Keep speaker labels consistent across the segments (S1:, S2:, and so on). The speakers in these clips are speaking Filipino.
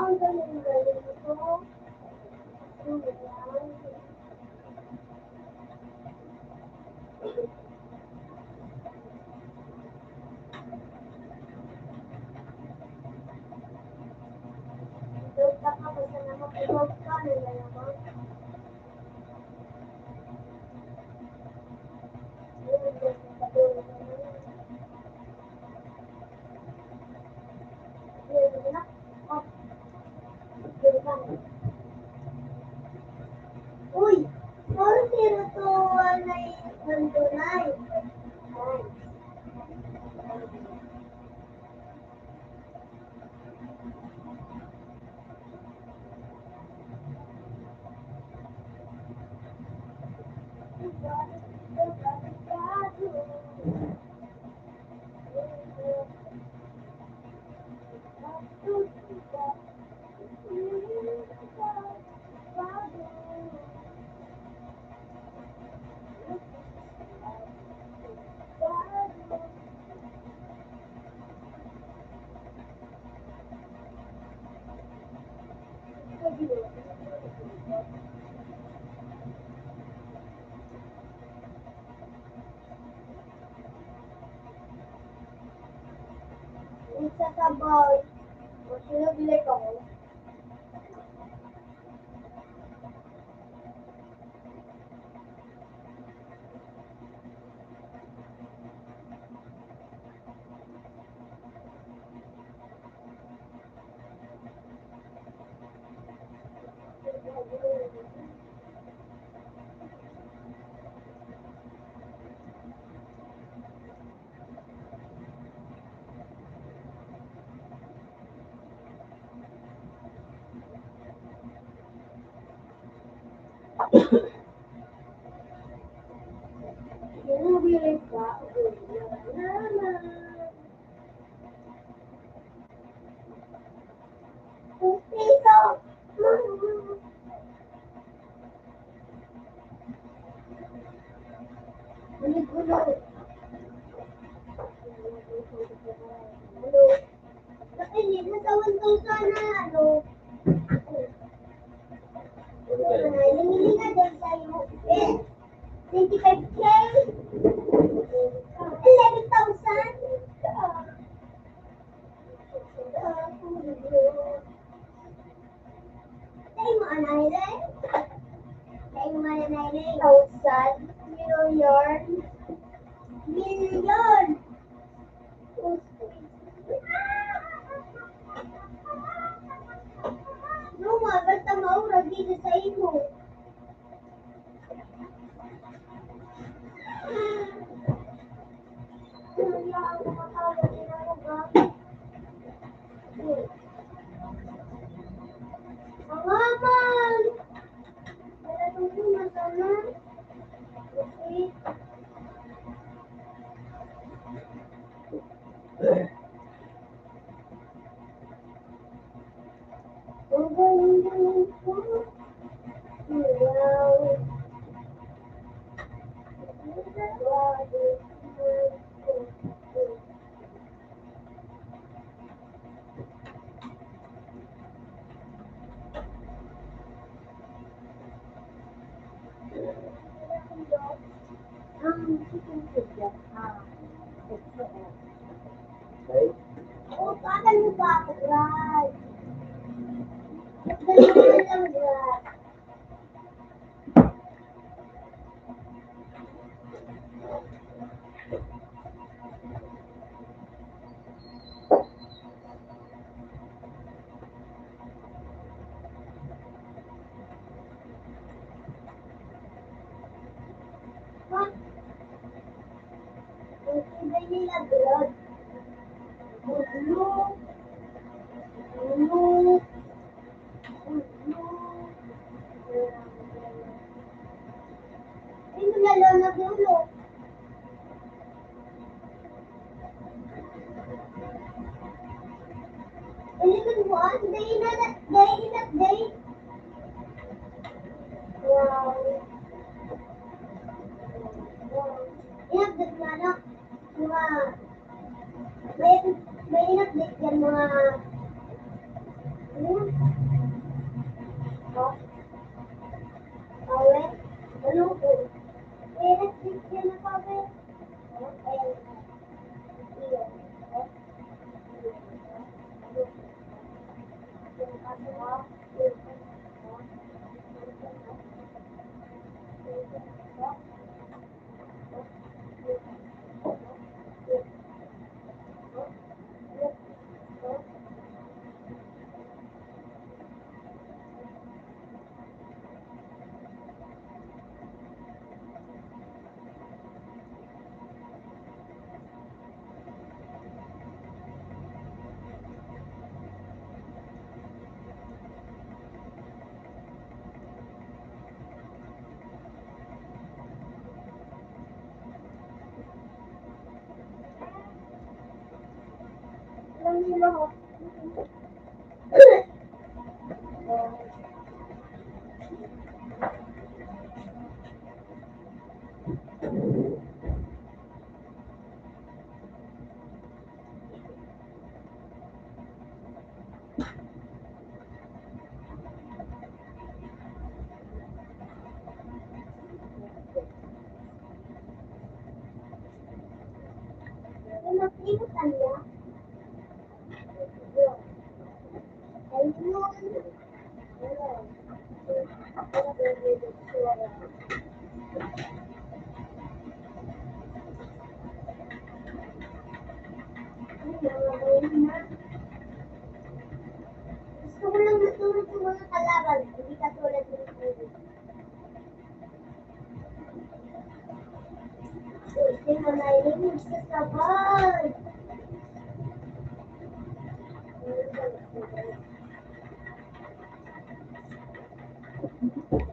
S1: ang galing-galing ko. Doon ka basta na mag-vlog ka na naman. Uy, parang sino to na nandunay? Isa sa boy. Sino bili ko? Sino bili ka? Piso! Bili ko na. Ano? Hindi na sa 1,000 na ano. Namili ka doon sa'yo. 25K? 11,000? Tayo mo anay Tayo mo anay 1,000? Million? Million! No, basta maura dito sa imo. Mangaman! Wala nung masama. Okay. Ang galing ko. Oh, paano mo ba ako, Brad? Ganun lang, Brad. Ang iba nila, Brad. Ulo. Ulo. Ay, nalala na ulo. Eleven one, day in a day. Wow. In-update na na. Mga, may in-update yan mga Gusto ko lang matulog sa mga kalaban, hindi katulad ng TV. Hindi mo nailimig sa sabay.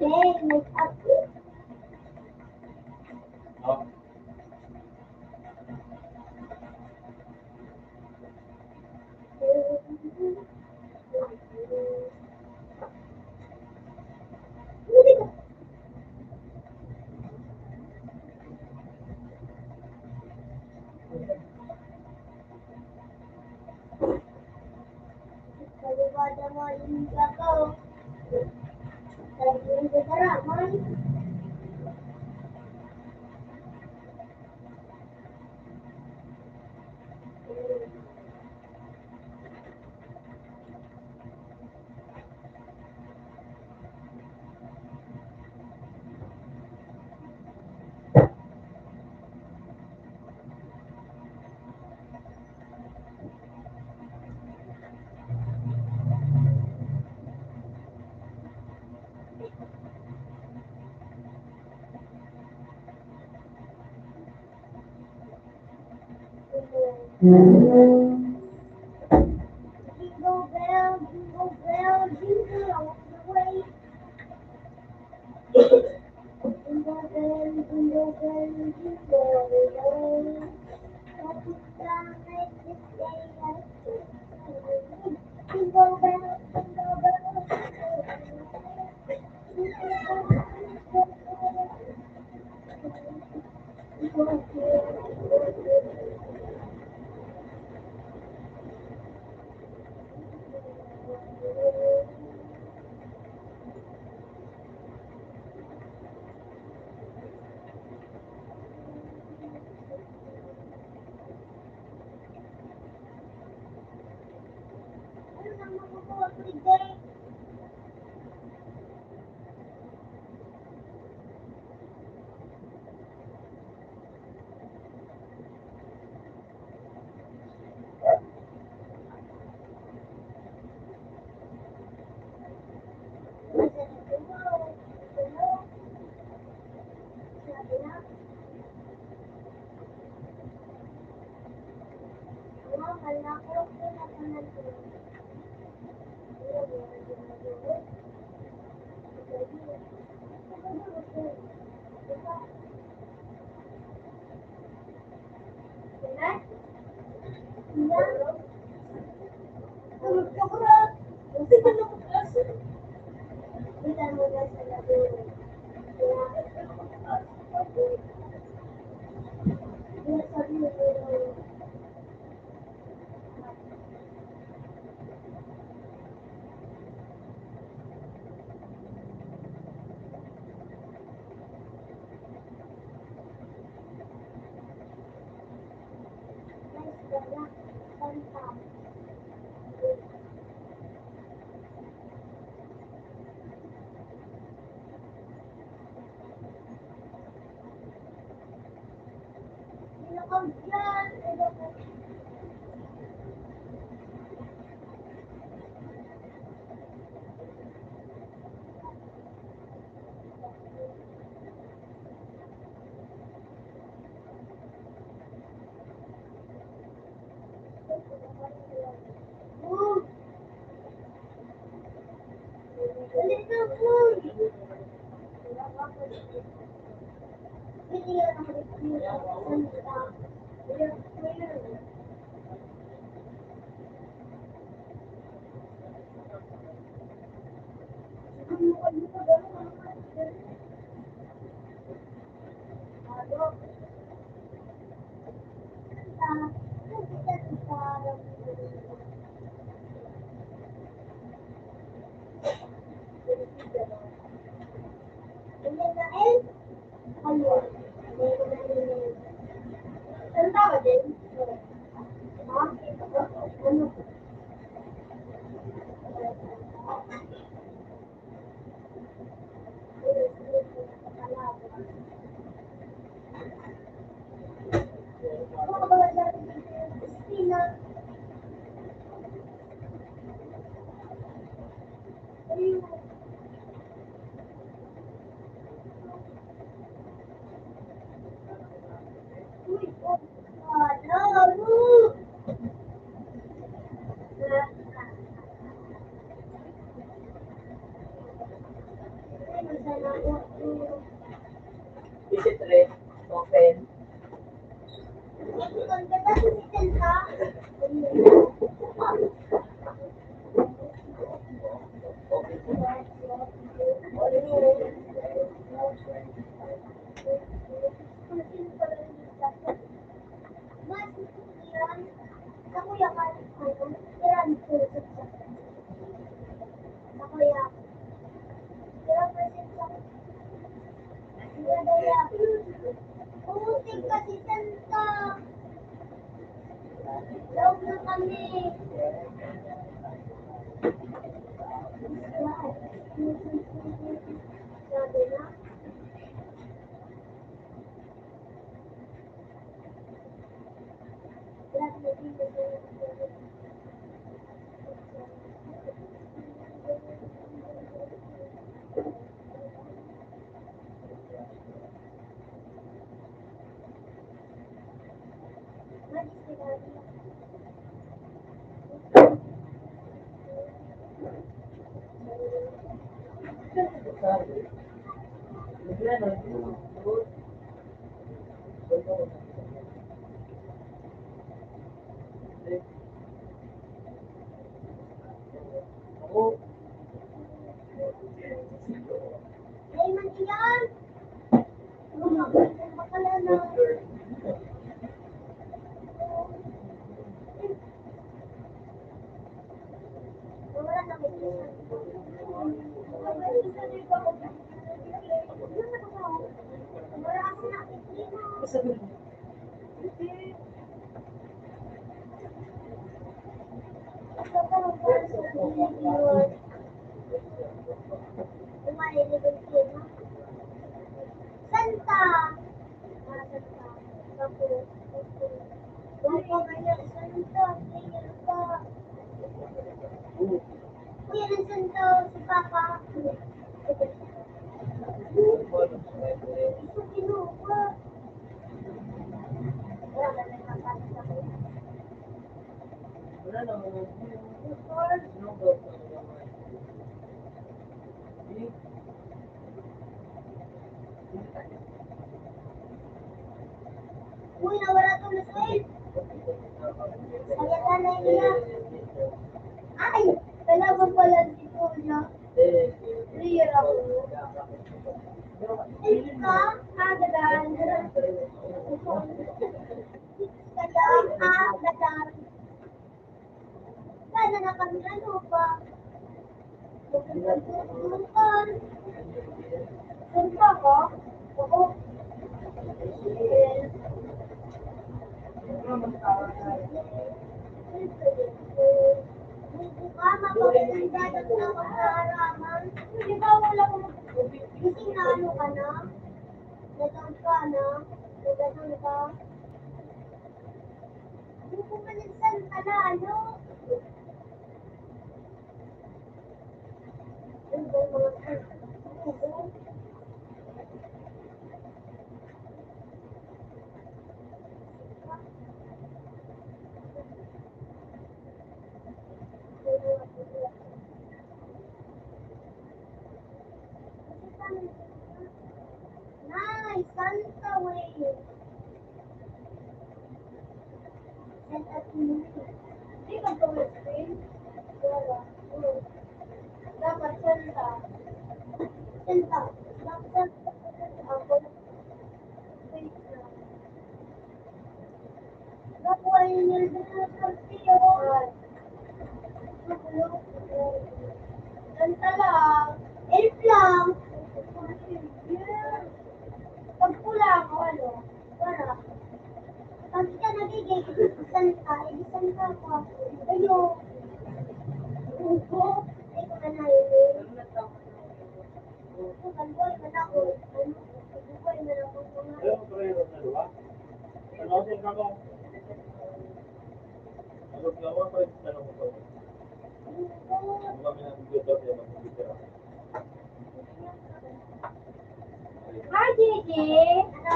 S1: Hey, make-up. Kaliwada mo yung ako. Sabi yung dadaraman. Jingle bell, jingle all the way. Jingle bell, jingle bell, jingle all the way. Happy Sunday, this day I see. Jingle bell, jingle bell, jingle
S2: Visit open.
S1: Yung pumalinsan talalo. Yung mga nice, Santa Way. And at hindi ka pa mag-screen? Wala. Dapat Santa. Santa. Dapat ako. Wait lang. Dapat yung nilbina sa siyo. Santa lang. Elf lang. Pag pula ako, ano? Wala. Pag ka nagiging Santa, edi Santa ako. Ayun. Ugo. Ay, kung ano yun. Kalboy, manakot. Kalboy, manakot.
S3: Ayaw mo pala yung dalawa? Ano kasi ako? Ano gawa pa rin tanong ko? Ano kami ng video niya mag-video?
S1: Hi, Gigi. Ano?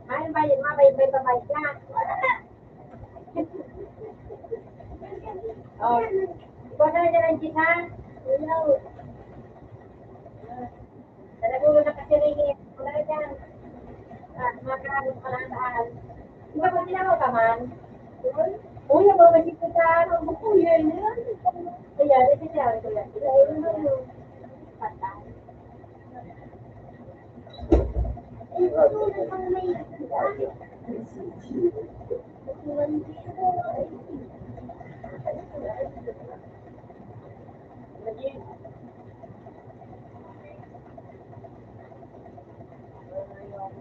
S1: Ay, bayad, mabayad, may babayad na. Oh, ikaw na lang dyan, ha? Hello. Talagulo na kasi rin. Wala dyan. Makahanap ka lang daan. Di ba kung tinawag ka man? Uy, ang mga masip ka. Ang bukuya na. Kaya, ito siya. Ito yan. Patay. Ito na pang may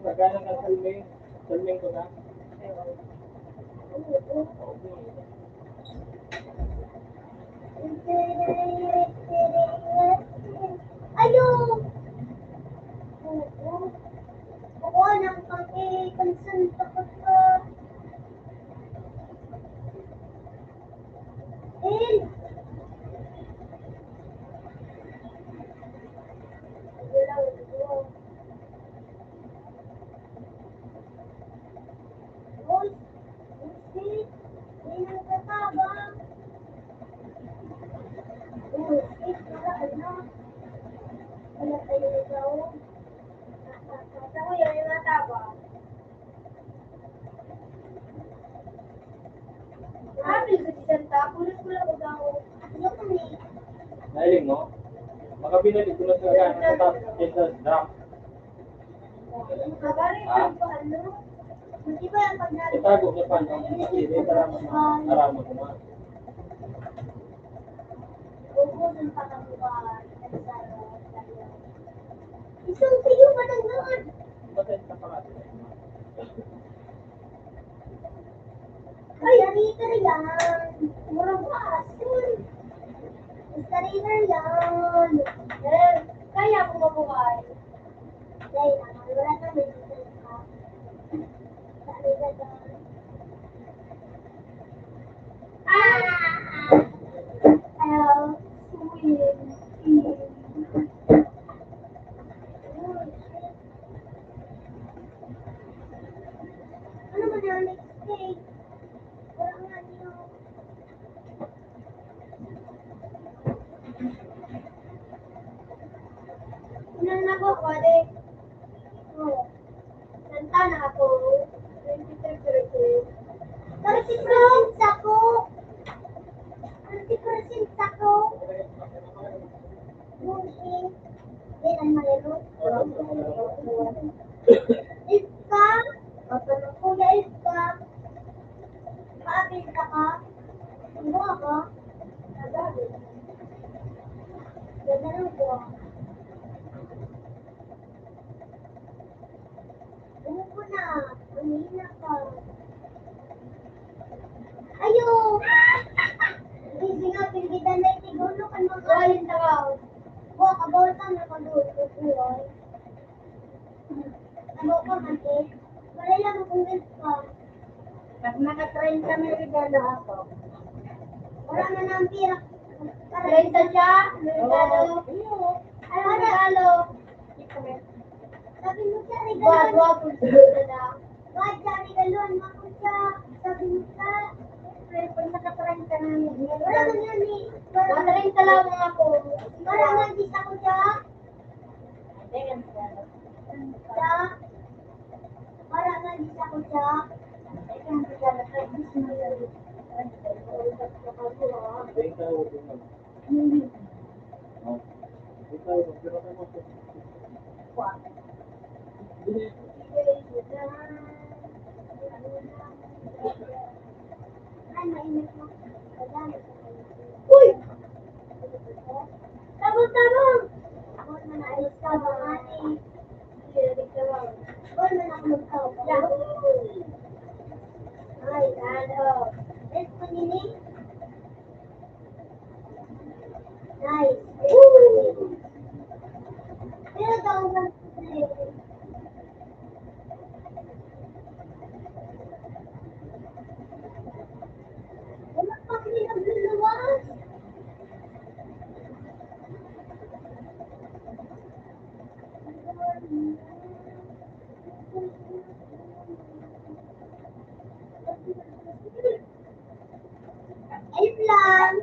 S3: Nagana ka salming. Salming ko na.
S1: Ayun! Oo, nang pang-i-consent ako sa...
S3: Nahiling mo? Makapinali ko na sa top sa drop. Itago niya pa ng masiri para maramo naman.
S1: Isang sayo ba ng noon?
S3: Matay sa pangalan.
S1: Ay, narito na yan. Murang asin. Narito na yan. Kaya ako mabuhay. Dahil naman, wala na may dito ka. Saan na dyan? I'll swim. Ano ba na next day? Wala nga niyo. Ilan na ba, pwede? Oo. Santa na ako. 23%. 30% ako. 30% ako. Bullshit. Hindi na malero. Iska? Kuya Iska? Paapil ka ka? Ano ako? Nagalit. Ganda ko. Umupo na. Manila ka. Ayo! Hindi nga, pilitan na itigulo kan mga alin takaw. Buwa, kabawal ka ka nakaluto ko buhay. Ano ka kasi? Wala lang akong ka.
S4: Pag naka-train ka, may regalo ako.
S1: Wala na ng pira.
S4: Train ka siya? May regalo.
S1: Ano regalo? Sabi mo siya
S4: Wag,
S1: regalo.
S4: wag, kung sino na.
S1: Wag siya regalo. Ako siya. Sabi mo siya.
S4: Pero pag naka-train ka na, may
S1: Wala
S4: regalo.
S1: man yan eh.
S4: Train ka lang ako.
S1: Wala man di ako siya.
S4: Ayan, regalo.
S1: Siya. Wala man di ako siya.
S4: Ayan, regalo. Train mo yun.
S3: Yung tawag ko na. Oh. Yung tawag ko, pero ano ko? Hindi.
S1: Ay, mainit mo.
S4: Uy!
S1: Tabong! Tabong na ayos ka ba, ate? Huwag na ako magkawala. Ay, ano? Let's paninig. Nice. Pero daw ang wala pa kami nagluluwas. Ayun lang.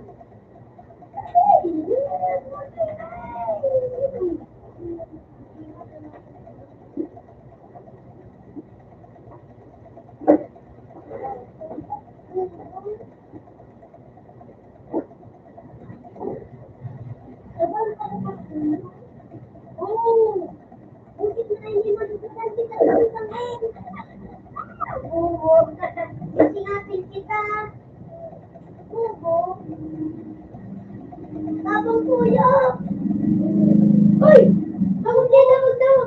S1: Oh, bakit na hindi malutusan kita sa kamay? Oo, singapin kita. Oo. Tabang kuya! Uy! Tabang daw!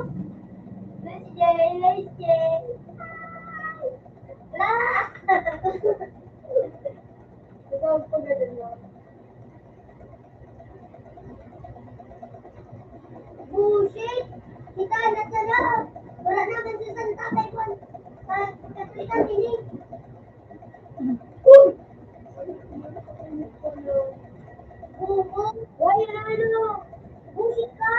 S1: Let's Jay! La!
S4: Ikaw po na din mo.
S1: Bullshit! Kita na sa loob! Wala naman sa Santa kay Juan. Kapitan ini. Uy! Bubo! Why na ano? Bullshit ka!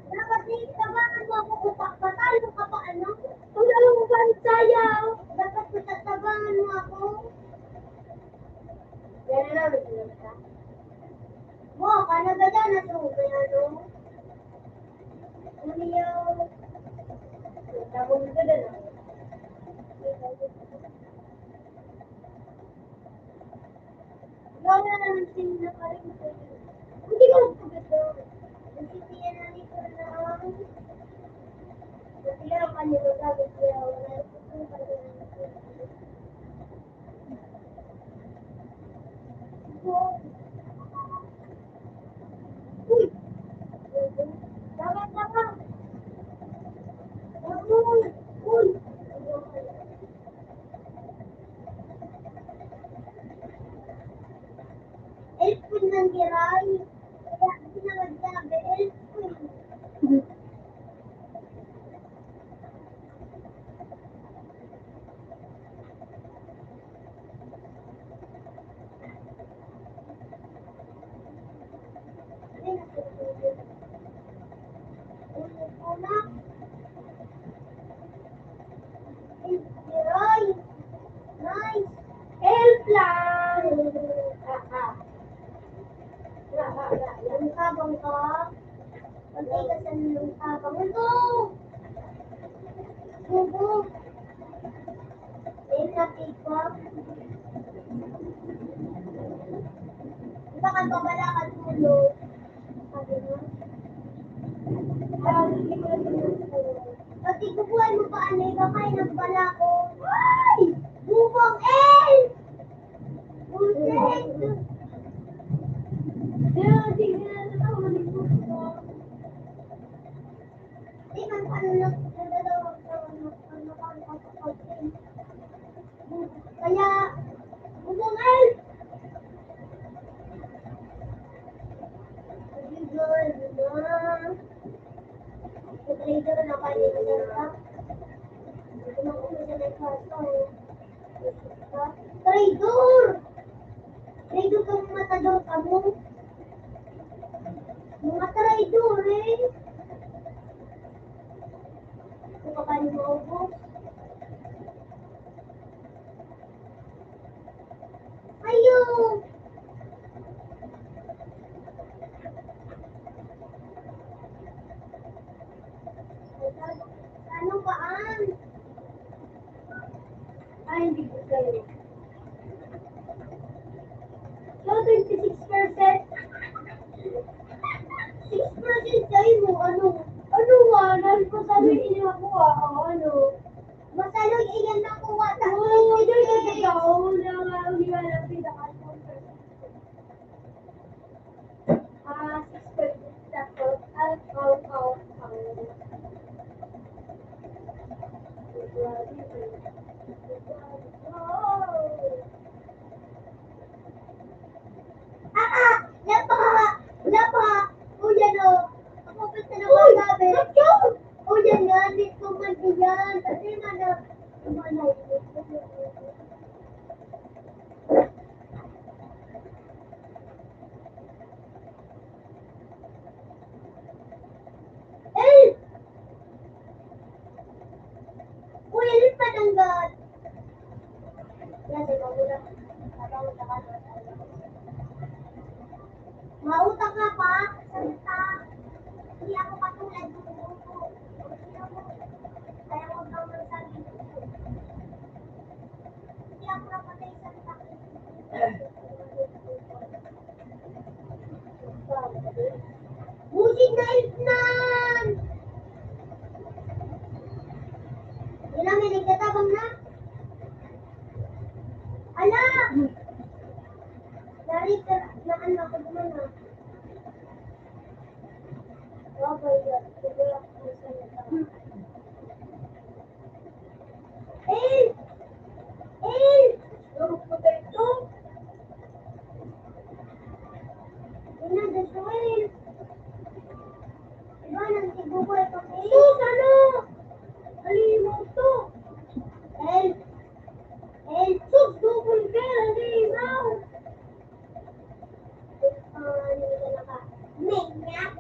S1: Dapat tabangan mo ako kung patalo ka pa ano? Wala mo ba ang sayaw? Dapat tabangan mo ako.
S4: Yan na lang, may ka.
S1: Mo, kanagada na to. Kaya ano? Umiyaw.
S4: Tapos ka din.
S1: Wala naman sila pa rin sa'yo. Hindi ko pagkito. Nagtitiyan na nito na Natira pa nito sabi siya. Wala ito pa rin. Uy! Tama! Uy! Elfin ng giray. Kaya sinawag-sabi, Elfin. Giray. Nice.
S4: Help lang!
S1: Yung tabang ka. Pagkay ka sa yung tabang. Ito! Bubo. Yung kapit ko. Baka babala ka tulog. Sabi mo.
S4: Hindi ko na tinutulog.
S1: Pag ikubuhan mo pa ano, ikakain ng bala ko. Ay! Bubong El! Buset!
S4: Sige na ito, maligpot ko.
S1: Di man panulog na dalawa. Kaya, bubong El! Good. Traidor! Traidor ka mga matador ka mo. Mga traidor eh. Kung ka ba ni maubos? Ayaw! Ano kaan? Ay, hindi ko kayo. So, 26%. 6% kayo mo, ano? Ano dahil ko sabi niyo ako ano? Masalo, iyan na ko wata. Oo, hindi ka wala lang pinaka-1%. 6% tapos, Lapa! O yan o! Ako pa sa naman sabi. O yan nga, di ko man yan. Kasi manay. Eh! Kuya, rin patanggal. Yan, di ba muna? Mautang ka pa, salita. Hindi ako katulad ng grupo. Kaya huwag kang magsabi. Hindi ako napatay sa sakit. Musik na isnan! Yun lang, may nagtatabang na. Ala! Dari ka, naan ako naman ha. Okay, yan. Siguro ako magsalita. Eh! Eh! Durog po tayo ito. Yun na, dito eh. Diba, nagtiguboy ko eh. Sus, ano? Halimaw to. El. Sus, double ka. Halimaw. Ano na ka? Menyak.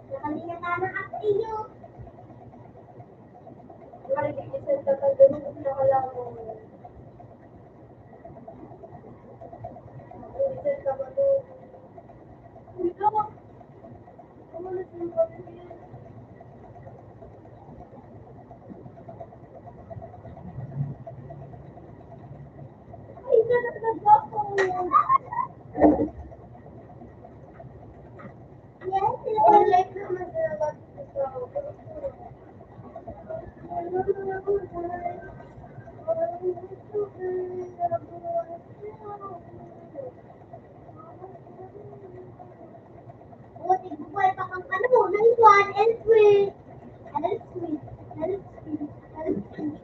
S1: Nakalinga ka ng aktiyo. Marikikisan ka ka doon kung nakalaman mo. Marikikisan ka ba doon? Ito. Ano na siya ba doon? Ay, nanagdag ako. Yes, like naman sila buti buhay pa kang ano, ng 1 and 3. And sweet. And sweet. And sweet.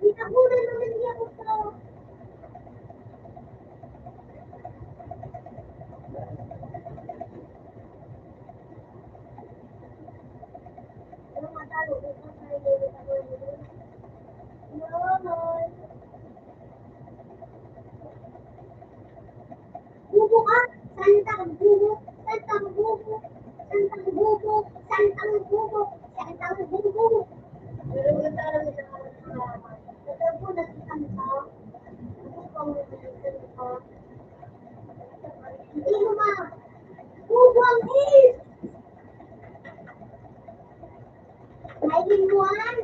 S1: Itabunan naman niya ako sa... Ano matalo? Ito sa iyo. Naman. Bubo ka! Santang bubo! Santang bubo! Santang bubo! Santang bubo! Santang bubo! Pero magkala mo sa kalaman. Kasi po nagkikanta. Ako pa mo nagkikanta. Hindi mo ma! Bubo ang is! Mahiling mo an!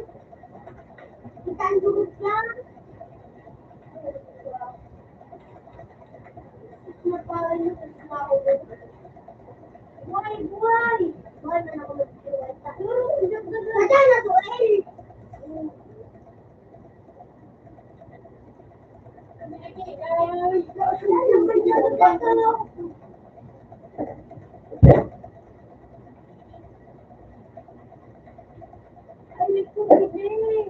S1: Kita ang durog lang! Napalan mo sa tao. Buhay! Buhay! Buhay na ako mag-iwata. Ada na to eh! Ay, Narinig ko bigay.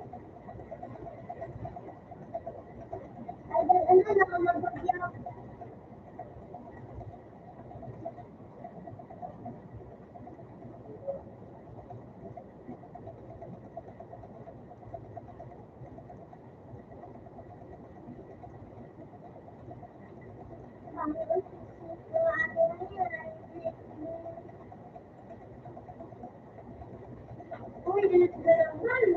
S1: Ay, ano, nakamagpagyan. Uy, dalag-dalagan.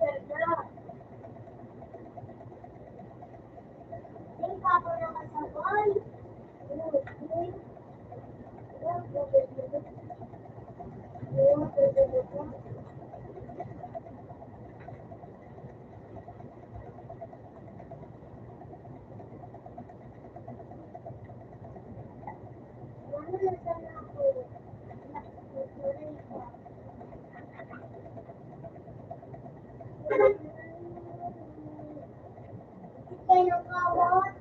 S1: Ganda. Yung papa na kasabay. Kayo ng kawat.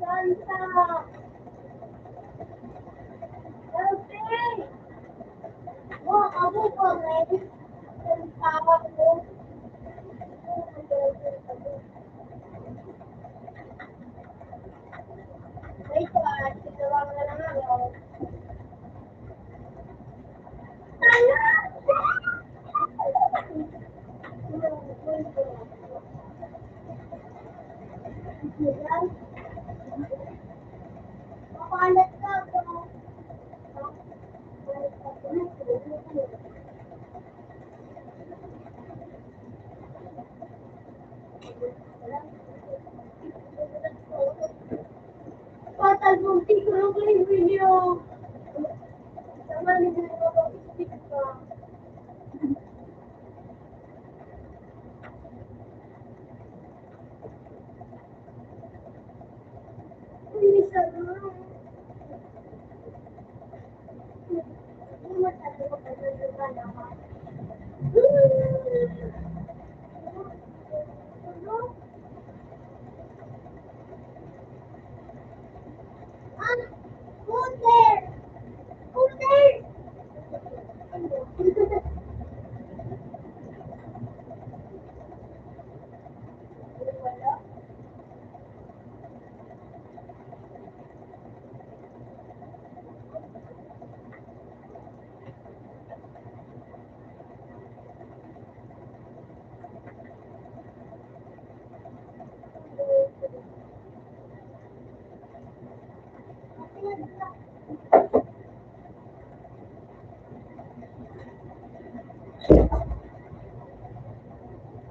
S1: Santa! Okay! Wah, kamu komen tentang aku. Baiklah, kita bangun lagi. Makalat ka bro. Patal mo, tigro ko yung video. Sama nila yung stick ka. Hindi siya na. Hindi masyado ko pa naman. Ah, who's there? Who's there? Wala.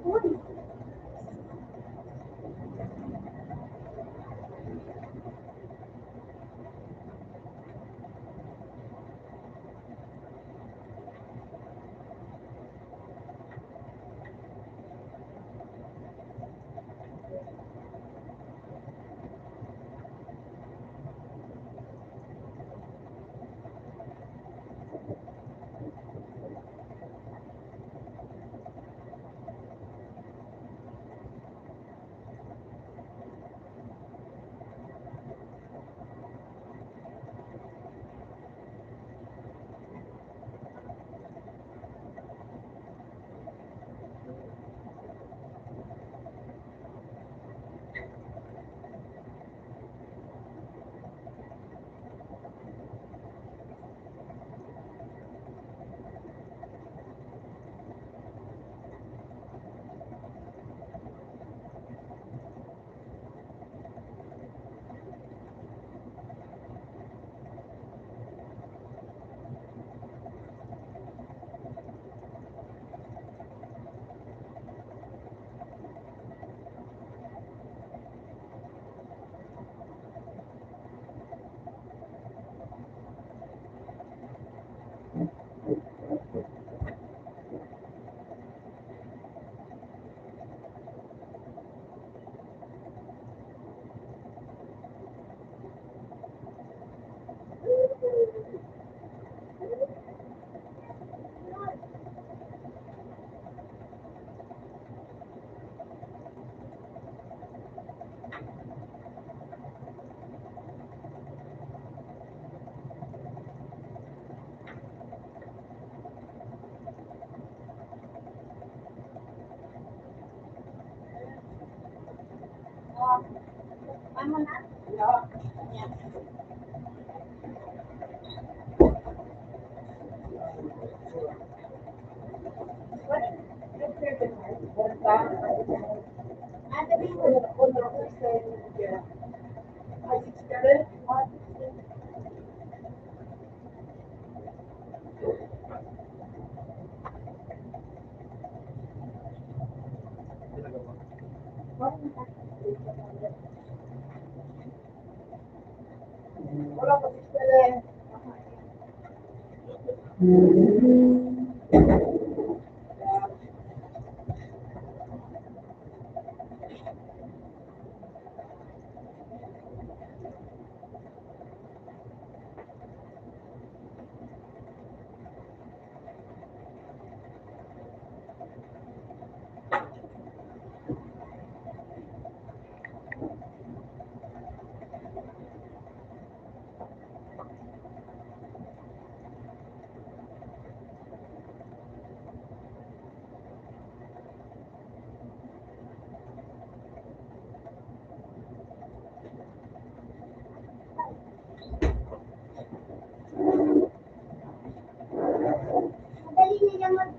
S1: Uy,
S4: Ano na? Yan. Sabi mo,
S2: Wala pa sila.
S1: Madali nila mag...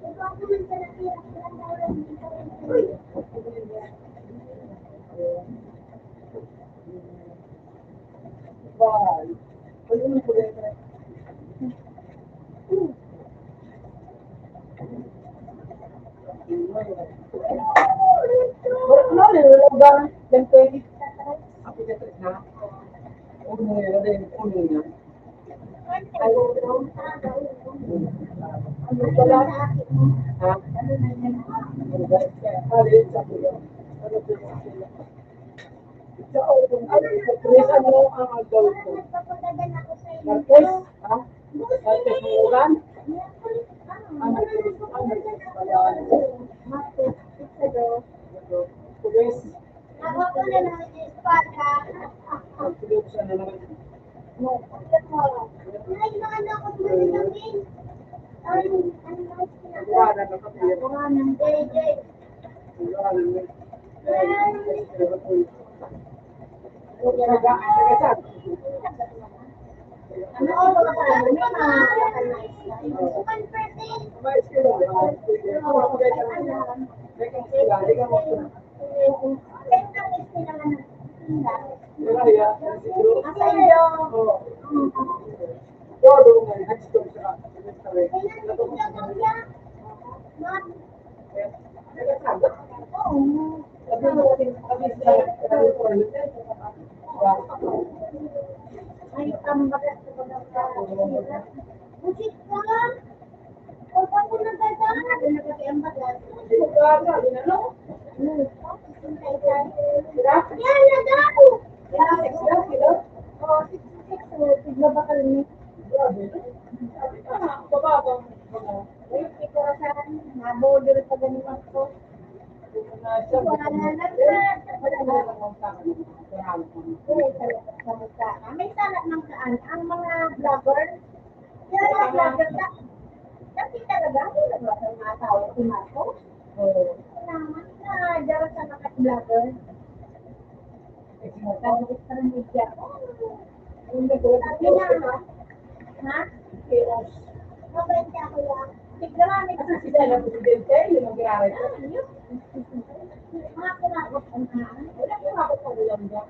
S1: Ikaw naman sa natira, ilang oras dito.
S2: Bye. Ano yung kulay? No, nilalaban. Then pwede. Ako na ito na. Uno na rin. Uno na. Ano pala? Ha? Ano ba? Ano yun sa kuya? Ano ba yung sila? Ito, Teresa mo ang agaw ko.
S1: Nagpapadagan ako sa inyo.
S2: Martes? Ha? Martes mo ulan? Ano Pulis?
S1: Ako ko na lang yung espada.
S2: Pulis siya na naman.
S1: Ay, naano ako tumating. Ay, ano ba
S2: Wala na kapatid.
S1: Wala nang JJ.
S2: Wala na. Nagasan.
S1: Ano ko ba parang may mga sukan person.
S2: May sila. Ako pagkita na. May sila. Hindi ka mo. Wala ya. Siguro. Oo. Todo nga. Next to siya.
S1: Ay, tambagat ko na ba? Busit ka? Pagka ko nagdadaan, nagkatiambat lang. Yan, nagdako! Oo, 66, tigla ba kalmi? Ito sa nabodol sa ganun ko. Wala na nagdad. May salat ng saan. Ang mga vlogger, yan ang vlogger na. Kasi talaga, hindi na ba sa mga tao si Marco? Naman na, dara sa mga vlogger. Tapos sa media. Sabi na, ha? Mabenta ako lang. Tignan
S2: Kasi sila na presidente, yung mag-aaral ko.
S1: mga kunakot ang haan.
S2: Wala ko ako sa ulam niya.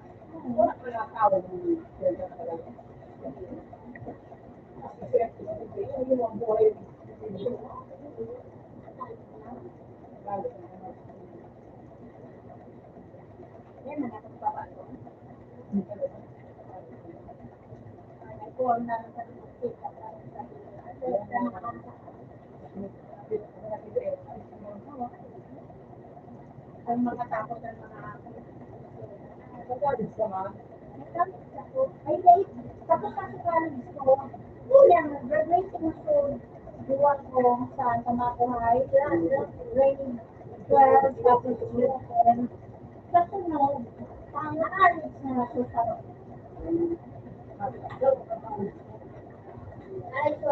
S2: Wala ko na tao ng presidente talaga. Kasi yung mga buhay.
S1: Yan ang nakapapa ko. Nag-call na sa kita para sa ang makatapos ng mga
S2: Nagalit ka man.
S1: ay late. Tapos kasi college ko, kulang, graduating ko, buwan ko sa Tamakuhay, grade 12, tapos 11. Sa sunod, ang college na nasusunod. Ay, so,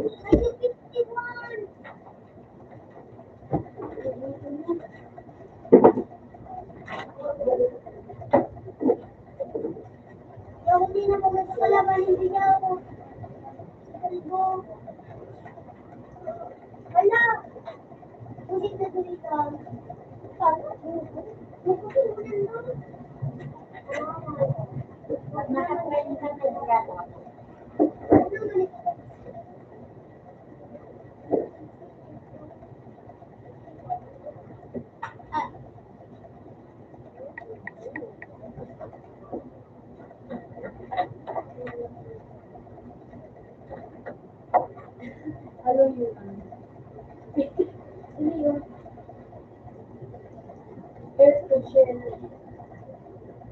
S1: Yung hindi na maganda kalaban, hindi niya ako. Wala. Hindi na dito.
S4: Pag naka-train ka na regalo ako.
S2: Ano yun?
S1: Ano yun?
S2: Air cushion.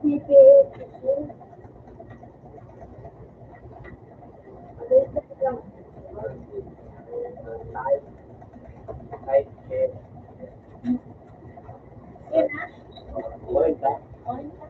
S1: Pipi.
S2: Ano yun lang?
S3: Kahit eh,
S1: Yun na.
S3: wala ka.
S1: Ano yun?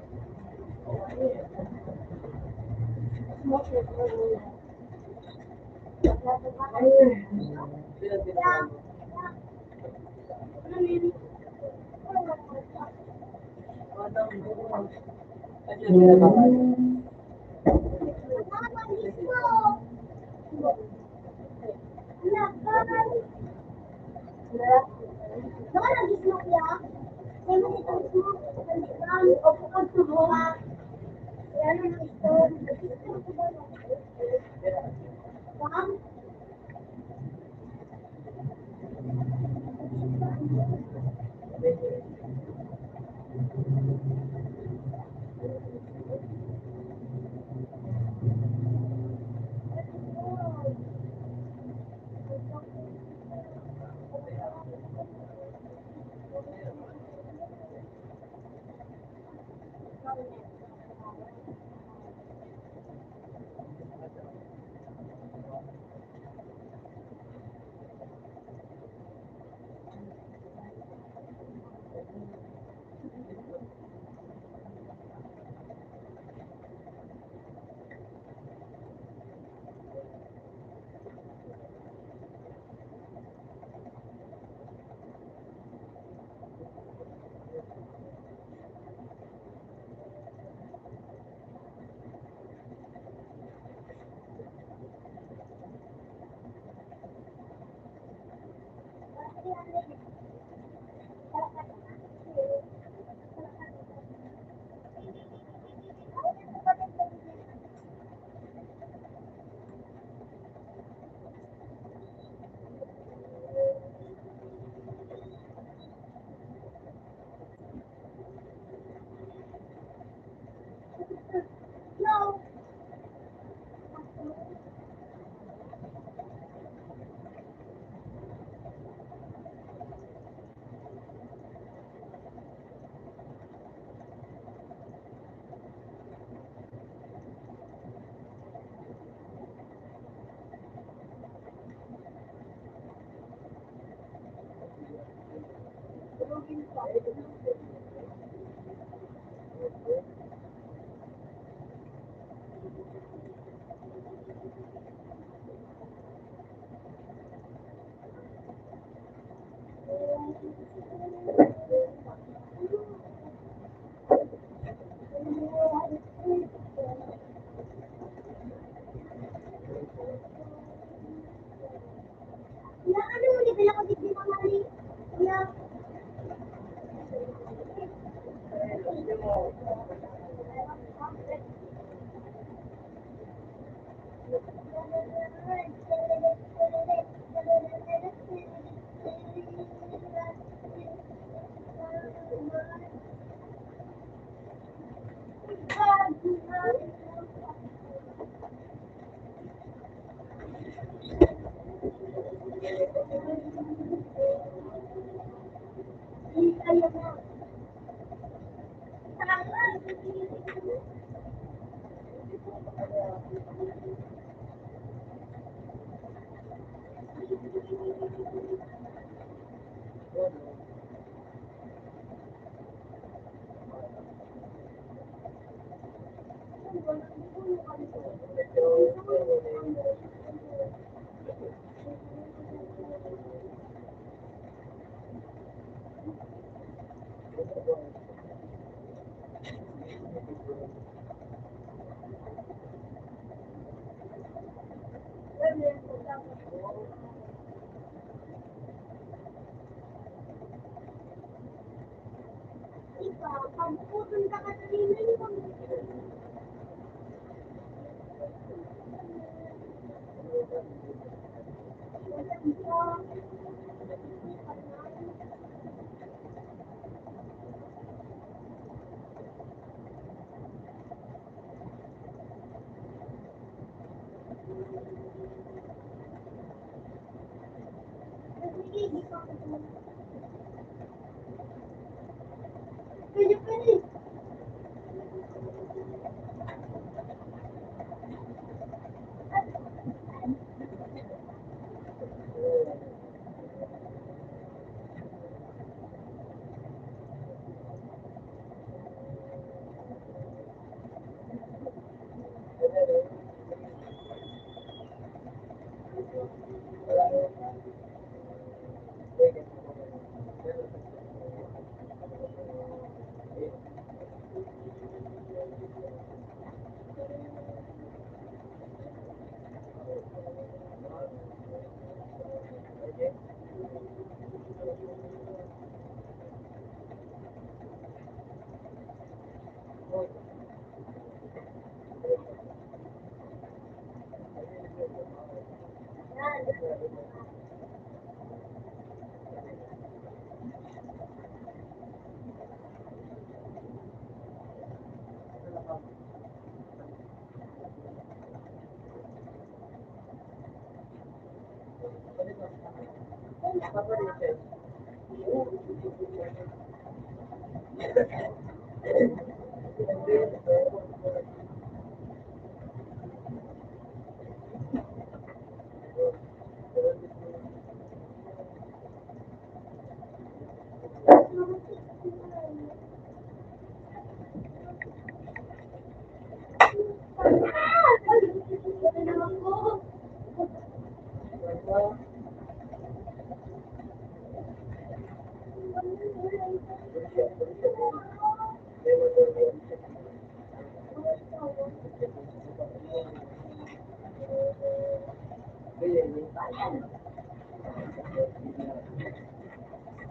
S1: No. Ya, ano mo ni bila ko di mo mali. Ya. Pag pupunta ka sa rin mo. Pwede, pwede.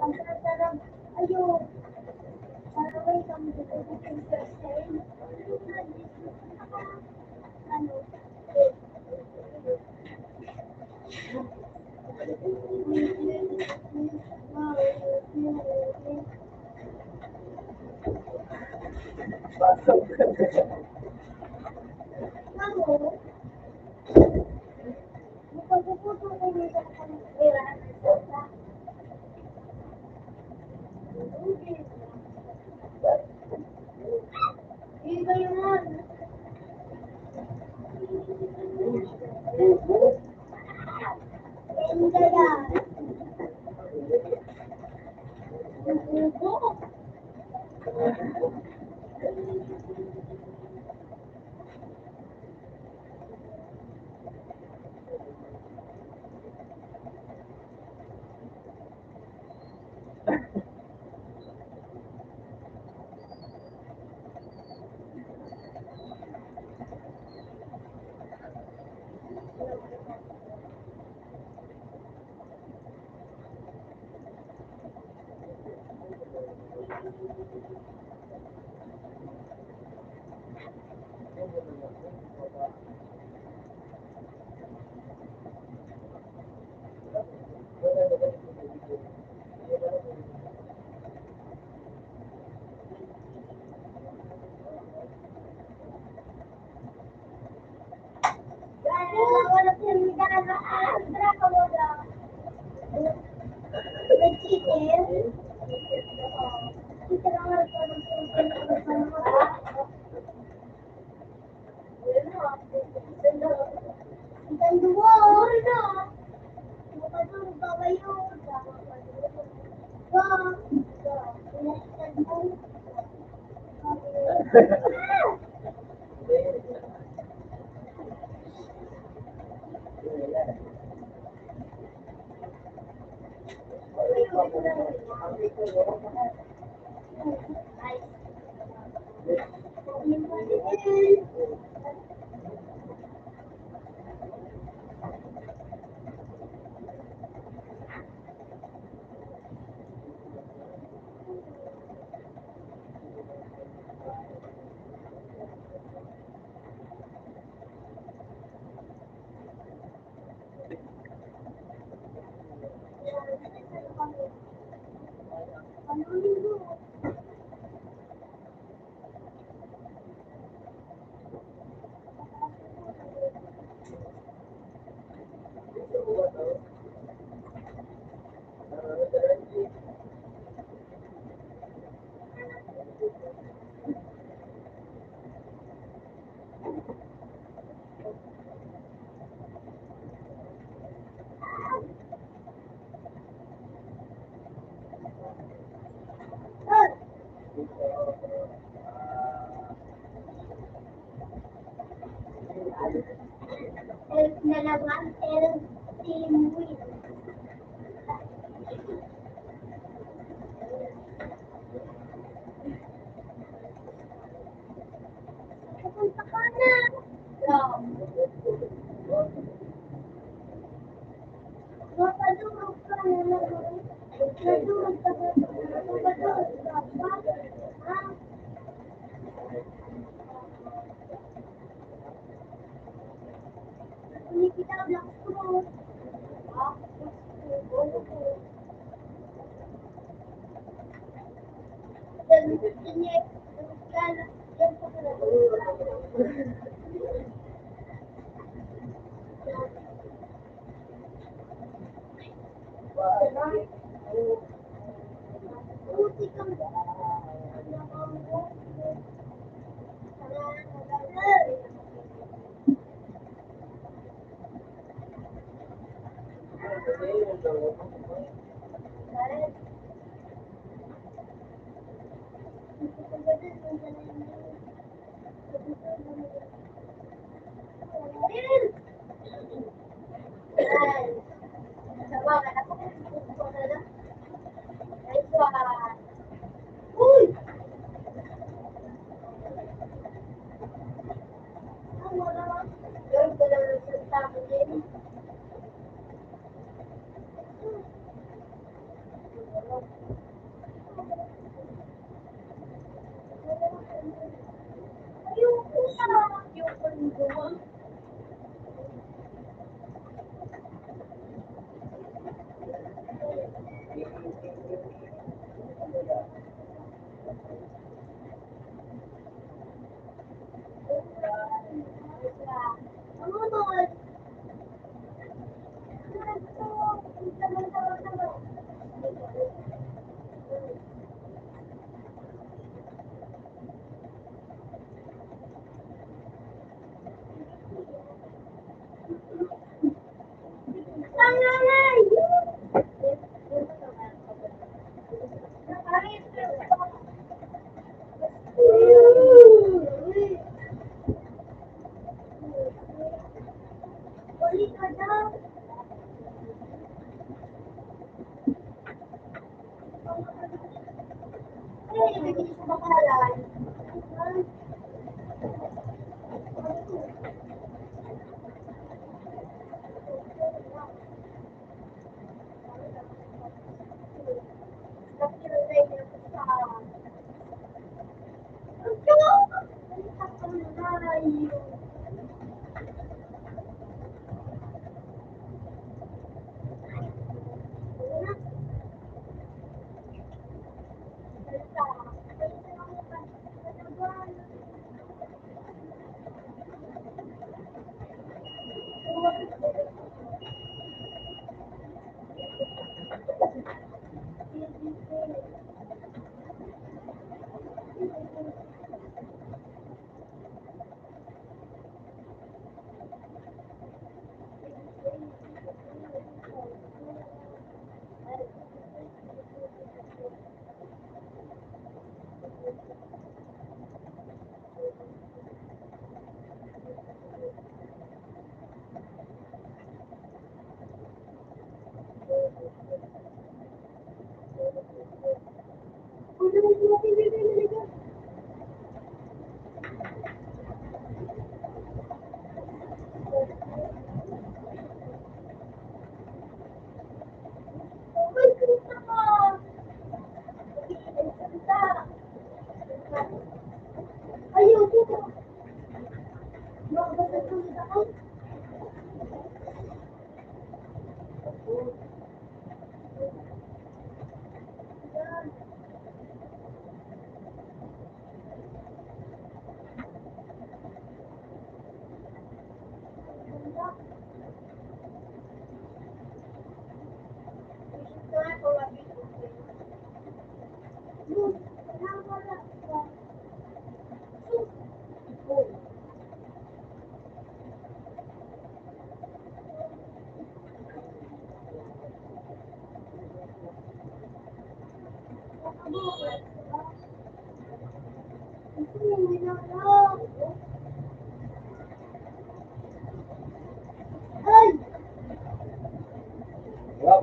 S1: Ang sarap. Ayun. Parang kami dito ano? Ano? Magpapuputo ko dito sa pera. Iba yun. Ganda yan. Ubo. Wala siyang daraan. Berapa modal? Chicken. Kita lang ang dua. Bukan tuh babayo. Wah. Dalawang team win. Pupunta ka na. Mapadurog ka na naman. Nadurog ka na. Mapadurog ka pa. Ha? Hindi kita black screw. Ha?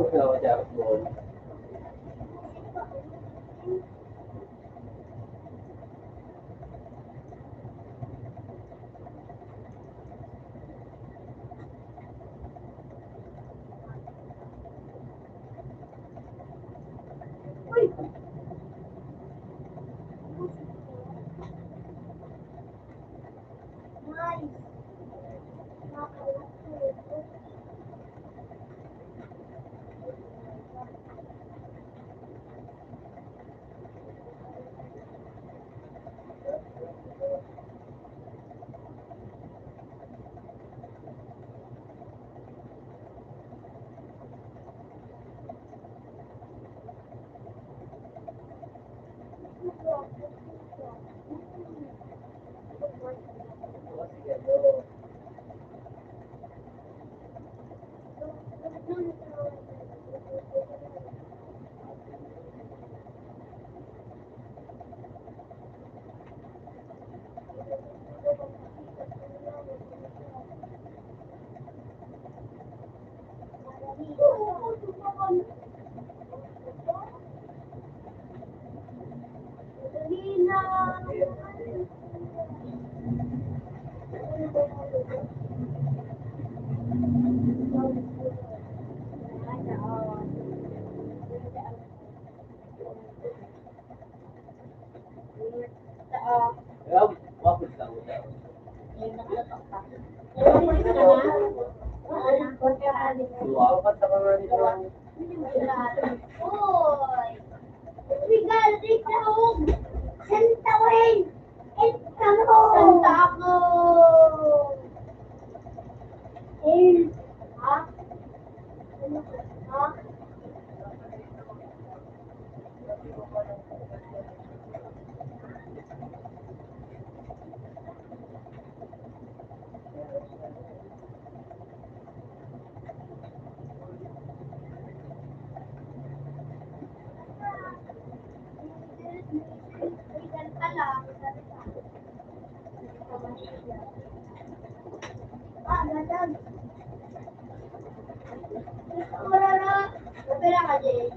S1: Nice. Hoy! Regal, ikaw! Santawin! Ikaw mo! Santa ako! Ha? Ha? Regal ka lang. Ah, madam. Wala na. Opera ka, Jay.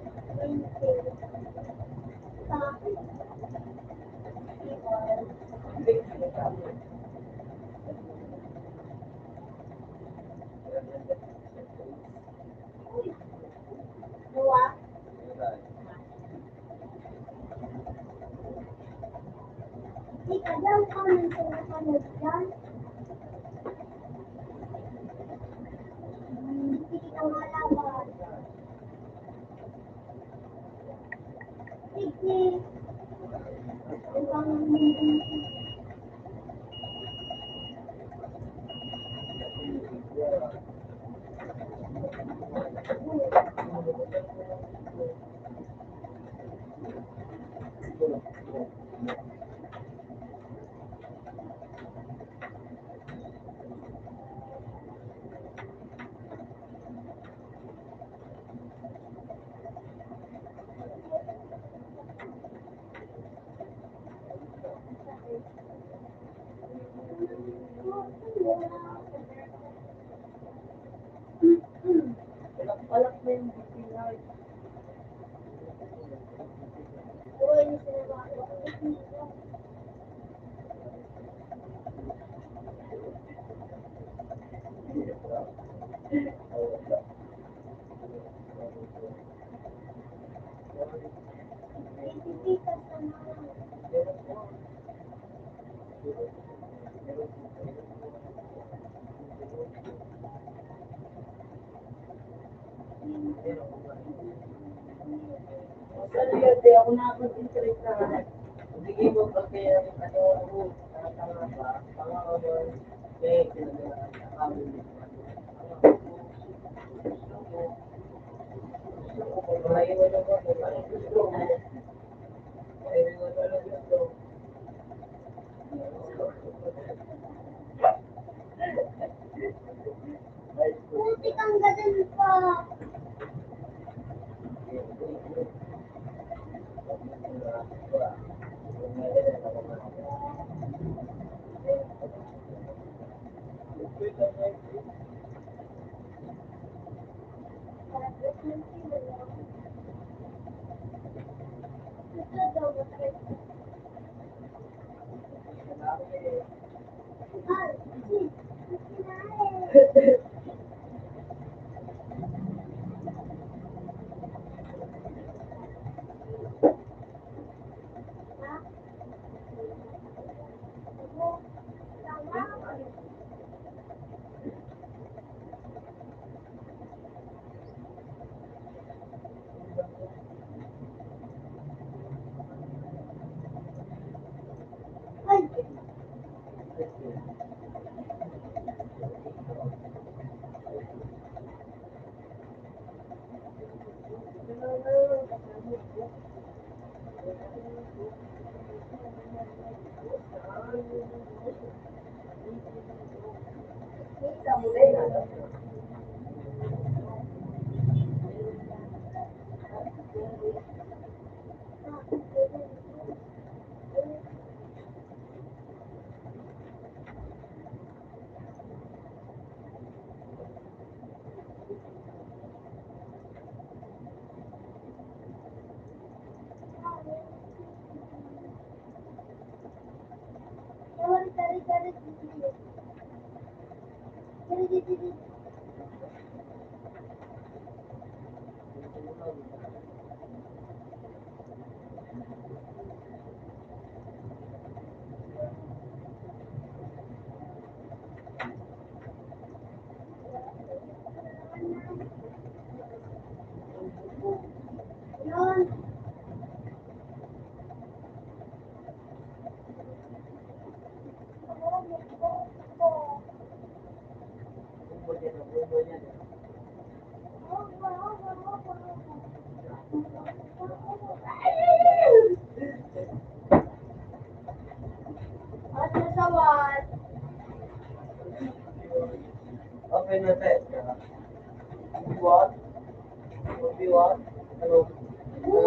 S1: Dua. Di ka daw kami sa napanood dyan. Hindi kita malaman. Sige.
S2: Palak na yung bipinay.
S1: Puro yung sinasabi. Pipita sa mga.
S2: Ano yun, di ako nakakonsentrate na. Sige mo, pag ano ako, tanga ba? Tanga ka ba? Kinagawa. Maiwan ako, gusto ko. Maiwan ako, gusto ko.
S1: Puti kang ganun pa.
S2: Okay na tayo. What? What? Ano? Ano?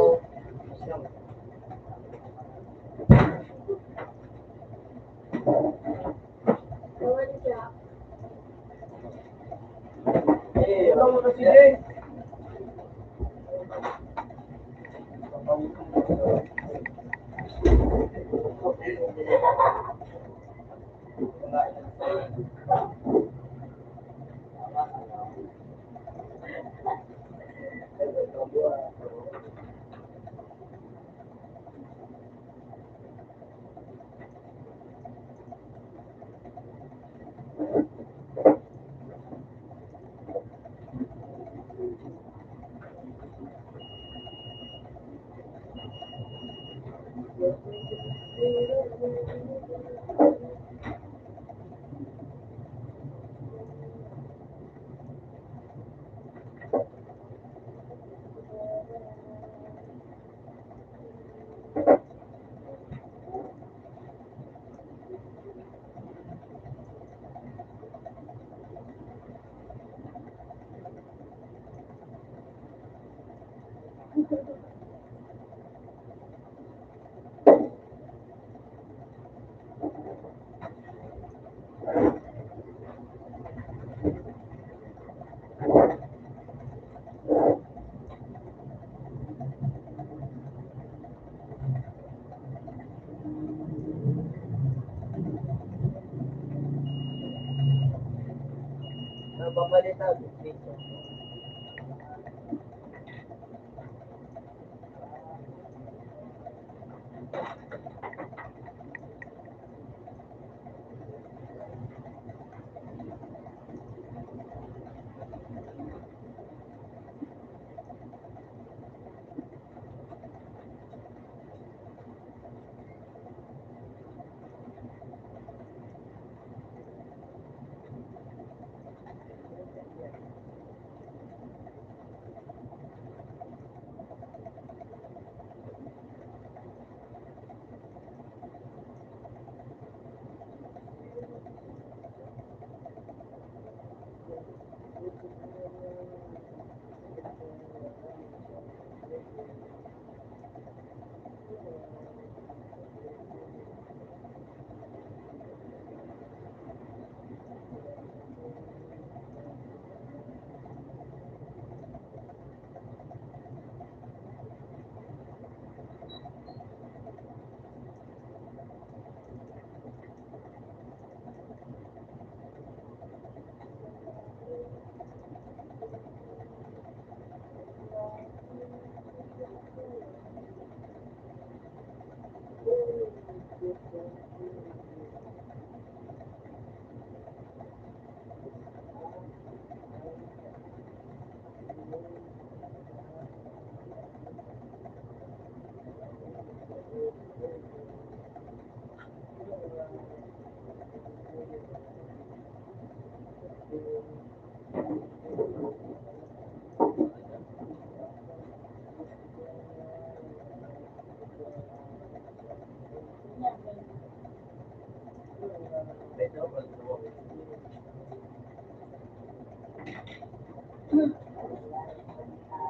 S2: Eh, ano mo na si Jay? Napapalitan dito.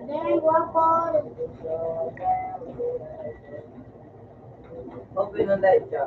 S1: Then guwapo.
S2: Okay na dahil siya.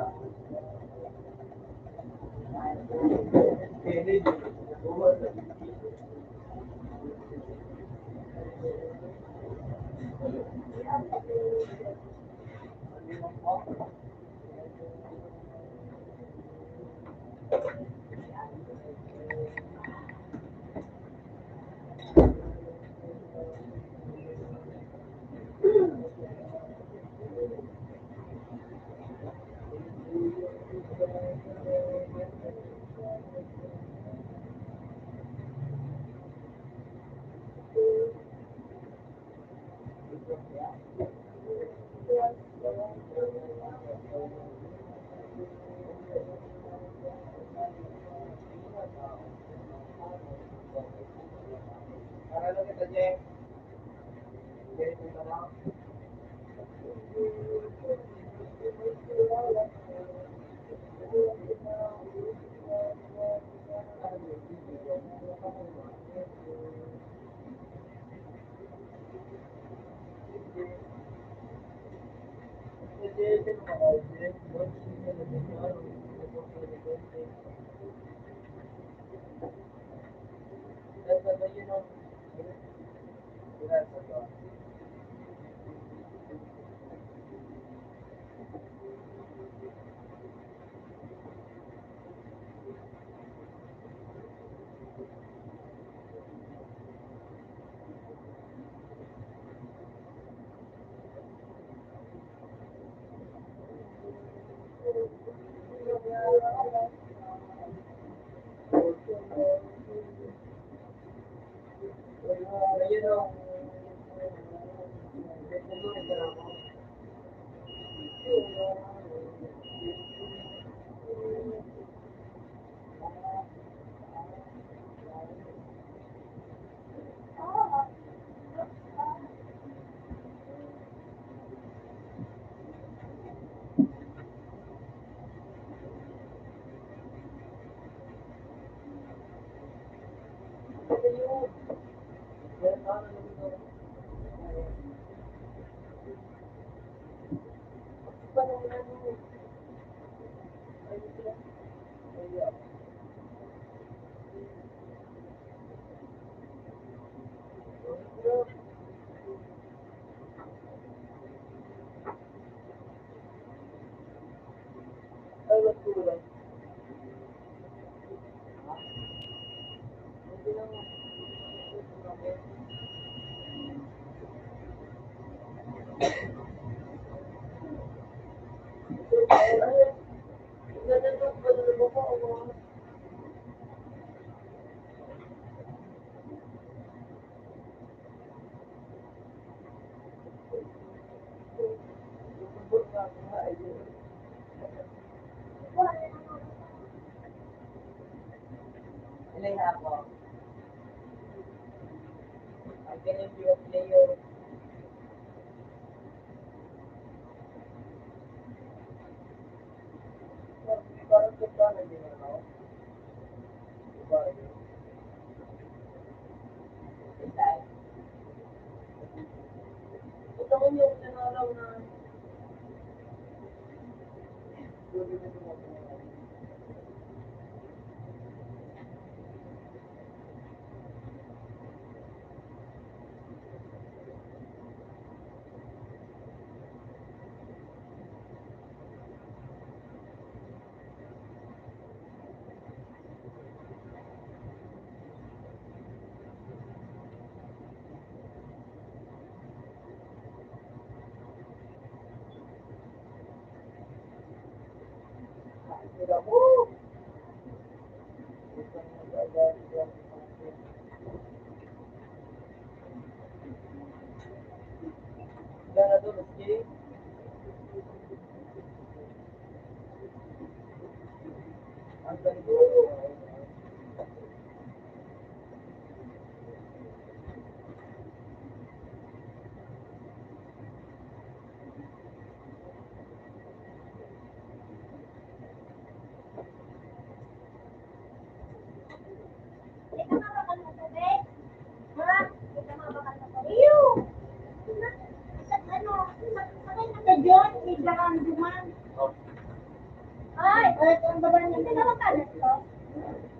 S4: kalat ang baba niya. Pero kalat ko.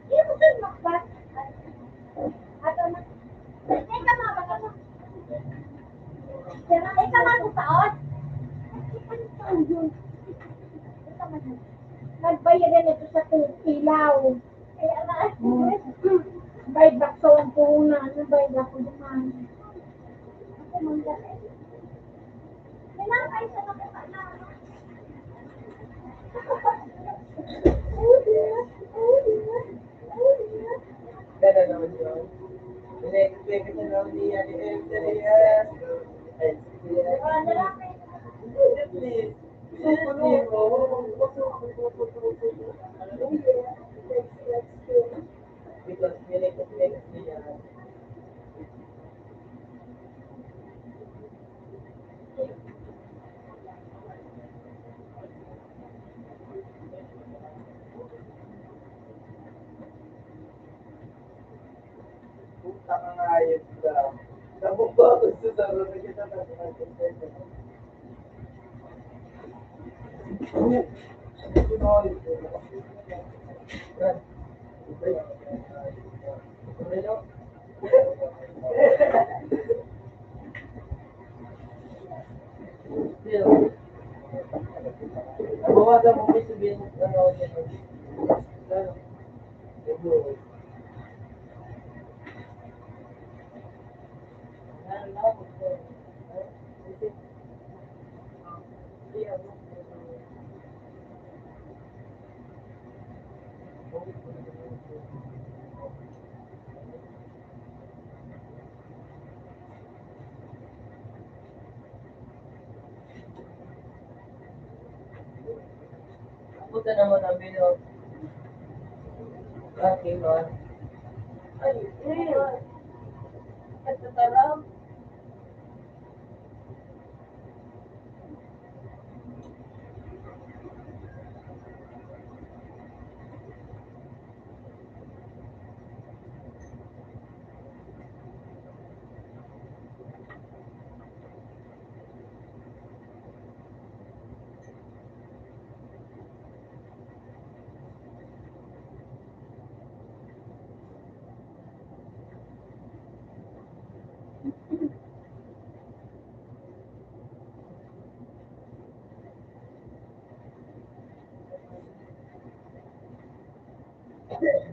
S4: Iya mo kayo makbat. Ato na. Teka mga baka mo. Teka mga saot. Nagbayaran ito sa ilaw. Kaya na. Bayad bakso ang puna. Ano bayad ako naman? Ako mangga. Kailangan kayo sa nakita na.
S2: Gano'n naman yun. In-expect na naman niya ni Andrea. Ay, siya.
S4: Ano lang kayo?
S2: Because in-expect niya. Puta ka nga yun ka. Nabukba ako sa saro na kita na Bawasan mo may sabihin ano yan. Puta naman ang bino. Okay, man. Ay, ito tarang.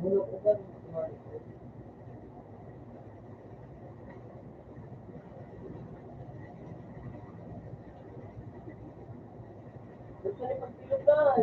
S2: Bulok ko ba? Gusto niya pagpilugan.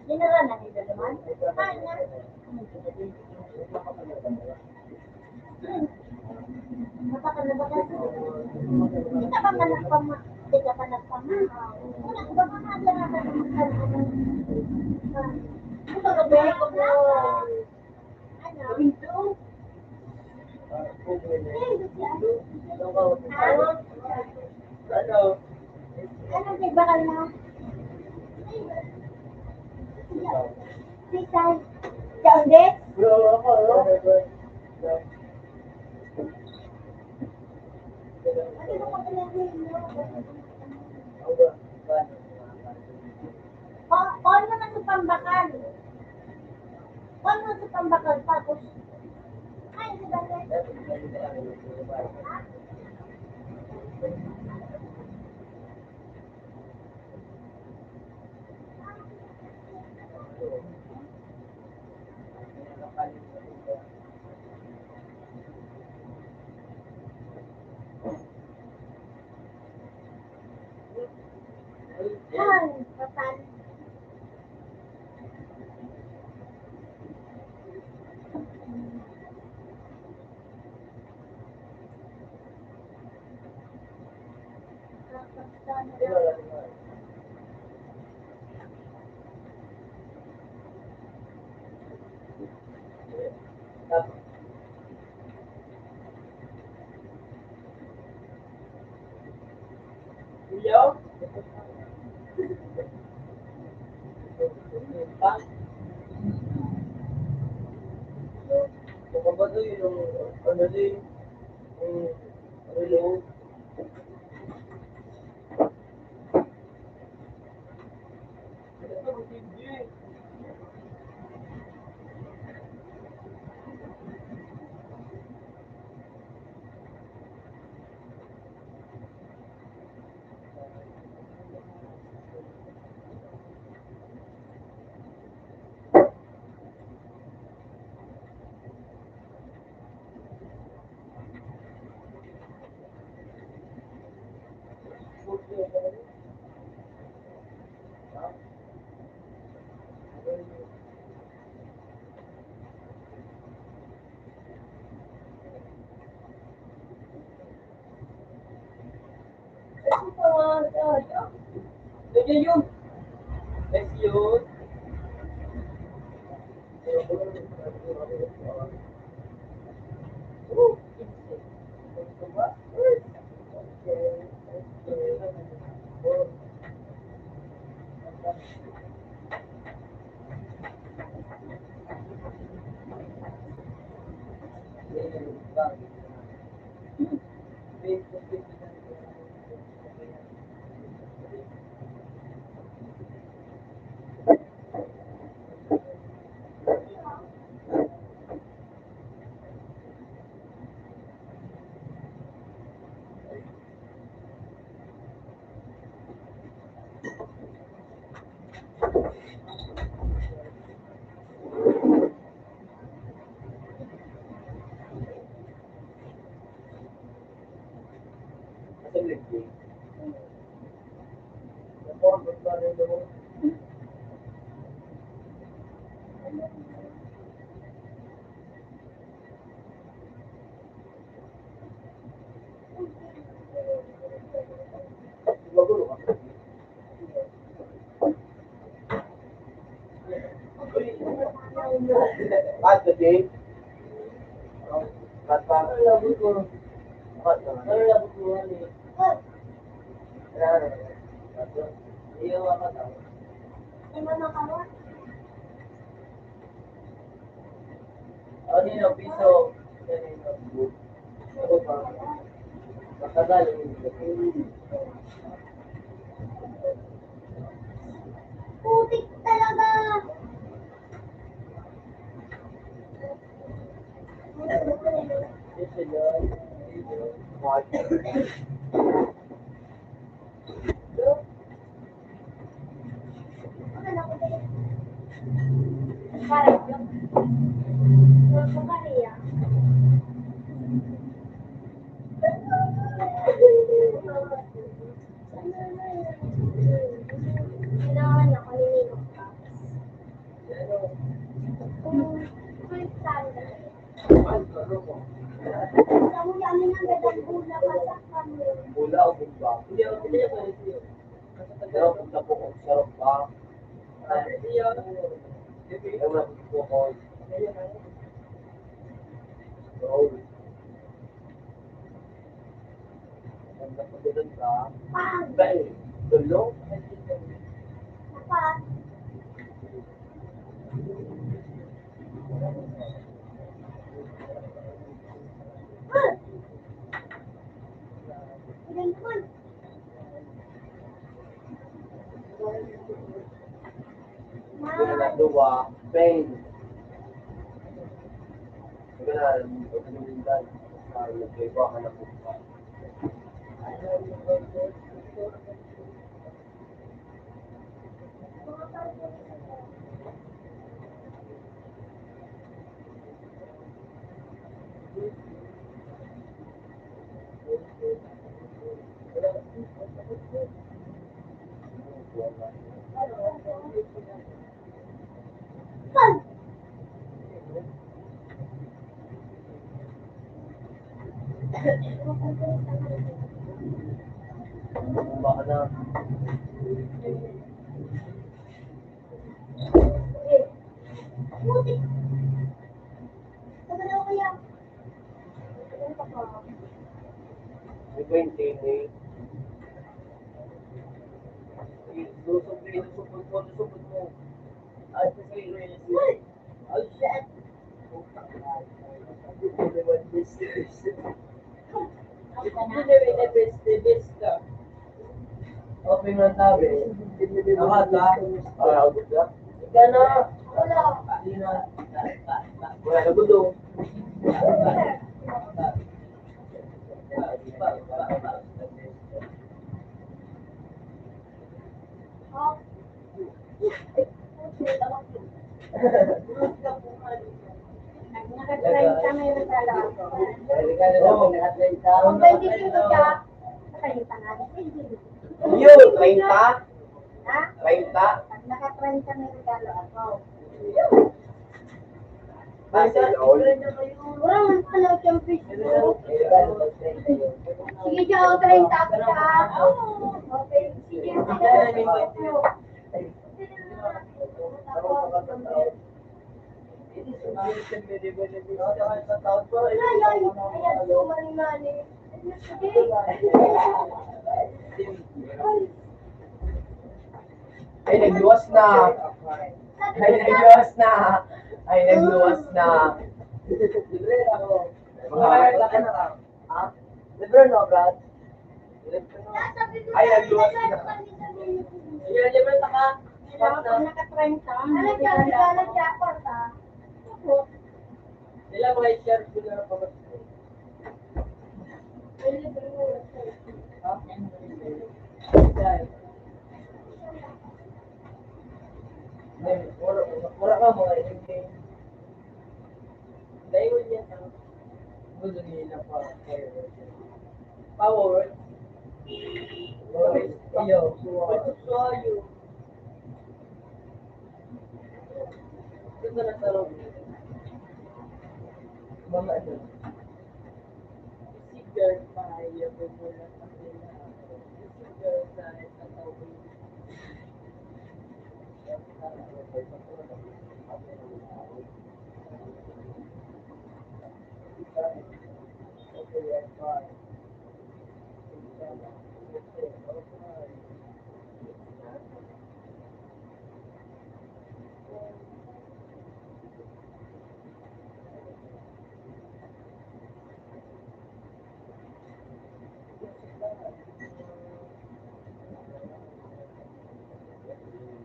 S4: Ginara na nila naman. Kain na. Napaka na ba kasi? Kita ba nga nagpama? Kita ba nagpama? Wala ko ba mga dyan na ito ka ba ko mo? Ano? Ito?
S2: Ano?
S4: Anong may bakal na? Sitay. Kaunde?
S2: Bro, ako, no?
S4: Ano ba ka pinagawin mo? Paano naman sa pambakal? Paano sa pambakal? Tapos, ay, si Dante. Ha?
S1: Ay, patan.
S2: Iyo? Pa? Kung ba ito yung ano din, yung relo? Ito, hindi. Ganyan yun. Next yun. At the game, kata labot ko. Ano labot ko ni? Iyo apa tahu?
S1: Ano ka mo?
S2: Ano yung piso? Ano pa? Matagal yung
S1: Putik talaga. Parang yun. Ano ka niya? Kailangan ako ninilok ka. Kung standard. Kamu yamin ang gadang gula pa sa kami.
S2: Bola o bumba? Hindi ako pinili ko ito. Pero kung sa bukong sarap ba? Hindi ako. Ayaw na po ko. Roll. Ang napagdagan ka.
S1: Pag.
S2: Dahil, tulong.
S1: Pag. Ilan naman?
S2: Ginagawa, pain. Ganun, pagkalindan. Nagkaiba ka na po.
S3: Baka na.
S1: Buti. Sabi daw kaya. Ano pa pa?
S3: May 20, may... Lusog mo. Ay, kasi oh, shit! Open mo ang tabi. Nakad ka? Para ako ka? Ika na!
S1: Wala.
S3: Hindi na. Wala na gulo.
S1: Oh. Naka-30 may regalo ako. Kung 25 siya, naka-30 na.
S3: Yun, 30?
S1: Ha?
S3: 30?
S1: Pag naka-30 may regalo ako.
S3: Basta yun.
S1: Wala man pala siyang Facebook. Sige, siya, 30 ako siya. Okay, sige. Ayan, sumali-mali.
S3: Ay, nagluwas na. Ay, nagluwas na. Ay, nagluwas na. Libre no, Brad? Ay, nagluwas na. Libre na ka.
S4: Pag naka-30,
S1: Ano siya, regalo siya ako, ha?
S3: Nila mga i-share ko na lang pag Mura ka mga hindi. Dahil mo niya sa gusto nila pa. Power. Iyo. Pagsusuayo. Ito na sa loob. Mga ano. Sigar pa. Iyo ko muna sa kanila. Sigar sa tatawa.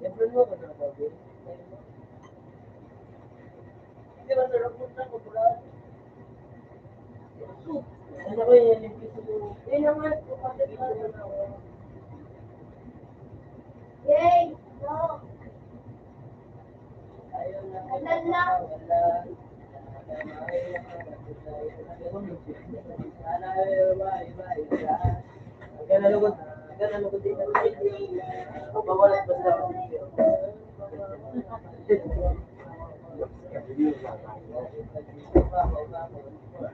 S3: Siyempre mo ka na bago. Hindi ba narapunta ko pula? Ano ko yun yung piso ko? Eh naman, kapatid ka na ako.
S1: Yay! No!
S3: Ayaw na.
S1: Alam lang.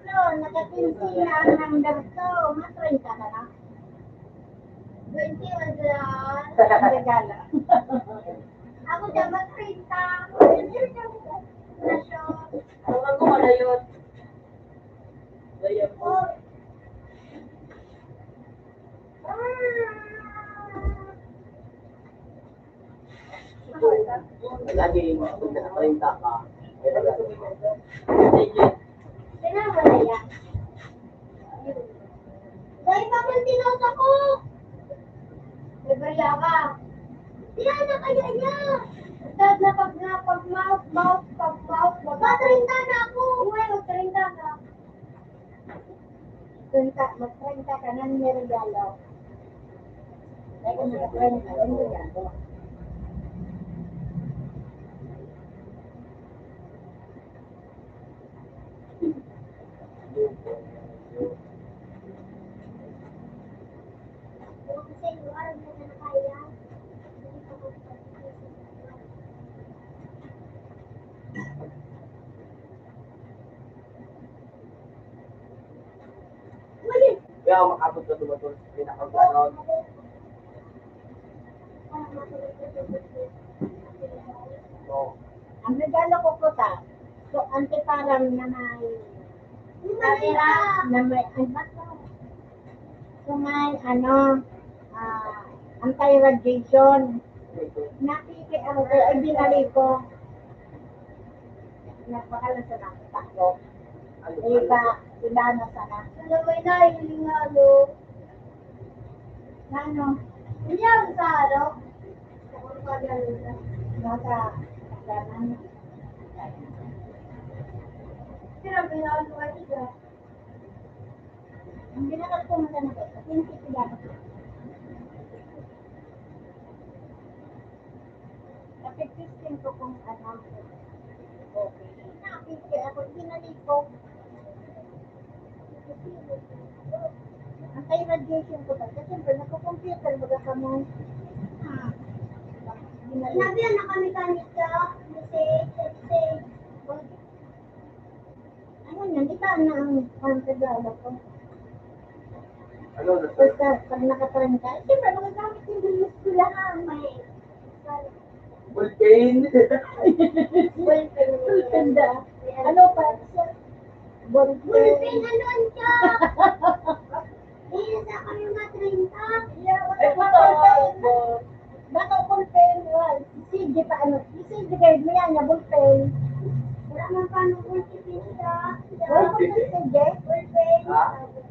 S1: No, nakakinsi na ang number to. Mas 30 ka na. 20 was
S4: ang regalo.
S1: Ako dyan, mas 30. Nasyo.
S3: Ang ko na yun. Daya po. Lagi kung nakapalinta ka.
S1: Tinama na yan. Dahil pa man tinosa ko. Libraya ka. Yan na kaya niya. Dahil na pag-mouse, mag-30 na ako. Uwe, mag-30 ka.
S4: Mag-30 ka na may regalo. Dahil naka-30 ka may regalo.
S1: Kasi yung araw na na kaya. Mali.
S3: Kaya makabot ka dumatol sa pinakaganon. Oo.
S4: Ang regalo ko po ta, so antiparam na may camera na may ano to? So may anti-radiation. Nakiki ang ay binali ko. Nagpakala sa nakita ko. Iba na sana.
S1: Alam mo na, yung halo.
S4: Ano?
S1: Hindi ako sa halo. Ako pa gano'n.
S4: Nasa kanan.
S1: Pero binalo ka siya.
S4: Ang binakat ko na na ito. Hindi sila. Kasi testing ko kung ano. Okay. Nakiki ako. Binali ko. Anti-radiation ko ba? Kasi siyempre, nagko-computer baga ka mo.
S1: Sinabi na nakamekanik ka. Kasi,
S4: Ano yan? Ito na ang regalo ko.
S3: Ano na sir?
S4: Basta, pag nakatrain ka, siyempre, magagamit yung bilis ko lang. May,
S3: Ballpen.
S4: Tanda. Ano pa?
S1: Bulpin,
S4: Ballpen.
S1: ano ka? Hindi sa kami matrinta.
S4: Ay, baka ballpen. CJ pa ano? CJ guide mo yan, na ballpen.
S1: Wala man pa nung bulpin siya.
S4: Walang ballpen CJ?
S1: Bulpin.
S3: Ha?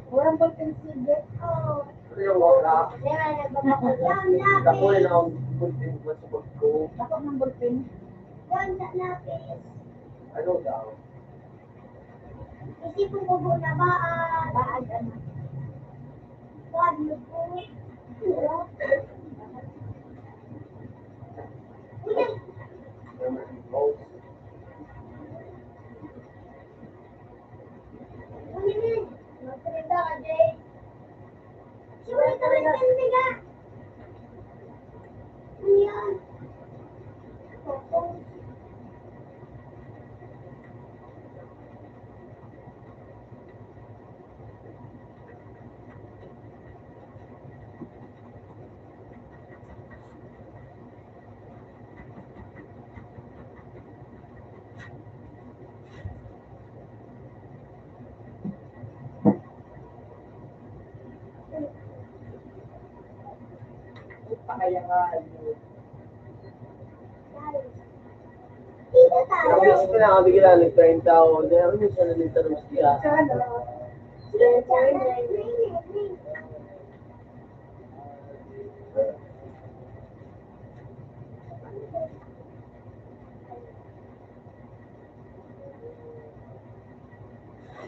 S4: Walang ballpen CJ?
S1: Oo.
S3: Ano yung wala?
S1: Kaya nagbabakot lang
S3: Ako
S1: lapis.
S3: yun ang ballpen ko sa bag ko.
S4: Baka ng ballpen.
S1: Yan sa lapis.
S3: Ano daw?
S1: Isipin ko po na ba,
S4: Baag ano?
S1: paano po? Uy,
S3: Mouse.
S1: uy, matrinta ka, Jay. Siyempre ka rin kandiga. Ano yan?
S3: Pakayangan.
S1: Kita
S3: Kami
S1: tayo.
S3: yung pinakabigyan ng 30 o hindi ako yung sanalita ng siya.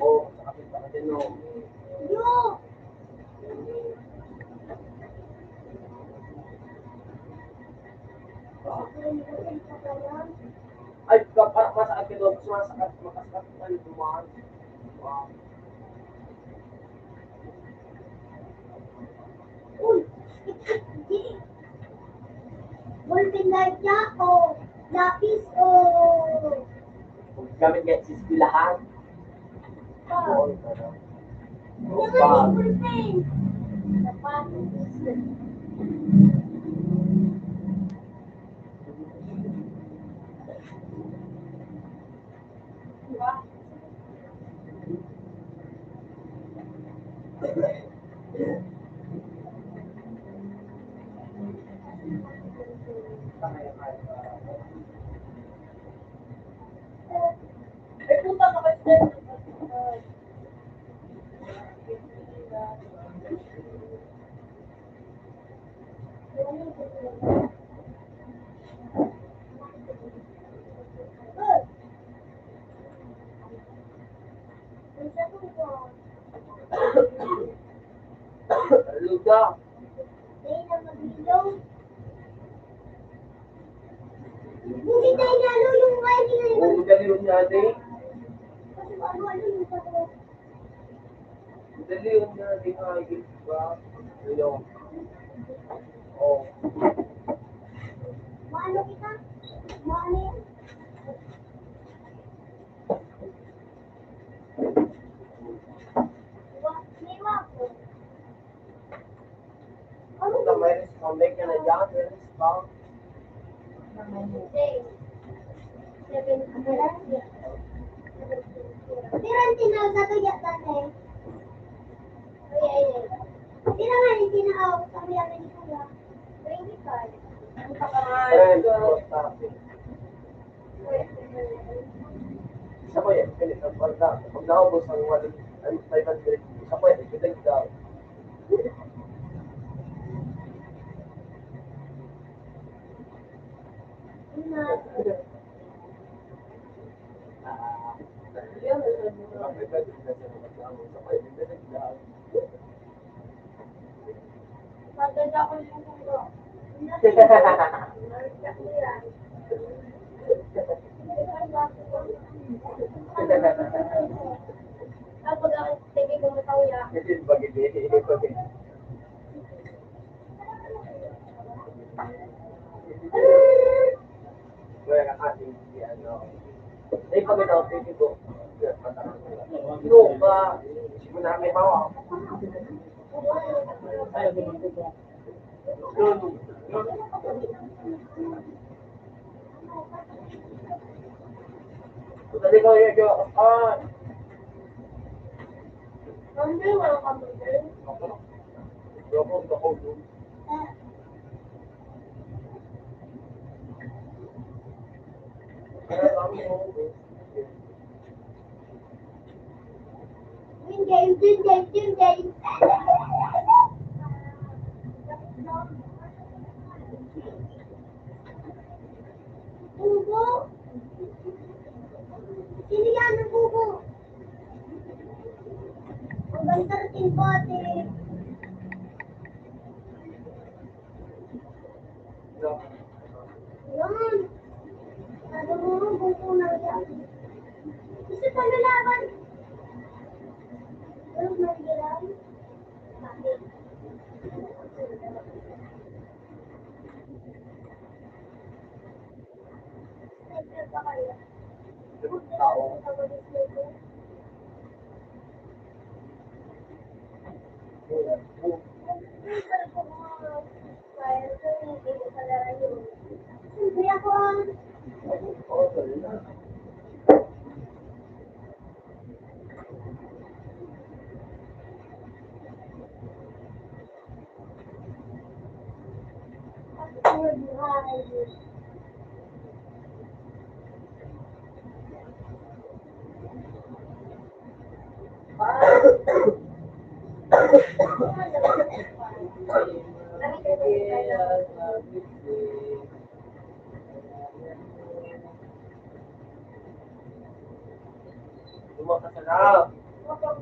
S3: Oo, sa kapit no.
S1: Yo!
S3: Ay, parang masakit ka doon. Sumasakit, makasakit ka rin dumaan. Wow.
S1: Uy! Bulpin light niya o lapis o
S3: Gamit kahit sa eskwelahan. Oo, parang.
S1: yung ating bulpin.
S4: Ay, punta ka kasi.
S3: Luga.
S1: Hindi tayo lalo yung writing na yun.
S3: Oo, dali yun natin.
S1: Kasi ano yung sabi.
S3: Dali yun natin ay ba? Ayun. Oo.
S1: Maano kita? Maano yan? May wako.
S3: Ano ka, may respond ka na dyan? May respond.
S1: Pero tinawag na to yata eh. Sino nga yung tinawag? Sabi namin ni Kuya. 25.
S3: Isa ko yan, pag naubos ang 500, isa ko yan, ipitag daw.
S1: Maganda ko yung kulo. Kapag ako sige kung matawya.
S3: Ay, pag ito, pwede ko. No, ba? Siguro na may bawa.
S2: Ayaw din ang ito.
S3: Dali ko yung
S1: Hindi, walang kapatid. Hindi. Bubo. Sino yan ang bubo? Ang ganda rin po, ate. Yan. Sabi mo, bubo na yan. Gusto pa lalaban. Ano nagbilang? Bakit? Sniper pa kayo? Siyempre ako ang buhay.
S3: Lumakas ka na. Lumakas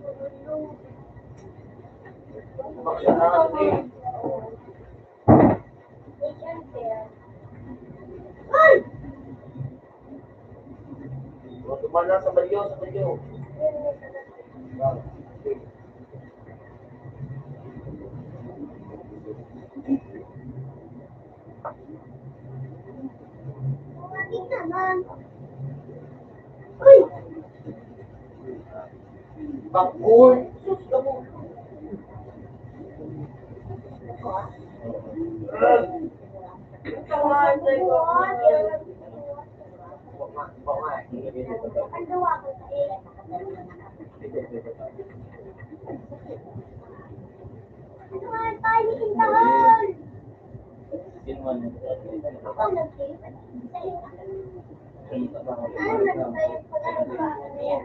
S3: ka na.
S1: Ay!
S3: Tumana sa balyo, sa balyo.
S1: Bakit naman? Ay!
S3: Bakul! Sus ka mo.
S1: Ang gawa ko sa iyo. Ano nga tayo ni Intahan? Ako nag-save. Ano nag-save ko na yung ano yan?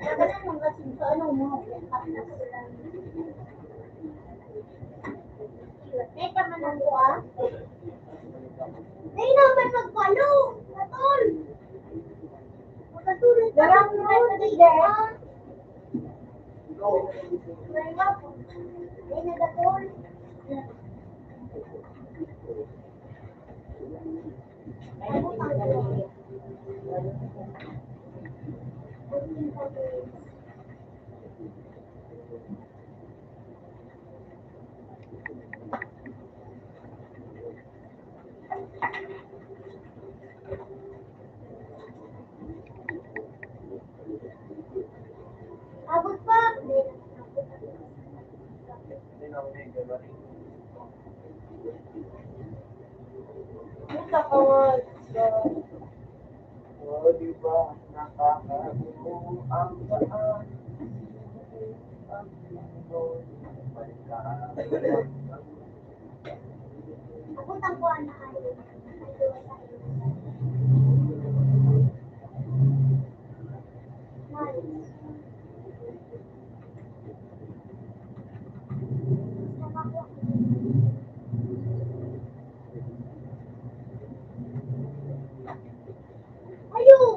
S1: Dapat nung kasi sa ano mo, pinagpapas ko lang. Teka man ako ah. Ay naman magpalo! Katol! Magkatulog ka lang mo sa dito. May wapo. Ay nagatol. Abot pa.
S4: Punta ka nga sa...
S3: O, di ba, nakakagulo ang daan. Ang Pinoy, may kaalaman.
S1: Ako tampuan na kayo. Ayun!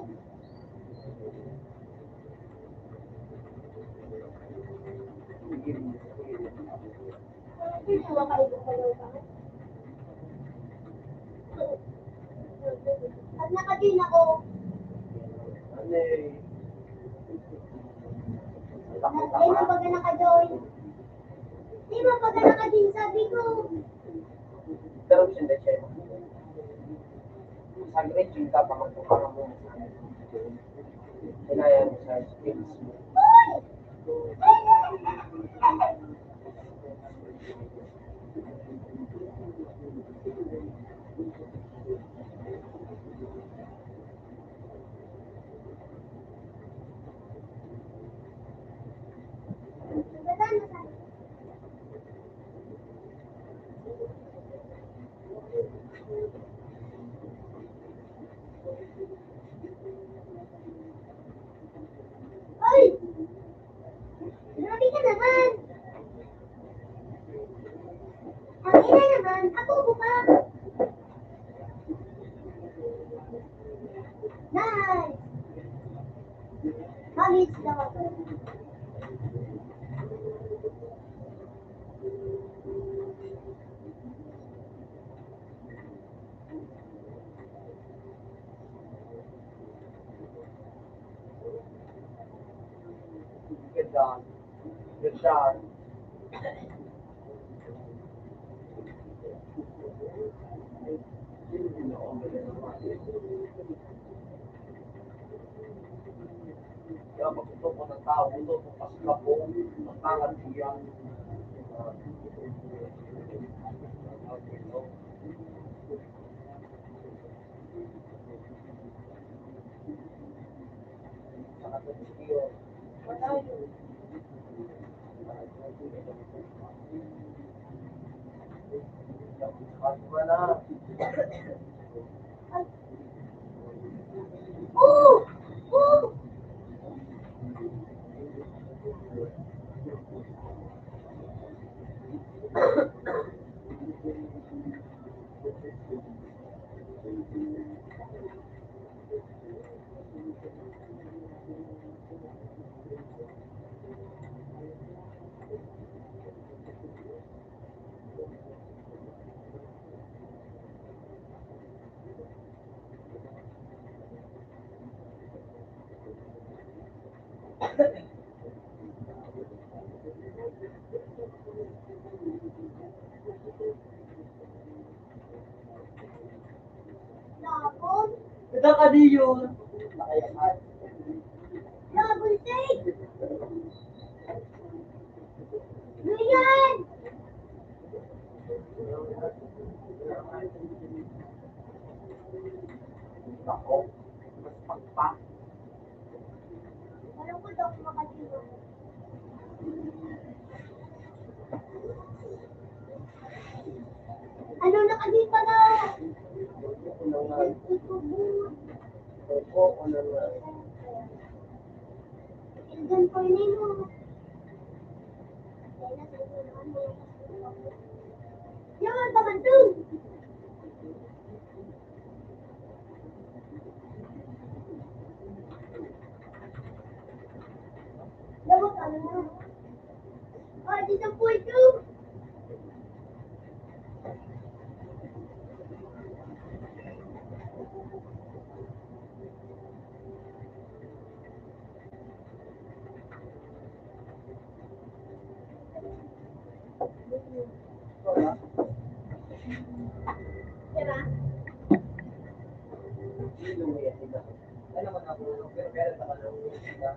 S1: Hindi ba kayo kayo ba? At nakadin ako.
S3: Ano eh,
S1: Ay, mabaga naka-join. Di mabaga naka-din, sabi ko.
S3: pero siya siya. Sa grade, yung tapang magpapang mo. Kinaya mo sa skills mo.
S1: Bata na tayo. Ay! Grabe ka naman! Ang ina naman, ako pa! Nice! College daw ako.
S3: Good job. Good job. Kaya pagkuto ko ng tao, ito, pasla po, ang tangan siya.
S4: Wala yun.
S3: Wala.
S1: Oh! Oh! Labon?
S2: Ito ka di yun.
S3: Nakayakan.
S1: Labon, take! Luyan!
S3: Ako. Mas pagpak.
S1: Alam ko daw makatino. Ano nakadin pa na?
S3: Unang Opo, unang
S1: Ilgan ko yun mo. Yaman pa man dun! Dapat ano na? Ah, dito po ito! Diba?
S3: Ano man ako, pero meron naman ako sila.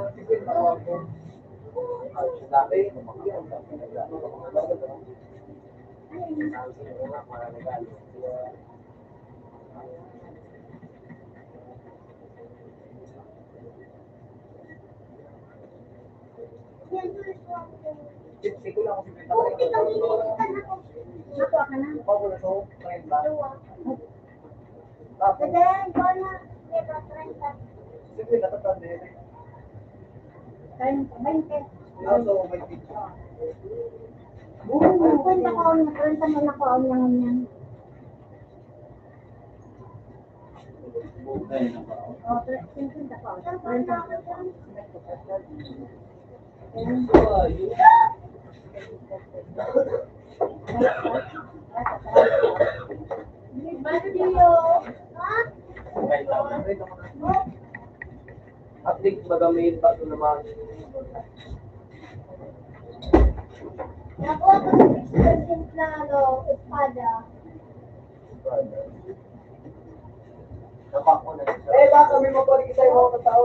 S2: Sige, ako.
S3: Dati, kumakyan. Dati, naglalaro.
S1: Yan, tuloy ko ako.
S3: Sige lang ako si
S1: Oo, ikaw nililitan ako.
S4: Nakuha ka na.
S3: Ako na to, friend ba?
S1: Dalawa.
S3: Tapos,
S1: Then, bola. Diba, 30.
S3: sige, natatanda yun eh.
S4: 20.
S3: Also, may pizza.
S4: Kwenta ko ang 30 na nakuha ang lang yan. O, 50 ko. 30.
S1: Ha?
S3: At least magamit pa ito naman.
S1: Nakuha ko ng 6% na espada.
S3: Napak ko na.
S2: Baka may mapalik sa'yo mga katao.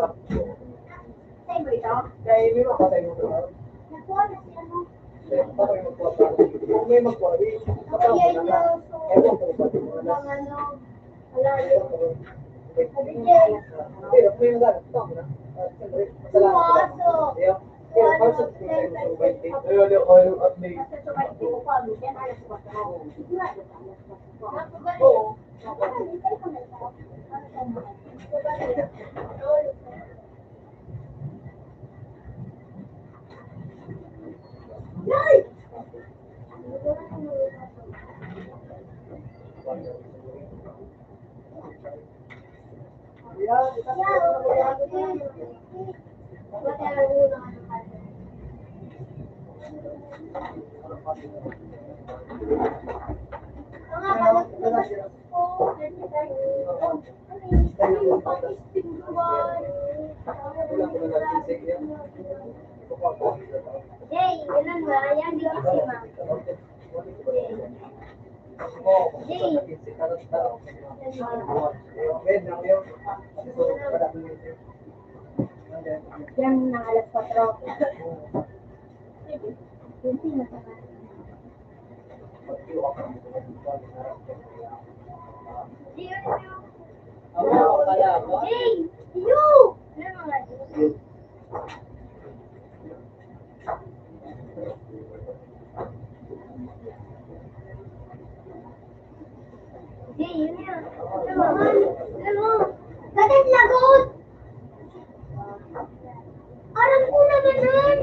S1: Sa'yo ba ito?
S2: Kaya may mapatay mo katao.
S1: Nakuha na si ano?
S2: Baka may magpapalik. Kung may magpapalik, katao
S1: Kaya
S2: ko na.
S1: yun, so,
S2: Ewan ko ba ito mga
S1: ang ano, alayo. Sabi
S2: Hindi,
S1: Jay,
S2: may nagalit. Ito mo na. Siyempre, masalamat sila.
S1: pumasok.
S2: Ayaw. Kaya, para sa tingin ko, 20. Ayaw, at may.
S4: Kasi sa kahit ko pa, yan alas ko pa. Sigurado ka, alas ko pa.
S1: Nakabalik.
S2: Oo.
S1: Nakabalik ka na ito. Nakabalik. Yay!
S2: Yan, ito.
S1: Jay, ilan ba? Yan, di ko si Ma.
S4: Yan ng alas 4. Kunti na sa
S1: Jay, you! Ano mga Jay? Jay, yun yan. Alam mo, gating lagot! Alam ko naman nun!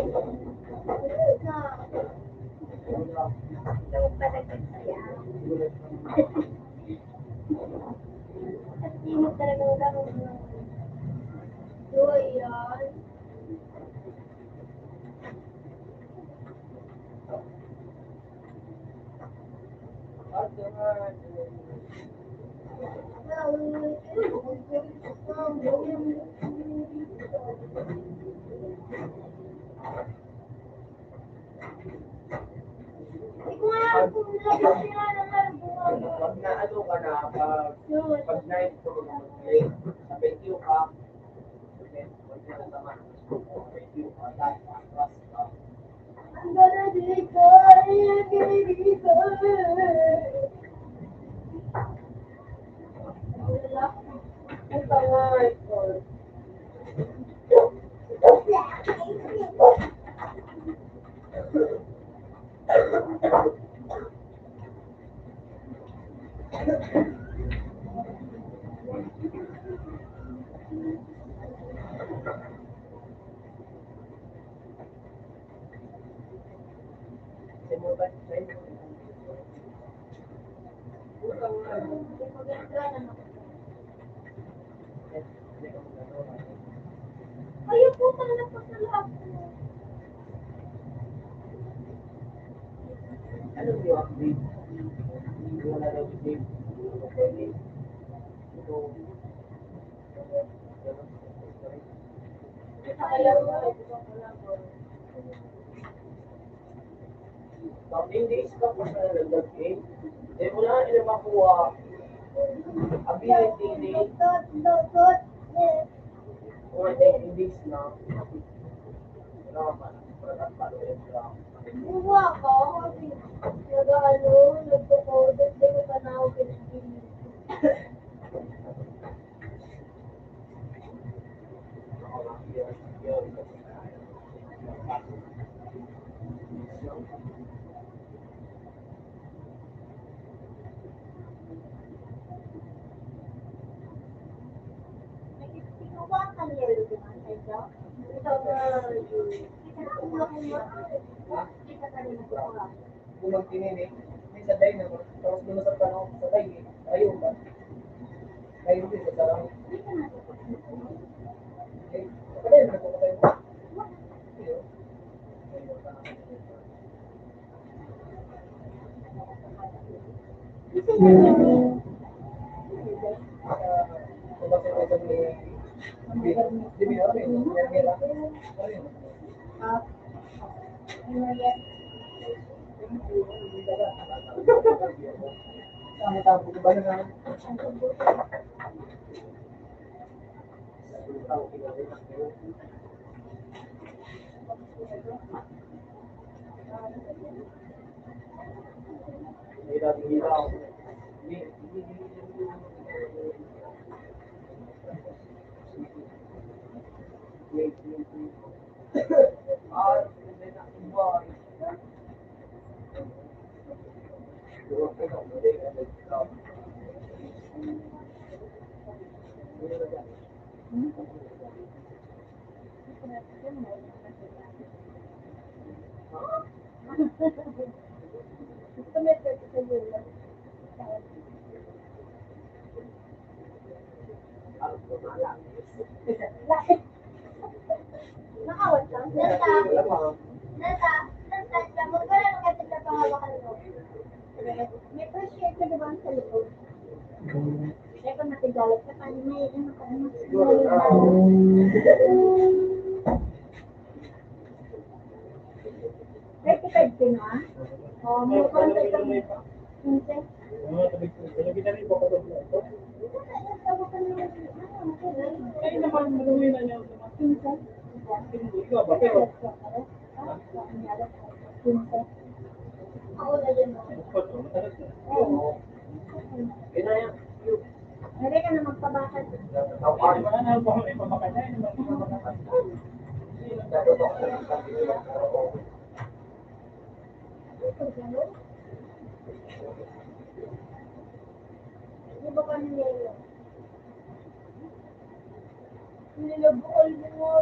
S1: Daw pa nagkasaya. At di mo talaga gagawin mo. So, yan. Hindi ko alam kung nilagyan sila ng harbuan.
S3: Pag na ano ka na, pag night ko mag-play, sa video ka, pag na naman, video ka, tapos ka.
S1: I'm gonna be Ayaw po talaga po sa lahat ko.
S3: Ano yung update? Wala daw update. Ito.
S1: Ayaw mo.
S3: 14 days ka pa sa nag-game. Eh, wala na makuha. Ability ni, Mga days na,
S1: Buwa ako, kasi nag-ano, nagpo-code, hindi ko pa na ako pinag-inis. Kinuha ka niya rin naman, Edyo? Ito na, kita ka rin nakuha.
S3: kung magtininig, may saday na, tapos lumasap ka na ako sa tayo, ayaw ba? Ayaw din, sa sarang, eh, kapalay na ako tayo.
S1: Kasi na yun. Nakawat lang. Nasa, magkano ka sa pangawakan mo? May appreciate ka diba sa likod? Kaya kung natigalat ka, paano may ano ka, ano? Certified ka na? O, may contact ka mo. Hindi.
S2: Ay naman, maluwi na niya. Ikaw ba? Pero,
S1: Ako na din mo. Hindi ka na magpabakad. Di ba ka nilelo? Nilabukol mo.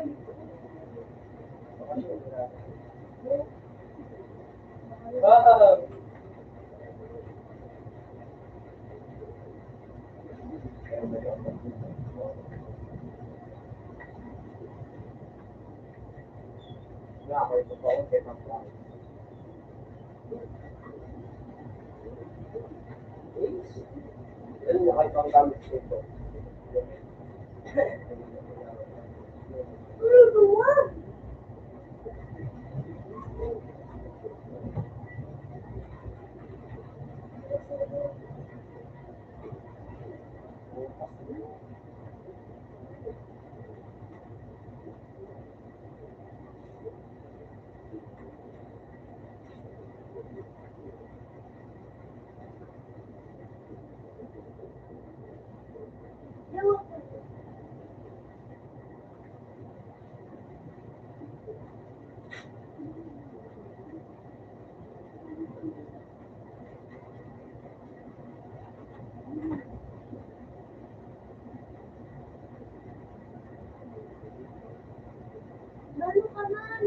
S1: Lalo ka man.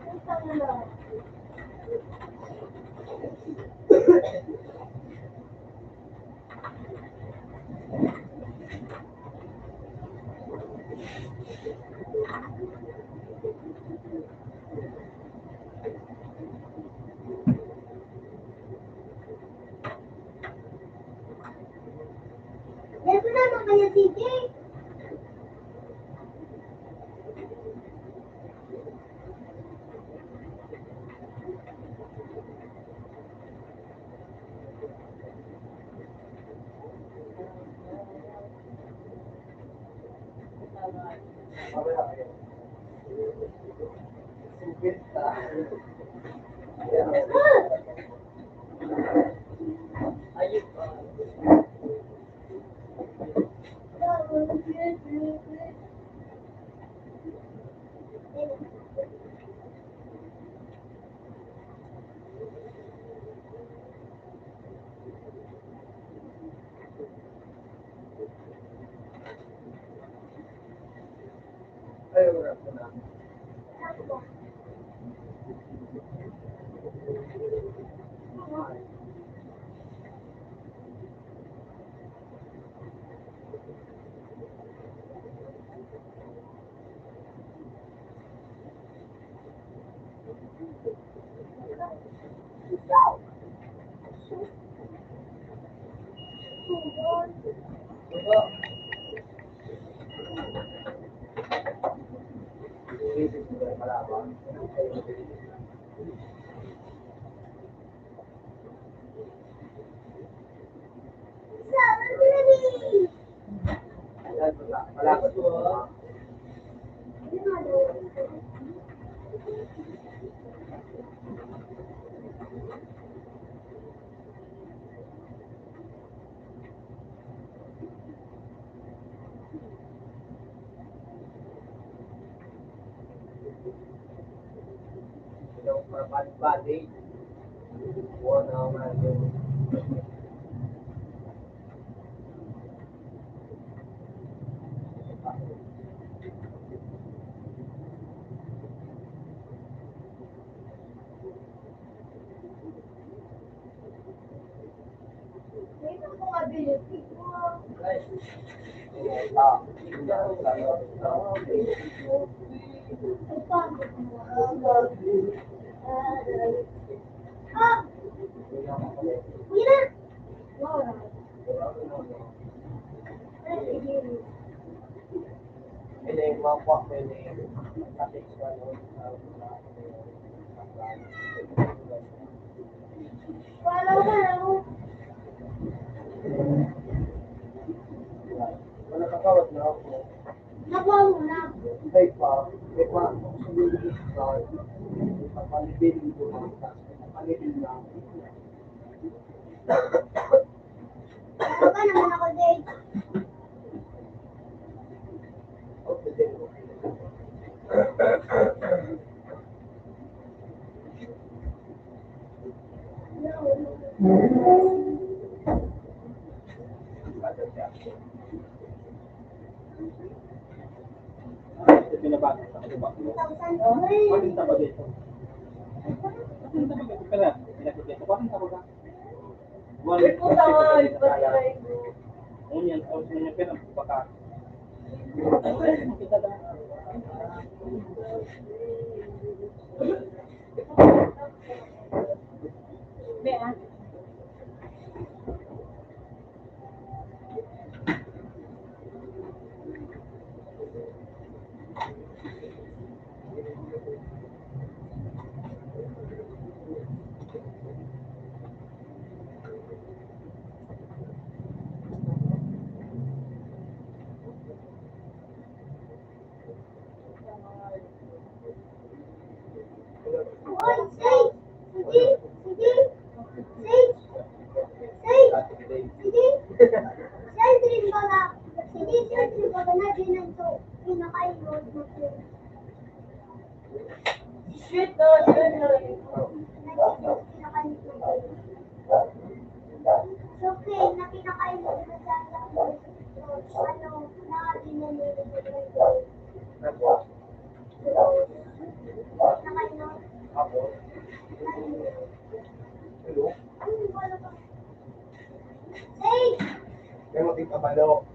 S1: Punta na lang. Meron naman kaya CJ.
S3: Mamaya kayo. Sugita. Ayun pa. Ayun, wala ko na. Diba? Isip ko na malaman. Ayan, malapit ko. Yung body. Buwan na ako na yun. Ini mampu ini tapi kalau wala kakawat na ako. Ay pa, papalibin ko papalibin na. Pinabasa sa iba. Paminta ba dito? Paminta ba dito? Kaya, pinakit dito. Paminta ba ka? Ngunyan, tapos ngunyan pinang baka. Kita dah.
S4: Be, Pero di kabalo.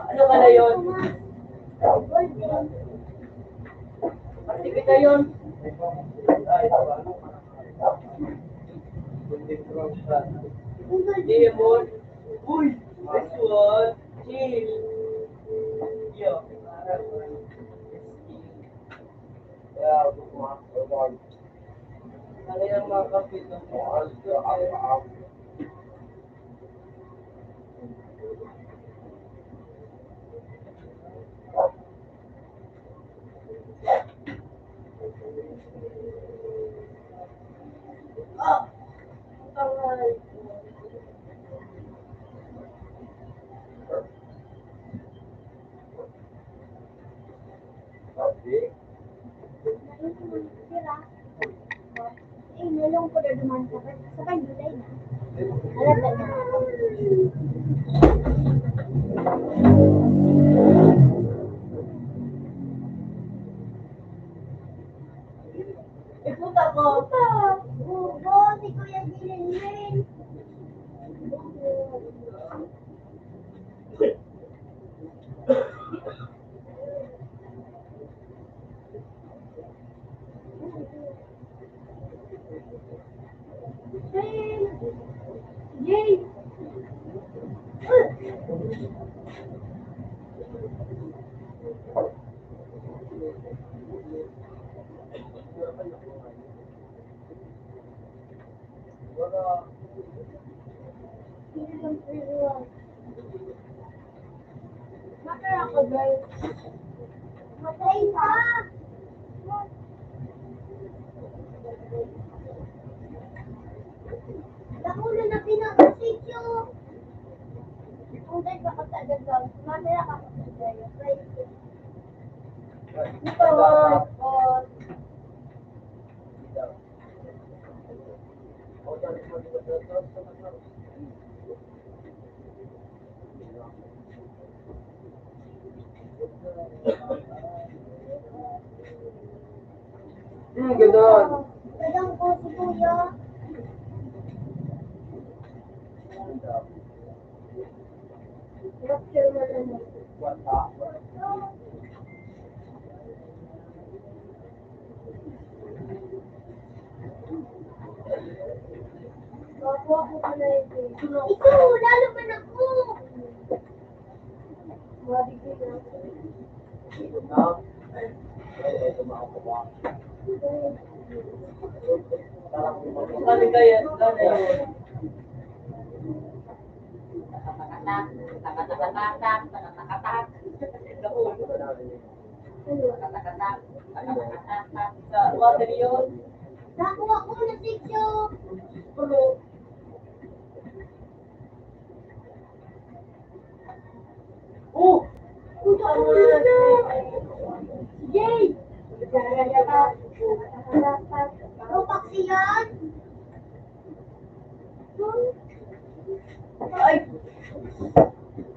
S2: Ano ka na yun? Pati kita yun. Demon. Uy, this one. Chill. Yo.
S1: Nalong ko na naman sa kanya na. Alata na.
S2: Iputa ko.
S1: Ugo, si Kuya Gilin. Jay! Matay ako, guys. Matay ka! Nakulo na pinakasityo. Kung tayo ka katagad lang, mamaya ka katagad. Ito,
S2: Ganon.
S1: Gadang ko si Kuya. Rupture mo na. Ako ka na ito. Ikaw, lalo man ako. Wadi ko na.
S2: Ano kaya? Water yun.
S1: Nakuha ko na sityo.
S2: Oh!
S1: Jay! Rupak siyan?
S2: Ay!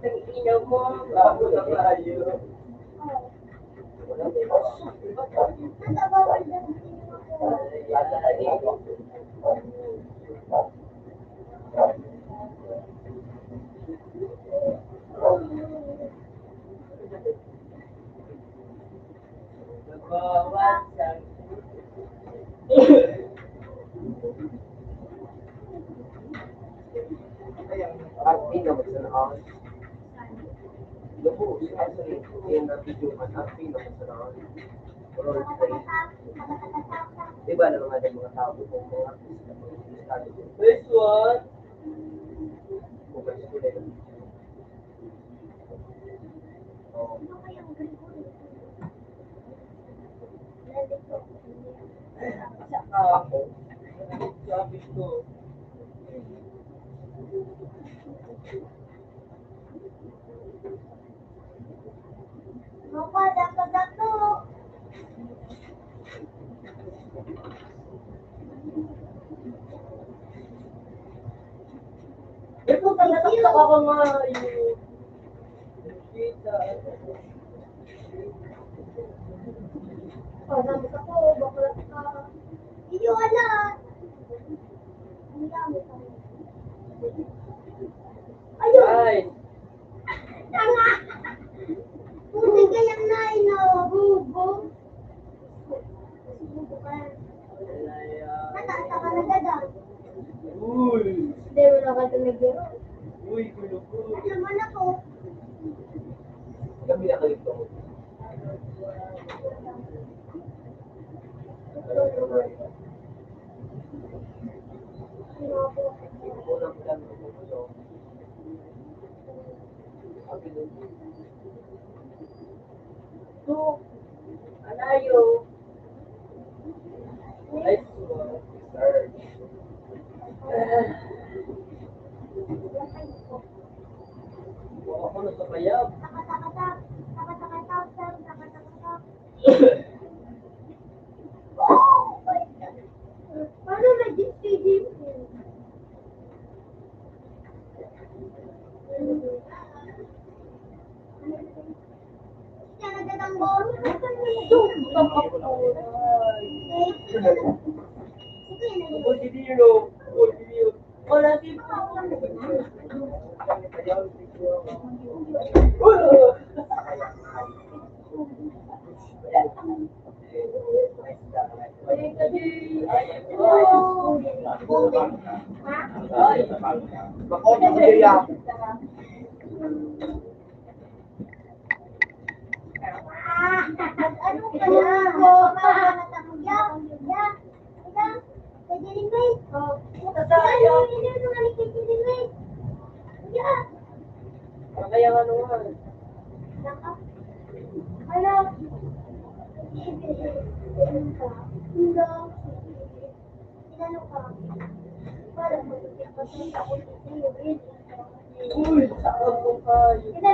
S2: Nag-inaw mo. Bago na tayo.
S1: Nasa bawal na ako.
S2: Nagbawasan.
S3: Arti na magsanaan. Labo, actually, yung na-videoan, arti na magsanaan. Role play. Diba na mga tao kung mga artista, mga artista,
S2: This one.
S3: kung may student. Oh,
S2: Ako. Sabi ko.
S1: Mukha, dapat ako.
S2: Ito talaga ako nga yung kita.
S1: Dapat ako, bakla ka. Hindi ko alam. Ang dami ka. Ayun!
S2: Ay.
S1: Tanga! Puti ka yung nai, no? Bubo. Bubo ka. Natasa ka na gada.
S2: Uy.
S1: Hindi mo na ka tumigiro.
S2: Uy, gulo ko.
S1: Ano naman ako?
S3: kami na kalito.
S2: Two. Anayo. Nice one. Sir. Ako na sa kayab.
S1: Takatakatap. Takatakatap. Takatakatap. Paano nag-JJ? Siya nagtatanggol.
S2: Bukod si Dino. Bukod si Dino. Wala si
S3: Bakit si Jaya?
S1: Ano ka na?
S2: kaya ano nga. Uy, sakot mo kayo.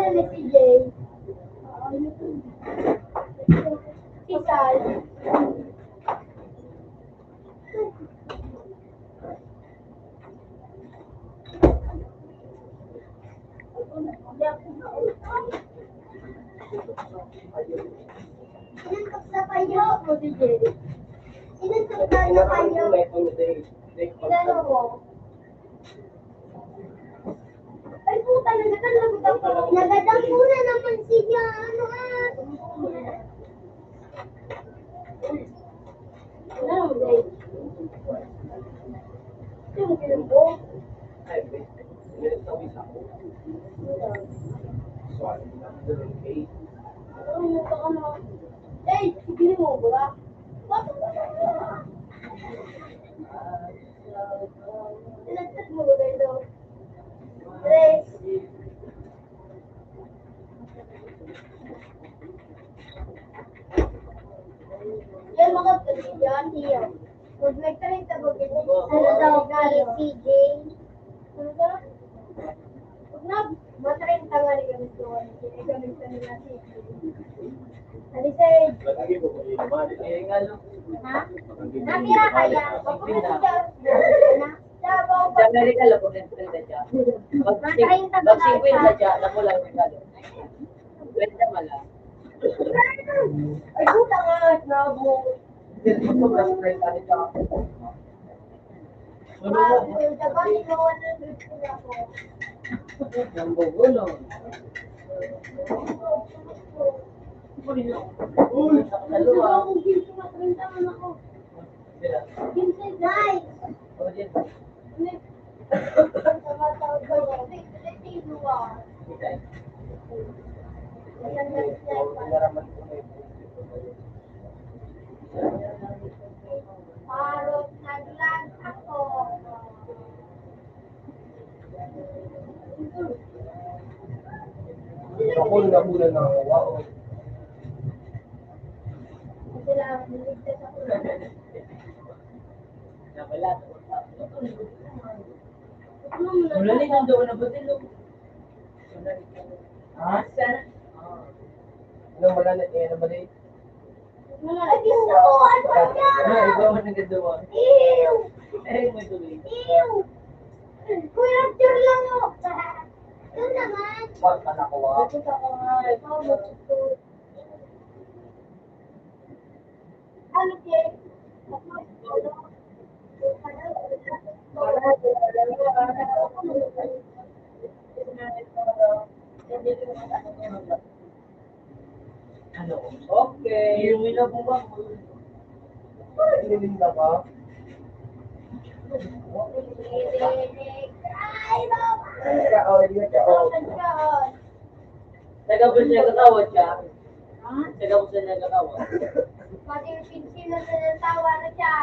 S1: Ay puta, nagatang ako. Nagatang muna naman siya. Ano Ano, guys? Ito mo pinambo? Ano ka ka na? Eh, sige mo, wala. Bakit ba? Pinagtag mo ba ito? Tres. Yan mga pagkakyan, hiyo. Huwag nagtaling sa bugin. Ano daw kay CJ? Ano daw? Huwag na, mataling tangali kami doon. Kinagamit sa nila CJ. Alisay. Ha? Natira kaya? Huwag mo na siya. Dabaw
S2: Sa Amerika lang po rin siya. Mag-singwin na siya, na po lang regalo. Pwede mala.
S1: Ay, puta nga, nabo.
S2: Dito ko ba sa rin kami siya? Ang bugulong. Uy, sa dalawa. Sila. O, dyan. Ikay.
S1: Parot naglag ako.
S3: Ako na muna ng wow.
S1: Sila, niligtas ako.
S2: Nabalat.
S1: Ano mo na?
S2: Wala rin ang doon na butil. Ah, sana.
S3: Ano malalit eh, ano ba din?
S1: Ay, gusto ko! Ano ba yan?
S2: Ano, ikaw man ang ganda mo.
S1: Ew!
S2: Eh, may tuloy.
S1: Ew! Kuya, sure lang mo. Yun naman.
S3: Parang ka nakuha.
S2: Bakit ako nga?
S1: Ano, Jay?
S2: Ano? Okay. Yung minabumang mo.
S3: Inilinda ba?
S1: Ay, baba!
S3: Ikaw, hindi ka o.
S2: Taga po siya katawad siya. Taga po siya nagkatawad.
S1: Pati yung pinsila na tawa na siya.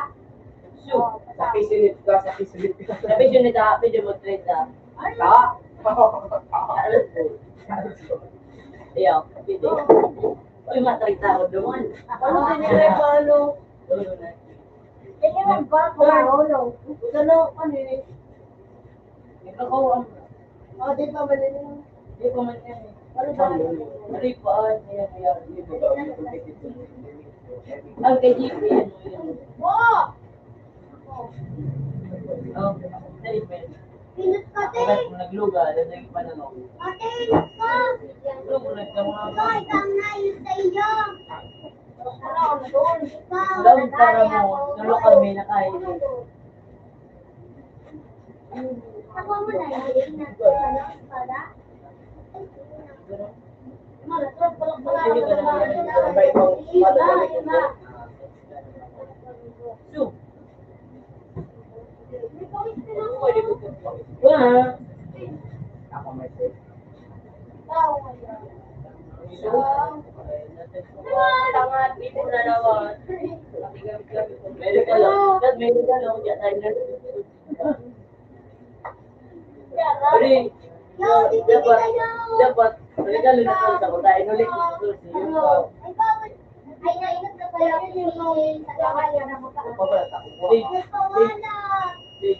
S2: Shoot.
S3: Sa kisilit ka, sa kisilit ka.
S2: Sabi siya nita, video mo trade na.
S3: Ta?
S2: Alas po.
S5: Iya, pwede. Uy, matrita ako doon.
S4: Ano sinilay pa ano? Hindi mo ba kumaulo? Ano eh?
S5: Ikaw ang
S4: Di pa ba din?
S5: di ko man yan eh.
S4: Ano ba?
S5: Ripaan niya kaya dito. Ang kay GP yan mo yun.
S4: Wow!
S5: Oh, naipin.
S4: Pinot ka
S5: Agad kung nagluga, dadagin pa na no.
S4: Ate, inot ka!
S5: Pero kung nagkamama,
S4: Ikaw, ikaw na yun sa iyo! Ano, doon? Ikaw,
S5: daw para mo, nulo kami na kahit.
S4: Ako mo na yun, ano, para? Malasot, palak-palak.
S3: Sabay pang madadali ko po.
S5: So, pwede ko po. Wala.
S3: Ako may safe.
S5: Tangat, dito na naman. Medical lang. That medical lang. Diyan tayo na. Pwede. Dapat. Medical lang na sa ko tayo. Nulik ko sa
S4: Ay, naingat na pala yung sa kaya na mo ka.
S3: Papalat ako.
S4: Gusto mo na.
S5: Di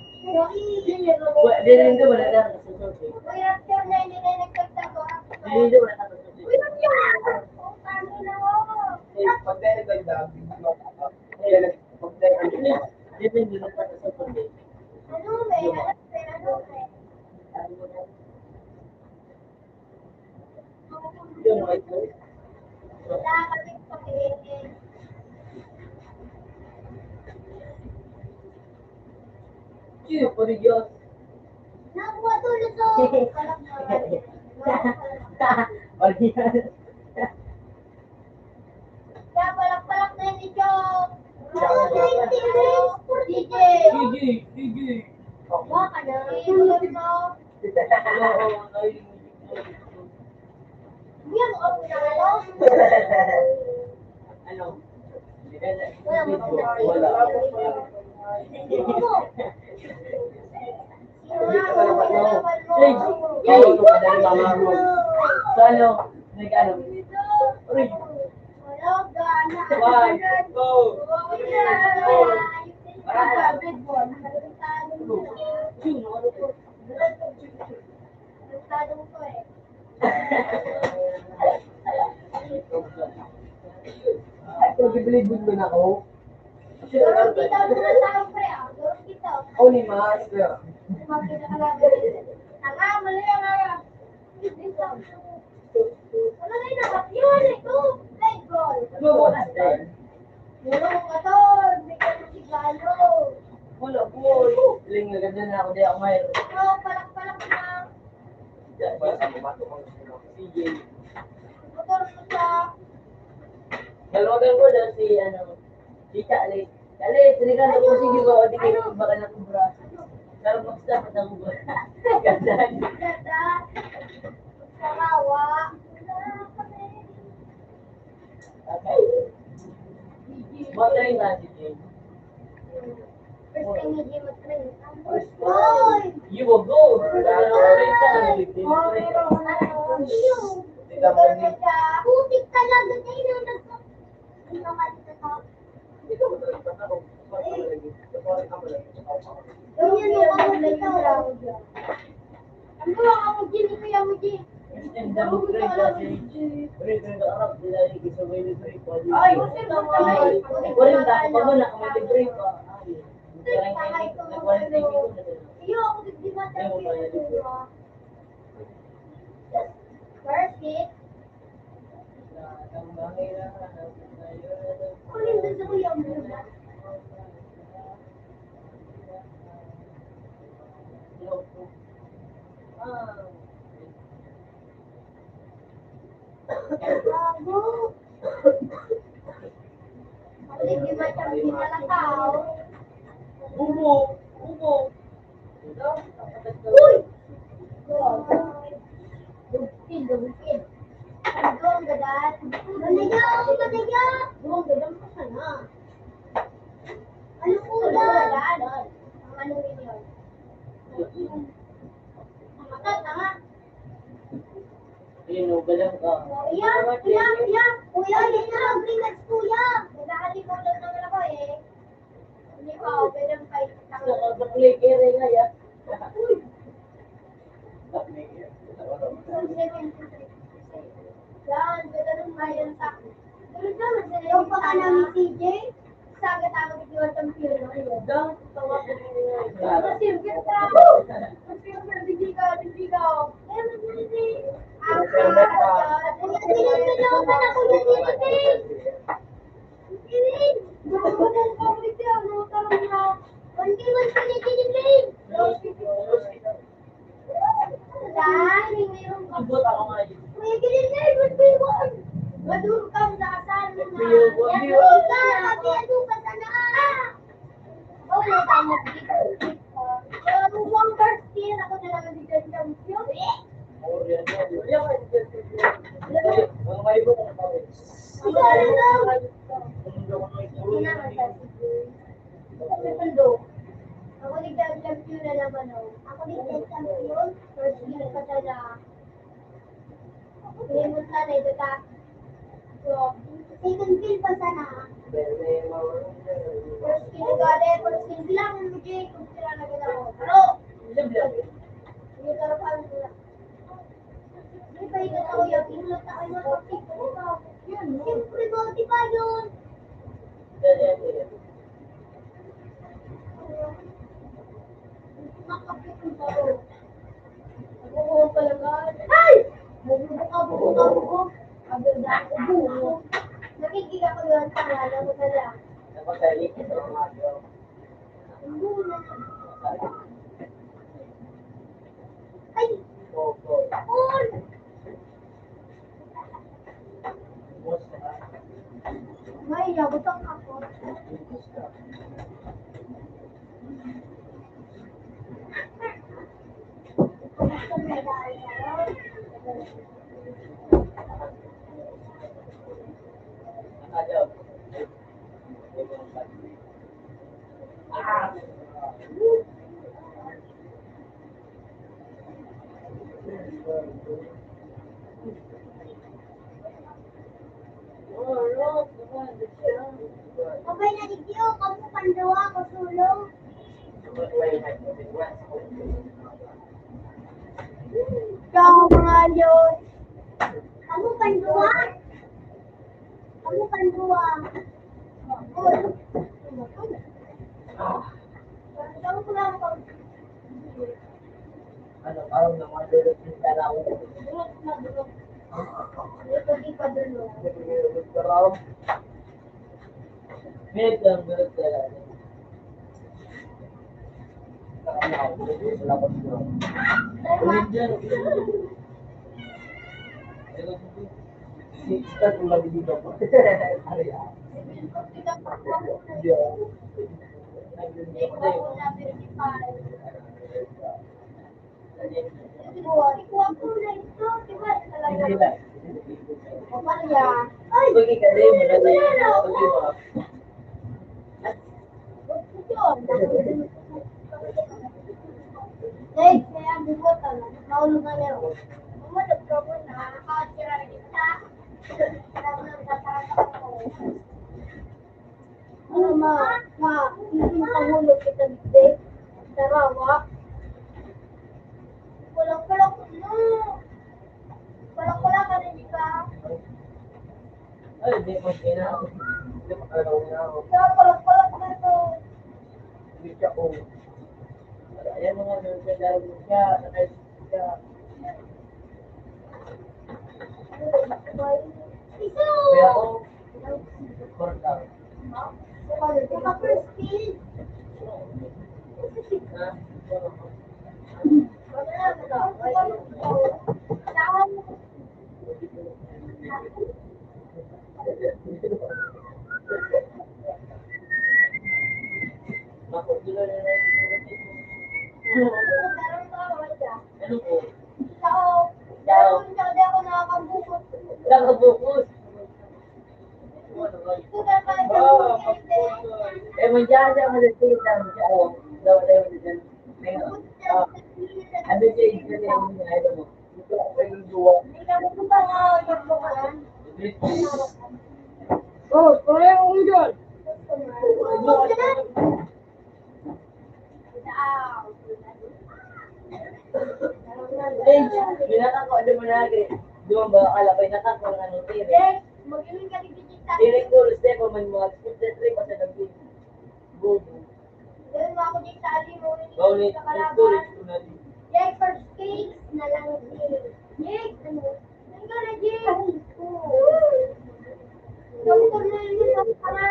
S5: rin ito wala na.
S4: Uy, after na hindi na nagtagtago.
S5: Di rin ito wala na.
S4: Uy, nandiyan! Kung paano na ako.
S3: Pag dahil nagdagdag, pag dahil
S5: Di rin ito wala na.
S4: Ano, may? Ano, may?
S5: Yun, right po.
S4: Wala kaming pakiingin.
S5: Chiyo, pwede Diyos.
S4: Nakuha tulad to. Kalak na.
S5: Pwede yan.
S4: Kaya palak-palak na yun ito. DJ.
S5: Sige, sige.
S4: Baka na. Tulad mo.
S5: Oo, ay.
S4: Hindi mo ako na ano.
S5: Ano?
S4: Wala.
S5: Hey, hey, so ano? Nag-ano? Uy,
S4: Wala gana.
S5: one, go. Two, ano po? Ito, bibilibig mo na ako. Oh, ni Mas. Mabukas din. Wala, boy. Piling na ganda na ako, di ako mayroon.
S4: Palak-palak na.
S5: Diyan,
S3: Wala sa
S5: diyan.
S3: bumato ko.
S5: CJ.
S4: Motor ko sa
S5: Dalawagan ko daw si, ano, si Chalit. Chalit, sinigan ko sige ba, o di kayo baka na kubra. Pero mas dapat na kubra. Ganda.
S4: ganda. Sarawa.
S5: Okay. Matay na si Jay.
S4: First time hindi mag-train. Oy!
S5: You will go. Putik
S4: talaga kayo nagka... Ganyan mo ka mo dito. Ang gawa ka mo dyan, kuya mo dyan.
S5: Ay, wala na ako na ako break pa.
S4: Iyo, ako di ba tayo Perfect. Kunin doon sa kuya mo. Bago. Ako di ba tayo pinalakaw?
S5: Ubo.
S4: Uy! Bukid. Doon, gadat. Manayaw! Doon, gadat ka sana. Ano po yan? Ano yun? Tama.
S5: Inugalan ka.
S1: Kuya, kuya, kuya, kuya, yan na, bringas kuya. Nag-aalimulan naman ako eh. Hindi ko, pwede mo kayo.
S5: Nakakaplik ere nga ya.
S1: Yan, ganun nga yan sa akin. Ganun naman sila yung baka namin CJ. Saga tama di kiwa ng pilo.
S5: Dang, tawa ko
S1: Kasi yung ganda. Kasi yung hindi ka. Eh, hindi. Ako na ako yung tinitin. Tinitin. Gusto mo ng public yan. Ano tarong na. One tinitin. Dahil mayroong
S5: Ibot ako nga yun.
S1: may ginigay, magbiwan. Madurkang dasal na.
S5: Magbiwan.
S1: Magbiwan ka na. Oh, wala tayo dito. One first year, ako na lang dito sa champion.
S5: Mga may ibot ako pa rin.
S1: Ito, ano? Ako nagdang champion na naman, oh. Ako nagdang champion, first year pa na. Pinimot na na ito ta. So, second kill pa sana. First kill galing, first kill lang, hindi kung sila na gano'n ako. Pero, hindi ka na paano sila. Hindi pa ito ako yung pinulot ako yung kapit ko. Siyempre, bauti pa yun. Nakapit ko pa rin. Ako pala ka. Ay! Buko. Agad ako buko. Nakikiga ko yun sa lalo ko pala.
S5: Napasalik ito ang mga
S1: Ay! Tapon! May nabutang ako. Okay na dito, kamu pandawa ko sulong. Kamu mga yun. Kamu pandawa. Kamu pandawa. Uy. Kamu kurang ko.
S5: Ano, parang naman dulot yung dalaw.
S1: Dulot na dulot. Ito di pa dulot.
S5: Medyo ang dulot dalaw.
S1: Guys, kaya bugot ano, maulog na lero. Umunod ka mo na, nakakatira rin kita. Alam mo, nagtatarasak ako. Ano hindi makahulog kita dito. Tarawa. Walang mo. Walang ka rin ka.
S5: Ay, hindi ko kina. Hindi ko kalaw na ako.
S1: Kaya walang na to.
S5: Hindi siya ko. Ayan mga dulot yung dalaw siya. Nakay siya.
S1: Iso!
S5: Kaya ako, korta.
S1: First kill.
S5: Ha? Makukulo na lang yung ano po? Nakabukos. Eh, mandiyan siya malitin lang siya. Daw, ano siya, ano siya, ano mo.
S4: Hindi ka pupunta nga magbukaan.
S2: Oh, pareho ko dyan.
S5: Binatang ko, ano mo na, doon ba, alabay na ka, kung ano, tiri.
S4: Yes, mag-iling ka ni Vegeta.
S5: Direct doon, step, man mo, split the trip, kasi nag-bin. Bobo.
S4: Ganun mo ako din sa ali mo.
S5: Baulit,
S4: Sa
S5: storage
S4: kalaban.
S5: ko na din.
S4: Yes, first case na lang din. Yes, ano? Ano ka na, Yes? Doktor na yun sa para.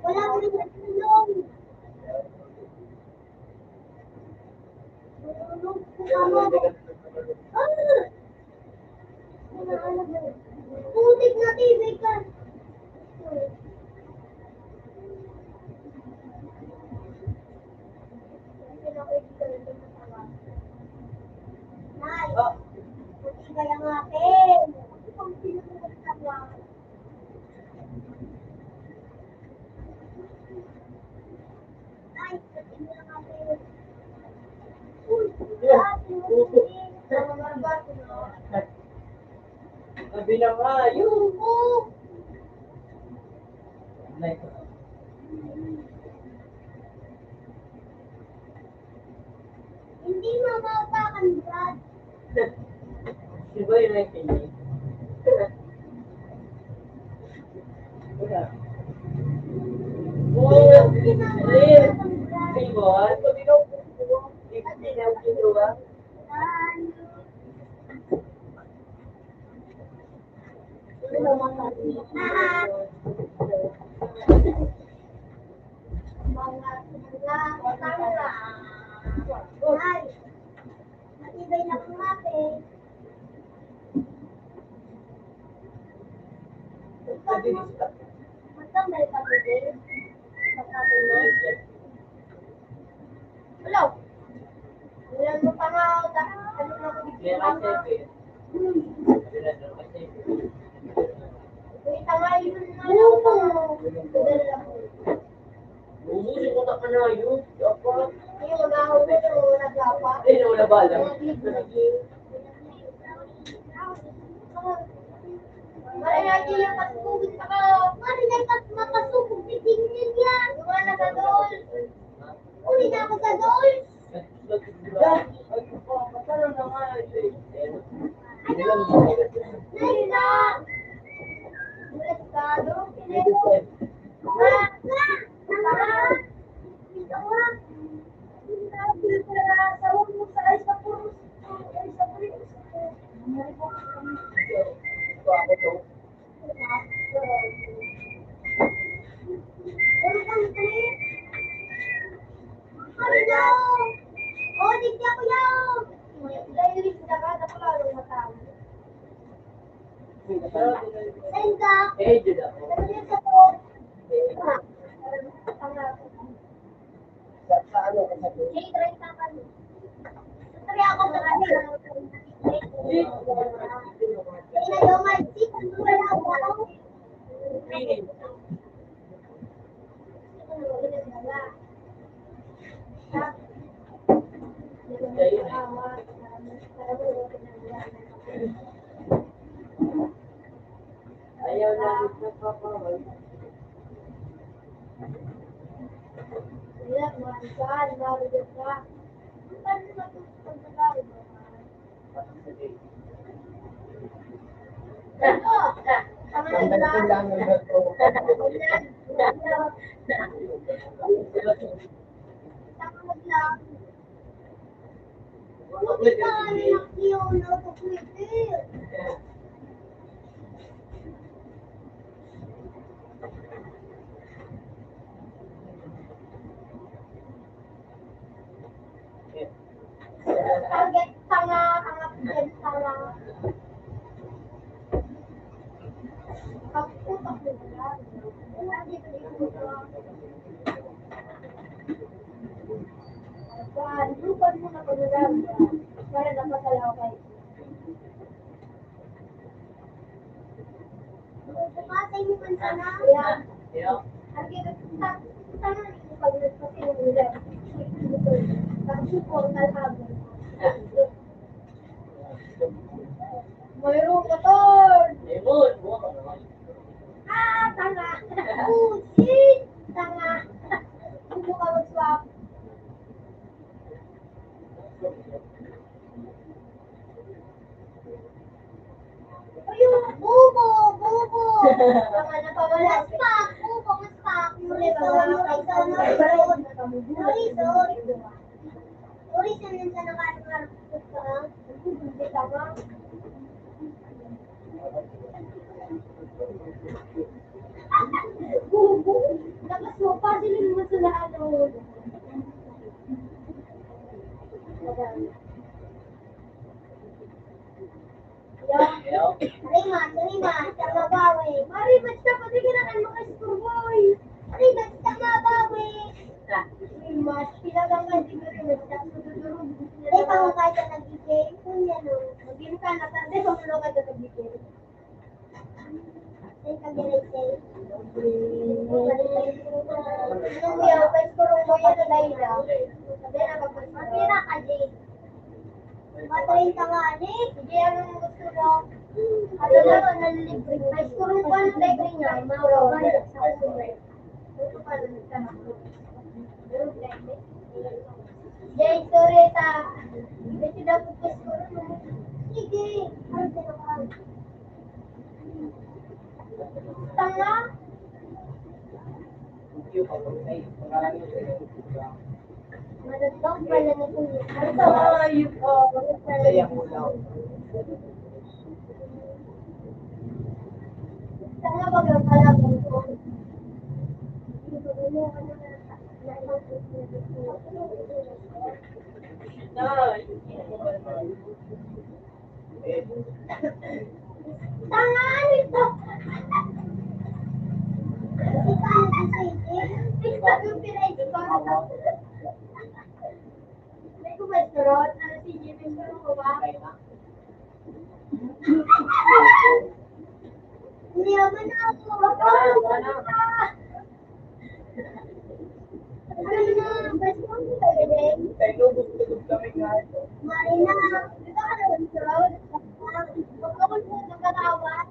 S4: Wala ko rin natulong. Tulong ko kamo. Putik na TV ka. Nay, putik ka lang natin. Kung sino mo nagtawa. Ay, putik ka lang natin. Uy, ate, putik. Mga barbar ko na.
S5: Sabi na nga, yun.
S1: Hindi mamautakan, Brad.
S5: Si Boy na yung Oh, Rin. Ay, Boy. Pag ikaw po, hindi na yung ginawa.
S1: Ay, matibay na kung mapin.
S5: Sabi ni Sita.
S1: Magkambal pa ko din. Pagkabay mo. Hello. Wala mo pa nga ako. Ano na ko
S5: Kaya kasi, sabi na doon kasi.
S1: Wait, nga yun na lang pa. Dala ko.
S5: Umusin ko na ka na yun. Apa?
S1: Ayun, mag-ahon ko pero nagapa.
S5: Ay, nawala ba lang?
S1: Marayagi yung kasugod pa ka. Marayagi makasugod. Titignan yan. Yung nga nakadol. Uli na ako sa dol.
S5: Masarap na nga.
S1: Ano? Dahil na. Mulat ka. Doon. Pinero. Nga. Nga. Nga. Ito nga. Sa huwag mo sa ay sa puros. Ay sa puros. Meron kang trip. Ano daw? Oh, digdi ako yaw. Dahil ka ba? Dapat lalong matawag. Saan ka?
S5: Eh, dyan ako.
S1: Ano yun sa to?
S2: Sa ano ka sa doon?
S1: Jay, try ka ka. Try ako sa kanya. Ina daw, mag-sit. Wala ako.
S5: Pinin. Ayaw na nagpapawal.
S1: Wala, mahal, marunod ka. Paano matutupag na tawag mo? Tama na
S2: Ang
S1: ba?
S2: lang ng bato.
S1: Tama na ba? Hindi ka anak yun, no? Pagkwitir. Target tanga, tanga, tanga. Pagputak mo ba? Dito, dito ka. Lupan mo na pag-alam para napasalaw kayo. Bukatay mo man sana. Yan.
S5: Yeah.
S1: Ang gina, sana hindi pag-alam kasi yung ulan. Sana Sipol, kalhabon. Mayroon ka, Tol.
S5: Lemon, buha ka naman.
S1: Ah, tanga. Pusit. Tanga. Hindi ka mag-swap. Ayun, bubo, bubo. Tanga na pawala. Maspak, bubo, maspak. Sorry, sanin ka nakaharap ka. Hindi tama. Bubo. Nakasupa sila naman sa ano. Terima, sama bawe. Mari baca pati kailangan maka-score boy. Mari baca sama bawe. Mas, pinaganggan siguro baca sudurog. Ay, pangukay ka nag-game. Kung yan o. Mag-game ka na. Tanda, pamulokay ka nag-game. Ay, kag-game. Nung yaw, ka-score mo yan na dahil daw. Sabi na kapag matira ka, Jane. Matayin ka nga, Nick. Hindi anong gusto mo. Ano lang, nalilibre. Ay, skurong ko ano libre niya. Mawawala sa sumay. Ito pa lang sa mga. Jay, sorry ta. Ito daw po po skurong mo. Sige. Ano sinakaan? Tanga? Madatang pala na po niya. Ito, ayun po.
S3: Sayang mo lang.
S1: Tanga ba yung kalabang ko? Tanga nito! May kumastrot? Ano si Jimmy? Ano ko ba? Hindi naman ako. Ano na? Best friend ko tayo din. Marina, dito ka na mag-strot. Huwag ka magkakatawan.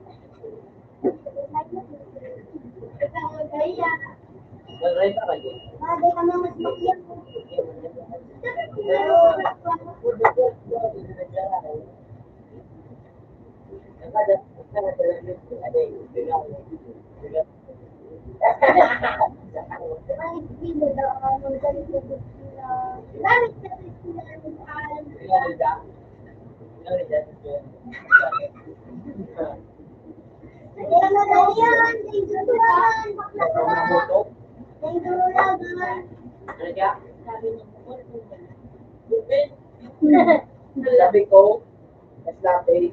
S1: Ito ang magkaya.
S5: Mag-renta ka dyan.
S1: Bagay ka mga mas makiyak.
S3: Sabi ko, mas lapis.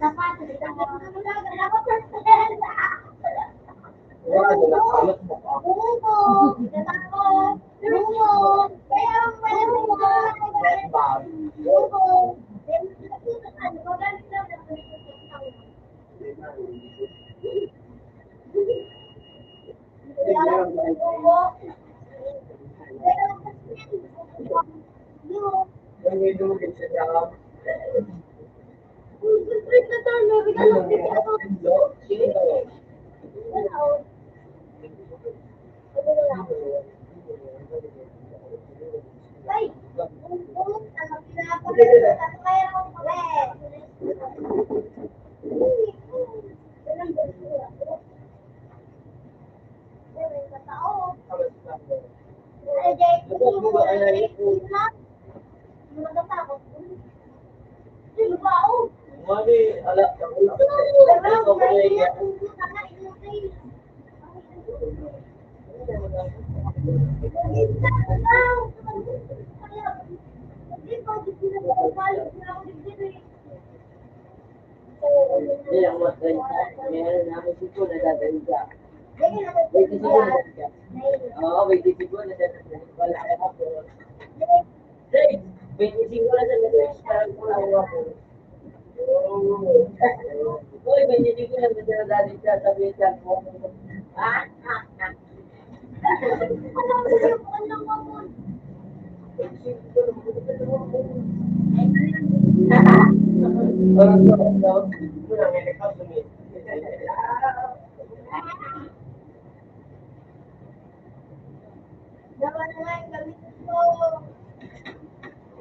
S5: Hindi ako mag-renta. Meron na ako siko na dadali ka. May siko na dadali ka. Oo, may siko na dadali ka. Wala ka ako. Hey, may siko na dadali ka. Parang kulawa ako. Uy, may siko na dadali ka. Sabi ka po. Parang daw.
S1: Dapat na nga yung gamitin ko.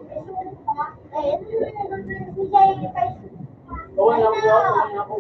S1: Eh, sulit pa. Eh, ano naman nag-review si Jay?
S2: Oo, alam ko, alam ko.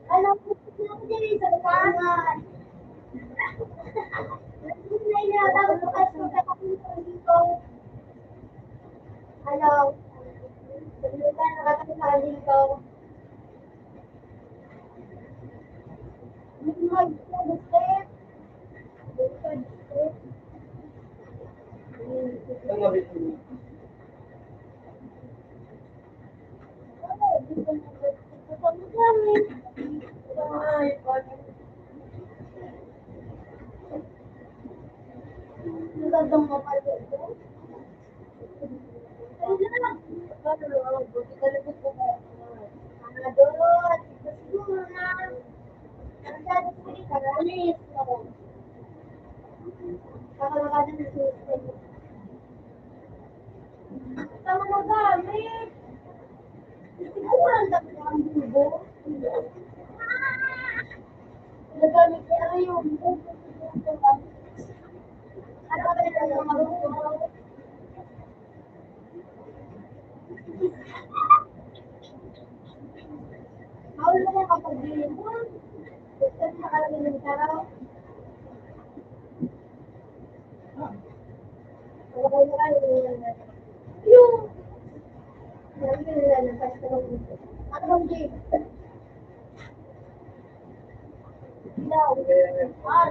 S1: Alam ko na din sa kanan. Hello. Sabi ka, nakatakalin ko. Mag-step.
S5: Ang mabit mo.
S1: Nagandang mapalo ko. Ayun. Buti talaga po ko. Ano doon? Siguro na. Ang sabi ko ni Karalis. Kakalakad ng system. Tama na gamit. Siguro ang dami ang bubo. Nagamit niya yung bubo. Ano ka ba nila yung mabubo? Bawal mo na kapag bilhin mo. Gusto mo nakalagay ng taraw. Wala na kayo. Yung! Sabi ko nila ng pastorong dito. Ano bang Jay? Ilaw. Ah!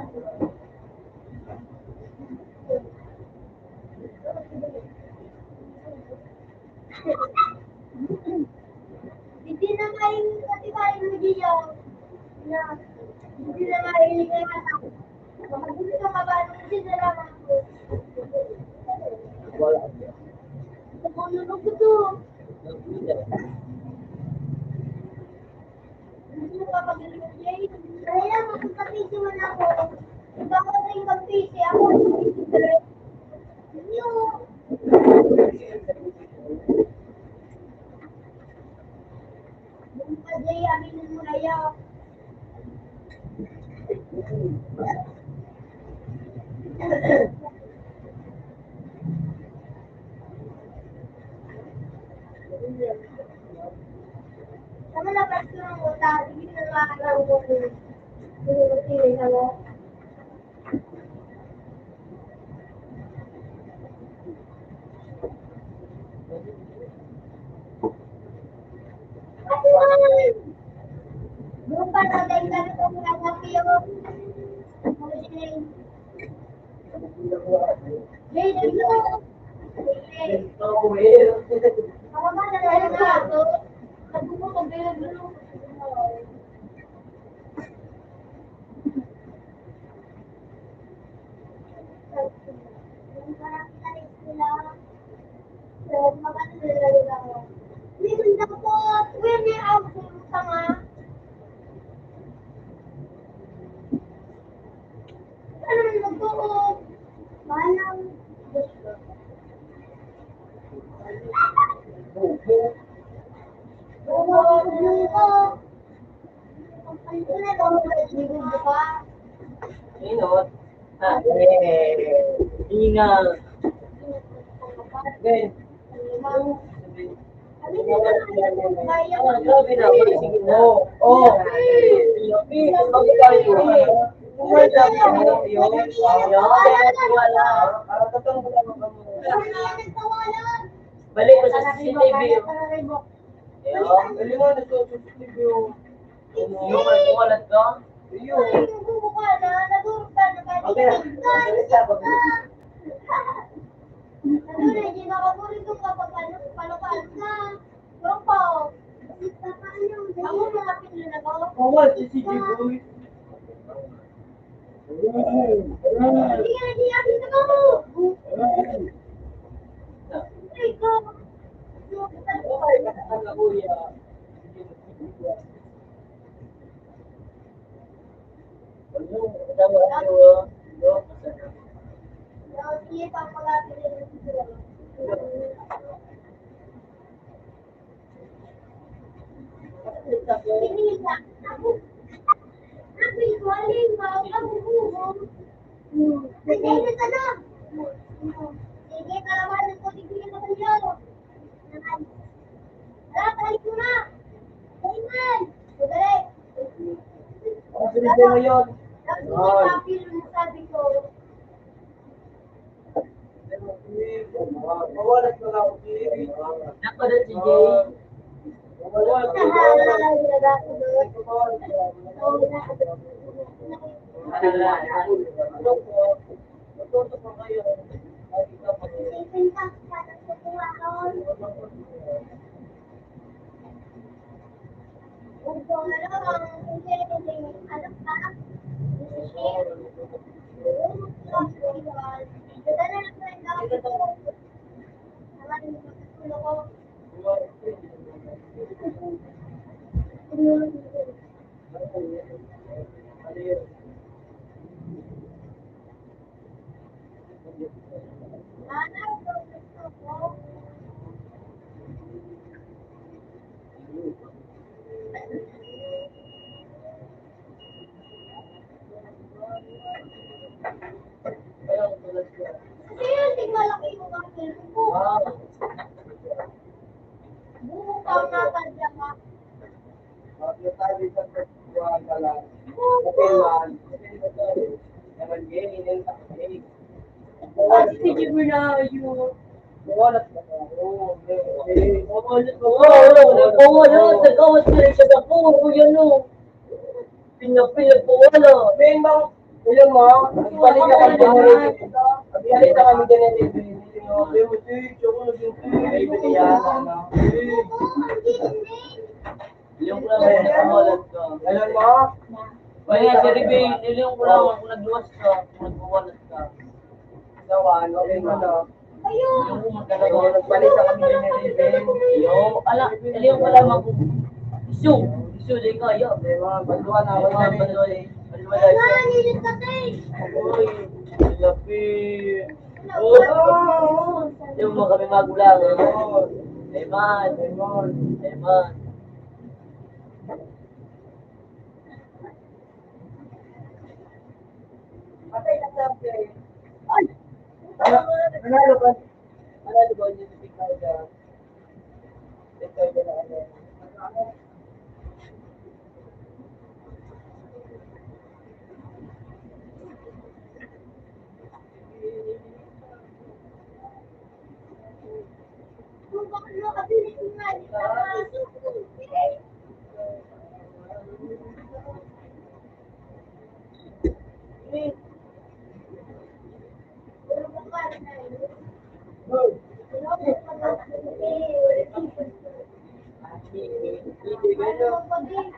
S1: Hindi na mahilig kasi tayo mo diyo. Hindi na mahilig na mata. Baka gusto ka ba? Hindi na lang ako.
S5: Wala.
S1: Nakululog ko to. Gusto ka pag-ilig ng Jay? Kaya magkakapisi man ako. Baka sa yung kapisi, ako ang kapisi talaga. Yung Jay, aminin mo na yan. Sama na pa ito ng utang. Hindi na makakalaw ko. Hindi na mo. Ate man! Doon pa natin kami itong nakapi yung Jay, dito! Jay!
S5: Oh, well.
S1: Ako ba na lang na ito? Nagpuputog din ang gulo. Yung parang talis nila. So, maganda nila nila ako. Meron na po! Pwede ako yung tanga. Ano naman magtuog? Manang gusto. Buko. Ang tunay ko mag-ligo ka.
S5: Inot. Ah, ingat. Ben.
S1: Sabi nila, bayan
S5: Ah, grabe na. Sige na. Oh. Sabi tayo. Wala ko. Yun. Wala. Para totoong wala mo kamo. Balik ko sa CCTV. Ayun. Balik mo na sa CCTV. Yung kumalat ka?
S1: Yung buko ka na, nagurog ka na
S5: Okay na. Salita, pag-ibig.
S1: Ano na, hindi nakaburi ko kapag palapal na. Tropa. Ako mga pinila na ako.
S5: Kawal, si CJ Boy.
S1: Hindi ka nakita mo. Ay, ko.
S5: Okay, nakakala ko yan. Ano, dawa, dawa.
S1: Sige, papalapin na yung siguro. Pinila. Ako. Ako yung waling ba? Ako buhong. Sige, ka na. Sige, kalaman ko. Sige, ka na kayo. Balik mo na. Ayman. Madali.
S5: Ako sinigay mo yun.
S1: Sabi ko.
S5: Mawalat mo lang ako, CJ. Ako na, CJ. Mawalat mo Matuto pa kayo. CJ Bernayo. Mawalat mo lang ako. Mawalat mo. Mawalat. Nagawat ka rin siya sa puro. Yan o. Pinapawala. Beng bang. Ilan mo? Balik ka kami dyan. Balik ka kami dyan. Ilang ko lang mawalat ka. Ilan mo? Kaya si Ribin, ilang ko lang kung nagluwas ka, kung nagwawalat ka. Gawan, okay mo na. Ilang ko magkagawa, nagbalik ka kami dyan ni Ribin. Ilang ko lang ako. Isu, di kaya. Banduan na ako na banduan eh. Banduan na siya. Uy, lapit. Yung mga kami magulang. Eman. Patay na sabi. Ay! Manalo ba? Manalo ba yung ikaw na? Ikaw na ano? Wala ka dyan.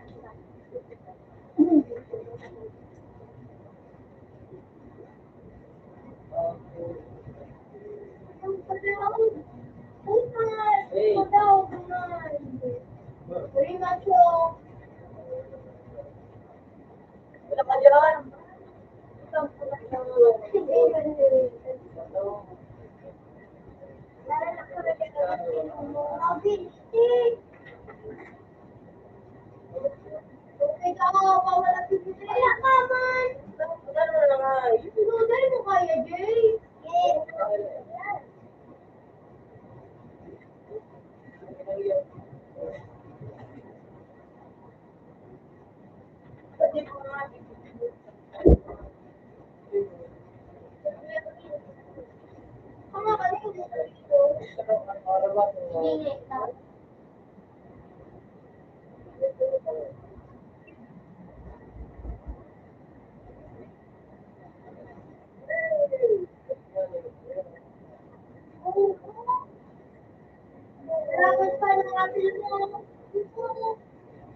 S1: Tapos pa natin mo.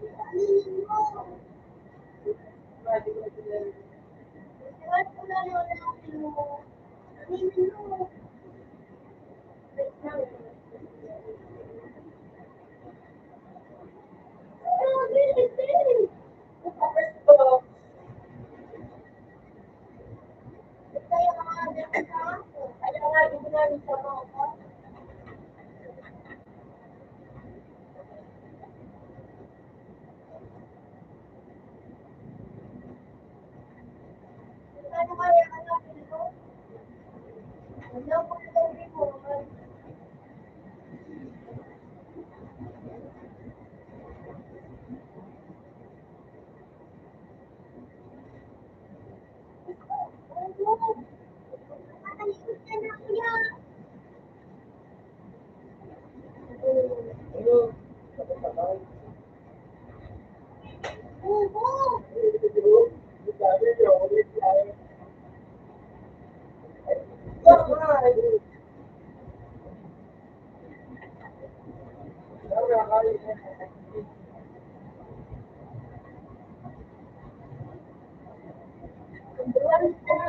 S1: Aminin mo. Tapos pa natin mo. Aminin mo. Oh, really, really. Kaya nga, ginagawa sa mga. Ano kaya hanapin mo? Ano mo sabi mo? Ano? Nakalikot ka na kuya.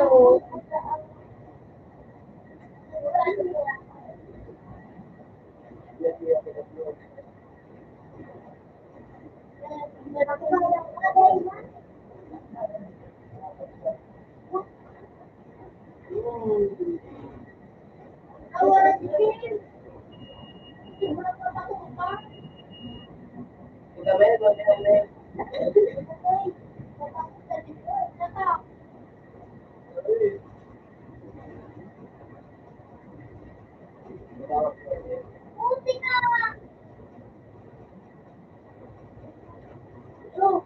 S1: Oo. Hello?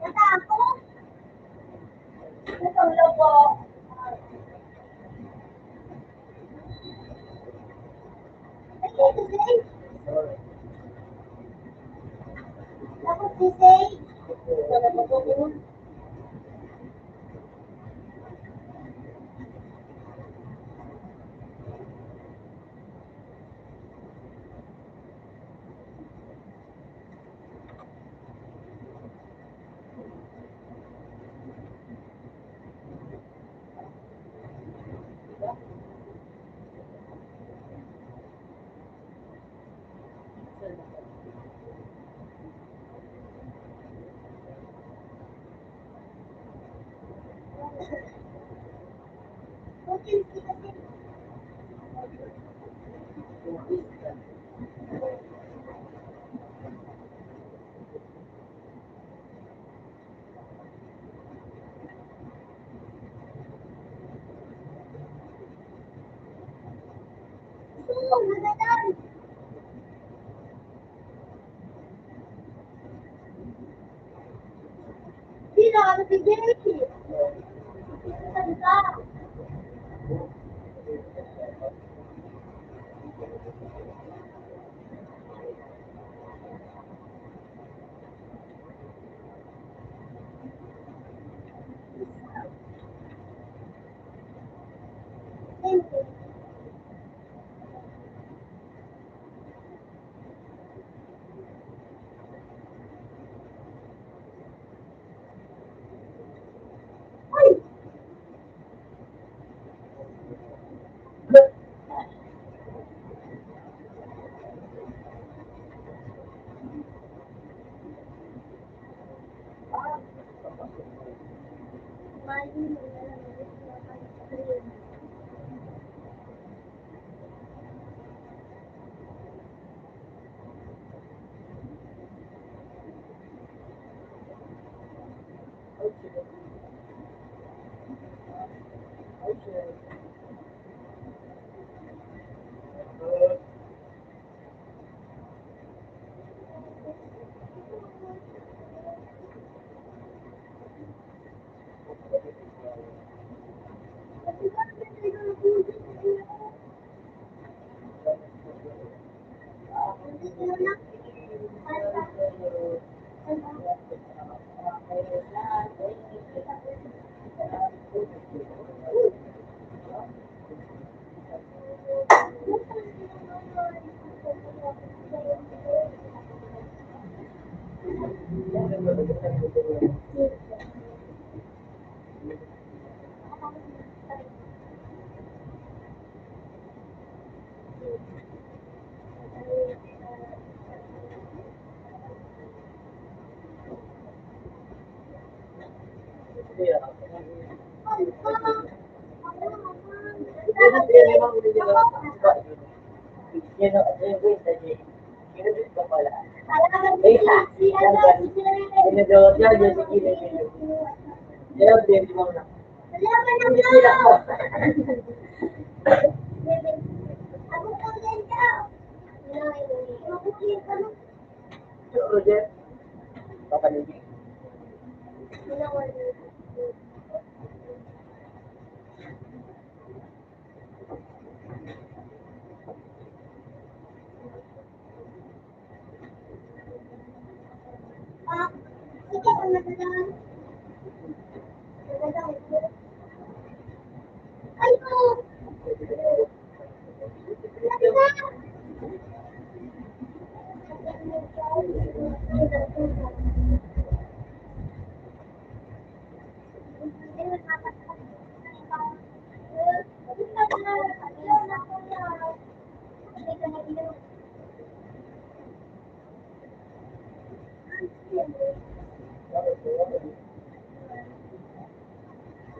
S1: Natapos? Natulog po. Ay, ito din. Tapos si Say. Okay, kasi. Oo, nagadan. Sino? Ano si Jackie? Salita. Thank you. Ay! Mali mo na lang ang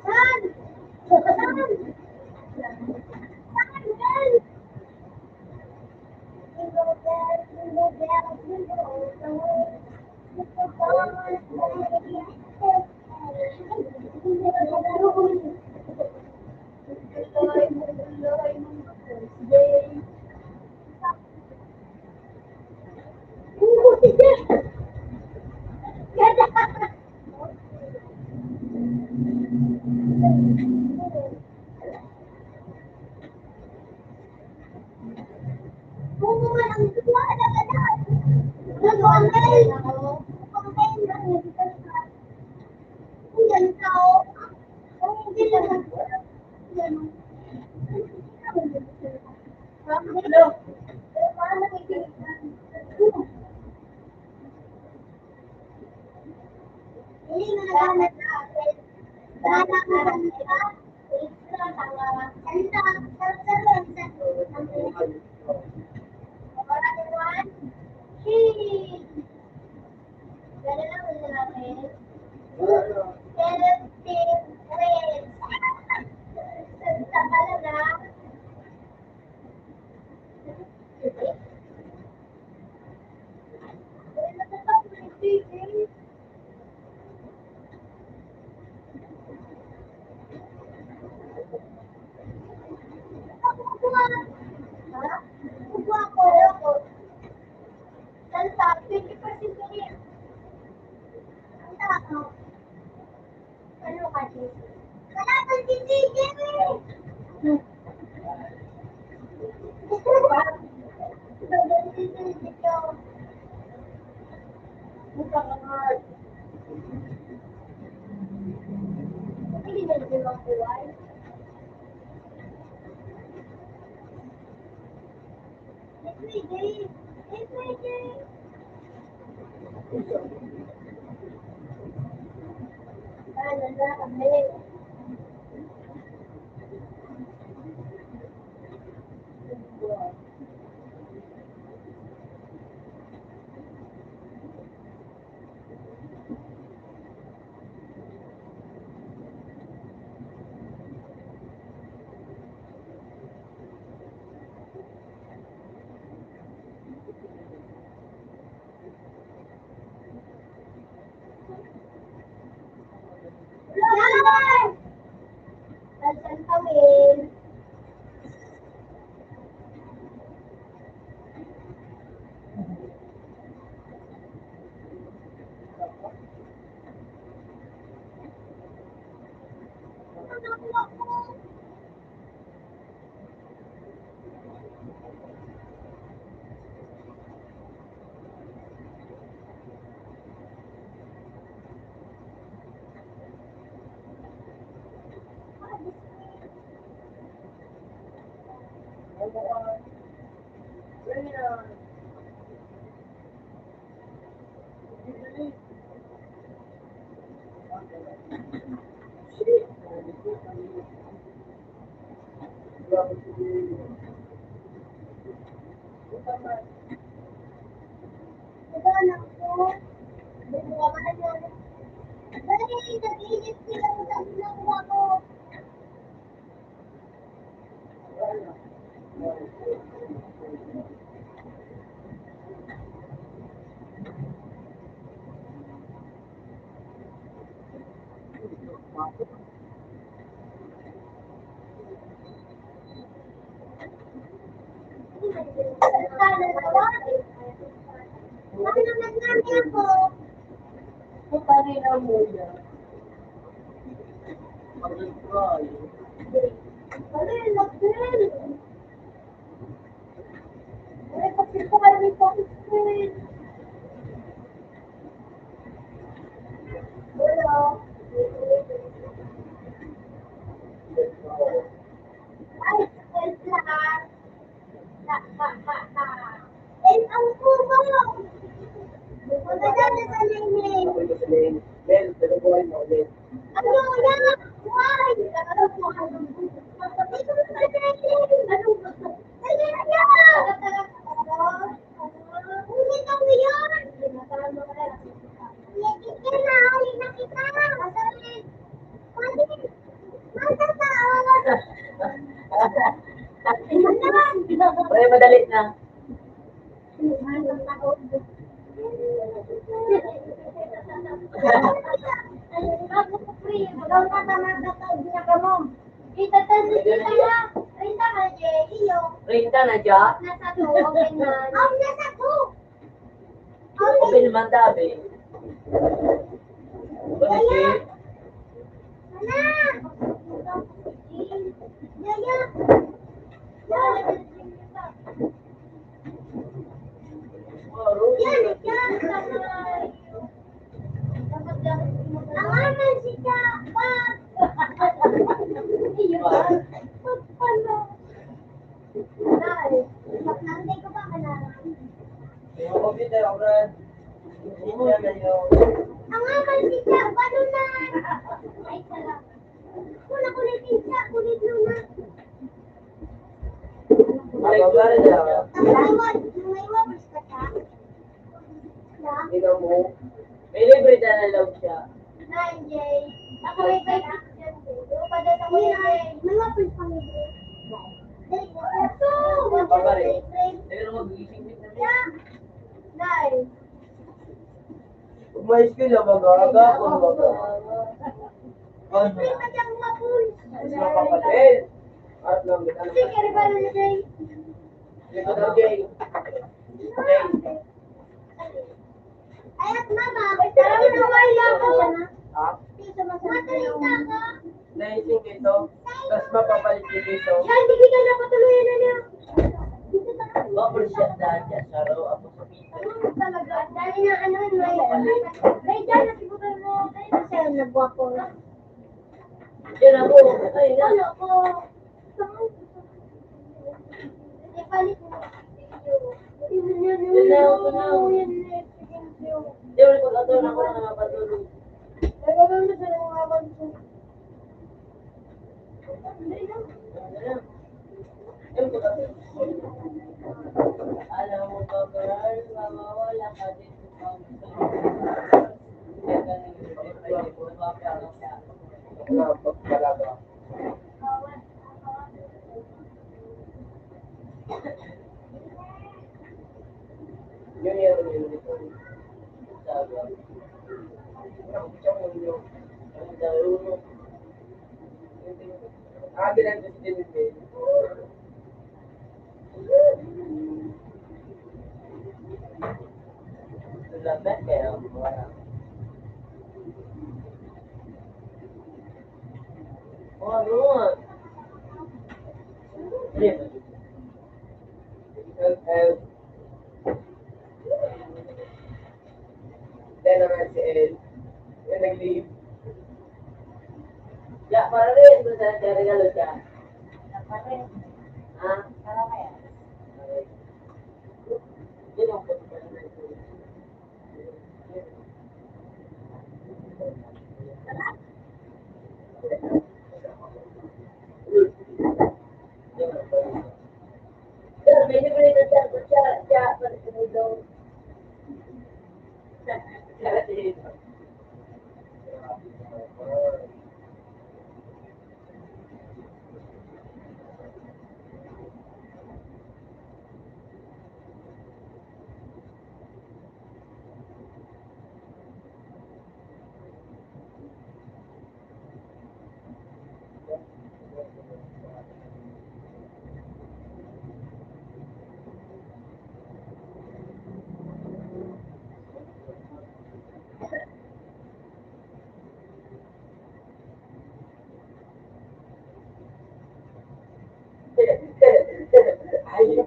S1: Saan? Bunga man ang tuwa na agad. Nag-online ako. Online lang yung kalsat. Ang ganda oh. Ang hindi lang ako. Ganun.
S2: Hello.
S1: Pero parang nakikinig na. Hindi na nagamit na akin. Dala ka lang nila. Extra tanga. Salita. Para naman. Sheesh. Dala lang nila namin. Selective race. Salita talaga.
S5: Pwede madali na. Rinta na dyan. Open naman dabi. Open
S1: Ay, sarap. Wala kulitin siya, kulit luna.
S5: Ay, kumari na lang.
S1: May wabis ka siya?
S5: Ikaw mo. May libre na nalaw siya.
S1: Nine, Jay. Ako may kay picture. Yung pa doon ako yung Jay. May wabis pa may Jay.
S5: Papa rin. Pero mag-iising din na niya.
S1: Nine.
S5: Umayos ka na, mag-aga ako. Ano?
S1: May pa siyang mapul.
S3: Mas mapapatid. At lang,
S1: Kasi kaya ba na Jay?
S3: Ito daw, Jay.
S1: Ay, at mama. Parang nawala ko.
S3: Ha?
S1: Matalita ka.
S3: Naising ito. Tapos mapapalit yung ito.
S1: Yan, hindi kita napatuloy na niya.
S5: Appreciate na siya. Saro ako sa pito.
S1: Talaga. Dahil na ano, may dyan na siguro mo. Dahil na siya nagwa ko.
S5: Yan ako. Ay, na.
S1: Ano ko? Hindi palit mo.
S5: Di ba pag-ataw na ako na napatulog? Alam mo ba, girl, mawawala ka dito pag
S3: Wala, pagkalaga. Yun yun. Bilang kasi din din.
S5: Lambat kaya wala. Oh, ano?
S3: Then naman si El. Yung nag-leave.
S5: Ya, para rin kung saan siya regalo siya. Ha? Para kaya? Yun ang punto ko na. May libre na siya, para sumudaw. Siya dito. Ay.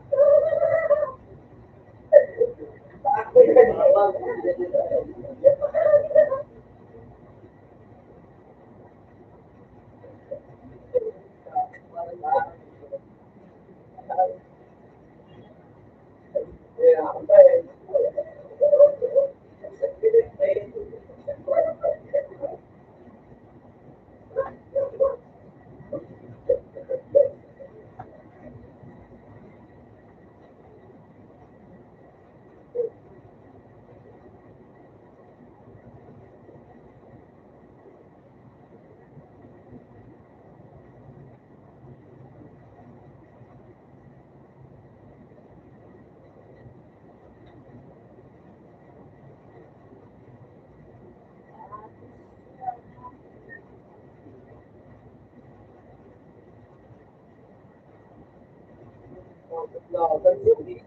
S3: No, but really.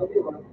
S3: Okay, man.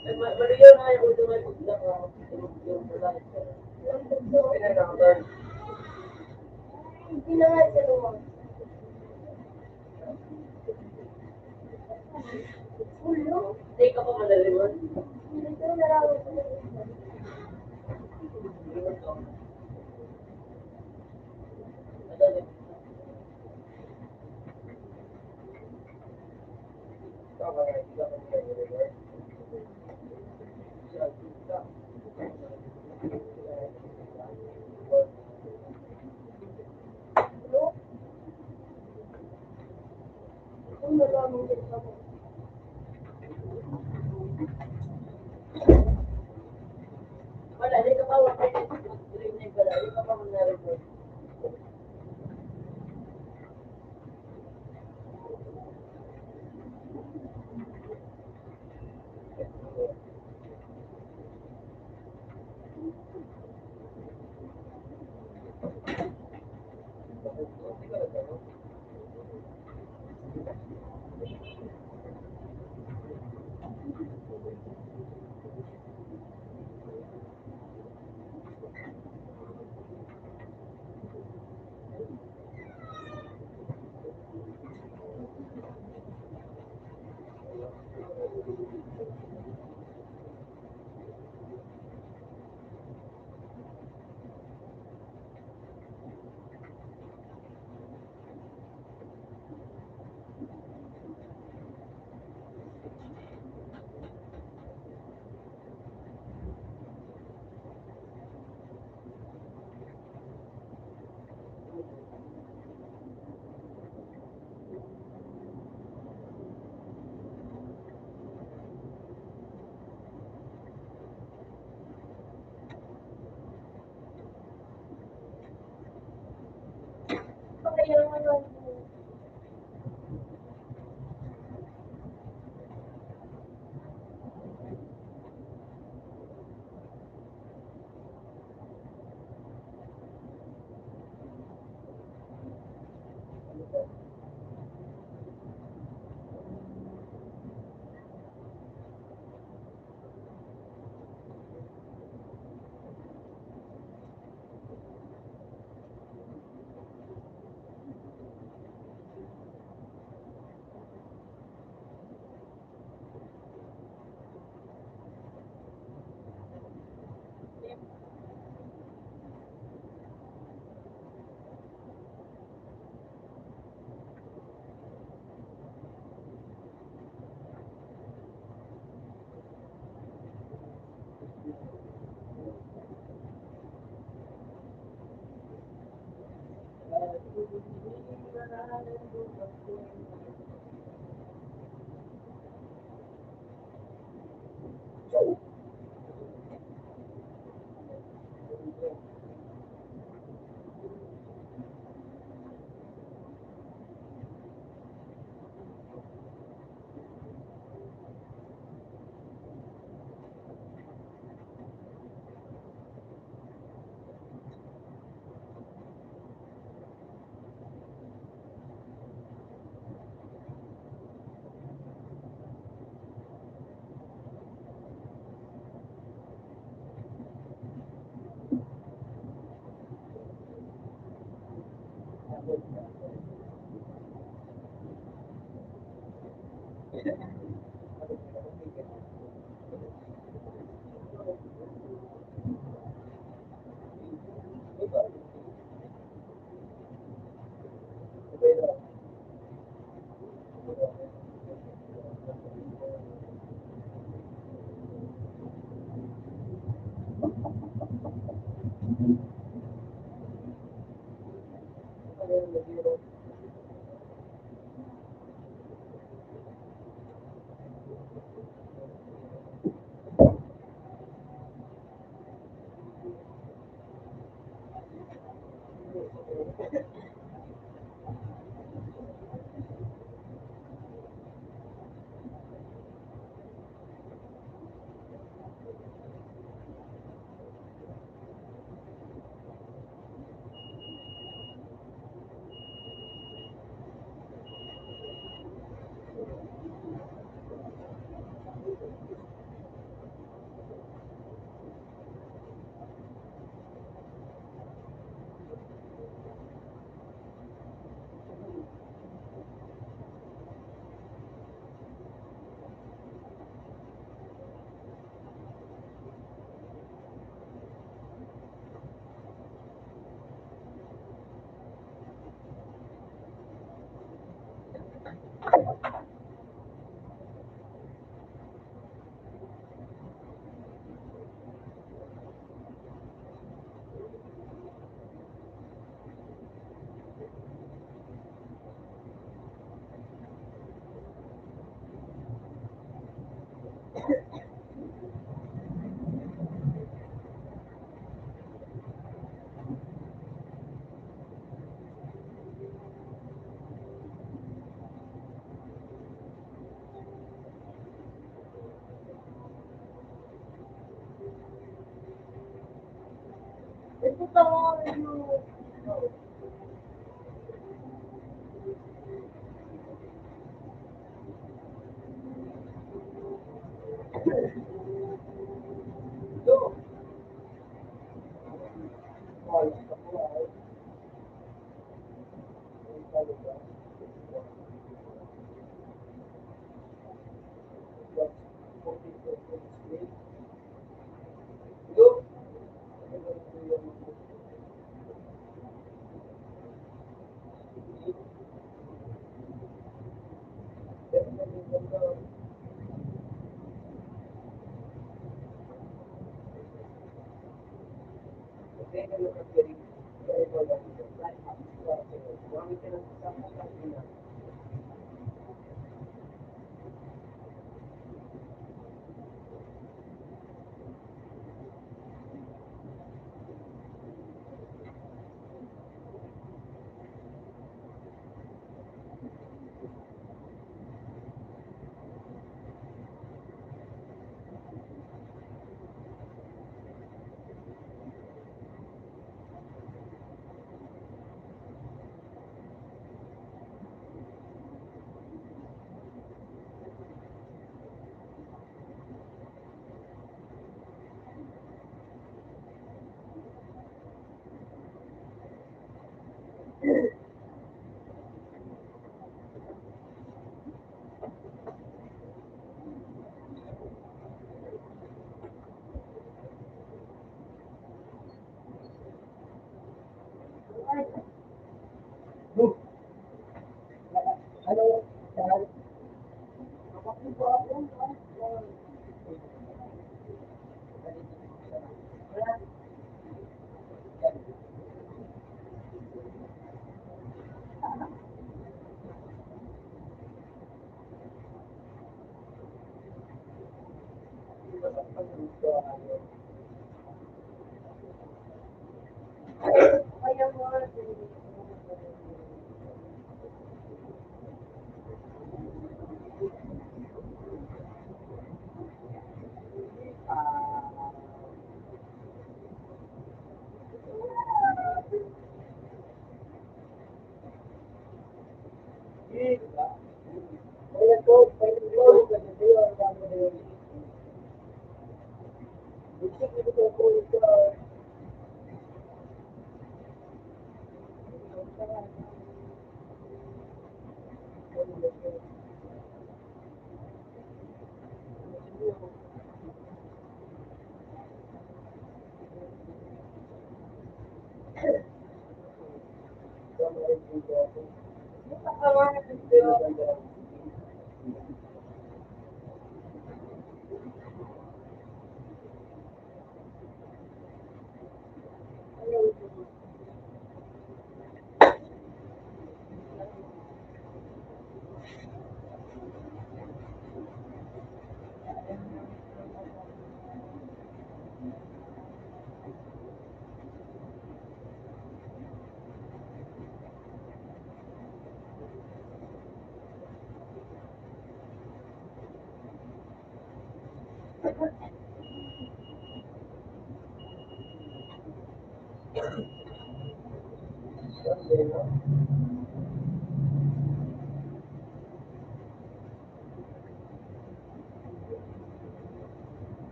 S5: Maliyaw na yung automatic lang. Yung lang.
S3: Pinag-number.
S1: Hindi naman sa lumang. Ulo?
S5: Hindi ka pa malaliwan.
S1: Ito na lang ako.
S3: Tama na, hindi ka pa pinag-reward.
S1: Ulo? Ito na lang ako.
S5: Wala, hindi ka pa mag-remake pala. Hindi ka pa mag-report.
S1: Kaya naman.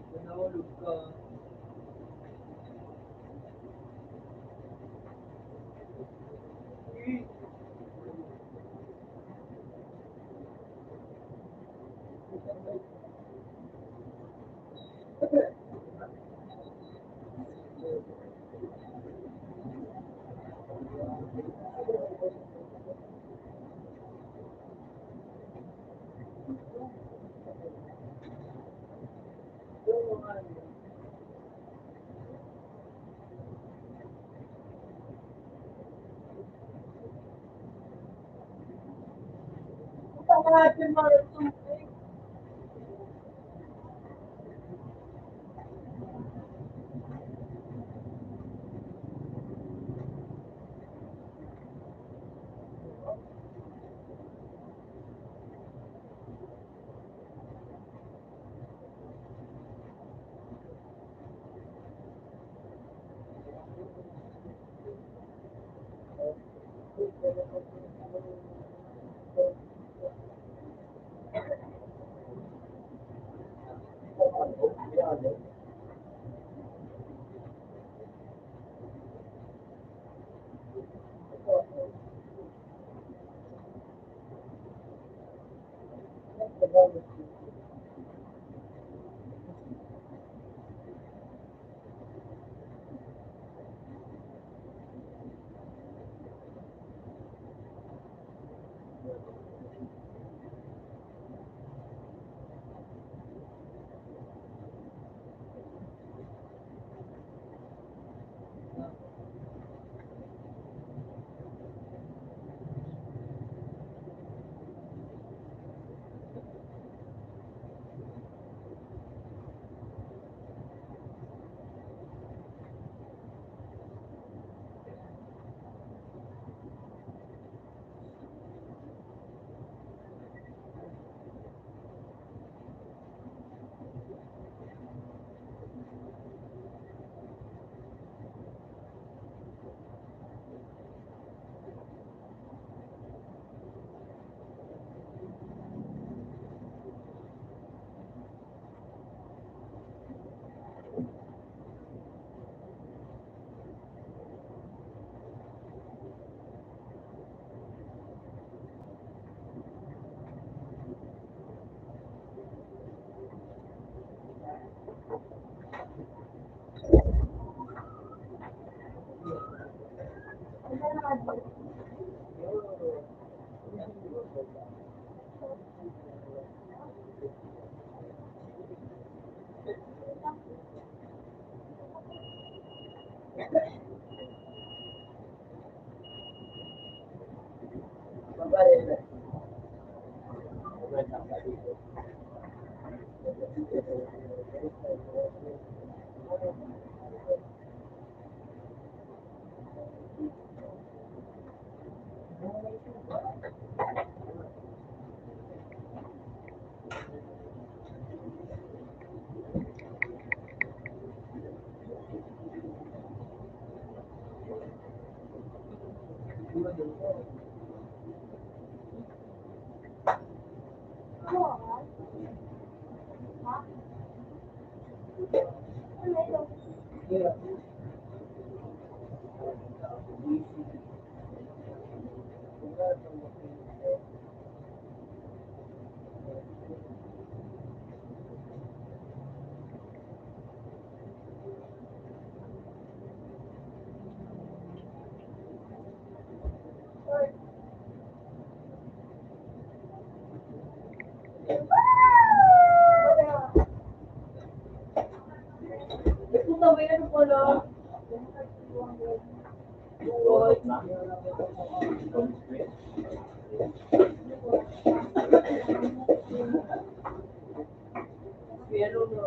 S5: Kung nahulog ka,
S2: Pangalatin mo yung tubig.
S5: babae. Puta ba yan pala? Pero no.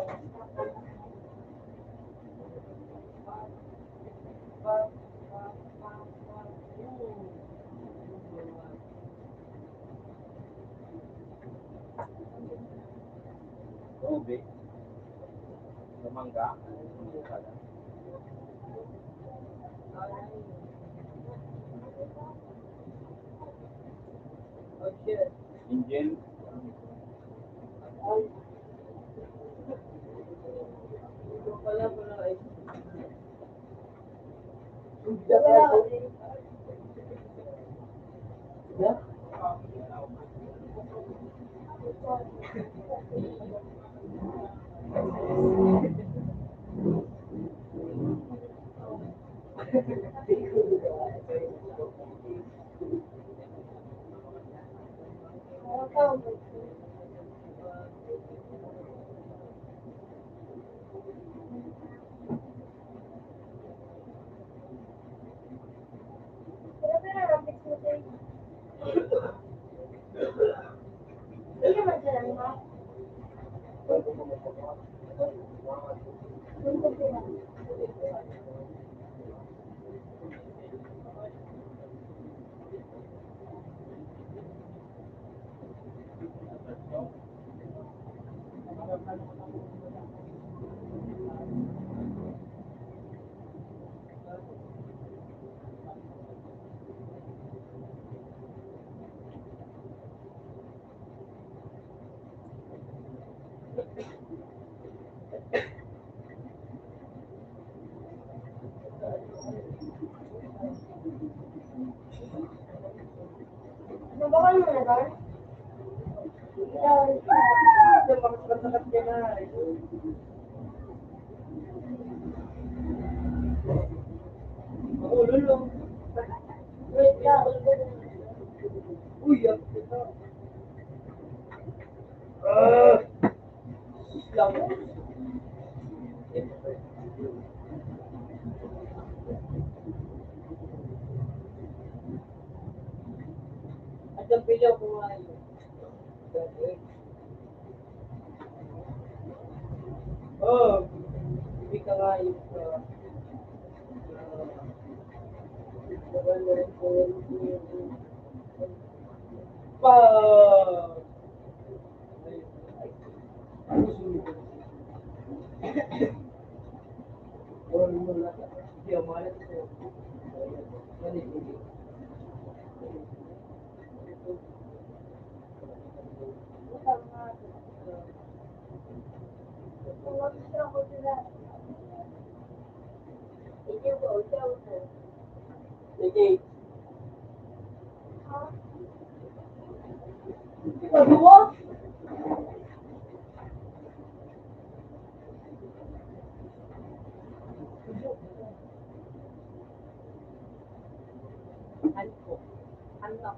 S3: Tubig. Lumangga.
S5: Oh shit.
S3: Engine.
S1: Nabakan mo na ba?
S3: Ito, makasakit ka na. Ulo lang.
S1: Wait lang.
S3: Uy, yan. Ah! Lang. At ang pilaw ko nga yun. Oh, hindi ka nga yun sa... Pa! Hindi ako malas ko. Sige.
S1: Sabi mo?
S5: Ano? Ano?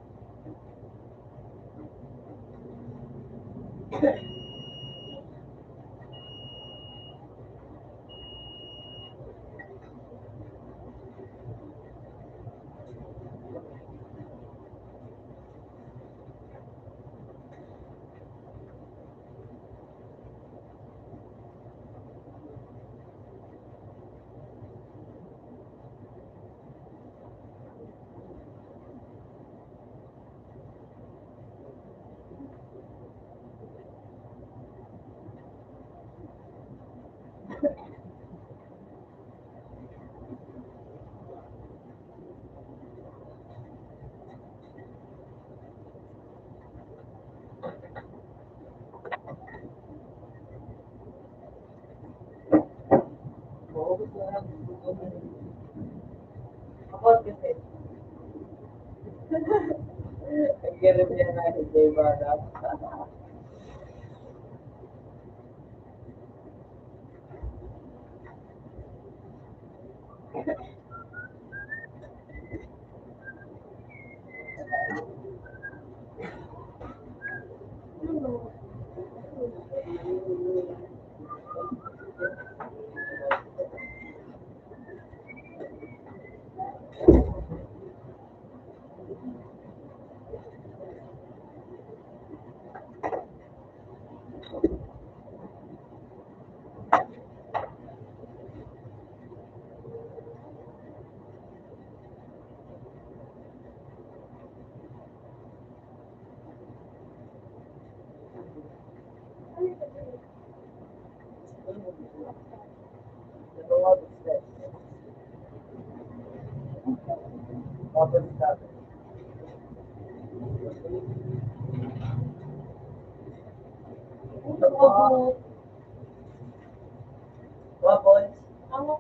S3: Ako kasi. Ang ganun niya na hindi ba na? Tapos natin. Tapos,
S1: Ano?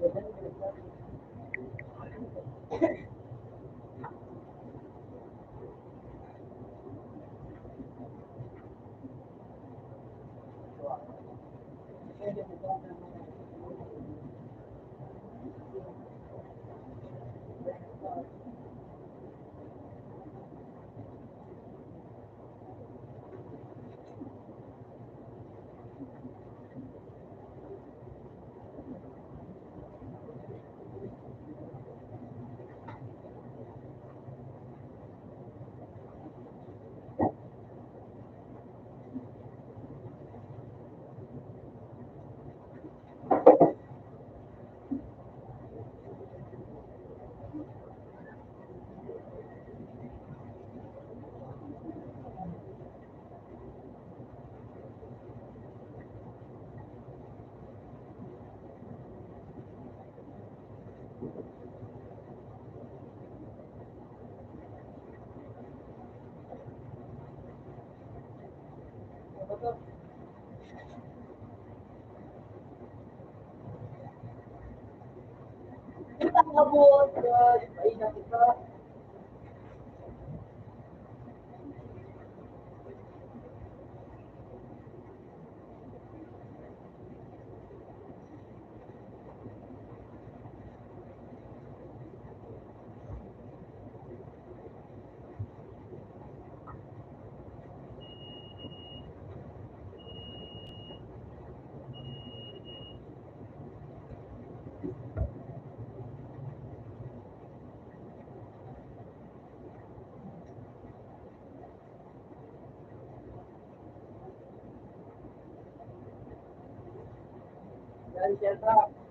S5: Kita ngabot, ipaina kita. Dari siapa?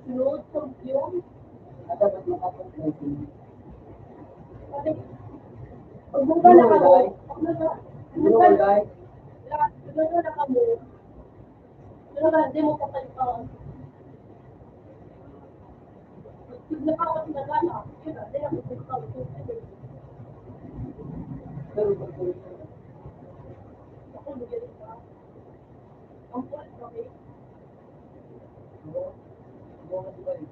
S4: sunod, so yun.
S5: At dapat makapag-blessing.
S4: Pag mong gala ka mo, pag
S5: Ano ba, guys?
S4: nagala ka mo, hindi mo papalitan. Napakas na gala, yun na, hindi na papalitan.
S5: Pero pag-blessing.
S4: Ako, bigyan ka. Ang kulit kami.
S5: Oo. Oo, kasi ba eh.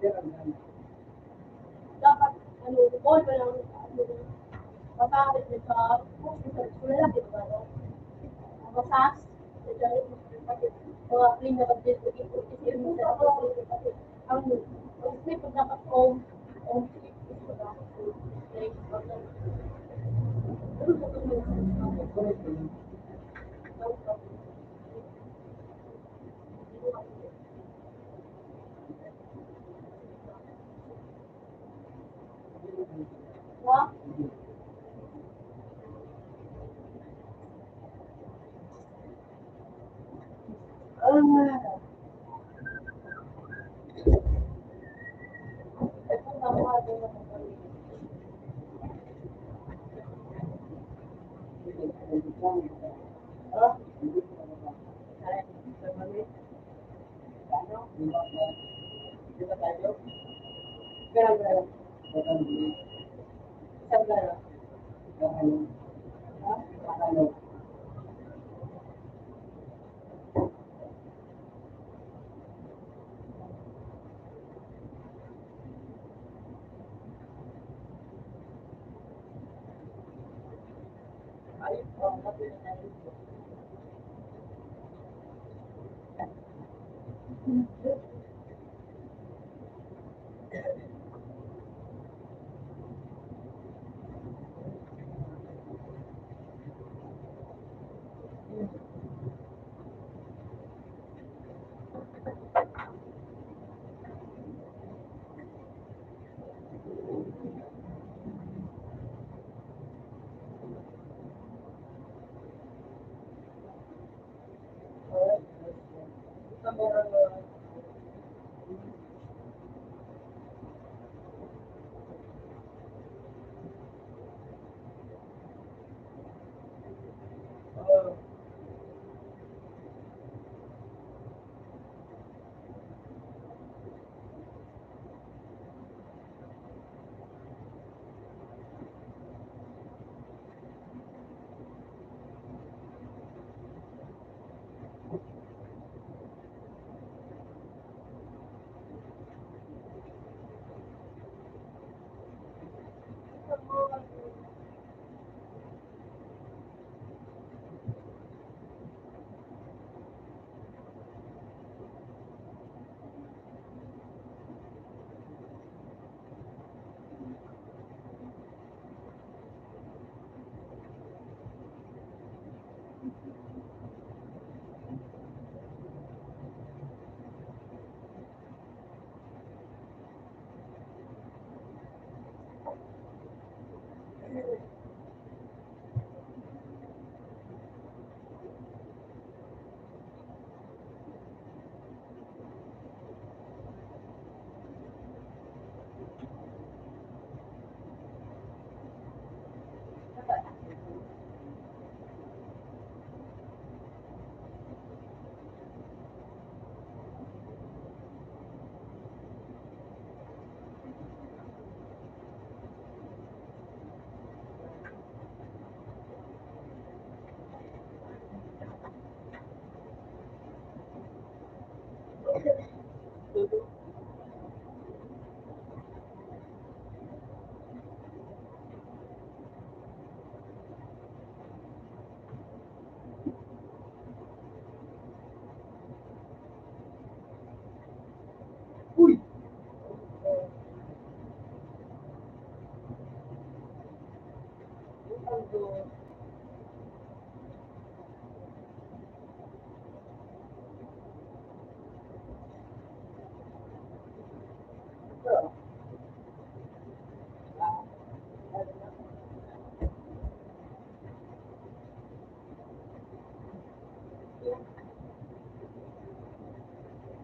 S5: Pero ang ganda.
S4: Dapat, call ka lang, papakit mo sa lalaki, diba, no? Masas, mga clean na budget, kasi yung sa ang sleep pag dapat home sleep is dapat like, ano sa tulog?
S5: Correct yun.
S4: Ha?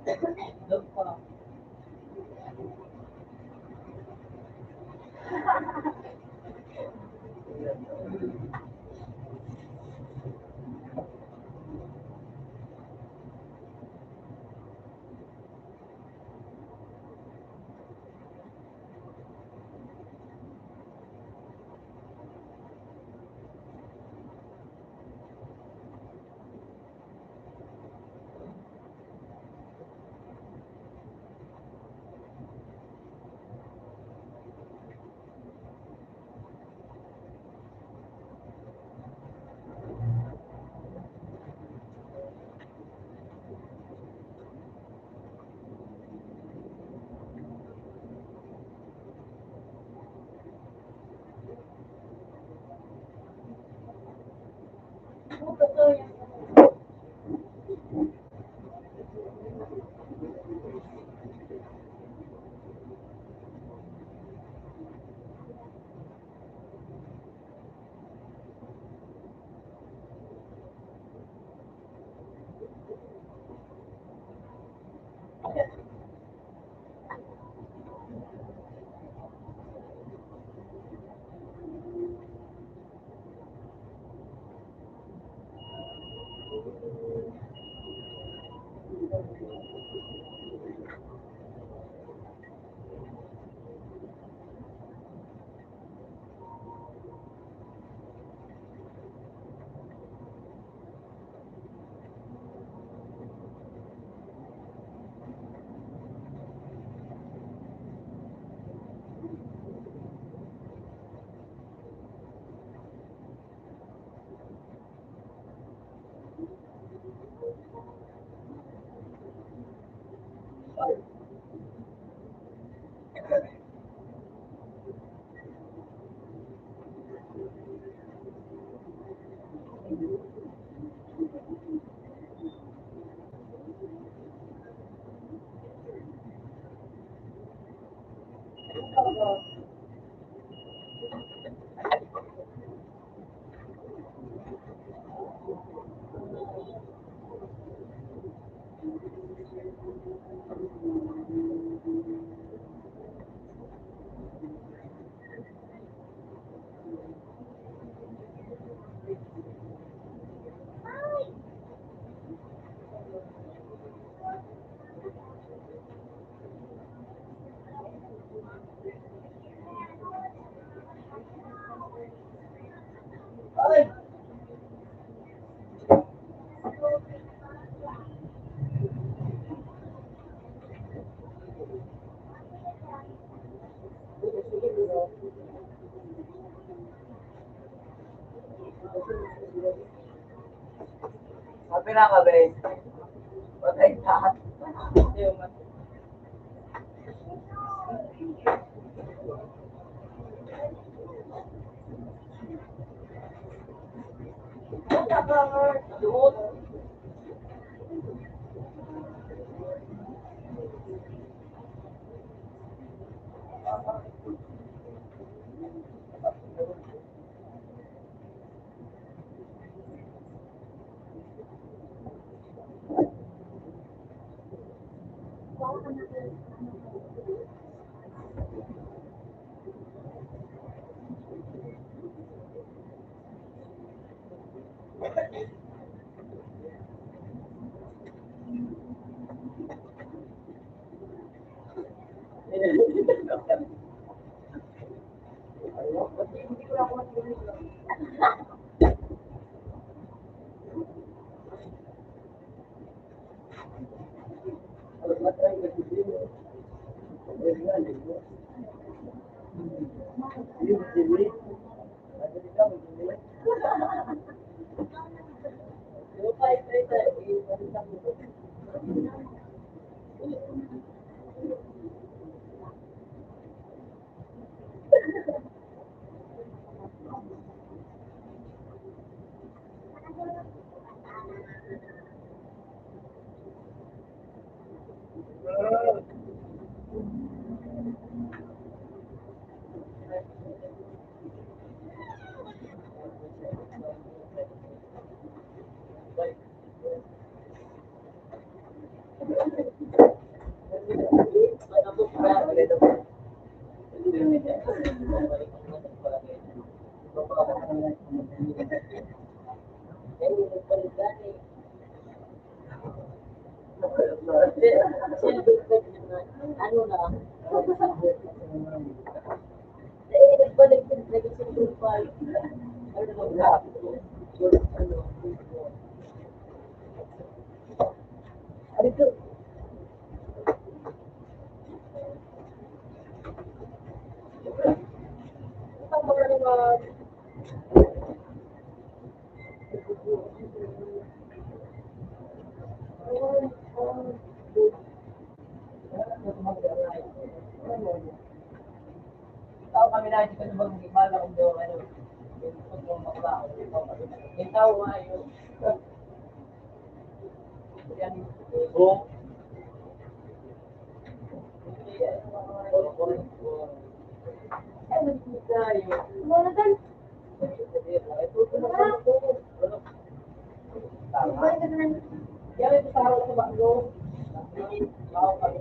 S5: Doon pa.
S4: Totoo yan.
S5: Sabi na ka, Bes. Patay ka. Yung Balik din, nag-isip pa. Ano ba nga? Ano? Tao kami na hindi ko bang gimala kung daw ano yung bakla yung tao nga yun yan oh ano kita yun
S4: Wala kan? Balik ka na.
S5: yan ito sa harap sa baklo tao kami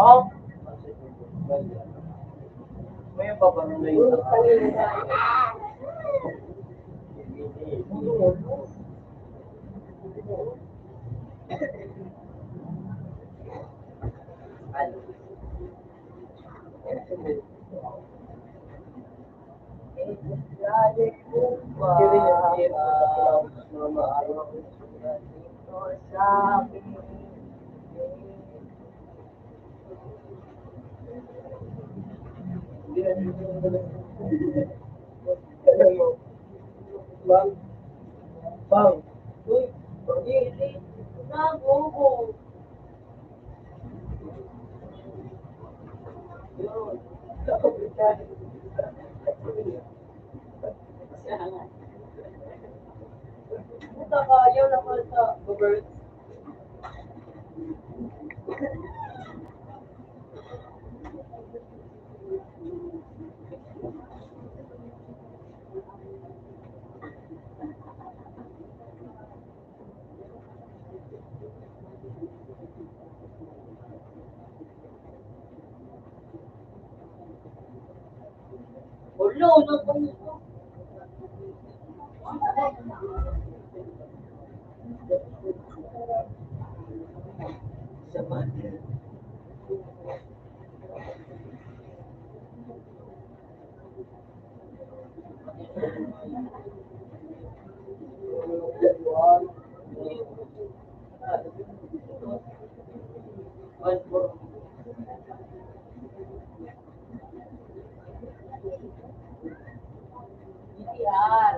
S5: Oh, may paparoon na yun. Bang, bang, uy, hindi, nago. Puta ka, ayaw na pala sa Robert. Uli, Ulo, no po. Sa mother. One for BTR.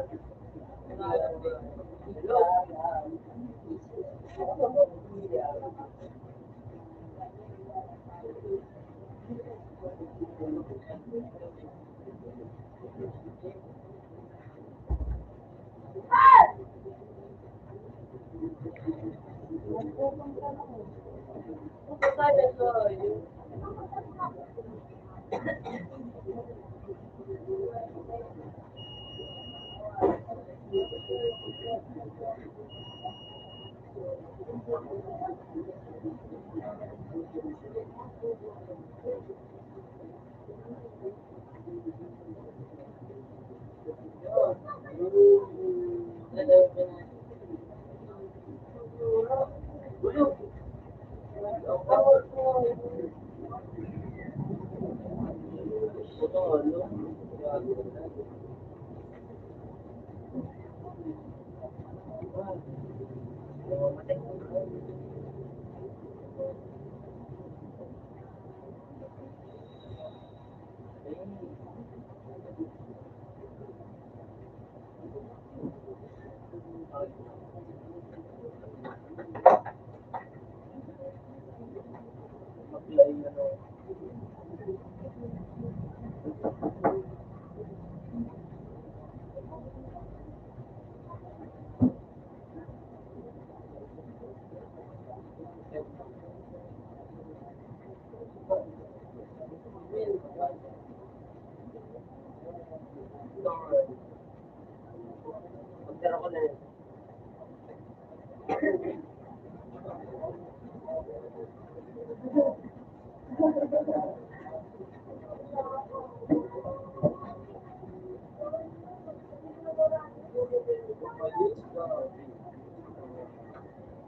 S5: Magdara ko na yun.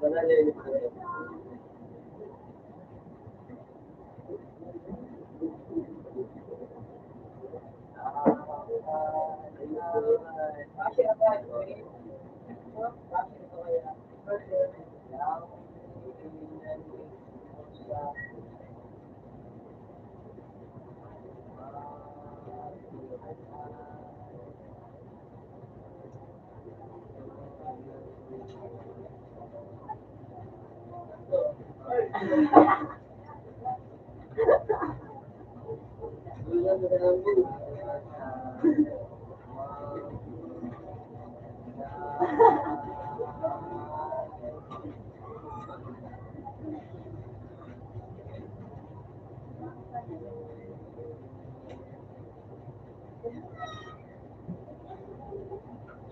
S5: Wala na yun.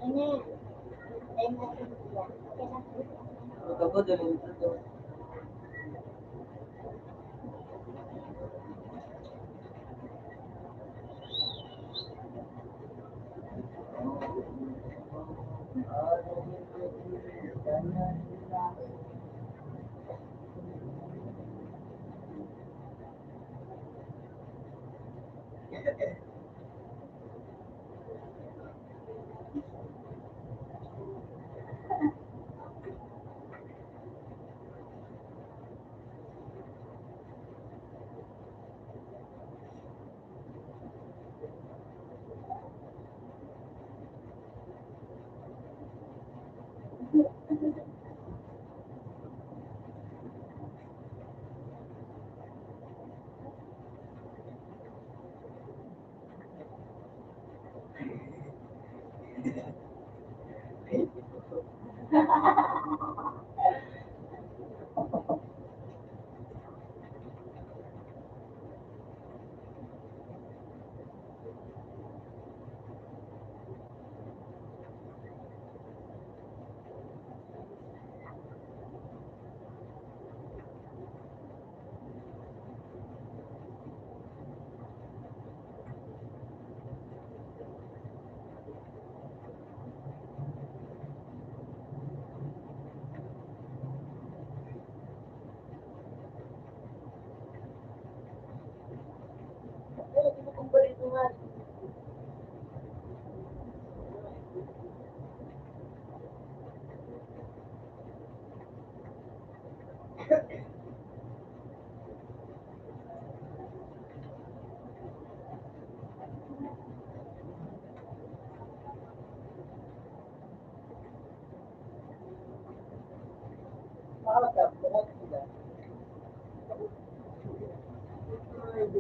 S1: Ini, ini dia.
S5: Magkabot ulit ito.
S3: Hey!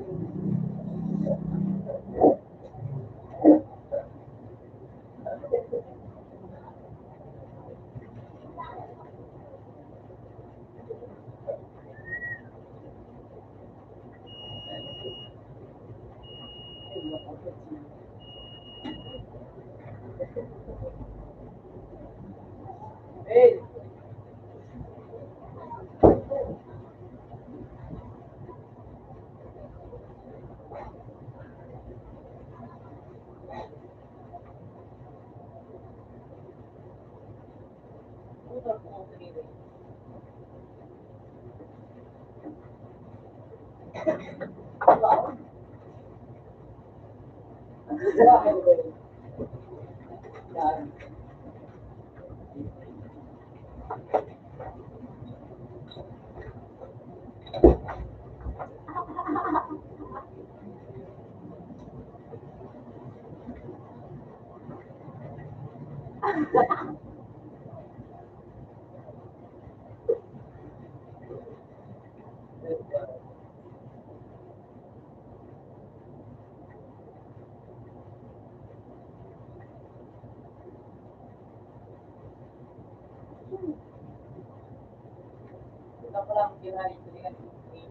S3: Kita pulang di hari itu dengan ini.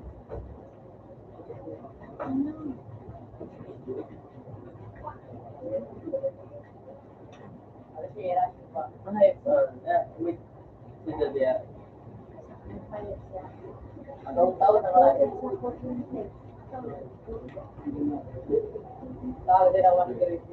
S3: Ada sih era Pak. Mana ya? With sudah dia. Tahu sama lagi. Tahu dia lawan diri.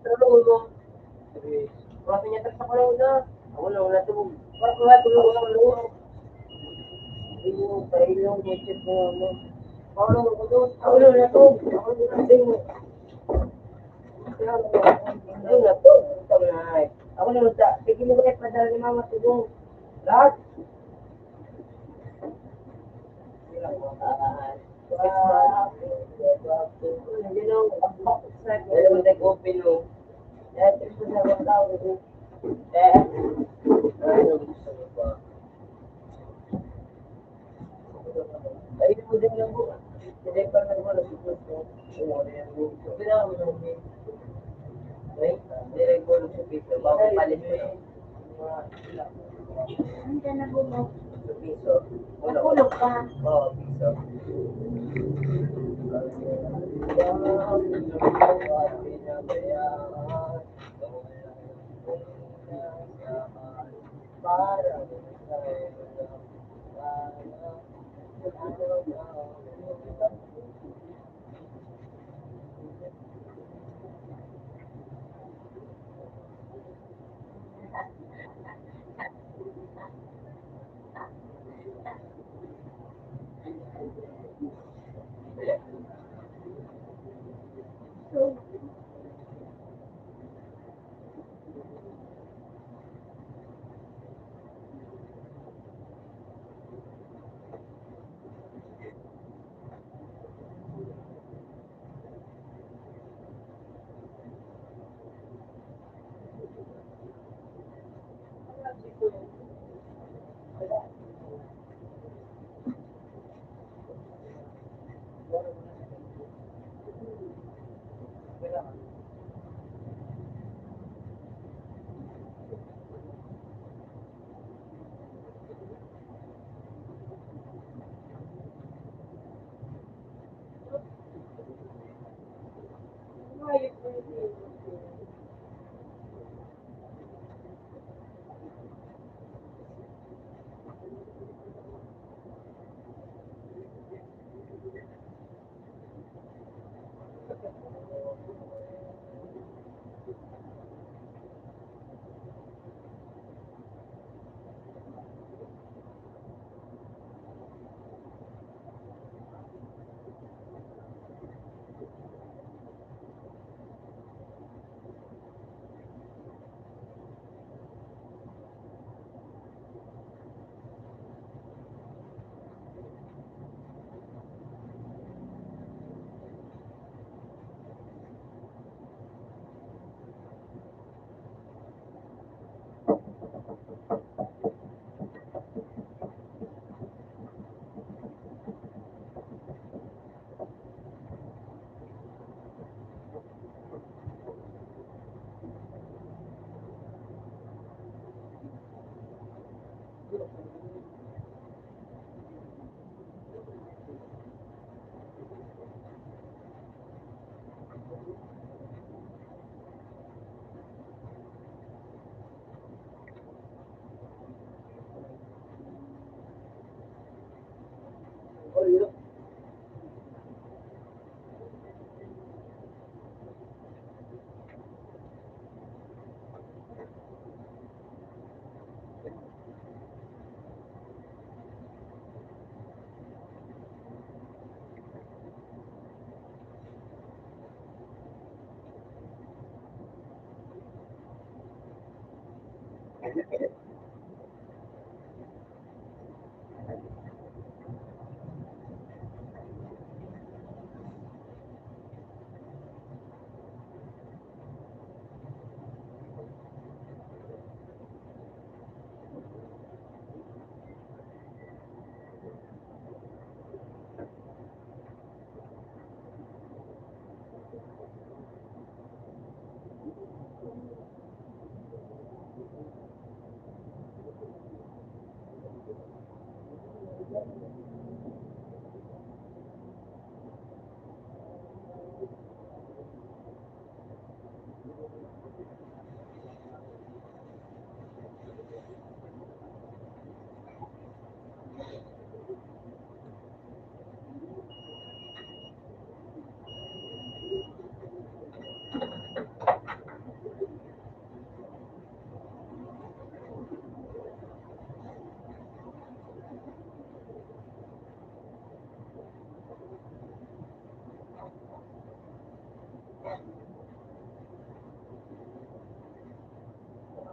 S5: Tulungan mo. Kasi niya sa ko lang na. Ako lang wala tulog. Para ko nga tulog ako lang. Ayun, pailong budget mo mo. Ako lang ako doon. Ako lang na to. Ako lang na to. Ayun na to. Ito na. Ako lang sa. Sige mo ulit padala ni mama tulong. Lahat. Alam mo tayo open mo. Eh, ito sa mga tao. Eh, ano gusto mo ba? Ay, mo din lang po. Hindi pa na mo nagsusunod ko. Kailangan mo nang okay? Hindi ko lang sa piso. Bago palit ko lang.
S1: Nandiyan na bumok.
S5: Sa piso.
S1: Nakulog ka.
S5: Oo, piso.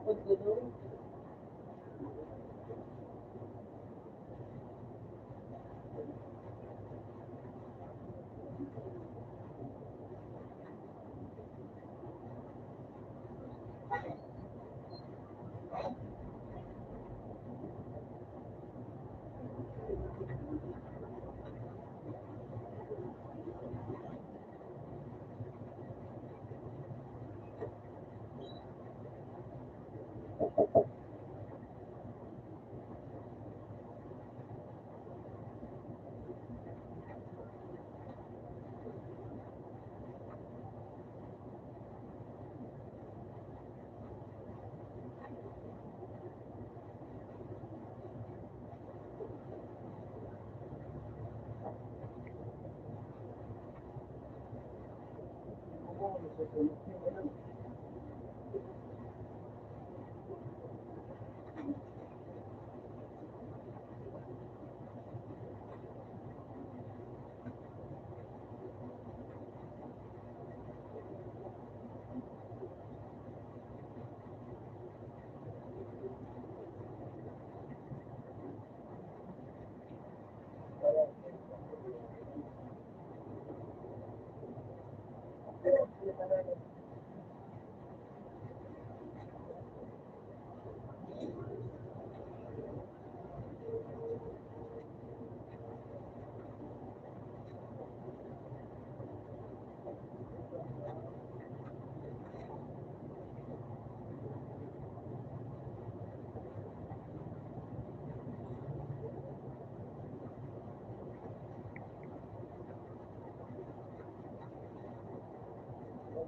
S5: Takot ko doon.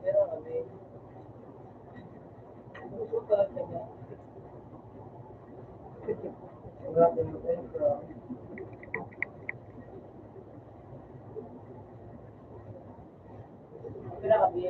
S5: Pero kami, gusto ka kanya.
S3: Grabe mo tayo, bro.
S5: Pero kami,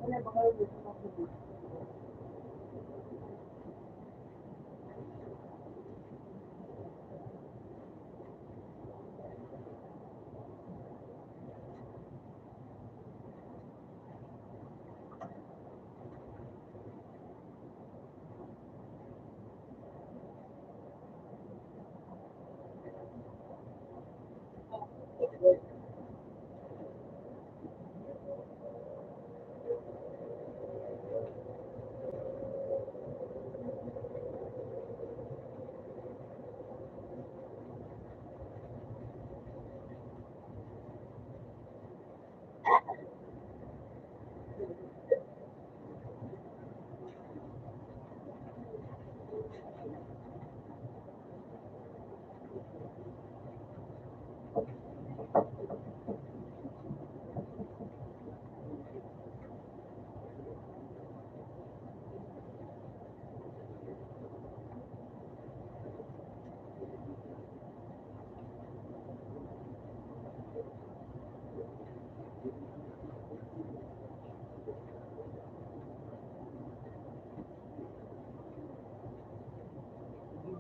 S2: Ano ba kayo gusto mo?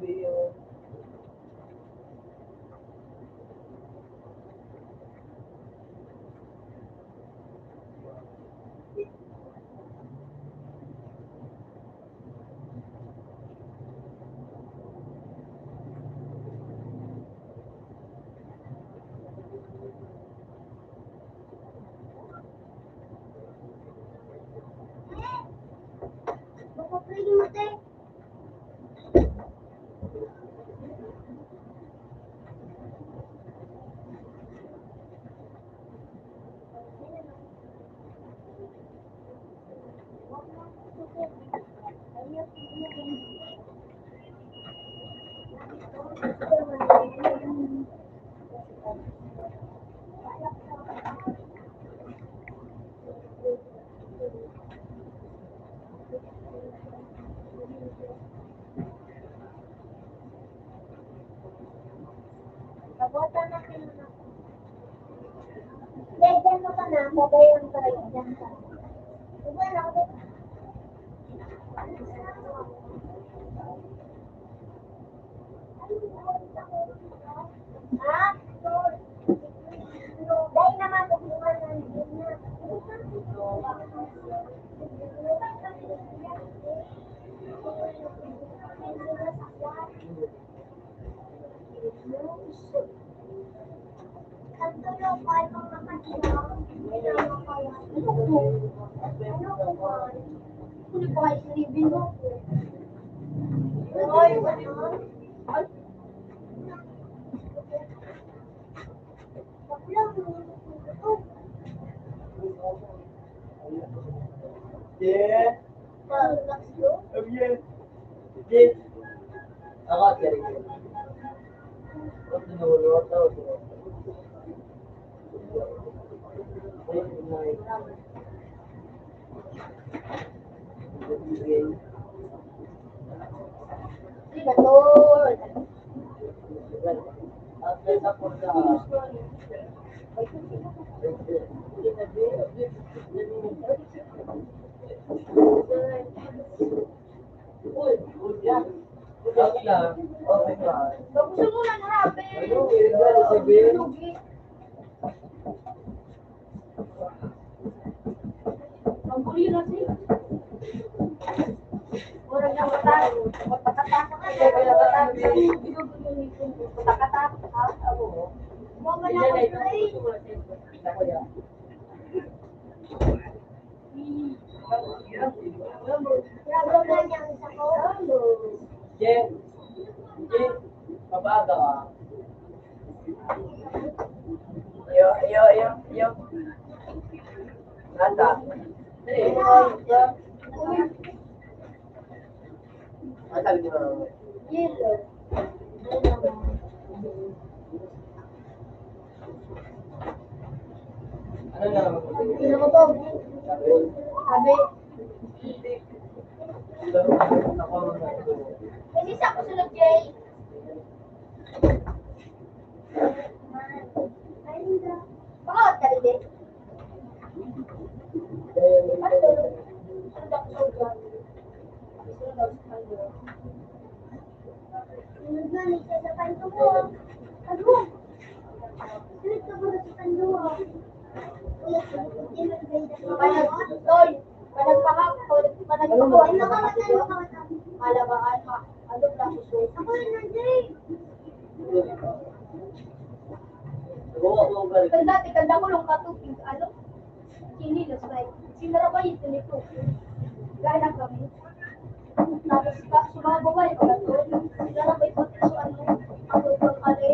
S5: video,
S1: Baka pwede mo tayo. Kabota na kayo na. Dahil dyan mo ka na, babayan ka rin dyan ka. Diba na ako? Ha? Dahil naman tubuhan ng gina. Kanto ko ay mga kanila. Ano ko? Kung ko ay silibin mo. Ay,
S5: Yeah. Yeah. Ako, kaya. Ako, tinulog ako.
S1: Gusto mo lang happy. Ang huli na siya. Murag na pagkatapos ka, pagkatapos ka, mama na ako train. Grabe na niya ang isa ko.
S5: Jen, Jen, papaga ka. Yo. Nata. Ano sabi niyo?
S1: Yellow.
S5: Ano lang?
S1: Sino ko to? Sabi. Kasi sa ako sunod, Jay. Bakit ka rin eh? Sunod na, ni siya sa kanto mo. Ano? Sunod ka ba sa kanto mo? Tol, panagpahapon, alabaan ka. Ano lang ito? Ako yun nandiyan. Pero dati, kanda ko lang katupig, ano? Hindi na slide. Sinara ba yung nito? Gana kami. Tapos, sumababa yung kalatol. Sinara ba yung pati so ano? Ako yung kali.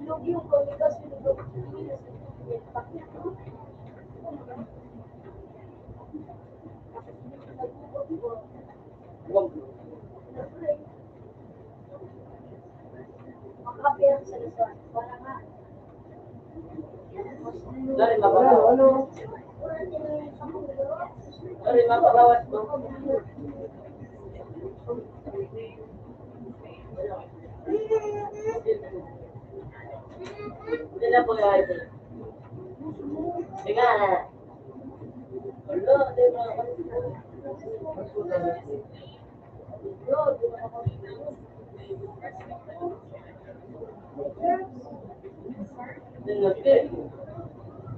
S1: Lugi yung komigas, yung hindi na makakapirang sa Luzon. Para nga.
S5: Dari mapagawat. Dari mapagawat mo. Hindi na po yung ito. Sige na. Wala, di ba?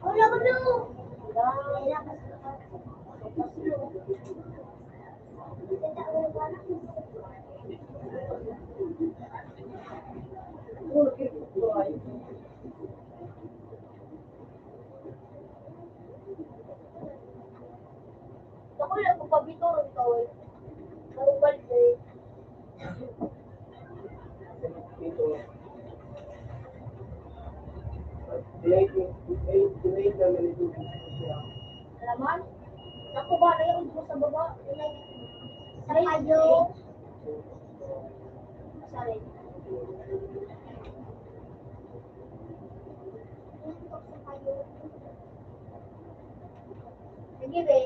S1: Wala ko na. Ako lang kung pabitoron ka, eh. Marubal, eh. Alaman? Naku ba, naiyon mo sa baba? Sa kayo. Sorry. Sige, be.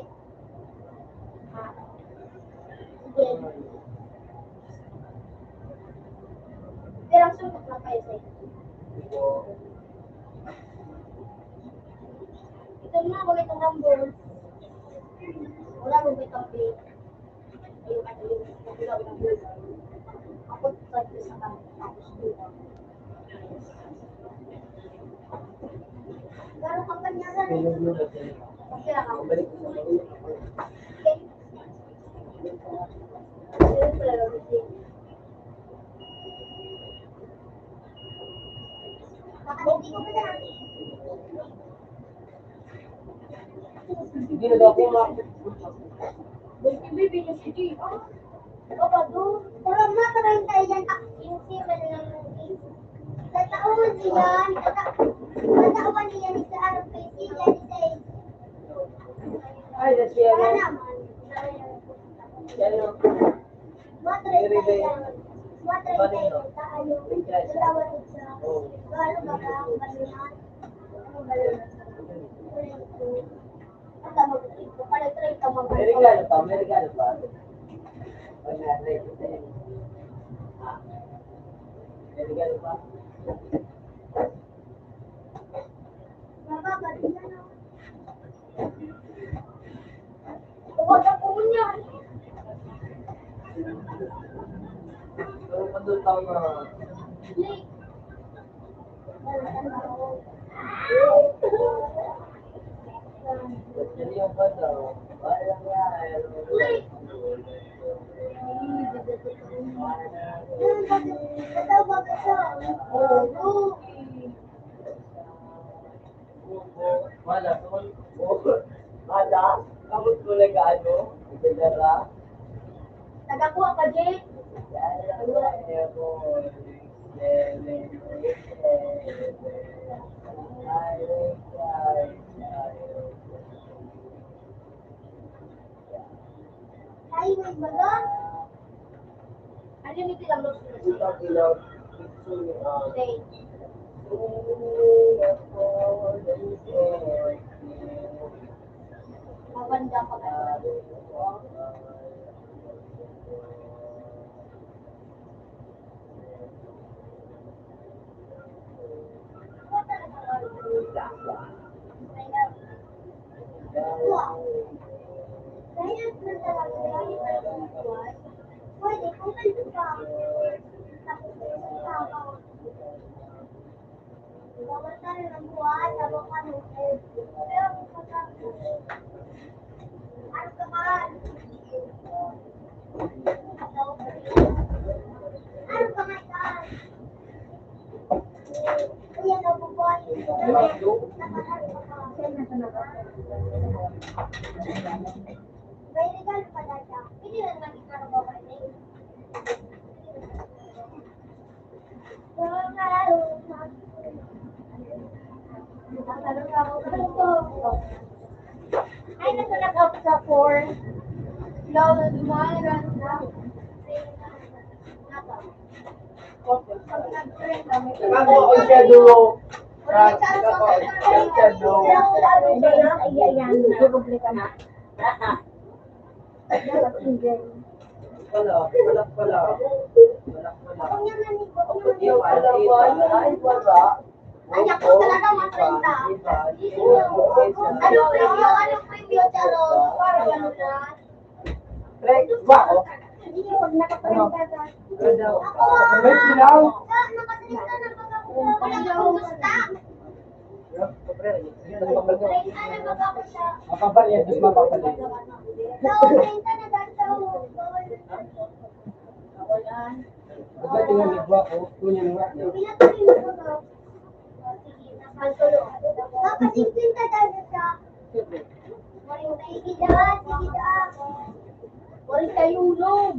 S1: Sige. Pero suntok lang kayo sa inyo. Ito na, wala itong number. Wala mo ba itong pay? Ako sa kanila. Tapos dito. Pero kapag naman, kasi ako.
S3: Balik ko sa mga.
S1: Hindi ko pa na.
S3: Hindi na daw po
S1: Pero matarayin tayo dyan. Yung sila na lang ng case. Tatauhan sila. Tatauhan nila ni sa araw kay sila ni sa
S5: Ay, that's the
S1: Wala
S5: ano.
S1: naman.
S5: Ano?
S1: Matarayin tayo dyan. Matarayin tayo dyan. Sa ano. Tatawag sa galo baka ang balihan. Ano balihan?
S5: May regalo pa, may regalo pa. Pag na-try ko sa'yo. May regalo pa. Pero pandun tayo na. Yan yung banda. Walang yan. Wala, tol. Wala. Kapag ko regalo. Igagara.
S1: Nagakuha ka, Jay. Highway ba doon? Ano yung tilang look sila? Day. Mabanda pa ka. Pwede, kung nandun ka, tapos bawal ka rin ang buwan, habang ka nung pero kung ano ka man? Ano ka man ka? Kuya, nabubuhay ito. May regalo pa dada. Hindi na naman ikaw ba rin? Ay, nasunag ako sa 4. Lolo, dumayan na.
S3: Nakakuha ko yung shadow. Shadow. Wala pala.
S1: Ako niya manigo.
S5: Wala.
S1: Anak ko talaga matrenta. Ano preview, Charles? Para ano na? Hindi niyo huwag nakaprenta ka. Ako
S3: May silaw.
S1: nakatrenta na pag ako. Wala ka kung gusta. Ay, ano ba ako siya?
S3: Mapapalit, mas mapapalit.
S1: Naoprenta na dahil sa
S3: Diba tingnan ni Gwa ko? Kunin nga niya.
S1: pinatuloy mo ko daw. Sige, napatulo. Kapasingpin ka dahil sa waring naigidan, sigidan. Waring kayulog.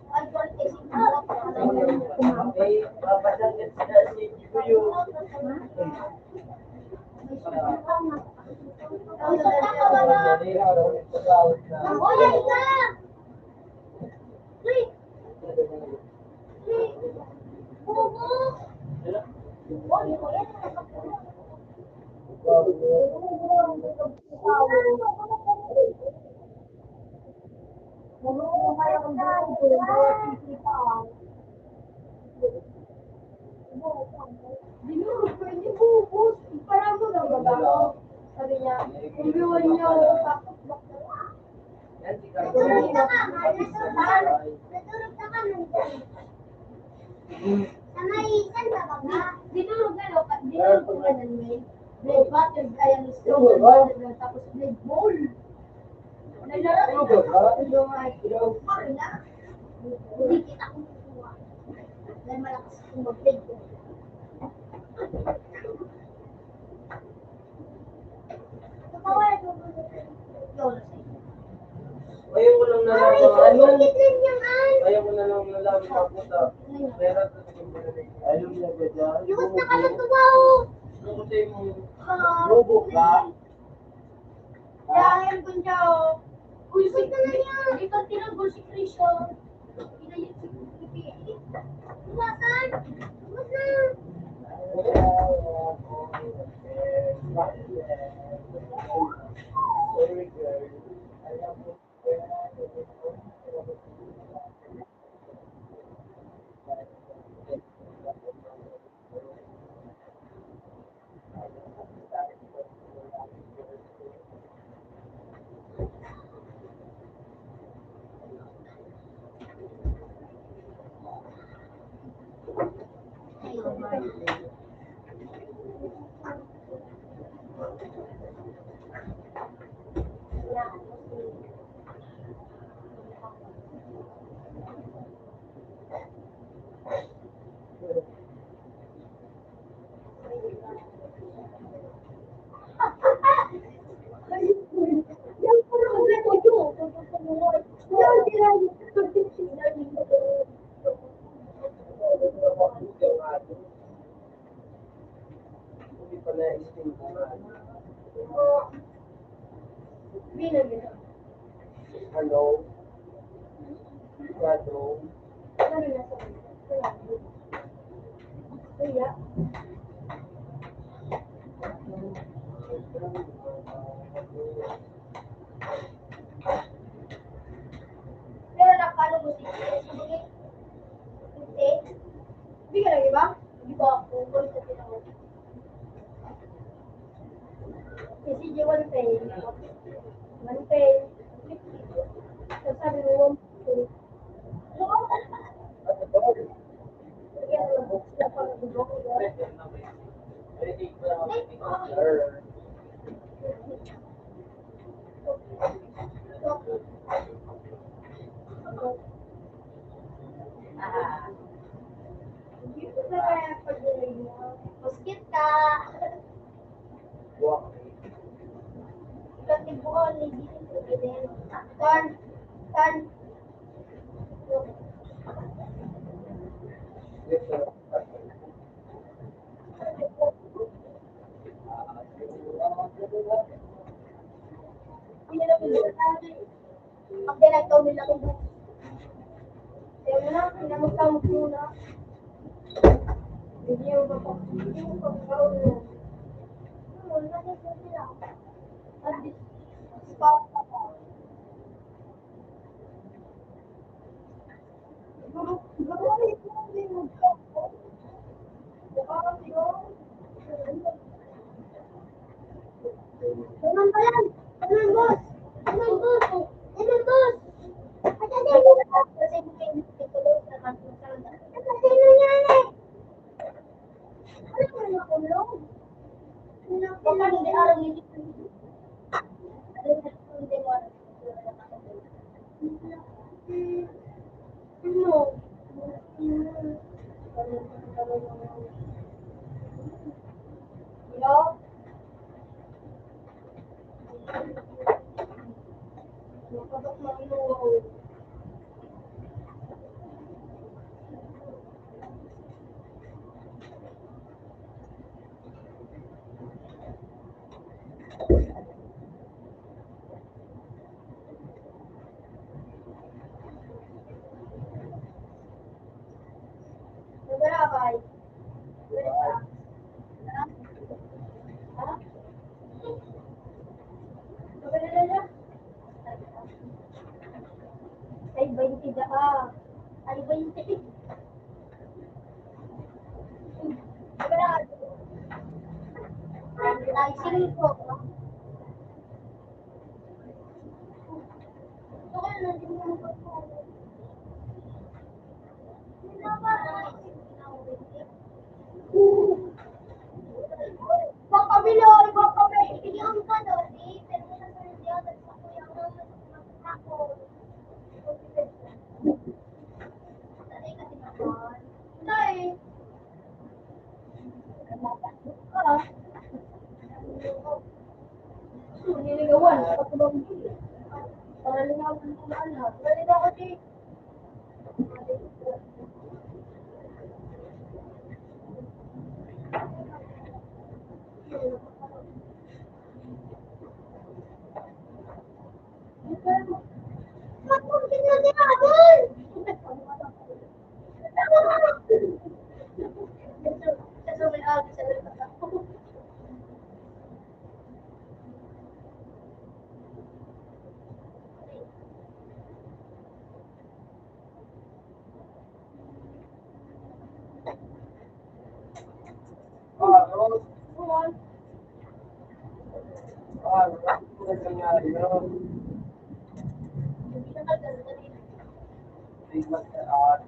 S1: Ay, waring kayulog.
S5: Eh, papadagdag sila si Juyo.
S1: Hoy, halika! Uy! Bubo! Hoy, Dinuro ko hindi bubos. Parang mo lang babaho. Sabi niya, kung yun niyo, tapos bakla.
S3: Yan, si Carlo.
S1: Natulog na ka, natulog na ka nandyan. Sa may, saan ka ba nga? Dinulog na, no? Dinulog ko nga ng may blade butter, ayan, stone butter, tapos blade bowl. Naglaro ko na. Sorry na. Hindi kita kumukuha. Dahil malakas akong mag-blade ko. Tumawa na ito.
S3: Ayaw ko lang
S1: Ay,
S3: nalaman.
S1: bakit lang yung ay?
S3: Ayaw ko na lang nalaman ang puta. Pero ito sa ayaw niya ba dyan?
S1: Iwas na ka ng tumaw.
S3: Ano ko sa'yo mo?
S1: Robok ka? Dahil ko siya. Uy, sik na yan. Ikaw tinagol si Krisyo. Pinayit si Pipi. Iwasan. Iwas na.
S3: Very good. Hindi pa na-isting ko nga. Hello? Hello?
S1: Pero nakano mo si Sige. Hindi. Hindi ka lagi ba? Hindi ba ako? Kulit sa tinawag. Kasi di one pay. One pay. So sabi mo, one pay. Kaya lang, sila pa nag-book.
S3: Sir.
S1: Hindi ko na kaya pag-delay mo. Muskit ka.
S3: Walk.
S1: Kasi buwan, hindi ko din. Turn. Turn.
S3: Yes, sir.
S1: Hindi nila pinagsasabi. Pag dinagtaw nila kung buwan. Kaya mo na, pinamagtawag muna. Hindi mo pagkakaroon mo. Wala na sila. At this spot. Teman pa yan! Teman boss! Teman boss! Teman boss! At ano yung kasi hindi ko doon sa kanto-kanto. Kasi yan eh! Ano mo na kulong? Baka hindi araw hindi ko. Ano na hindi mo araw. Ano? Hello? Nakabak na inuwaw. Nagalakay. Ha? Nagalala niya? Ay, 20 da ka. Ay, 20. Nagalakay. Ay, 5.
S4: Gawan, patulong din. Para lingawan ko na alam. Ganito ako di. Makulit na din ako! Sa may agi sa lahat ako.
S3: Rose.
S4: Gawan.
S3: Wala ko nangyari yun.
S4: Hindi na maganda din.
S3: Hindi magkaan.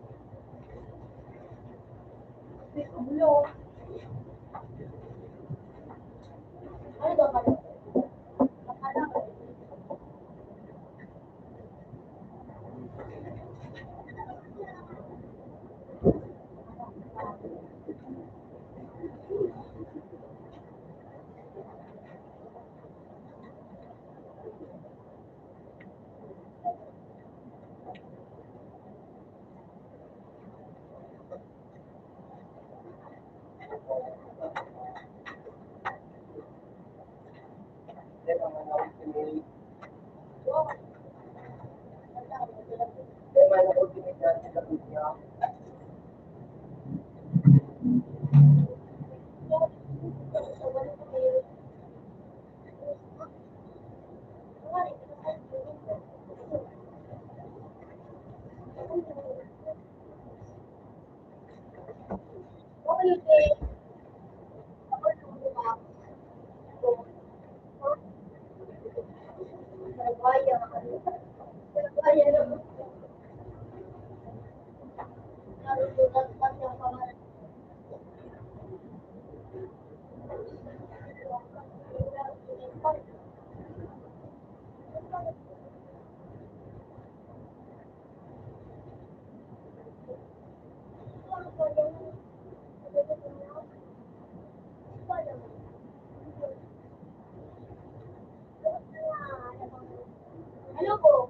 S4: Ulo. Ano daw ka? Akala ko.
S3: Hindi naman ako pinili.
S4: Oo.
S3: Hindi naman ako pinili sa dunya.
S4: Ano po?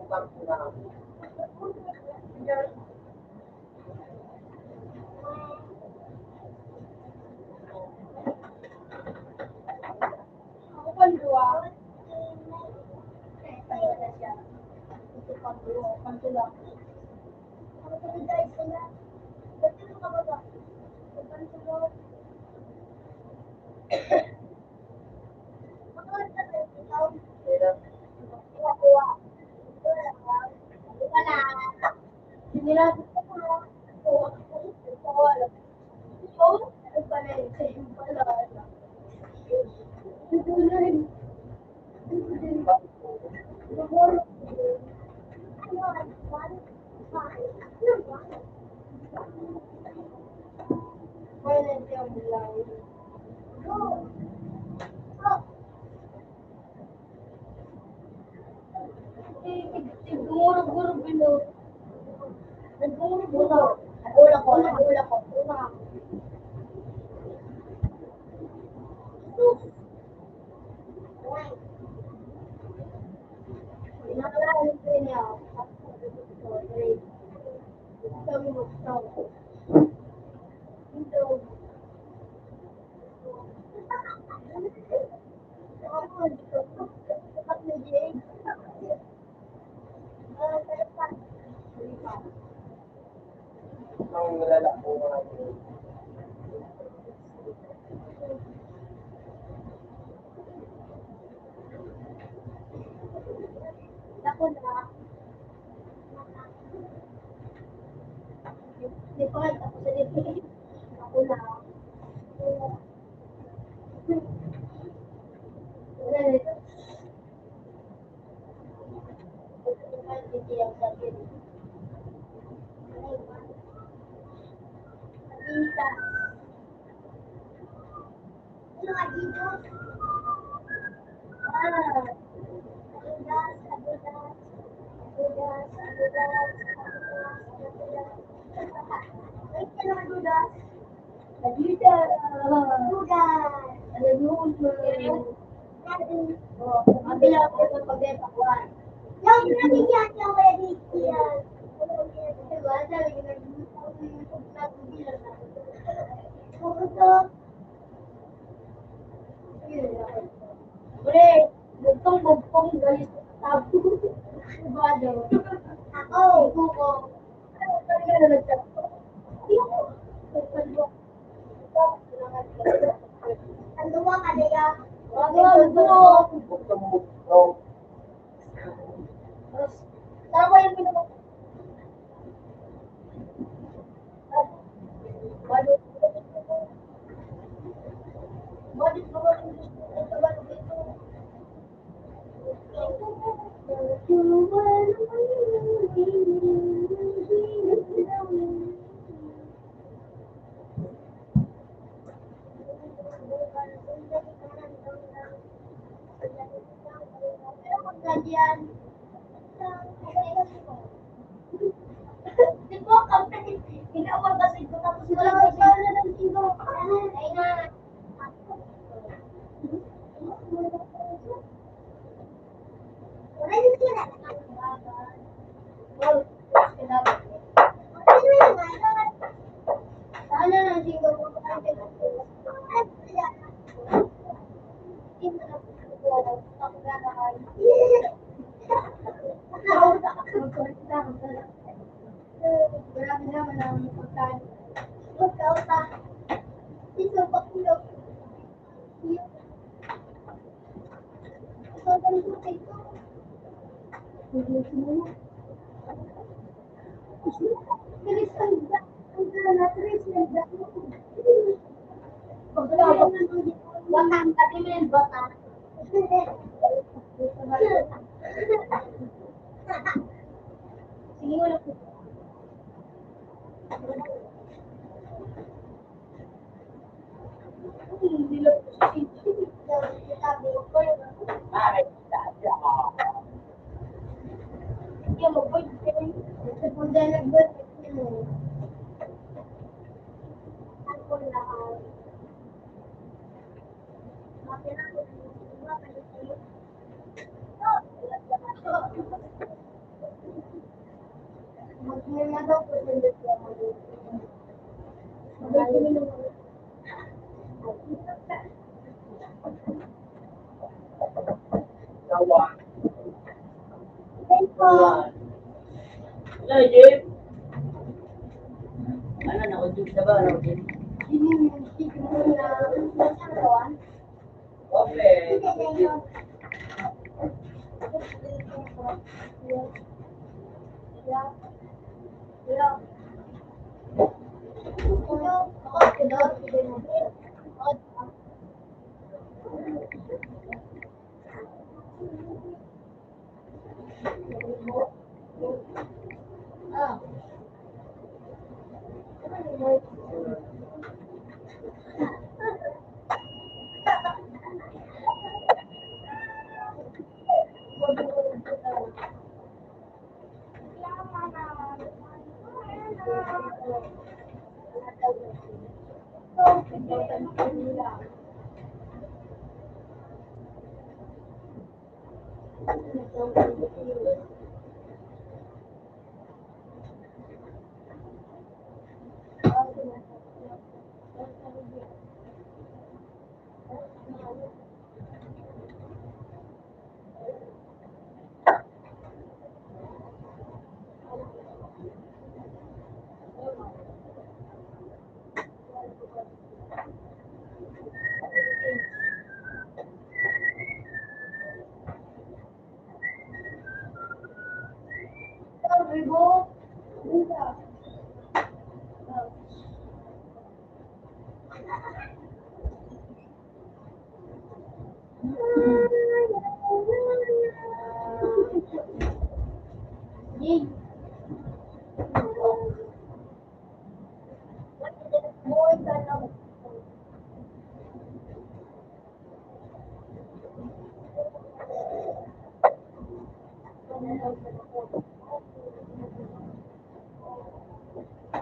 S3: Utang ko na.
S4: Ako pa dua. Tayo na siya. Ito pa dua. Pantula. Ako pa dahil sila. Dati mo ka ba ba? Pantula. Ako na sa ikaw. Kuha. Wala. Sinilapit ko na. Wala. Oh, ano pala yun? Sa'yo pala. Ito na rin. Siguro bilo. Naguro. Nagula ko.
S3: Ang nalala ko nga.
S4: Ako na. Di pa ako sa dito. Ako na. Wala nito.
S1: Ano Adidas? Adidas, Adidas. Adidas, Adidas, Adidas. Wait, ano Adidas? Adidas. Adidas. Oh, mabila ako ng pagbenta ko. Yung nabigyan niya ko yung yan. Diba? Sabi ko nag-bilang na. Pupunta. Bre, bugtong galit sa tabo. Diba daw? Ako. Buko. Ano talaga na nagtap? Ang duwa ka na ya. Tawa yung pinapag... Badut mo ba yung gusto ba dito? Pagkadian. Di ba company? Ginawag kasi ko tapos wala kasi na ng tigo. Ay na. Wala din sila. Wow. Sana na tigo ko kasi. Marami naman ang pagkain. Ikaw pa. Ito pa kulo. Ito pa ito. Bilis ang Bilis Batang, kasi may batang. Sige, wala po. Hindi lang po siya. Hindi mo po. Sa punta nag-birth. Ako lahat.
S5: Tawa. Ano, Jim? Ano, nakujib na ba? Nakujib? Okay.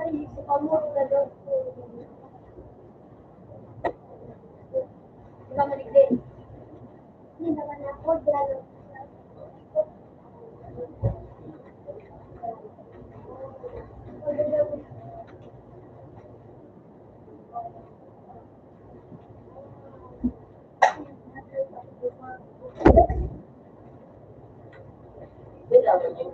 S1: si kamu udah Kita menikah. Ini dengan aku jalan.
S5: Beda ba yun?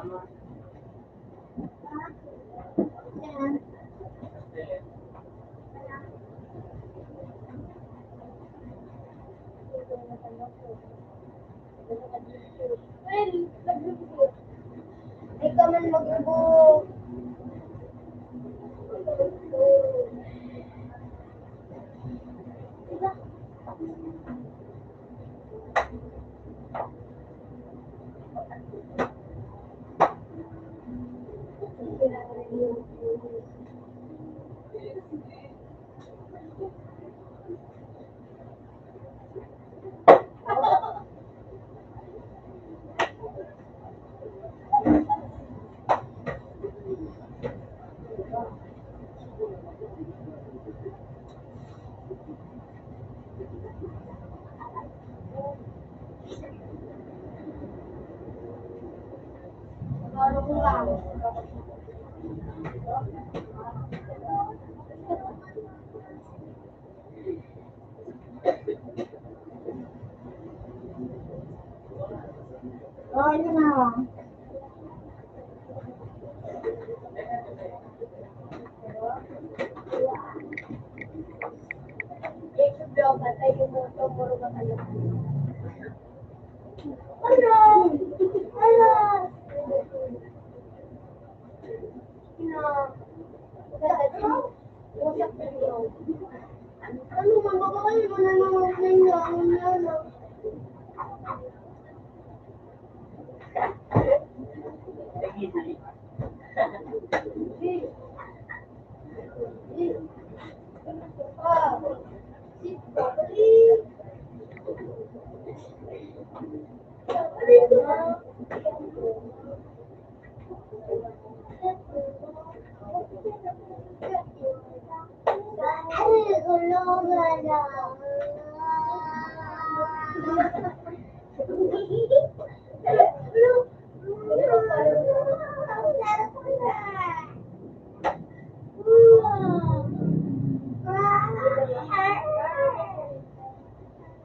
S1: Yan. Well, nag-review. Ikaw man mag-book. Ano ko lang. Oh, yun na. Ito daw, patay yung moto, puro ka kayo. Ano? Ano? Ano, mababakal mo na naman ninyo, ano?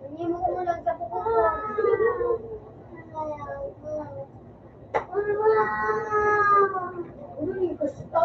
S1: Hindi mo kumulang sa puko. Uy, gusto?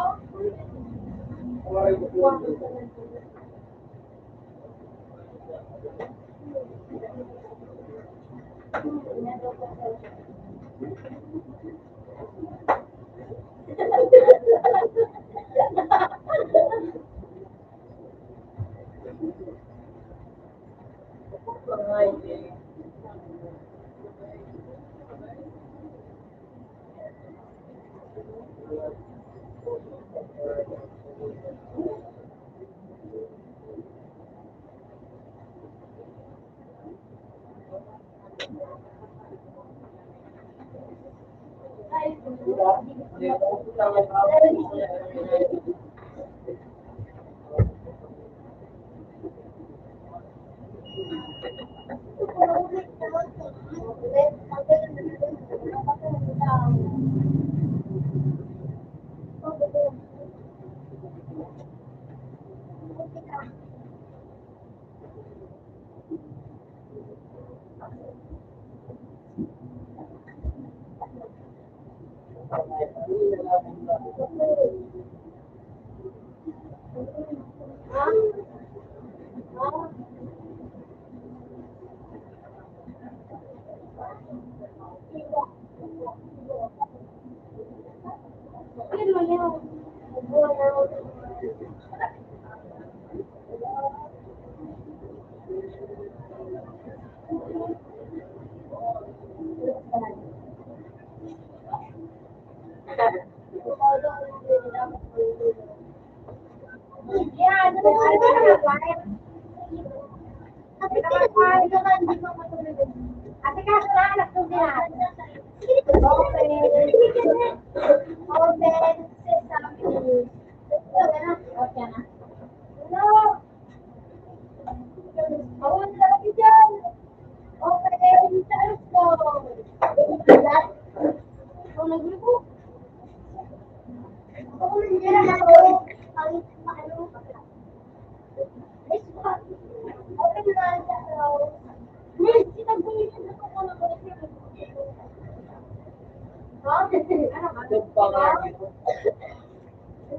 S5: Tumpang yan.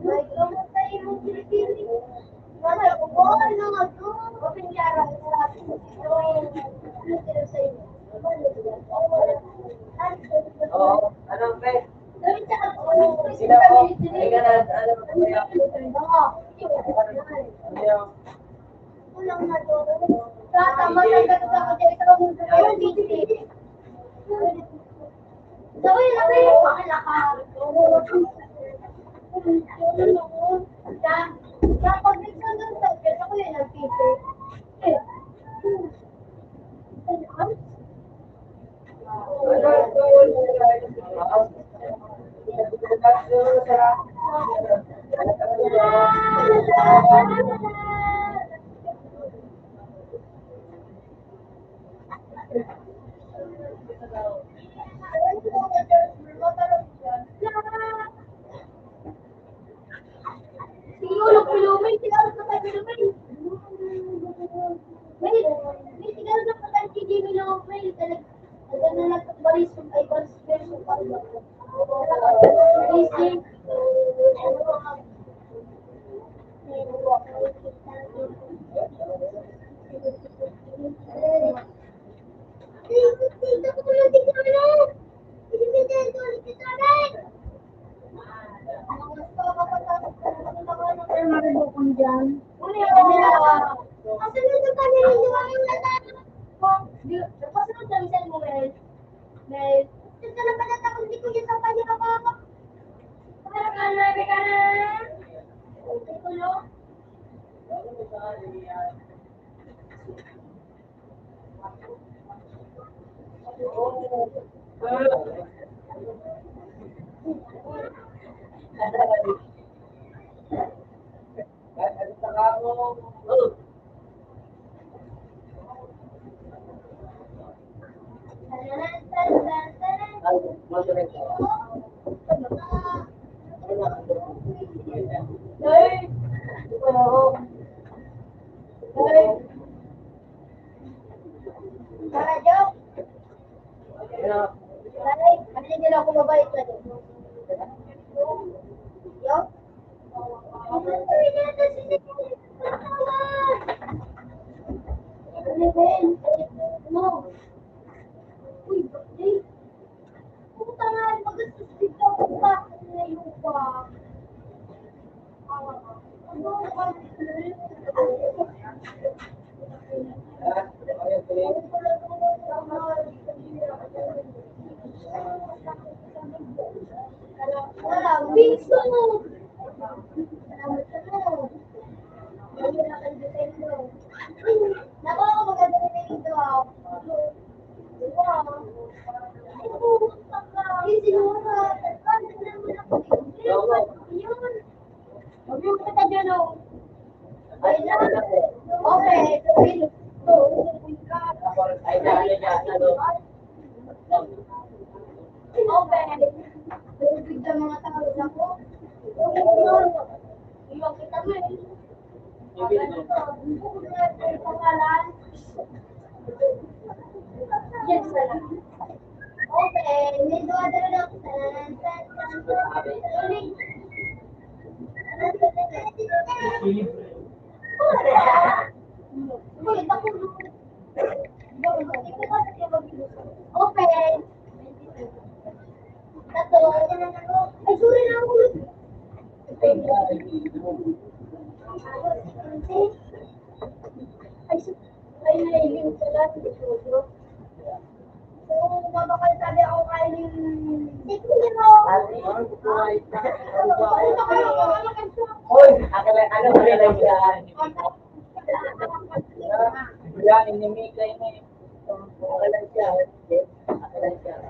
S1: May kamusta yung Pilipino? Wala ko po, ano nga to? Pinyara ko sa akin. Ano sila sa inyo?
S5: Oo, anong pre?
S1: Gawin sa ako.
S5: Sila ko, hindi ka na, alam mo kaya. Ano yung,
S1: Kulang na to. Tama na ganito ako dyan. Ito ang mundo kayo. Gawin na ba yung pakalaka? Kapag nagsagang subject, ako yung nagpipit. Sige, ulog pilumay. Sigaro sa tayo pilumay. May sigaro na pa tayo si Jimmy Lomay. Talaga na lang sa baris kung ay baris version pa rin. Basic.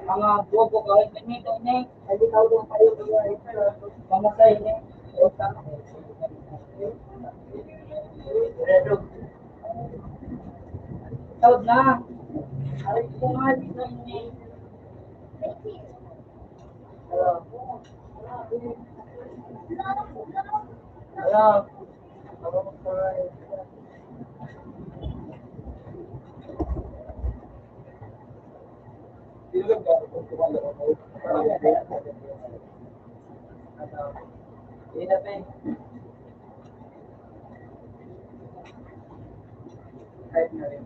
S2: Mga bobo kahit ganito na hindi tawag ng kayo mamasay na tawag na ay kumali na ini hello hello
S5: gabi.
S3: Kahit na rin.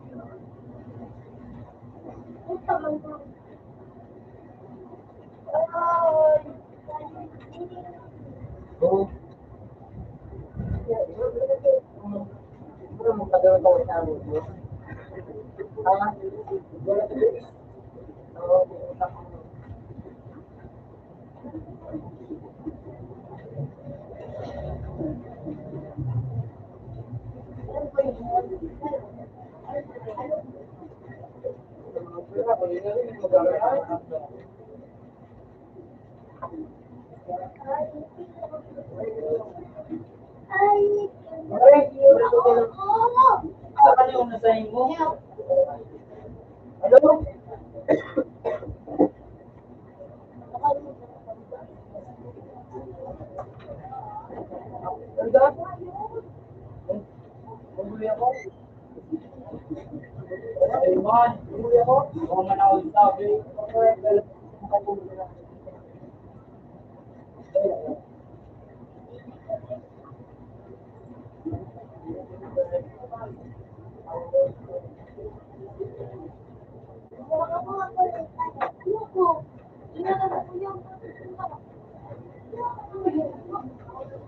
S1: Ito man po. Ay.
S3: Oo.
S5: Siguro magpagawa ko sa amin mo.
S3: Tama. Wala ka din.
S5: Oo, pupunta ko.
S3: Wala ka din. Mag-aaral.
S1: Ay.
S3: Ay, wala ko din.
S1: Oo.
S5: Saka na yung nasahin mo.
S3: Ano? Ganda? Bumuli ako. Ay, man. Bumuli ako. Oo, manawag sabi.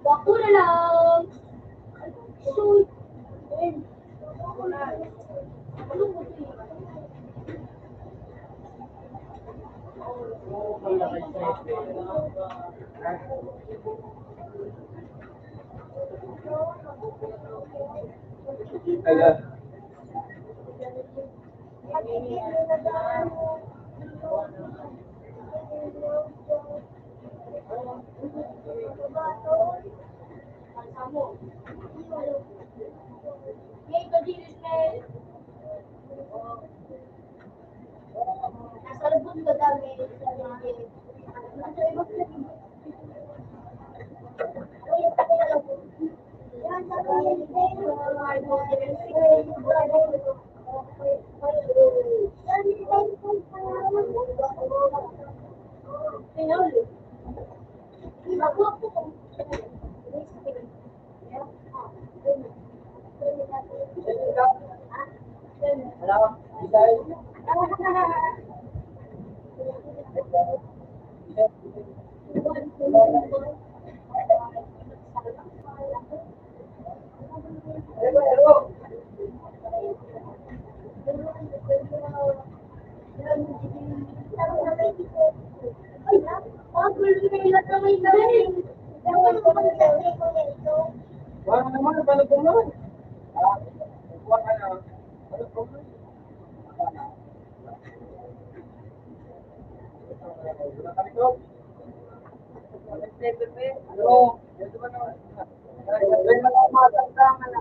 S1: Bako na lang. Sweet.
S3: Kaya,
S1: Nasa lubog ka dami.
S5: Wala ka.
S3: Isay. Ano? Wala naman, paano po naman? Wala na. Ano po naman? Wala kami to. Ano? Ito ba naman? Ay, mga matanda na.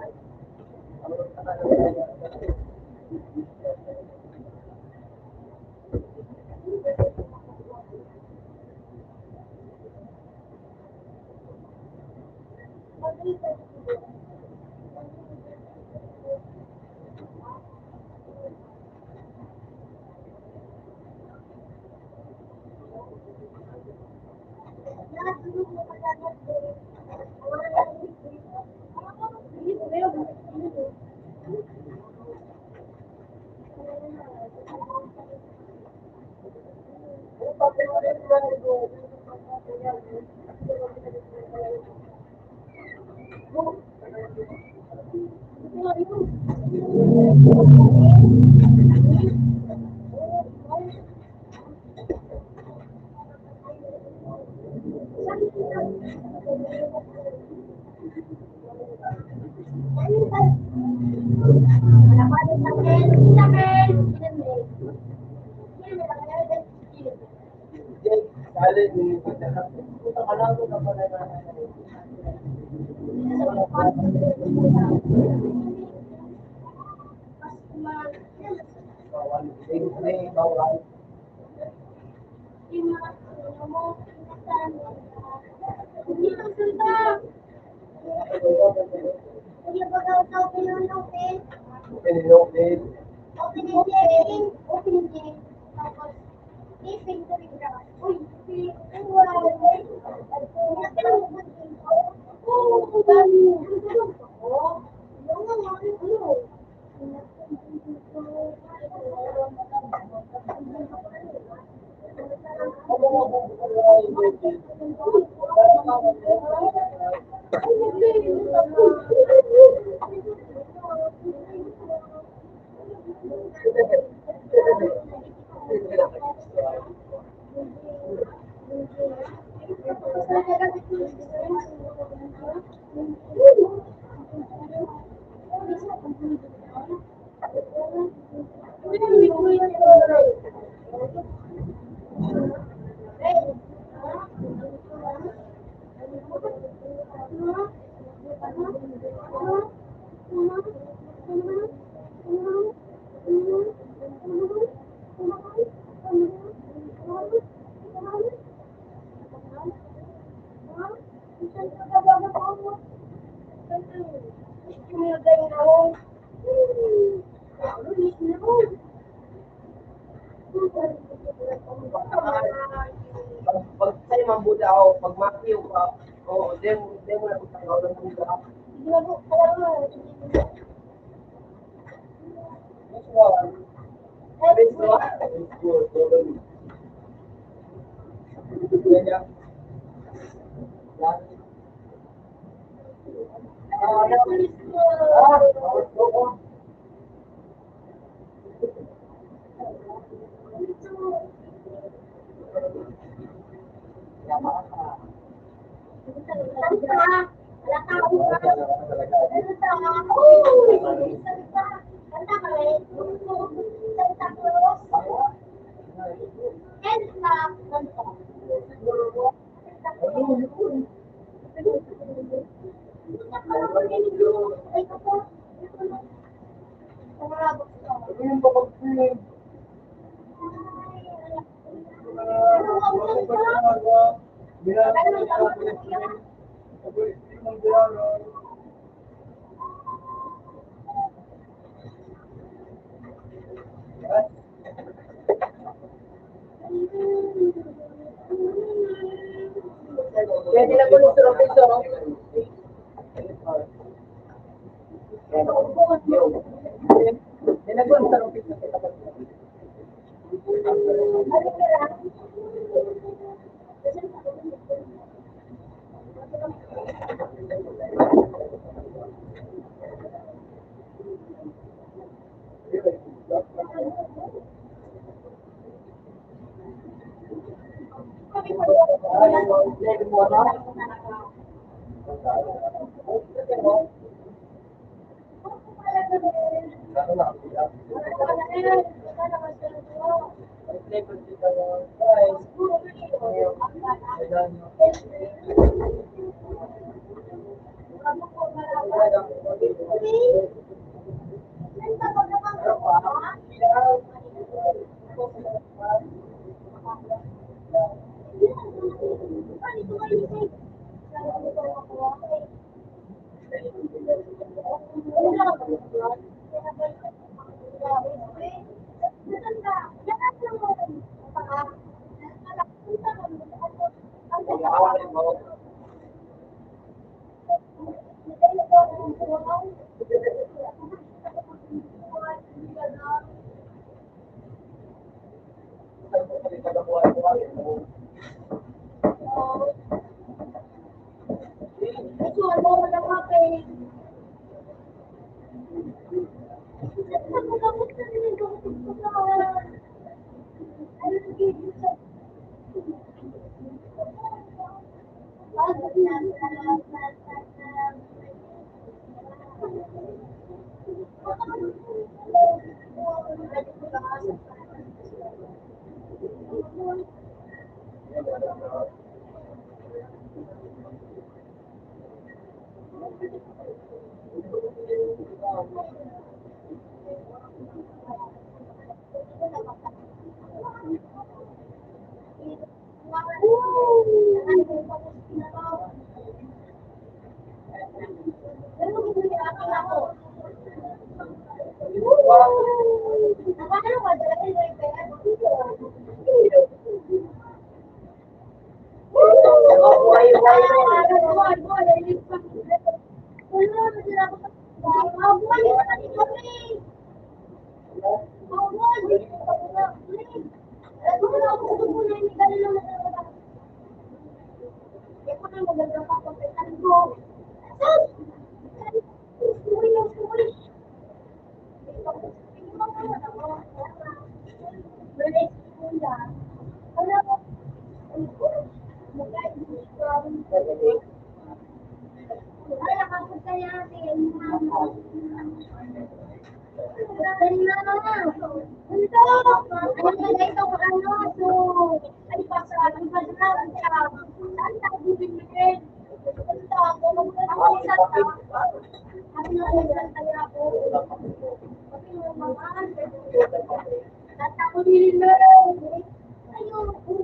S3: Pag sa'yo mabuti ako, pag makiyo ka, oo, di mo na magtagaw ng buda. Let's go. Pwede na po ng trophy to. Pwede na po ng trophy to.
S1: Ay, nakapunta natin. Ganyan. Ito. Ano na ito? Ano? So, ay, pasarang pasarang siya. Saan tayo bibigyan? Ito, ako magkakasal ka. Sabi nga nagsan tayo ako. Kasi yung mga at ako nila. Ayun. Ako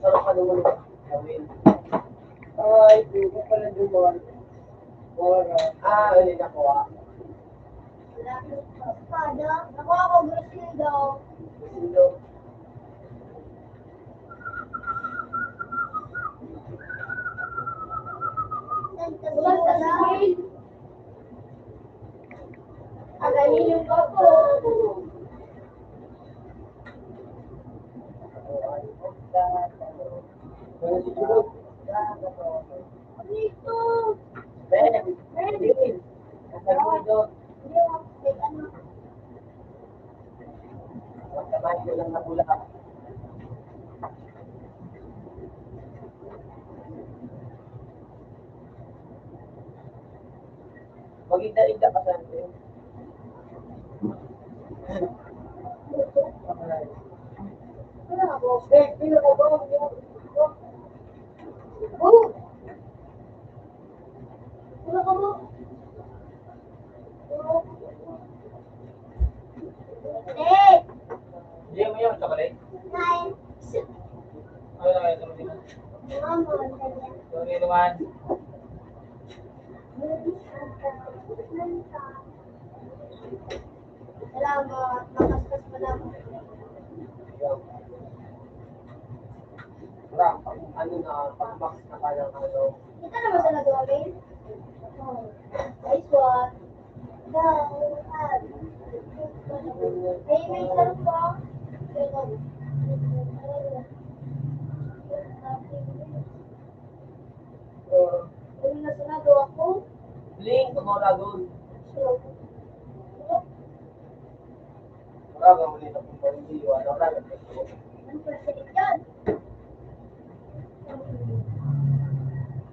S3: Sarap ka naman gawin.
S2: Ay, hindi ko pala dumaan. Wala.
S3: Hindi na ko ah. Sino?
S4: Agayin yung bato.
S3: Wala si Jubot.
S4: Dito.
S3: Ben, Ben. Nasa dito. Magkamay ko lang na pula. Magigda-igda ka sa akin. Hindi mo yung chocolate? Ano na kayo naman dito? Sorry naman.
S1: Salamat. Makaskas pa lang.
S3: Ano na, pag-box na kaya ng ano.
S1: Kita na ba sa nagawin? Nice one. May sarap ba? Ano na sa nagawa ko?
S3: Bling, tumawala doon.
S1: So,
S3: Marami mo nito kung hindi wala ka lang.
S1: ano pa sa yan?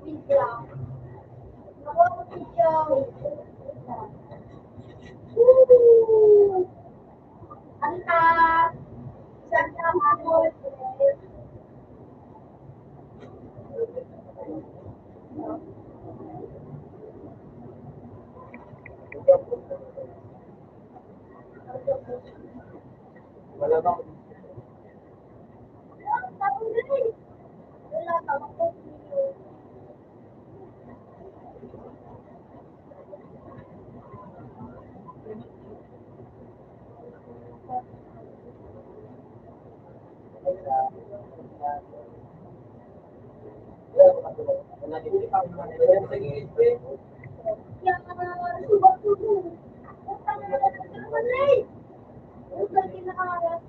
S1: Bigla. Nakuha ko siya. Woo! Anta! Santa Manuel.
S3: Wala bang
S1: Wala ka ko. Yang subak dulu. Bukan ada lain. Bukan kita harus.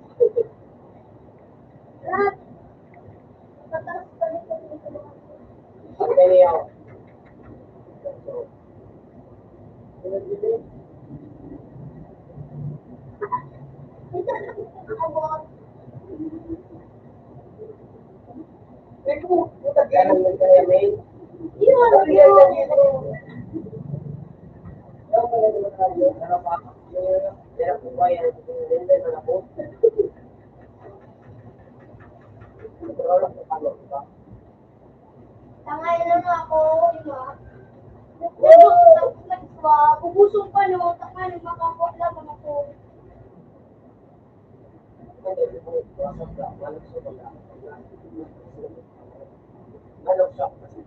S1: Rat. Kata
S3: Pero pa, yung po ba yan, hindi na po. Pero lang po palo, di ba?
S1: Tangay lang ako, di ba? Nag-swap, ubusong pa no, tangay, makakuha lang ako.
S3: Hindi po, manok siya kasi.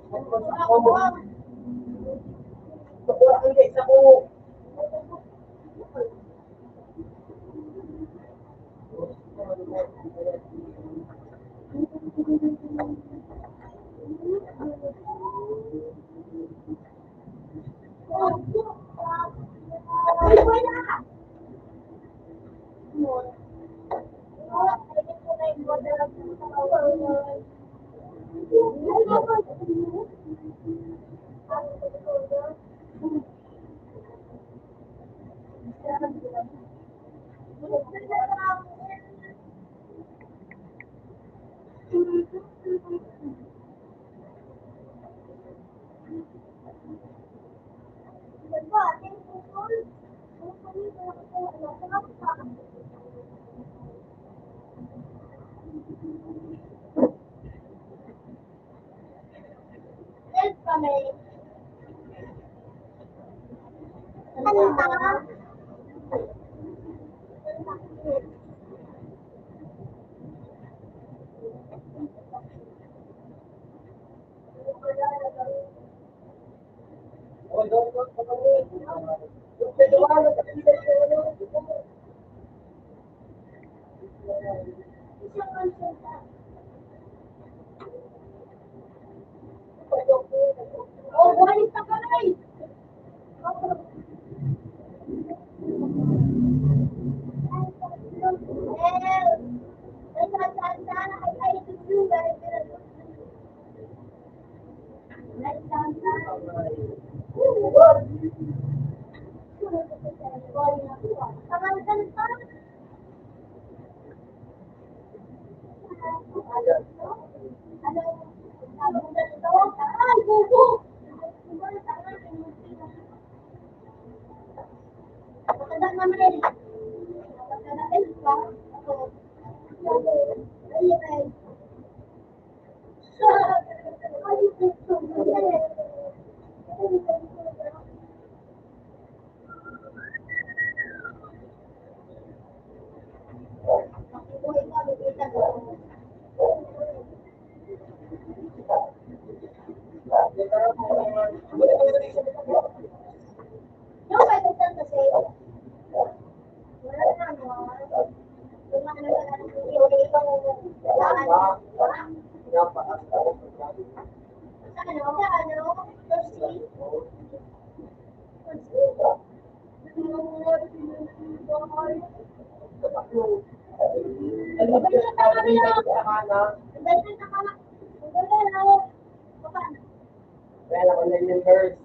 S3: Ang kababuhan,
S1: Oh, buhay ka pala eh.
S3: Kaya ako na yung verse.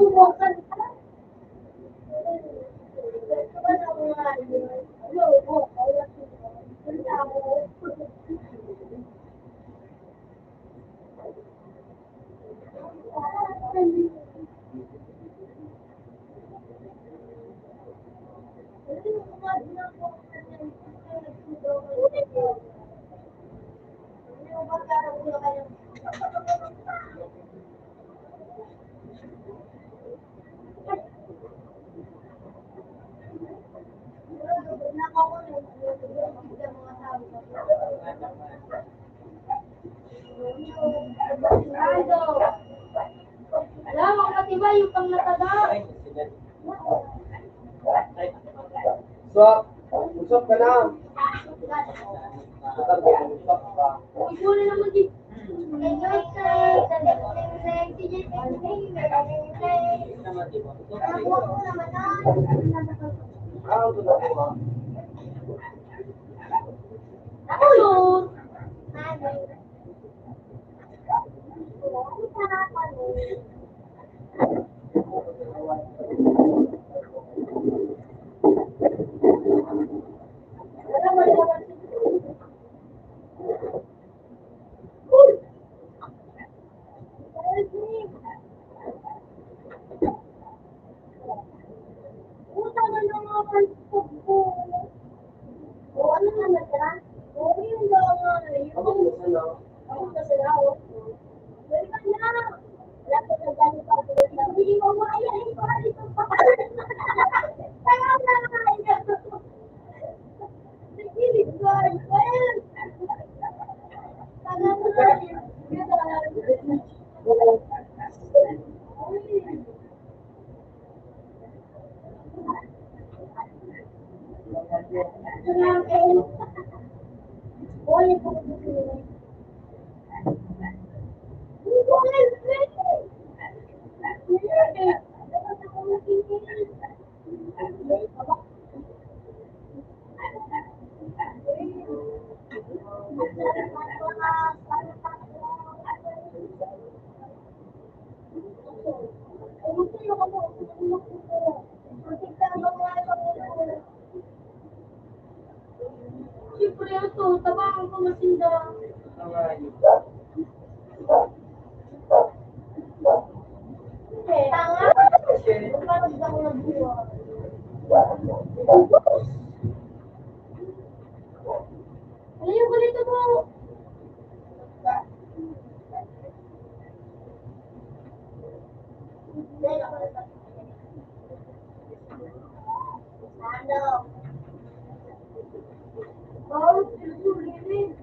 S1: Bubukan ka. Gusto ba na mga lobo? Wala ako. Alam mo, matibay yung pang nataga.
S3: Swap. Usap ka na. Usap ka.
S1: Uy, huli naman di.
S3: Ito na po.
S1: Ako yun. Siyempre ito, tabangan ko masinda. Tanga? Parang ako nagbuwa. Ano yung ganito mo? Ano? Oh, sulit.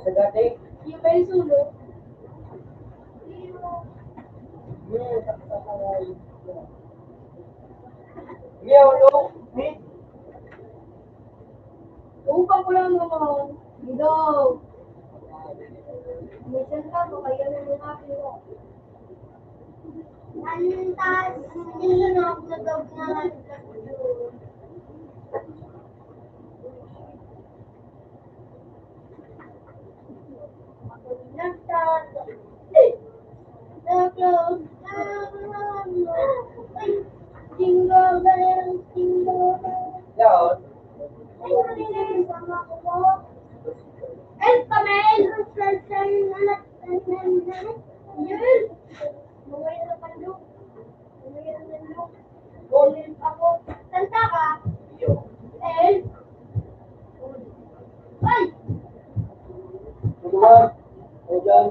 S3: Sa dati.
S1: Yung may sulot.
S3: Ulo.
S1: Upang ko lang naman. Gidaw. Minsan ka, kaya naman natin ko. Antas, hindi na ako nagawag na. Nagtas. Jingle bells, jingle bells.
S3: Yan.
S1: El Camel. Yun. Bumaya na pandong. Bumaya na pandong. Bolin ako. Santa ka? El. Ay!
S3: Tuluan. O dyan.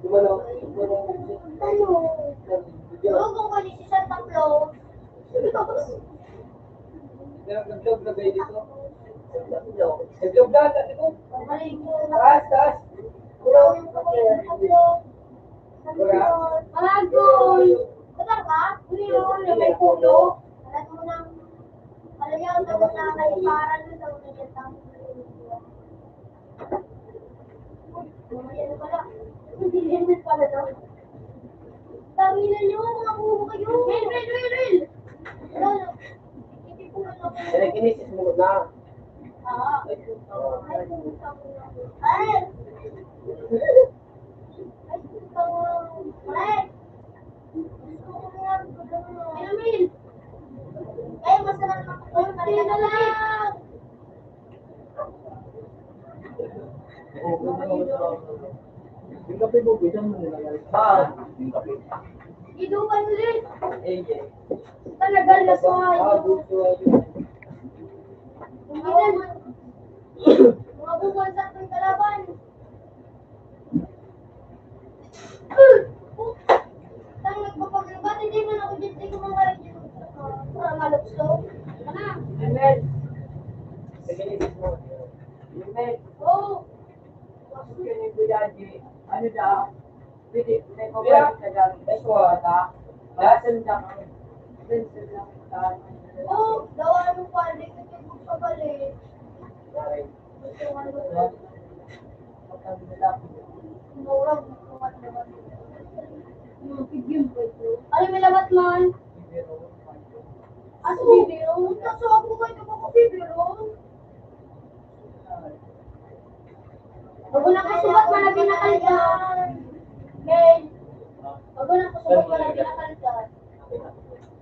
S3: Dumalaw.
S1: Ano? Tulog ko ni si Santa Claus.
S3: Nag-vlog na kayo dito. Nag-vlog na.
S1: Pabalik ko.
S3: Taas, taas.
S1: Tulogin ko ni Santa Claus. Santa Claus. Malagoy! Betul ka? Hindi mo na may puno. Alam mo nang palayaw na mo na kay paran mo sa mga yatang. Yan pala. Hindi rin pala daw. Tanginan nyo, mga buho kayo. Ril! Ano? Hindi po na ako.
S3: Kinesis mo na.
S1: Ay! Ay! Ay!
S2: Yung kape mo, bisan mo nilagay. Yung kape.
S4: Idukan ulit.
S5: Eh.
S4: Talagal na sa
S5: Gusto yun.
S4: Hindi na. Mga buwansak ng kalaban. Saan nagpapaglaban? Hindi man ako dito. Hindi ko mangarap dito. Para malukso. Ano?
S5: Emel. Sige, mo. Emel.
S4: Oo.
S5: Kasi ni Kuya G, ano daw? Pwede, may pabalik ka dyan. Eswata. Lasan lang. Lasan lang.
S4: Oo. Dawa nung palik. Ito yung pabalik. Murag. Alam mo lamat man? Aso bibiro? Kaso ako ba ito ako bibiro? Bago na kasubat man na binakaldan. Ngayon. Bago na kasubat man na binakaldan.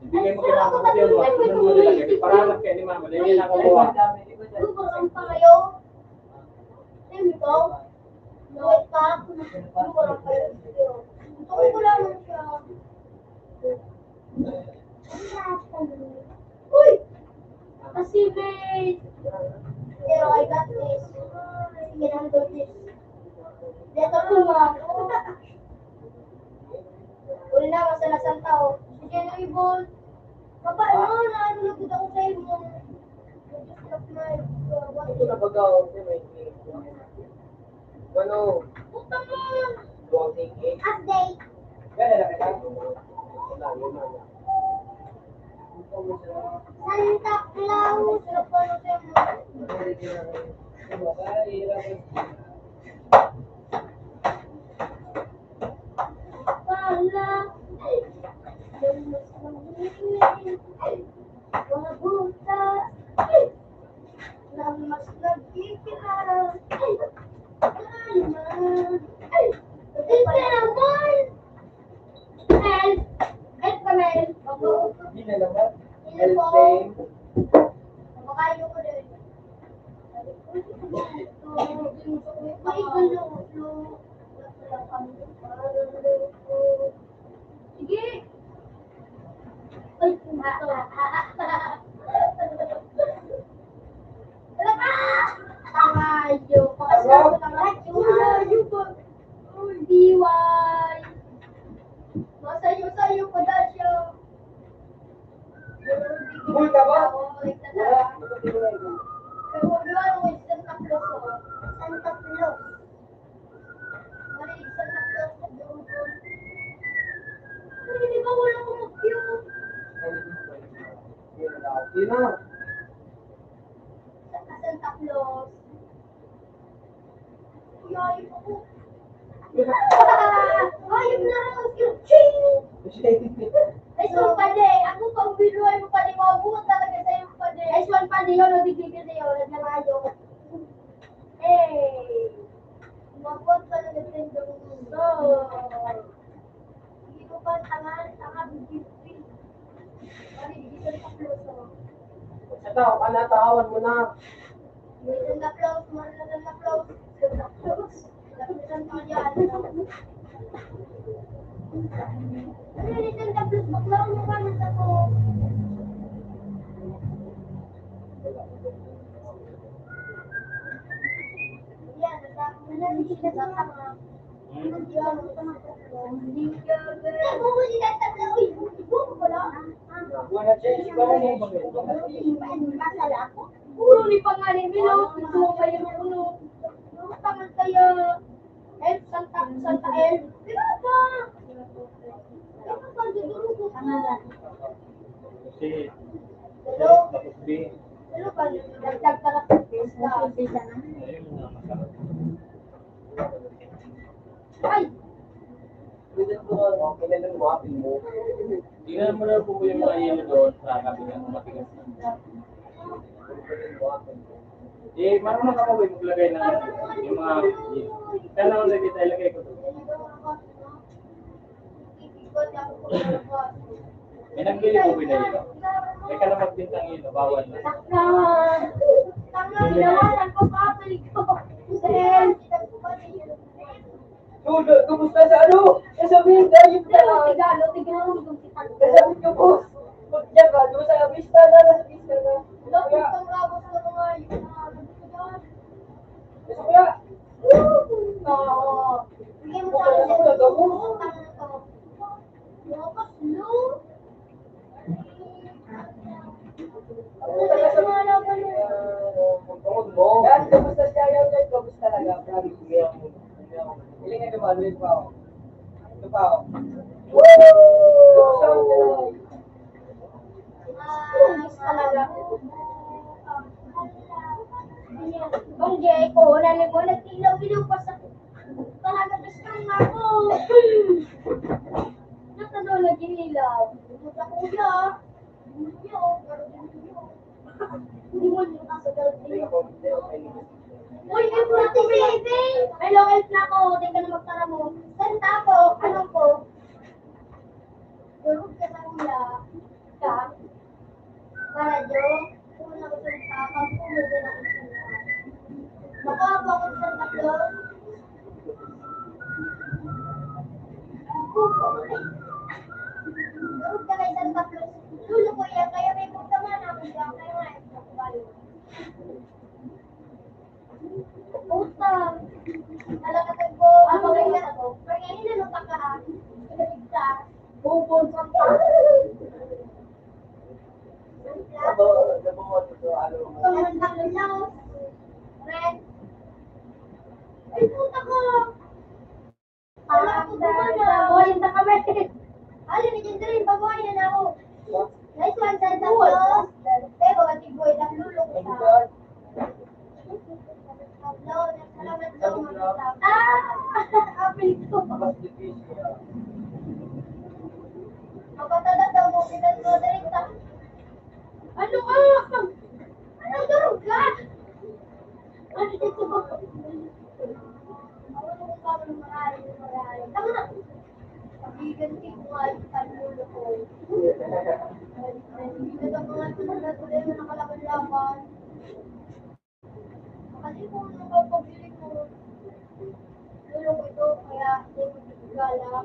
S2: Ibigay mo kay mama kasi yung mga mo nilagay. Paranak kayo ni mama. Dahil yan ako buha.
S4: Lupa ang pangayo. Hindi ko. Nawait pa ako. Lupa ang kayo. Ito ko wala lang siya. Uy! Kasi may... Pero I got this. Sige lang do this. Dito kuma. Uli na, masalasan tao. Sige na ibon. Papa, ano na? Ano nagod ako sa iyo?
S5: Ito na bagaw. Ano?
S4: Puta mo!
S5: Buwang tingin.
S4: Update!
S5: Gano'n na kita? Wala, yun na.
S4: Santa Claus! Ano pa ano siya mo? Pala! Mga butas! Na mas nagkikilala! Help kami!
S5: Hindi na naman.
S4: Help po!
S5: Helping.
S4: Makayo ko din. Ay, gulo. Sige! Ay, pumato. Tamayo. Tamayo ba? Diway. Masayo-sayo pa na siya.
S5: Bull ka ba?
S4: Wala. Pero wag naman ako yung Santa Claus ako. Santa Claus. Mali, Santa Claus sa Dungkol. Pero hindi ba wala ko mag-cute?
S5: Yun na.
S4: Santa Claus. Yayip ako. Ayun na lang. Ching! Ay, so pwede. Ako pang binuhay mo pwede. Mabuot talaga sa'yo pwede. Ay, so pwede yun. O, digigil na yun. Nagalayo. Eh. Mabuot talaga sa'yo. So. Hindi ko pa tanga bigil. Pwede, digigil sa pluso.
S5: Sa tao, panatawan mo na.
S4: Santa Claus. Santa Claus. Santa Claus. Lapitan ko yan. Ano yung Santa Claus? Baklaro mo ba nasa ko? Yan, nananigit na sa tama. Hindi ka mo sa mga tatlo. Hindi ka ba? Hindi ka tatlo. Uy, buko ko lang.
S5: Wala change ba na yung
S4: Masala ako. Puro ni pangalan nila. Ito kayo ng ulo. Ano pangal kayo? El, Santa El. Di ba ba? Ano ba? Duduro ko. Pangalan.
S2: Si...
S4: Hello?
S2: Tapos B.
S4: Hello ba? Dagdag ka na sa pista.
S2: Ayun na, masarap.
S4: Ay!
S5: pwede ko na kailan mo apin mo.
S2: Tingnan mo na po yung mga yelo doon sa kabilang matigas. Eh, marunong ka ba maglagay ng yung mga kaya naman lagi tayo lagay ko doon. May nagbili ko ba na yelo? May ka na magbintang yelo, bawal na.
S4: Tanga, ginawalan ko pa ko. Sel.
S2: Dulo, kumusta sa ano? Sasabihin ka, yung
S4: Pero,
S2: pala.
S4: tigalo yung kita.
S2: Sasabihin ko, boss. Huwag niya ba? Doon sa pista na, nasa pista na.
S4: Lapit
S2: Kaya,
S4: ang rabos na mga yung mga nagsigawan.
S2: kasi kaya,
S4: Oo. Hindi mo sa akin sa utang na to. Lakas, no? Ano yung mga laban mo?
S2: tungkol mo. Yan, kamusta siya yung yan? Kamusta talaga? Promise ko yan. Iling nga naman, wait pa ako. Ito pa ako. Kamusta ko siya lang?
S4: Talaga. Bang Jay ko, nalay ko, nagtilaw-ilaw pa sa talaga gusto nga ako. Nasa daw nag-ilaw. Puta kuya. Hindi mo hindi mo nasa daw Uy, help na ako, baby! Hello, help na ako. Hindi ka na magtara mo. Santa ako. Ano ko? Durog ka na kuya. Ka? Para Jo, kung nakasalita ka, kumuha na ako salita. Baka ako sa tatlo. Durog ka na isang tatlo. Lulo ko yan, kaya may punta man ako siya. Kaya nga, ako balik. Utang. Nalakatan ko. Ako kaya ako. Kaya hinanong ka. Pinabigsa. Bubon sa pa. Red. Ay, puta ko. Wala ko gumana. Bawayan na kami. Alin, nandiyan din rin. Bawayan na ako. Nice one, Santa Claus. Pero, atiboy lang lulo ko siya. No, salamat daw, mamita. Apil ko. Mapatada daw mo, pinan mo na rin sa... Ano ka? Ano durog ka? Ano dito ba? Ako nung kami ng marami. Tama na. Pagiganti ko nga yung panulo ko. Hindi na mga tuloy na nakalaban-laban. Kasi kung nakapagpili ko, tulong ito, kaya hindi mo nagagala.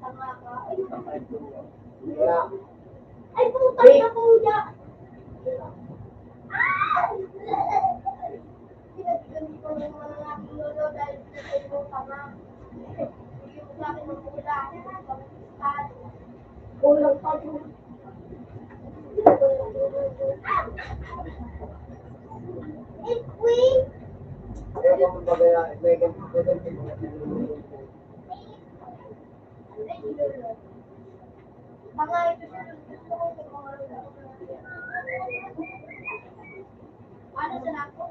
S4: Tanga ka. Ay, putang na kuya! Pinagigami ko ng mga aking lolo dahil sa iyo tanga. Hindi mo sa akin ng mula. Kulang pa yun. If we mga ito gusto ko yung mga ano sa nako?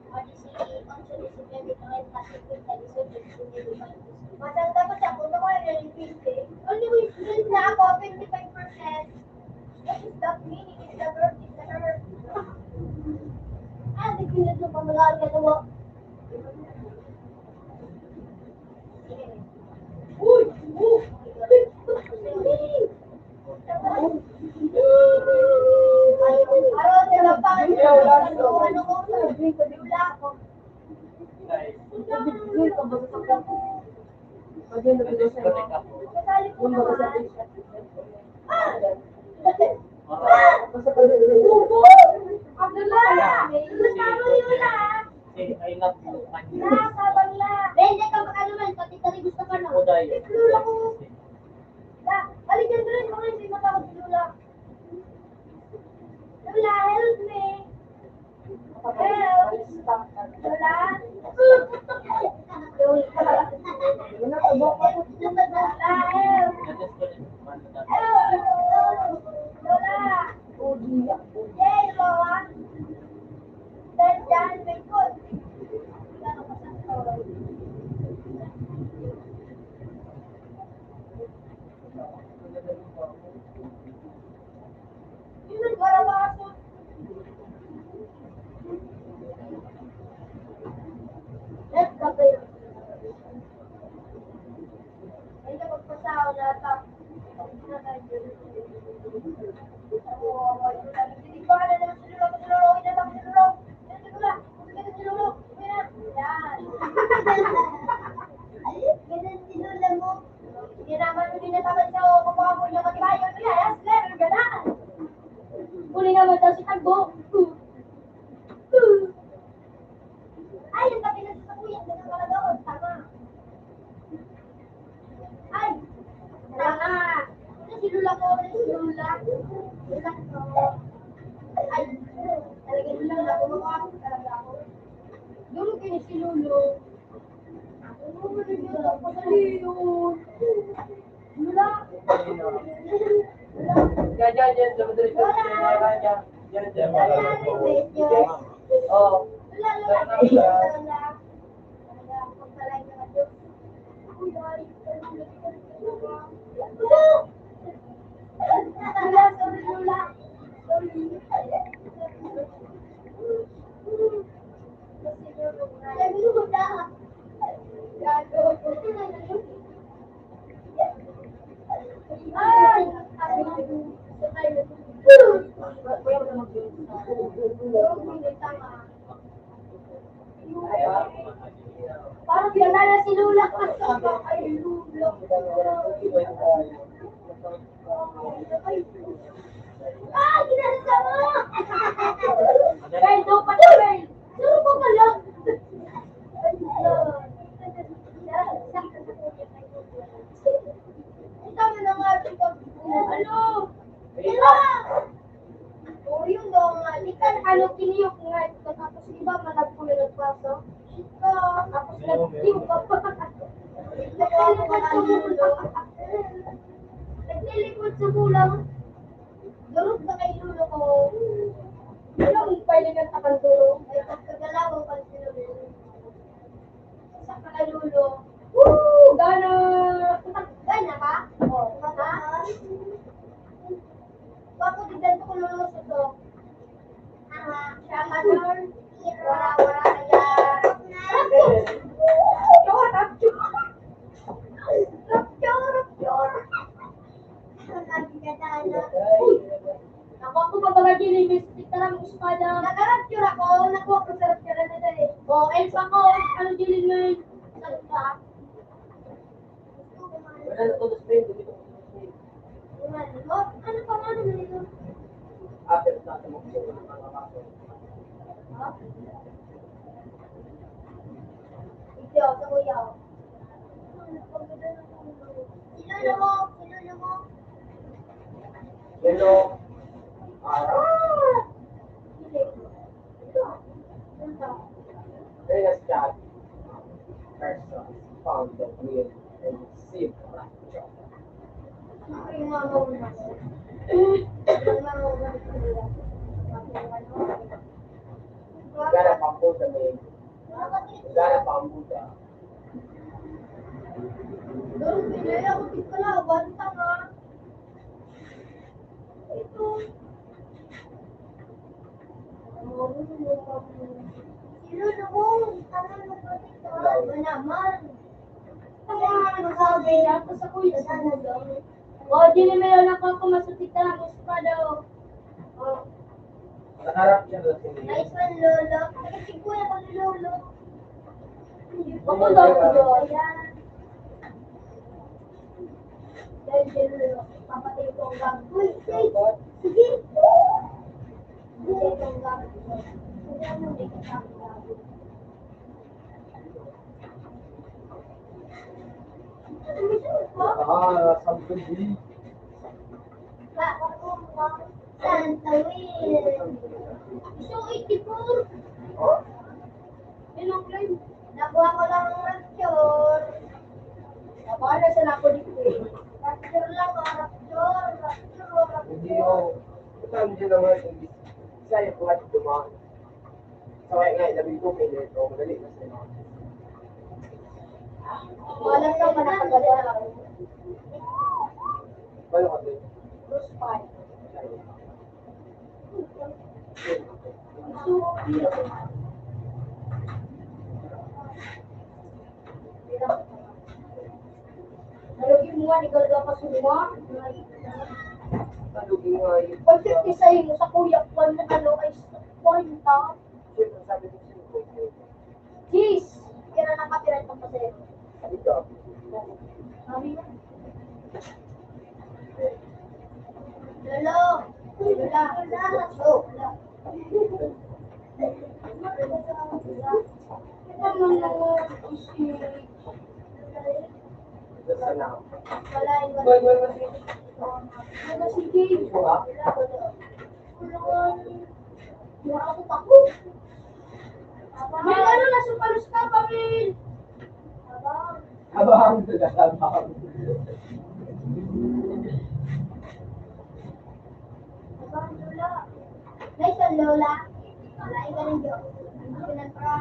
S4: Ano si Anthony si Benny kahit kasi matanda ko siya kung ako ay nalipiste. Only with friends na ako, 25%. What is that meaning? Is the birth, is the earth. Ah, di pinag sa pamalaga na mo. Uy! Uy! Araw na lang pa ano ko sa wala ako. Kasali ko naman. Bubo! Abdullah! Masama yun ah! Sabang la! Hindi ka makalaman, pati tali gusto ka na. Lula ko. Balik yan rin, mga hindi matawag si Lula. Lula, help me! Help! Lula? Hindi naman hindi nataman sa kumakampo niya matibayan. Kaya, sir, ganahan. Huli naman daw si Tagbo. Ay, yung tabi na sa kuya, doon pala doon. Tama. Ay, tama. Ano si Lula ko? Ano si Lula? Lula ko. Ay, talaga si Lula. Kumakakot talaga ako. Dulo kayo si Lulo. Ano ba yun? Pasali yun. Lula.
S5: Diyan, dumidiretso siya diyan. Diyan. Oo.
S4: Lula, Lula. Lula. Pagkalay na ito. Lula, sorry, Lula. Sorry. Parang ganda na si Lula. Ay, Lula. Ah, ginasama! Bel, doon pa na, Bel. Suro ko pala. Tama na nga, ito. Ano? Kila! O, yun daw nga. Ikan, ano, kiniyok nga. Tapos, iba, managpo na nagpaso. Ika, tapos, nag-tiyok ka pa. Nagtilikod sa bulang. Nagtilikod sa bulang. Durog na kay Lulo ko. Anong pailingan sa kanduro? Ay, pagkagalawang kanduro. Sa kay Lulo. Woo! Gana! Gana ka? Oo. Ha? Bago digdan ko Lulo sa to. Siya ka doon. Wara-wara kaya. Rapture! Ako pa ba gini bistik tarang espada. Naka-rapture ako, nakuha ko sa rapture na dali. Oh, Elsa ko, ano dilin mo yun? Salita.
S5: Wala na to spray dito.
S4: Ano pa nga naman ito?
S5: After sa mo ko mga kaso.
S4: Ito, sa kuya. Sinolo mo.
S5: Hello. There's that person found the wheel and received rapture. Gara pambuda may. Gara pambuda.
S4: Doon, pinaya ko din pala. Banta nga. Ito. Sinolo mo. Ano mo dito? Ano naman? Ano sabi niya? Tapos ako yung sinolo. O, di na meron ako kumasutik na lang. Uspa daw. O.
S5: Nakarap siya doon si
S4: Nice one, Lolo. Kasi kuya ko ni Lolo. Ako Lolo. Ayan. Dahil din Lolo. Papatay ko ang gag. Uy, sige. Sige. Papatay ko ang gag. Sige, ano may kasama gag.
S5: something deep.
S4: Santa Will. So, 84. Yun ang claim. Nakuha ko lang ang rapture. Nabahala sa napo dito eh. Rapture lang, rapture.
S5: Hindi yung, ito hindi naman yung isa yung buhat dumaan. So, kaya nga, labing ko kayo nito, madali na sila.
S4: Walang ka pa nakagalaw.
S5: Paano kasi?
S4: Bruce Pine. Nalugin mo nga, ikaw ka pa suma.
S5: Talugin nga yun.
S4: Pag 50 sa'yo mo sa kuya, one ano ay 40.
S5: Siyempre, sabi ko siya,
S4: Jeez! Kaya na nakatira itong pasero.
S5: ito.
S4: Mami na. Lolo. Lola. Oh. Ito naman si...
S3: Sana ako.
S4: Wala yung
S3: Well, well, well.
S4: wala si Jade.
S3: Wala.
S4: Nakakot ako. May ano, nasa palos ka, Pamil.
S3: Abang, abang.
S4: Abang, Lola. Nice one, Lola. Wala ka rin dyan. Pinagpra.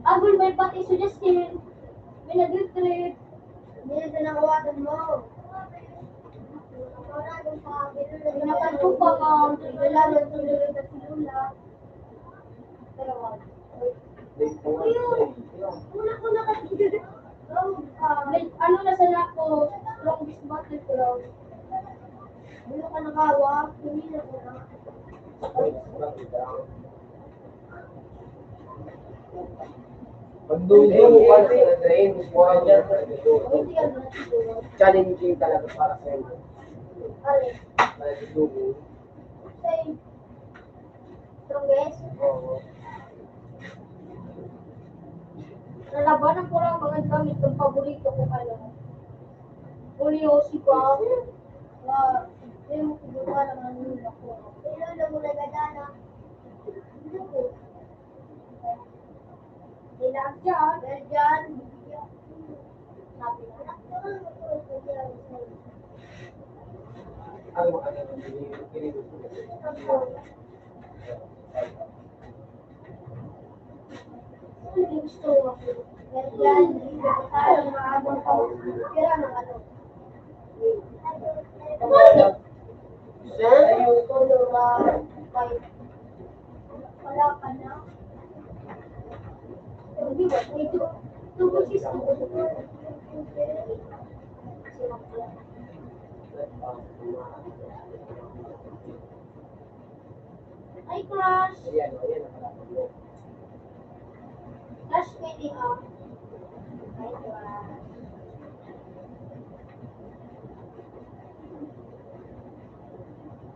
S4: Abul, may pati si Justin. May nag-trip. Hindi na pinahawakan mo. Pinakan ko pa ka. Wala na tulog at si Lola. Pero wag. Una kasi. Ano na sana ako? Strongest battle ko lang. Ano ka nakawak? Hindi na ko na.
S3: Magdulo mo kasi na train, mura niya.
S4: Hindi ka na siguro.
S3: Challenging talaga para sa iyo.
S4: Ale.
S3: Para sa dugo.
S4: Say. Strongest.
S3: Oo.
S4: Nalabanan ko lang mga gamit ng paborito ko ano. Uliosi pa. Hindi mo kubuha naman yun ako. Ilan mo na gadana? Ano ko? Ilang dyan. Well dyan. Sabi na.
S3: Ano mo ano yung pinigusto?
S4: Hindi gusto ko ako. Well dyan. Tayo maabang pa. Kira ng ano.
S3: Sir?
S4: Tulo na. Wala ka na. Hindi ba? Ito. Tubo si Ay, crush.
S3: Ayan, ayan, nakalapag mo.
S4: Crush pwede ha. Ay, crush.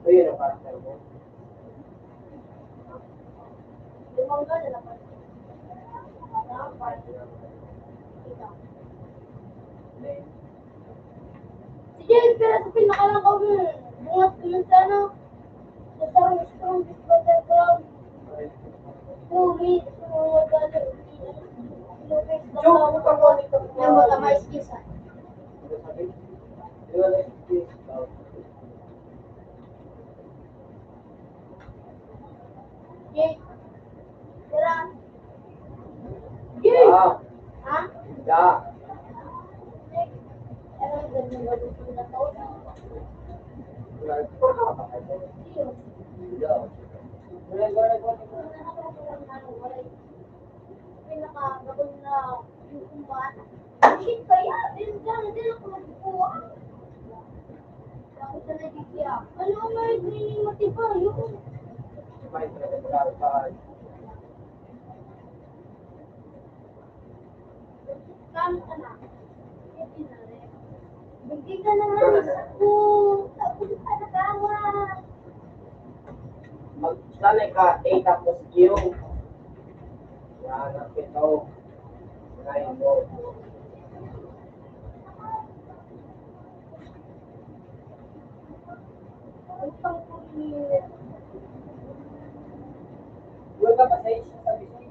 S3: Ayun ang karakter mo.
S4: Limang ka na naman. Ikaw. Sige, pero sa pinakalang kami. Bungat ko lang sana. Sa sarang strongest battleground. Lumi, sumuha gano'n. Lumi,
S3: Joke, pagkakali ka po.
S4: Yung mga mais kisa.
S3: Ano sabi? Ayun, ayun.
S4: Yay. Tira. Yay!
S3: Ah,
S4: Ha?
S3: da.
S4: Ano yung ganyan ba gusto na to?
S3: Wala, pakakapakay.
S4: Yun.
S3: Wala. Wala.
S4: Pinakagabon na yung kumbaan. Shit kaya, din ako magkukuha. Bakit na nagigya? Ano ang may greening matiba? Yun.
S3: May trabaho.
S4: Kano ka na? Hindi na rin. Bigay ka na nga isa ko. Tapos ka na gawa.
S3: Magsanay ka, A tapos Q. Yan, ang pito. Sanayin mo.
S4: Ang pangkulit.
S3: Wala ka pa sa message.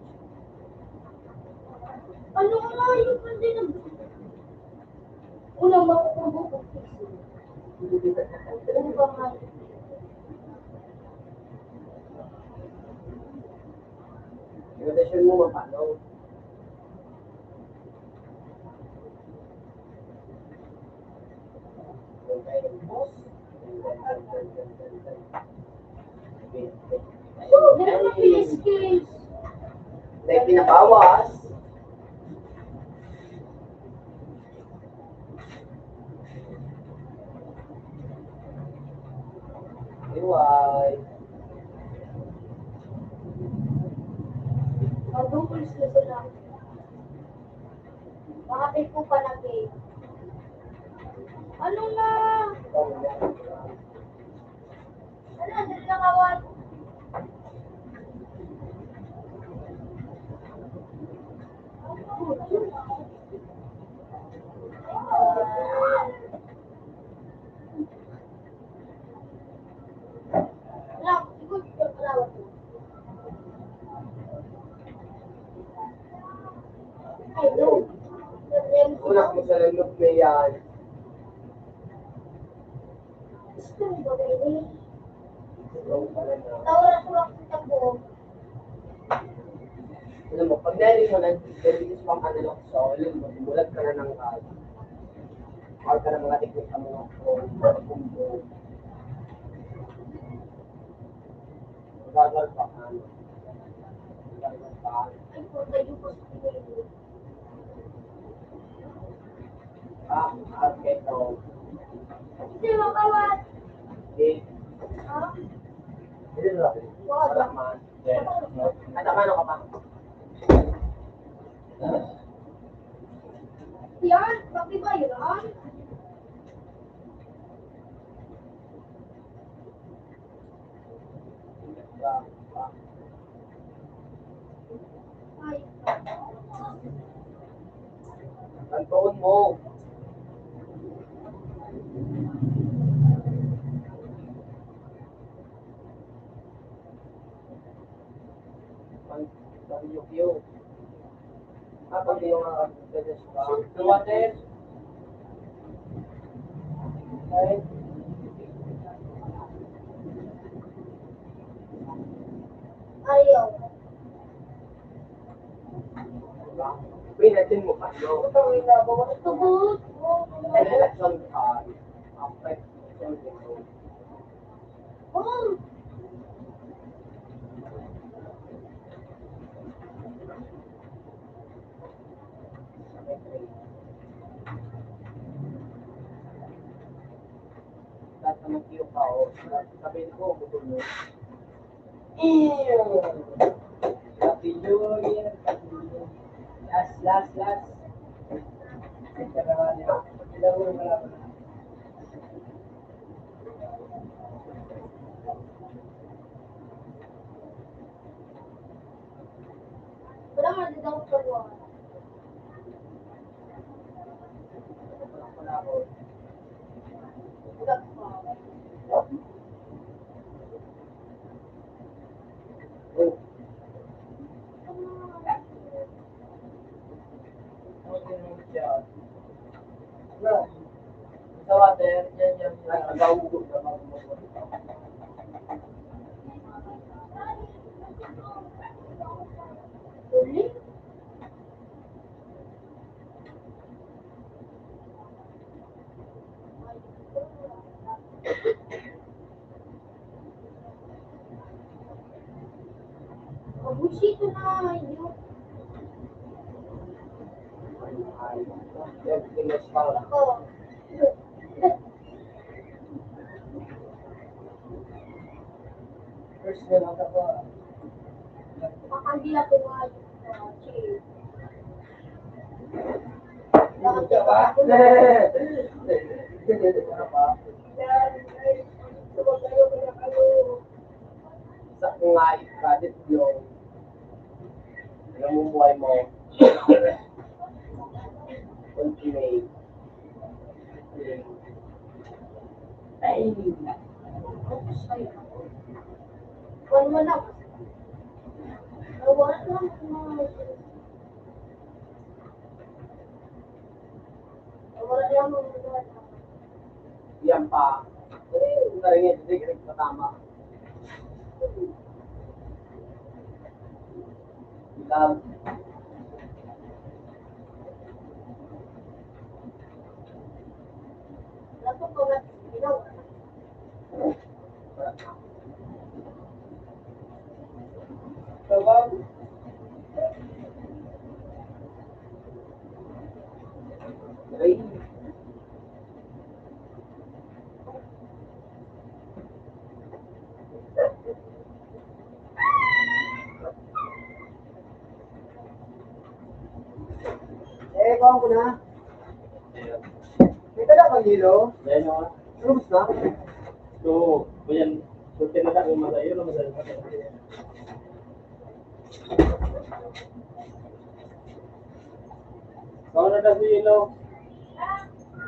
S4: Ano nga yung hindi na unang makukuha ko. Ano ba nga?
S3: Invitation mo mapano. Boss.
S4: Meron na pilis skills.
S3: Dahil pinabawas. Iway.
S4: Mag-doubles na sila. Baka Kapit ko palagi. Ano na? Ano, dali na kawan. Wala, ikot ko kalawat mo. Ay, no.
S3: Una ko sa lalog na yan.
S4: Gusto mo ba, baby?
S3: Ikaw pala na.
S4: Tawaran ko lang sa ko.
S3: Alam mo, pag narinig mo na, narinig mo ang analog soul, magulat ka na ng or ka ng mga teknik ang mga phone, mga kumbo. Gagal pa ka. Gagal pa.
S4: Ay, po, tayo po sa baby.
S3: Okay, so,
S4: Hindi mo kawan.
S3: okay.
S4: Ha?
S3: Hindi na lang. Wala man. At ano ka pa?
S4: Yan, bakit ba yan? Ay,
S3: Ang tuon mo. Pag-yuk-yuk. Pag yung pedes ka. Luwates. Okay.
S4: ayaw.
S3: Diba? Pinatin mo pa, no?
S4: Tubod.
S3: Election card. Okay.
S4: Oh,
S3: Lahat naman kayo pa, o. Sabihin ko, gusto mo. Happy New Year. Last. Ito naman niya. Ilang mo malaman na.
S4: wala nga din ako kawan.
S3: Wala ko.
S4: Wala pa.
S3: Oh. Okay, no, siya. Sa water, yan. Nag-augot na mag-augot.
S4: Uli? Abusito na yun.
S3: Yan, tinas pa.
S4: Ako.
S3: First na lang ako.
S4: Baka hindi ako nga chill.
S3: Hindi ba? Ano pa? Sa nga i-credit yung namumuhay mo. Ultimate. Ay,
S4: One lang. Wala lang. Wala lang.
S3: yan pa. Naringin, hindi ka tama. Love.
S4: Lato ko na ginawa.
S3: Sabab. Ay. Kung ko na. May dala kang hilo?
S5: Ayan o.
S3: Rooms na?
S5: So, ayan. So, tinala yung mata. Yun ang madali. Paano na si Ilo?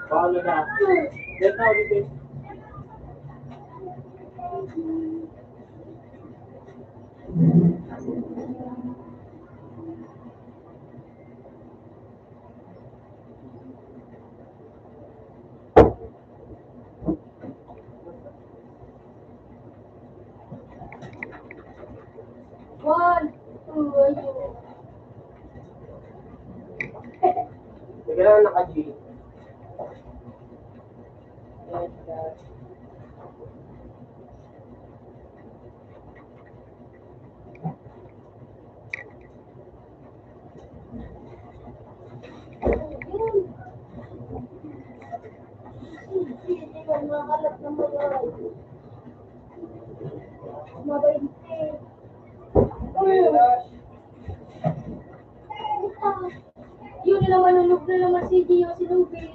S5: Paano na? Yes, now, dito.
S4: One, two, ayun.
S3: Sige lang naka-G.
S4: Makakalap ng mga mabait eh. Yun na naman, nulog na naman si Dio, si Luby.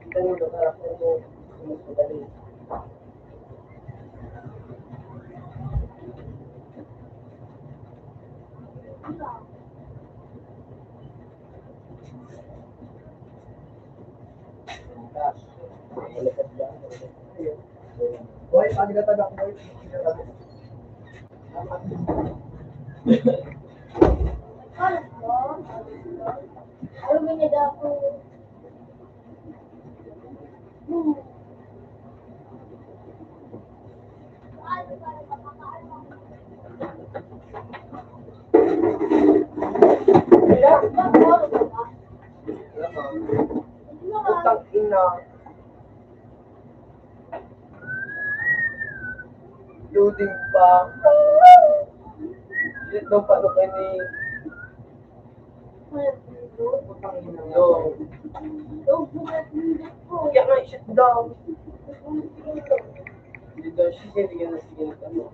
S3: Ito yung karakter mo. Mas madali. Boy, pag natagak mo,
S4: Ano ba? Alam mo niya daw ako.
S3: utang ina. Loading pa. Shit daw pa ito kayo ni utang ina. Kaya nga, shit daw. Hindi daw, sige na. Ano?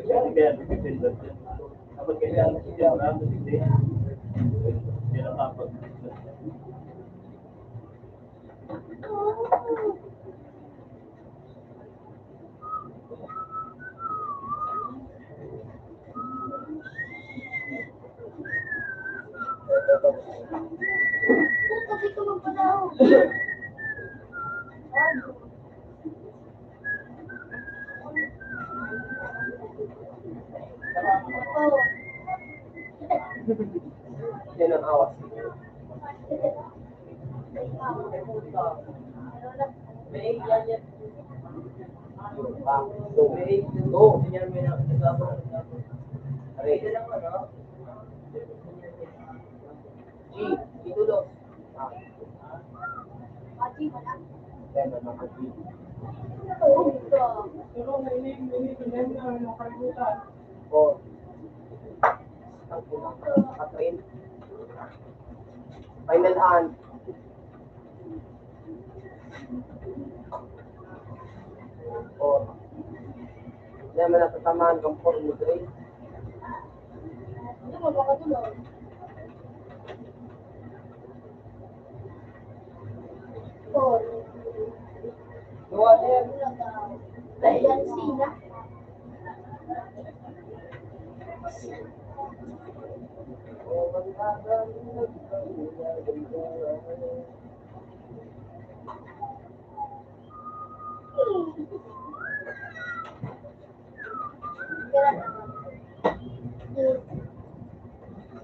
S5: Yan, kaya nagpipindot yan. Kapag kailangan siya, marami hindi. Yan ang kapag.
S4: Kasi ko magpadaw. Oh.
S3: Yan ang awas. May yan yan. Go. Yan may nagagawa. Aray. G. Itulo. Yan ang mga G.
S2: Pero nainig na yung kalimutan.
S3: Four. Ang ina. Katrin. Final hand. Four. Hindi naman natatamaan kang 4 mo, Dre.
S4: Ano mo baka tulog? Four.
S3: Gawa na yan.
S4: Ayan, Sina.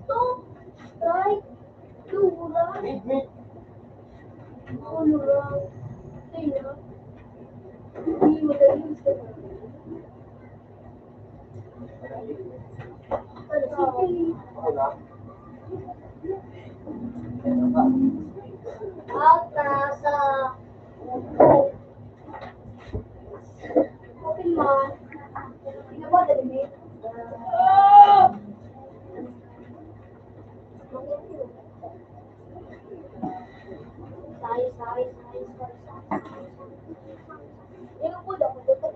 S4: Two, right, two, right. Ano lang? Sina. Hindi madali sa
S3: Ako na.
S4: at nasa open man. Hindi ba dali? Sorry. Yung po daw, dito.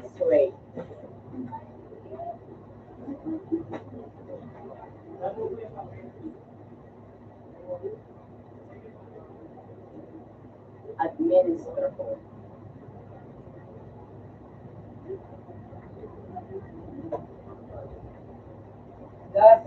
S5: X-ray. Administrator. Gas.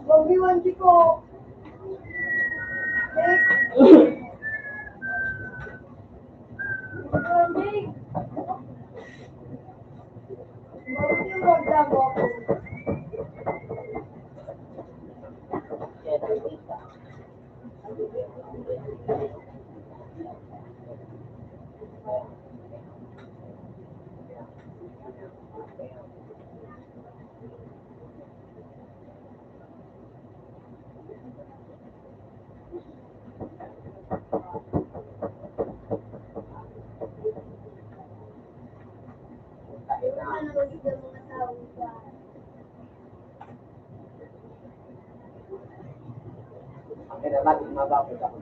S4: Bobby, 1G ko. Next. Bobby. Bobby, wag na mo. Ano ba dito mga tao ba?
S5: Ang kinabati, mababot ako.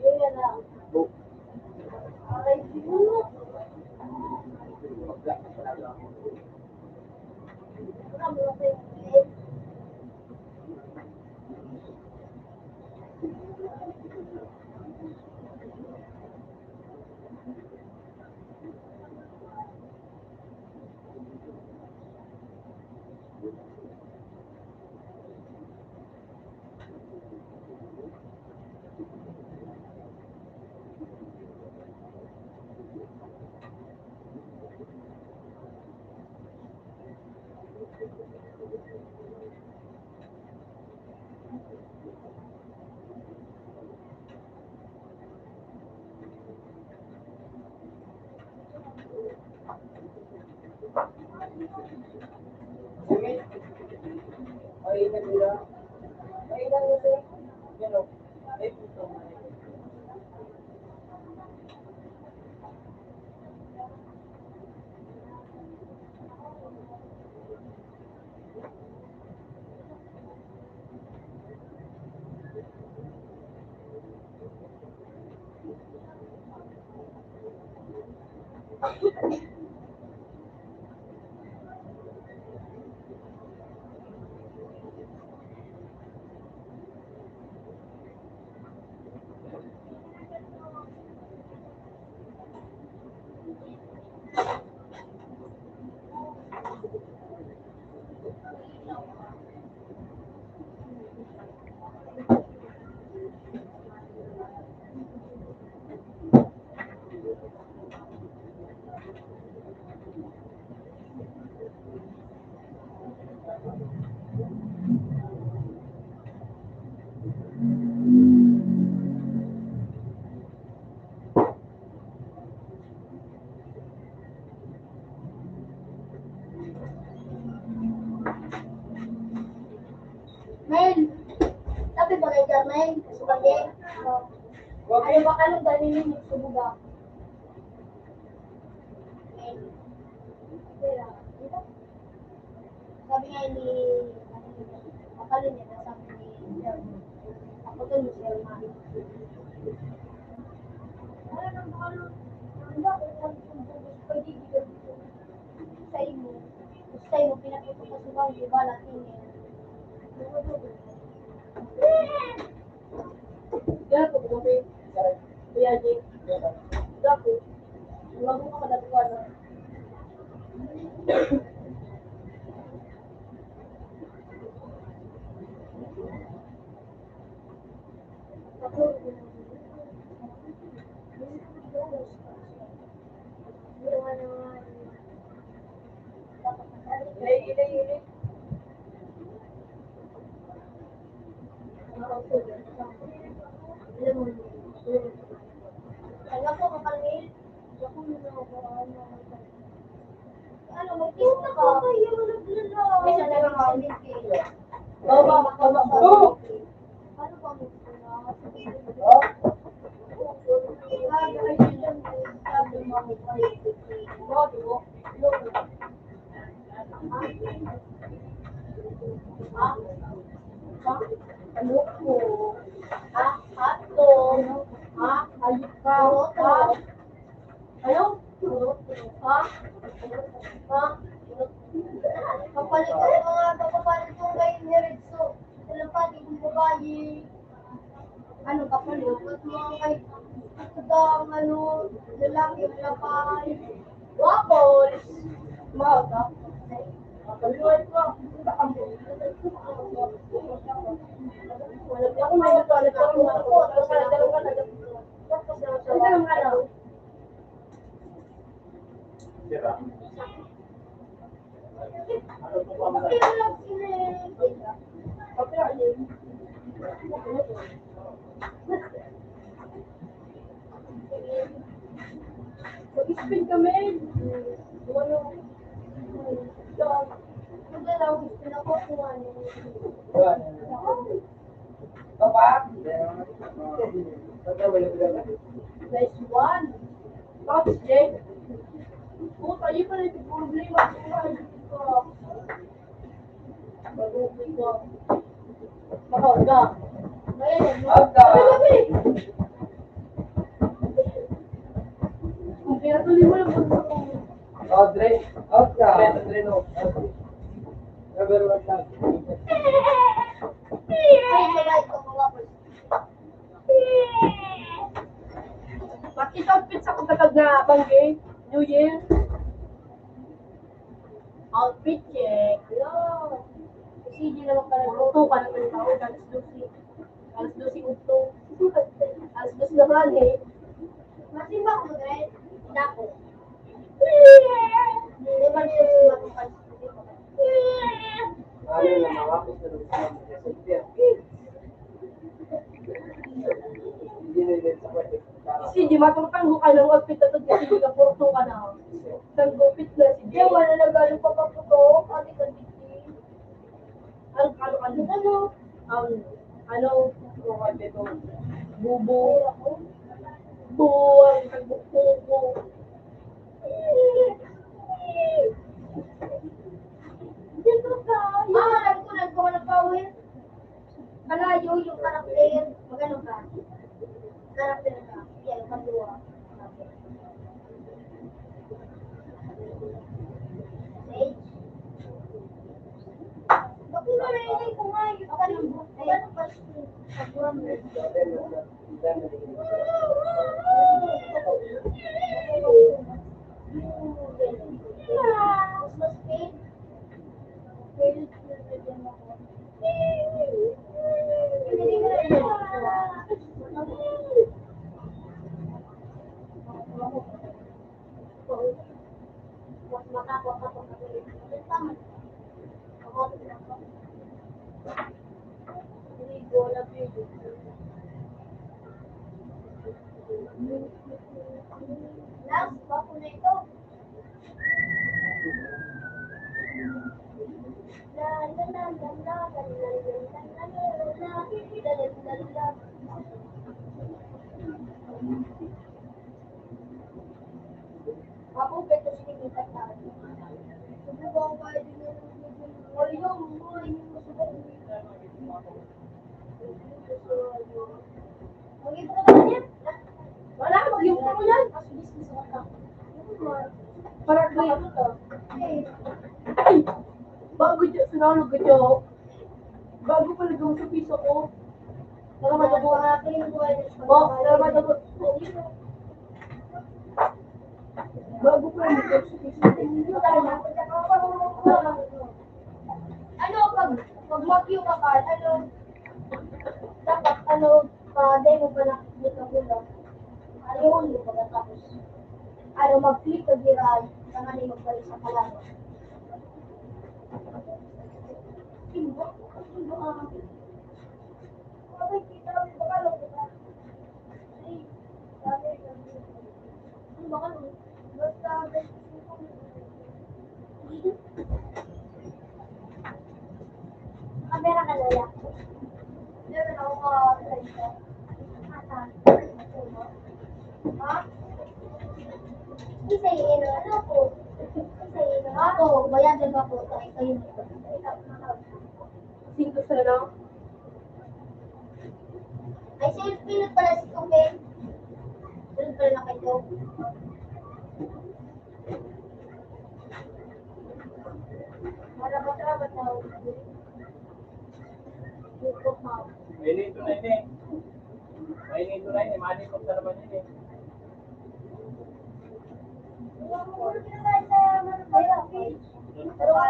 S4: Ayan na.
S5: Book.
S4: Okay, siguro. Ano ba ito?
S5: Ay, nagula. Ay, nagula. Yan o. Ay, puto.
S4: Mel, sabi ba kay Carmen? Sabi, ano ba kalong galing yung subuga? Mel, sabi nga ni, makalun niya na sabi ni Jeremy. Ako to ni Jeremy. Ano nang makalun? Ano ba? Pwede dito sa imo. Sa imo, pinakita ko sa mga iba natin eh.
S5: Yan, pag-gabi.
S2: Kuya Jake. Dako. Wala mo ka madatuan. Ilay.
S4: Alam ko, makalil. Ano, mag-tista ka. May isa na lang ako.
S2: Baba. Oh!
S4: Ano ba mo?
S2: Oh! Ano ko?
S4: Hotdog.
S2: Ayok ka. Ayaw?
S4: Kapalit ko papapalit ko kay Neretso. Alam pa, di kong babae. Ano kapalit? Ba't mga kay Kudang, lalaki, lapay. Wapos!
S2: Mahal ka? Kaliwat ko. Ako may nagkalit ako.
S3: Diba? Ano po ba mga?
S4: Pero lang sila.
S2: Mag-spin kami.
S4: Magdalaw, pinako kung ano.
S3: Papa?
S2: Nice one. Tapos, Jake. Puta, yun pala yung problema. Mag-upin ko. Makawaga.
S3: Aga!
S2: Kung pinatuloy mo lang gusto ko.
S3: Audrey? Aga! Audrey, no. Number 1 lang.
S4: Ay, malay ko mga boys.
S2: Pati outfit sa kagagag na bangge. New Year. Outfit check. Hello. Kasi hindi naman pala luto ka naman tao. Alas 12. Alas 12 utong. Alas 12 naman eh.
S4: Masimba ko guys. Dako. Di ba siya matukan?
S3: Ano na mawapos na lang sa mga resolver. Hindi na yun sa kwento.
S2: Kasi di matutanggo ka ng outfit na ito kasi hindi ka purto ka na. Tanggupit na si
S4: Di wala na galing pa paputok. Ate ka dito.
S2: Ano, ito, bubo, buwan, tagbukubo. Dito ka,
S4: Alam ko nagpawin. Malayo yung karakter. Magano ka? Karakter ka. Yan, kaluluwa. Sage. Bakit na rin ko nga yung kaluluwa? Ano ba siya? Mas pain. Last, bako na ito. La la la la la la la la la la. Ako beto sinimita tayo. Subukan ko ay din yung wala yung mga yung subukan. Mag-iba ka naman yan?
S2: wala ka mag-yung mo yan.
S4: Kasi business ako ka.
S2: Para kaya,
S4: Eh,
S2: ay, bago dyan, sinalo ka dyan. Bago pala gawin sa piso ko. Para
S4: mga
S2: madago.
S4: mga piling buhay ng
S2: Oh, para madago. Bago ko yung
S4: Ano, pag mag-view ka ka, ano, dapat, ano, pa-demo pa nakikita ko lang. Ano yung ulo pagkatapos? Ano, mag-click ka giran, naman yung magbalik sa kalaro. Simbo, okay, kita mo yung kalaro, diba? Ay, sabi, ano ba kalaro? Basta, kamera ka lala. Meron ako ka-salita. Ha? Isa yun, ano po? Isa yun, ako, bayadan ba po? Kayo.
S2: Singko sa lang.
S4: Ay, pinot pala si Kupe. Pinot pala na kayo. Marabat-rabat na ako. YouTube mo.
S3: Mainit to na yun eh. Mainit to na yun eh. Manikot na naman yun eh.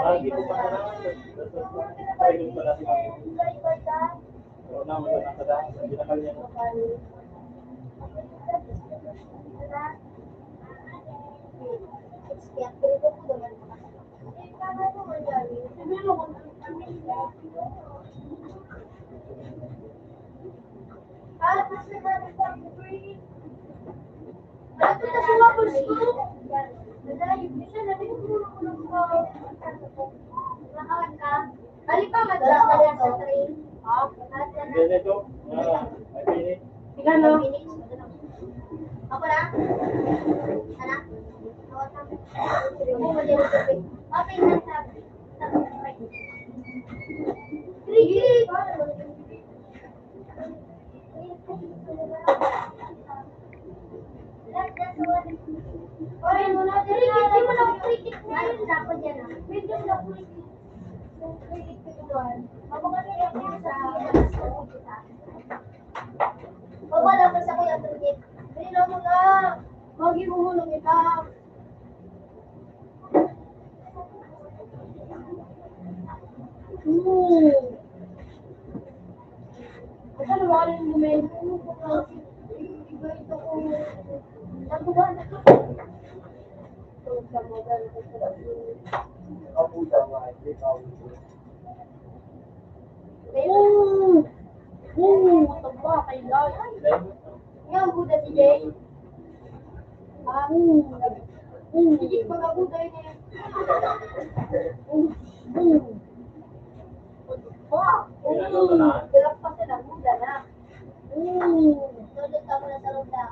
S3: Lagi ko pa na naman yun. Pwede ko pala natin. Oo na, magandang kada. Hindi na kanya.
S4: Halika, magdadala sa train.
S3: Ganito. Ay, mainit.
S2: Ika no?
S4: Ako na? Anak? Ako mo din ang tubig. Okay na sabi. Trigger! Oy, muna din na mo lang cricket na yun. Dapat dyan ah. Medyo na cricket. Cricket ko doon. Mapagkakaya ko sa wala pa sa kuya cricket. Bilo mo na. Magi mo hulong ita. Ito na mga rin lumen. Iba ito ko. Nakuha na ito.
S3: Kaputa nga. Hindi kaputa.
S4: Taba, kailan. Ngayon, Buddha si Jay. Higit pa ka Buddha yun eh. Dalak pa sila, Buddha na. Tulad ka muna sa Buddha.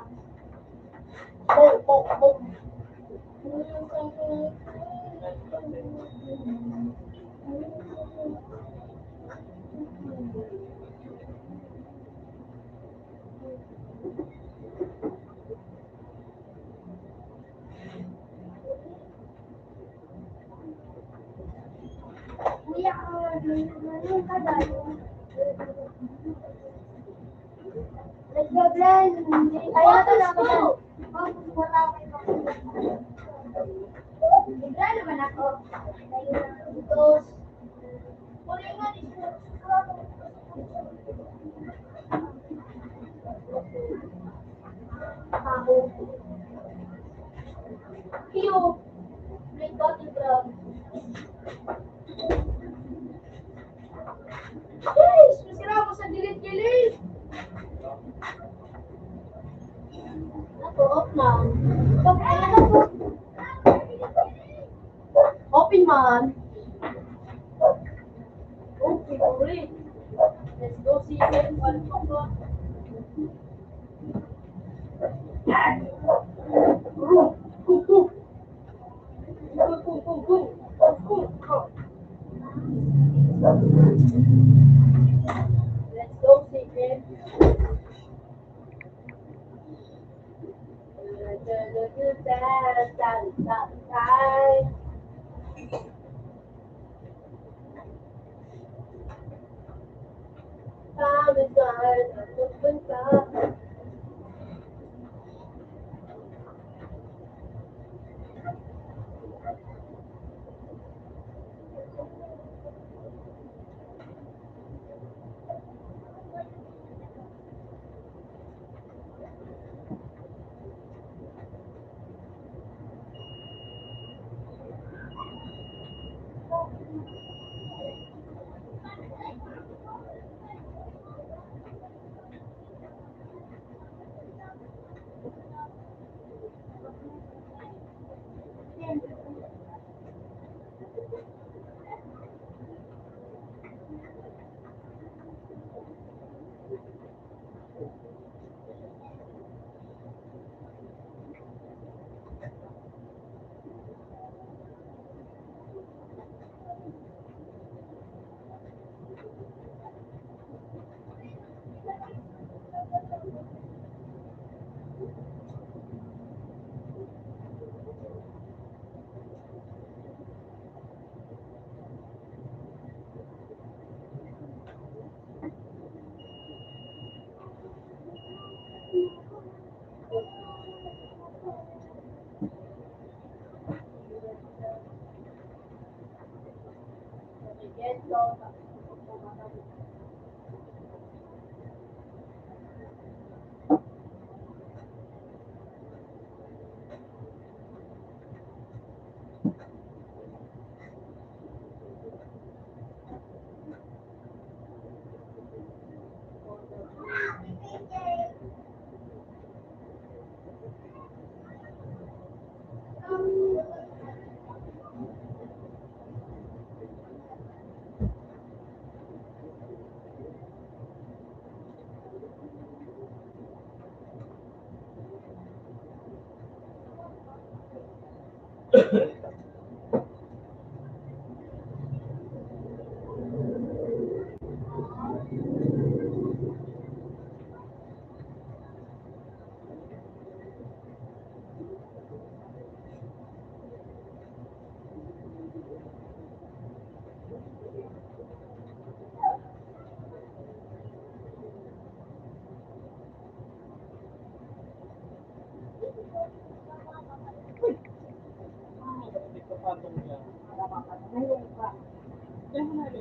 S4: Kuya, nag-blend. Kaya ito na ako yan. Wala ko yung bigla naman ako. Tapos, kulay nga ni ako. Kiyo. Blend bottle brown. Guys, masira mo sa gilid-gilid. Ako, off na. Open man. Okay, alright. Let's go see them. Let's go see them.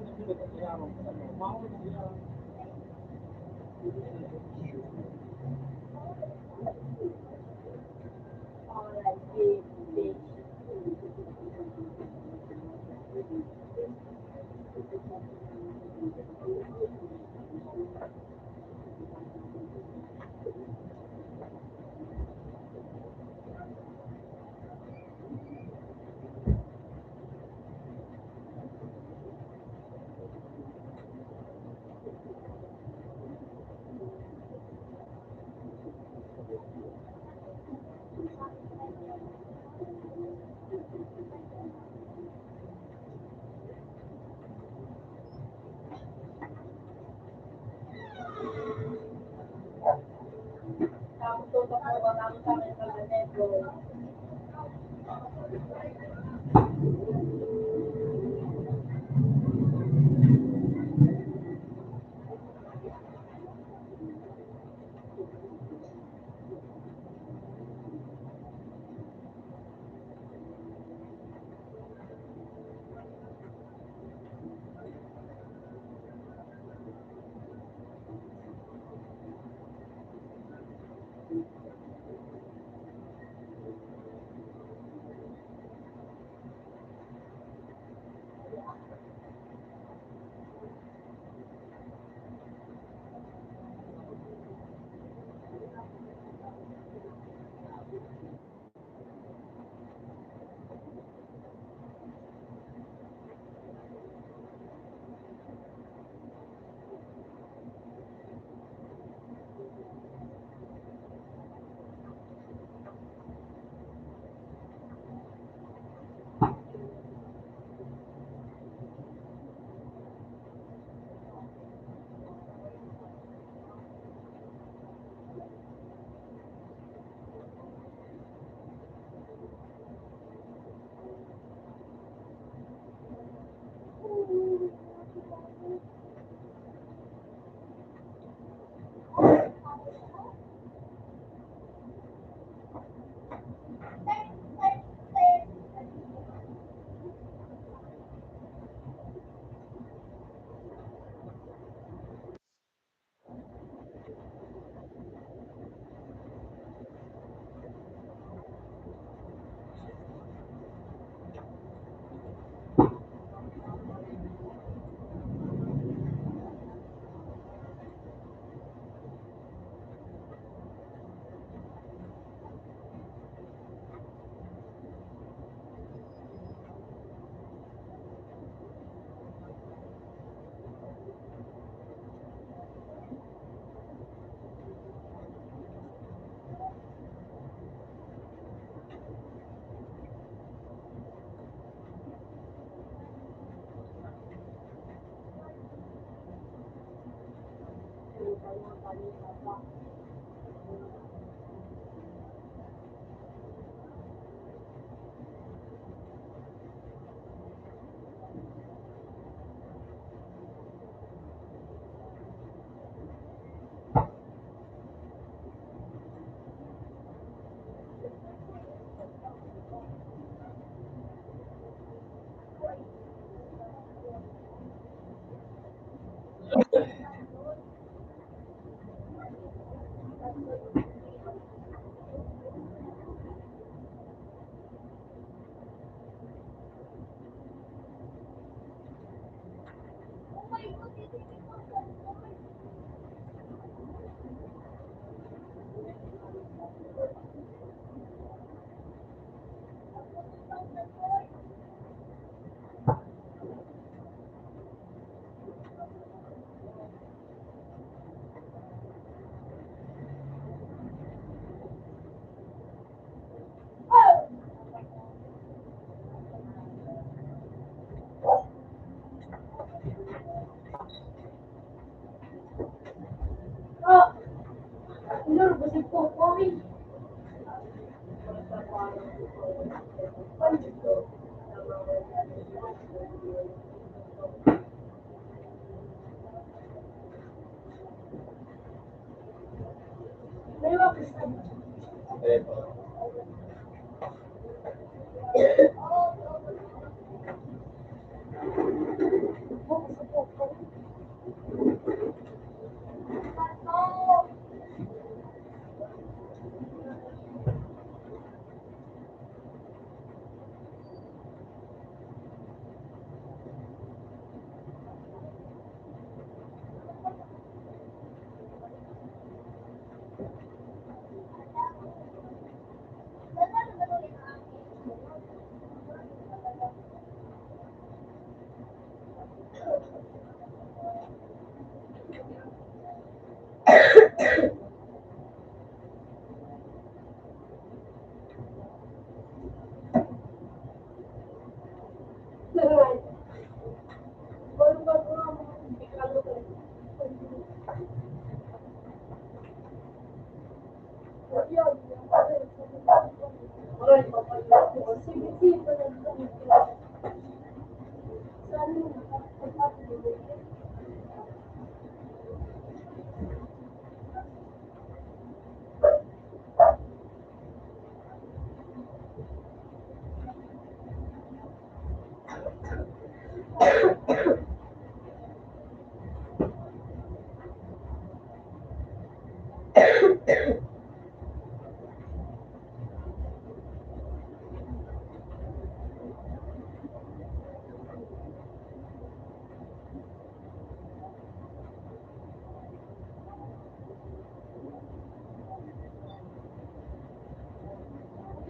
S2: sunod-sunod ang ginamang mau mo yan.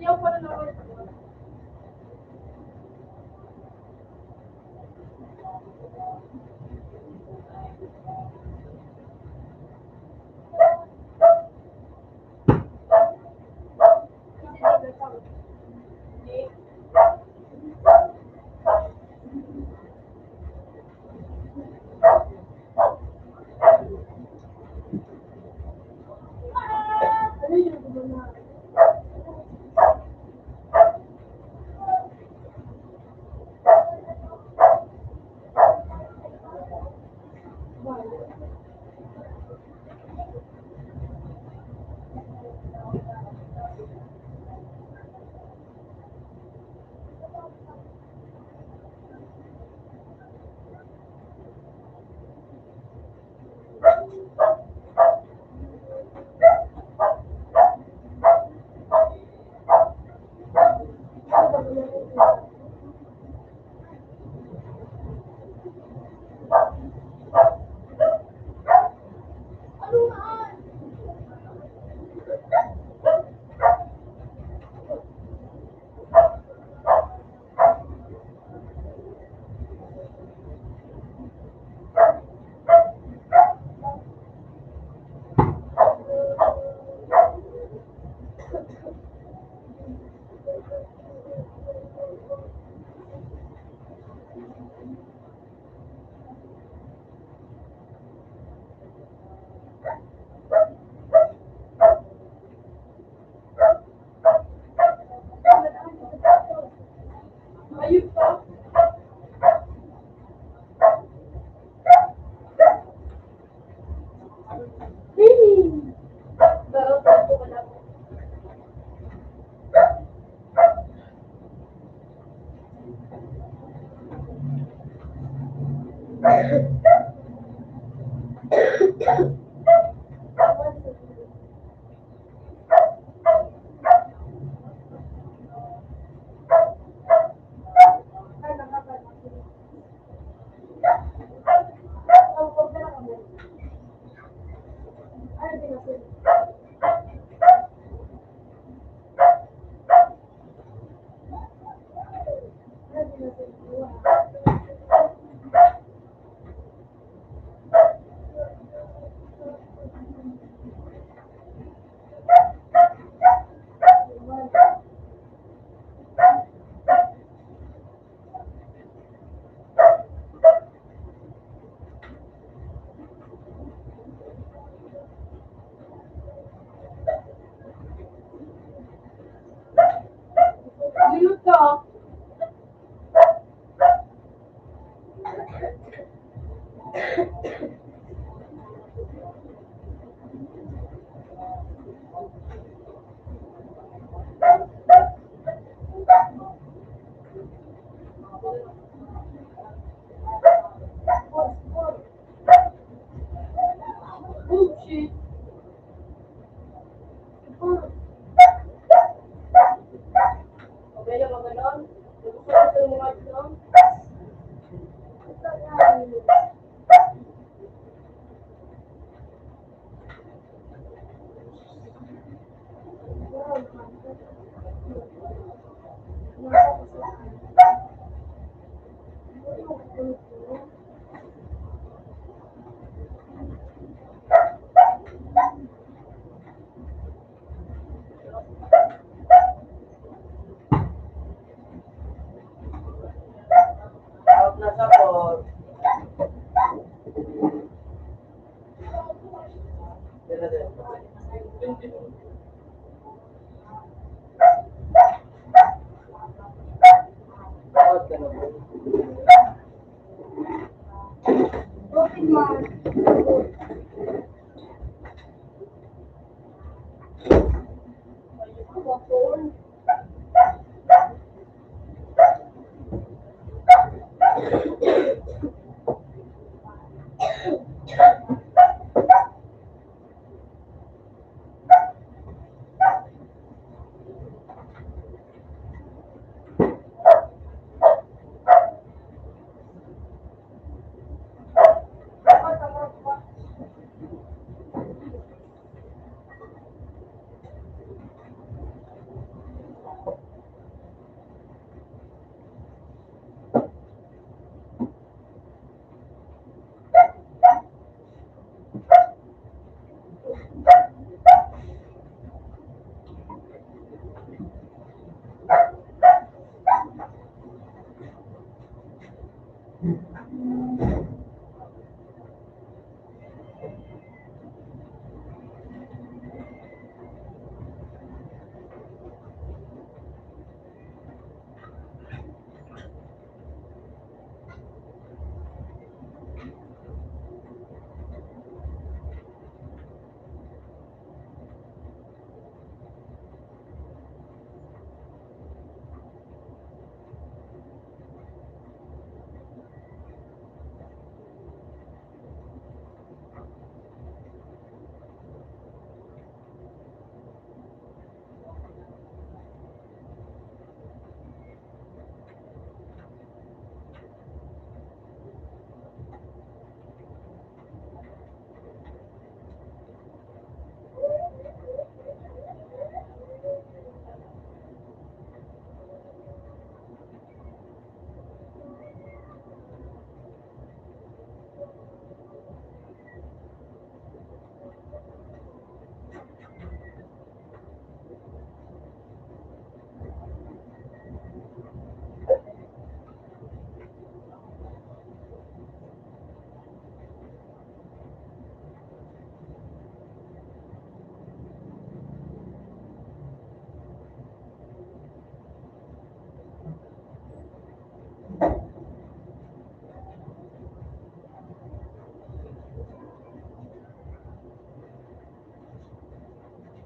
S4: Ayaw ko na naman. Ano yung gumana? Ano nga? Ayun pa. Pero tapo ka lang. Ay, nakakalaking. Ang pagka na kami. Ay, di na sila. Ay, di na sila. Dilute ka. Oh, shit. Okay lang ba ganon? Gusto ko sa mga ganon? Ito yan.
S5: Out na sapot. Dito, dito. Out ka na po.
S4: Open man. Ayun, phone.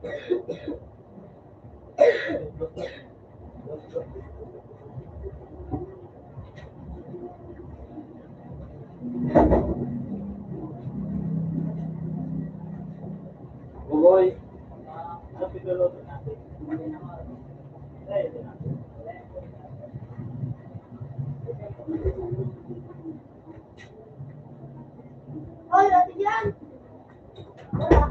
S5: Bugoy. Ano pinuluto natin? Ay, ito na.
S4: Oh, dati yan. Wala.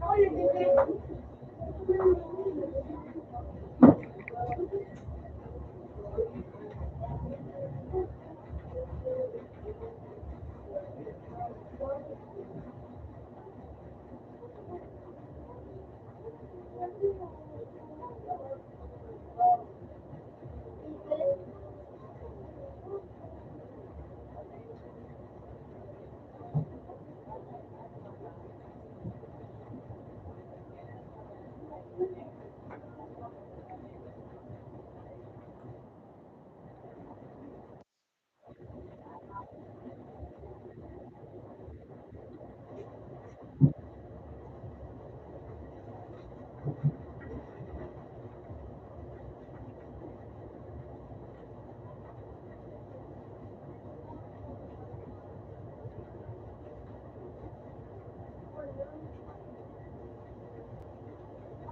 S4: Ako yung bibig.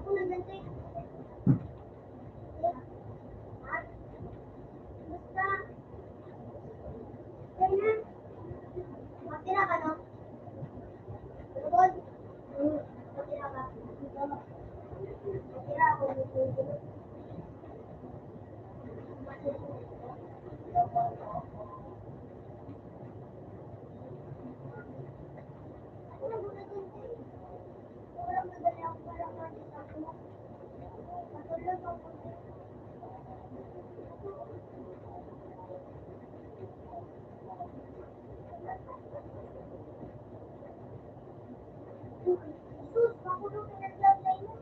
S4: Ako nagdante. Basta. Kaya na. Matira ka, no? Lugod? Matira ka. Matira ako. Ako nagdante. Walang madali ako para makita ko. Matulog ako. Sus, makulong ka naglalay mo.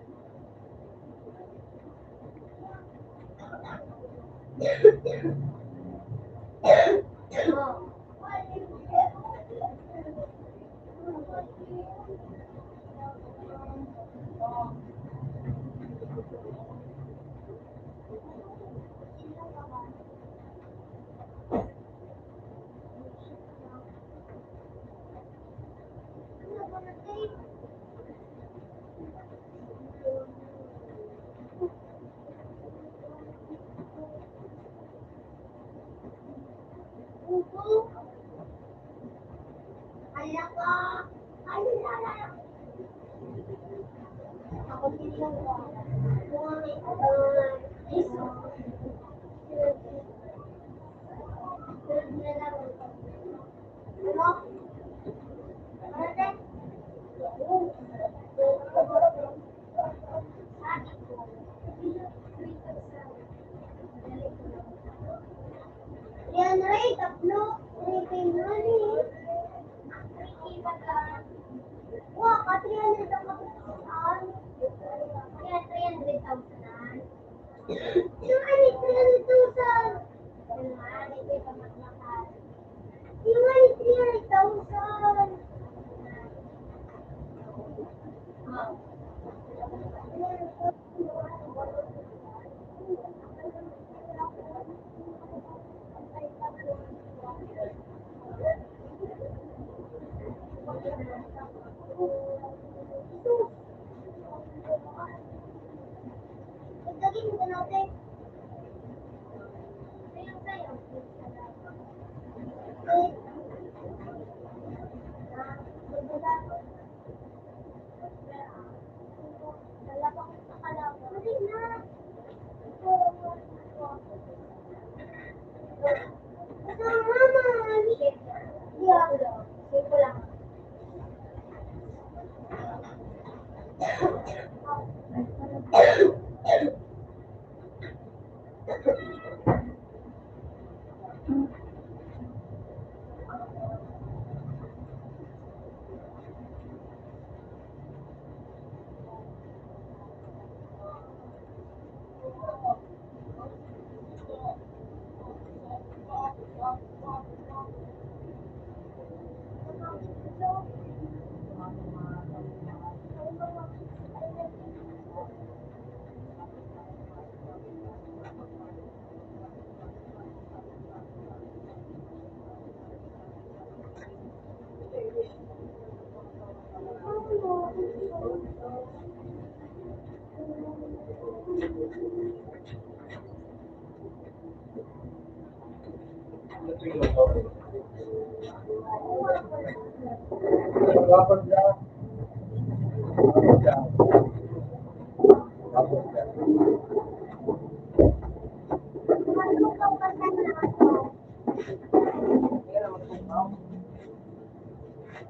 S4: Yan, Ray, tatlo. Ray, money. Wah, ka 300 ang matutusan. Kaya 300,000. Yung ano, 300,000. Yung ano, ito yung magmahal. Yung ano, 300,000. Lagyan mo natin. Ayun sa'yo.
S2: Dapat dyan. Dapat dyan. Dapat dyan.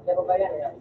S3: Pero ba yan?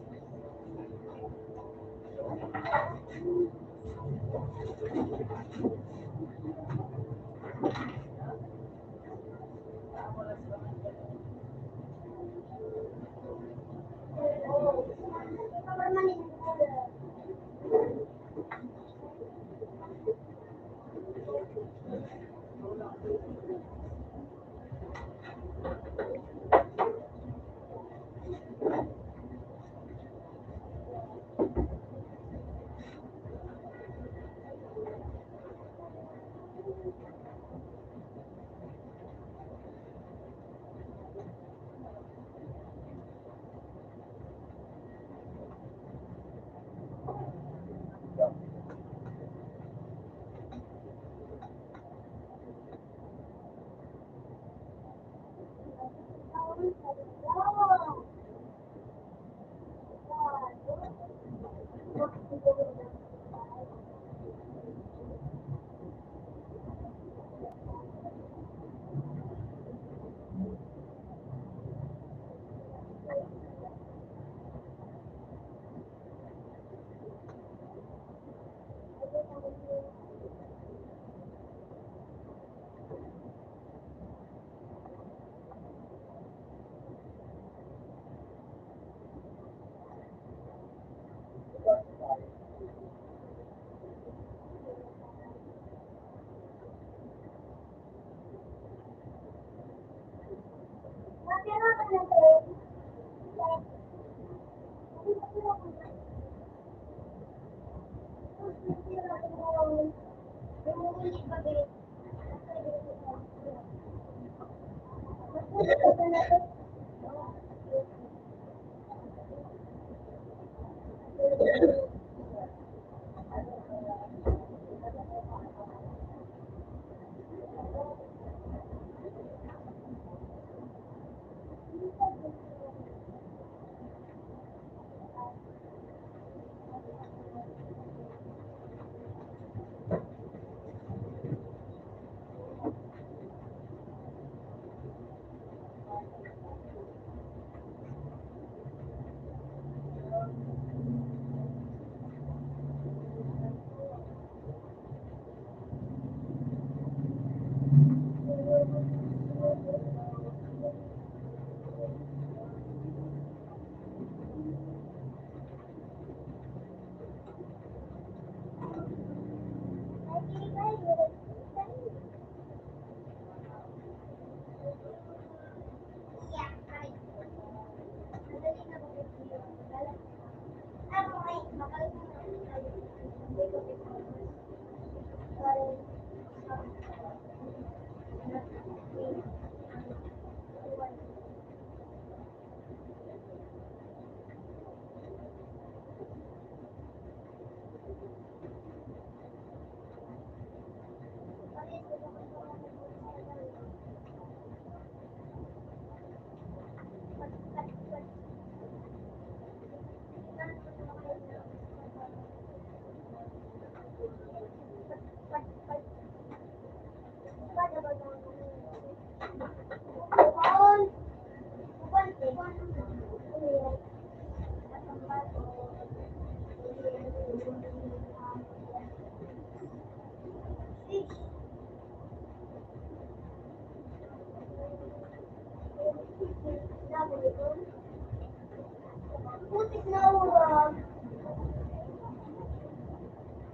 S1: Putik na uwan.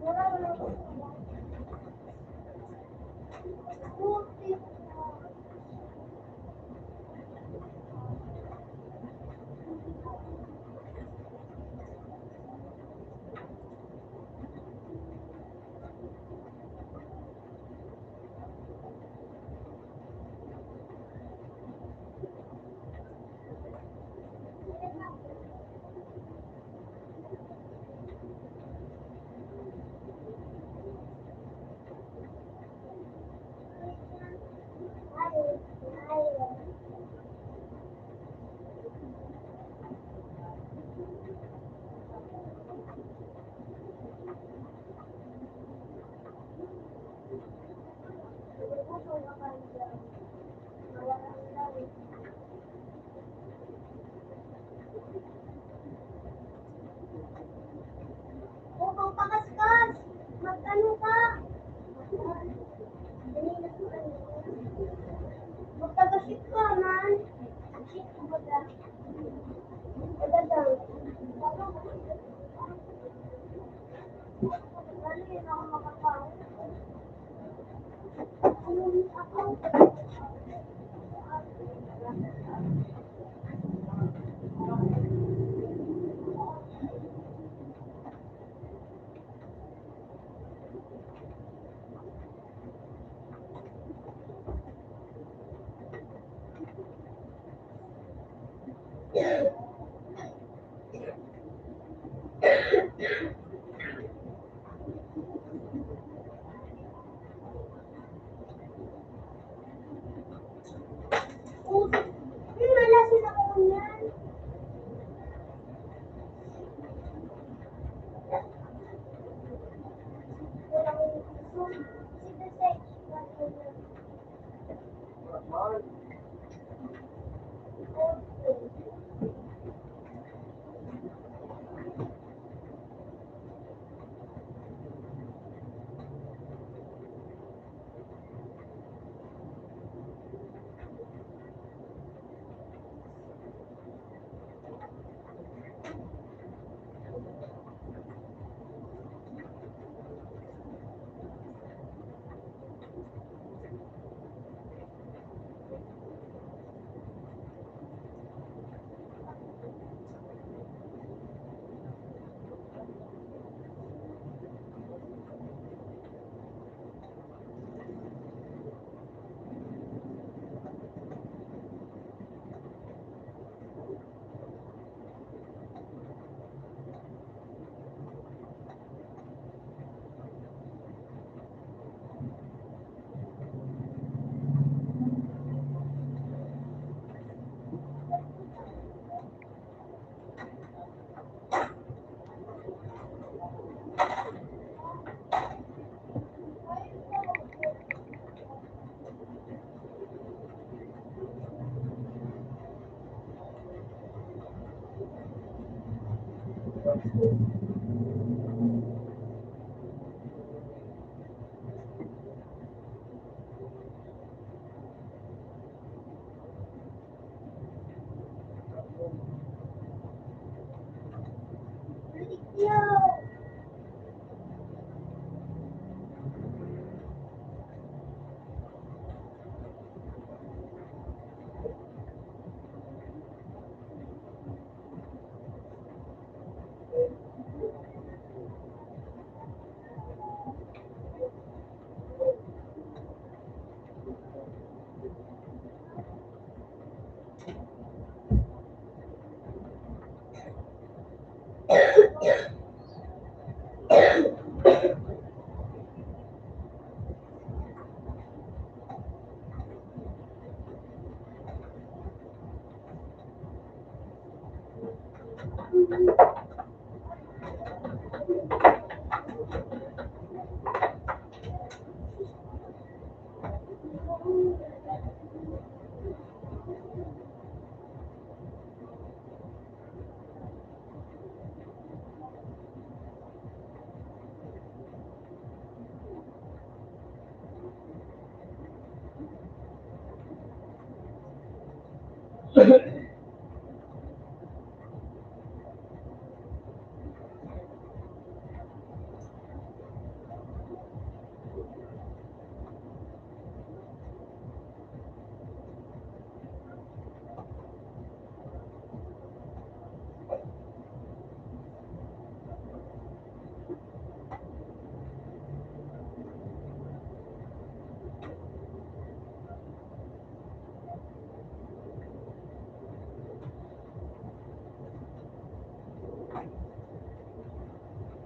S1: Wala na. Putik na.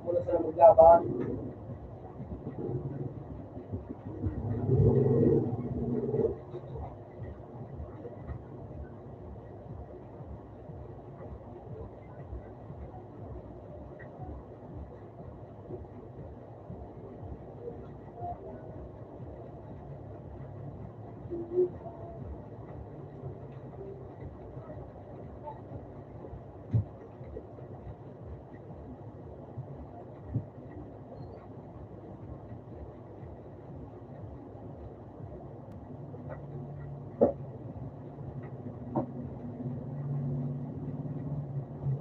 S3: Muna sila maglaban.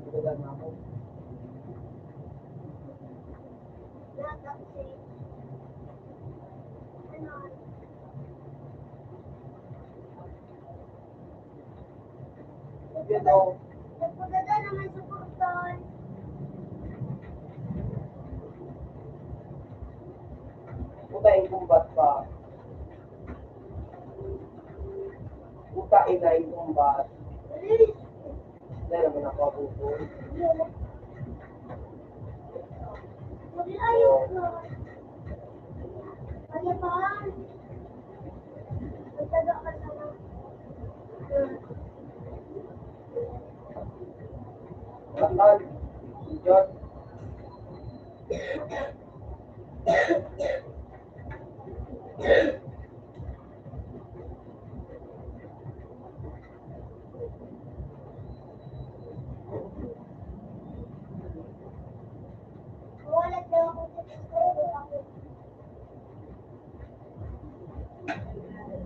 S3: Magandang na ako. Yan o.
S1: Nagpaganda naman sa kurson.
S3: Puta yung kumbat pa. Puta ina yung kumbat. Dahil naman ako abuto.
S1: Ayaw ko. Ano ba? Magtaga ka naman.
S3: Lakad. Diyos.
S1: Wala daw ako dito sa school.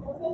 S1: Kasi,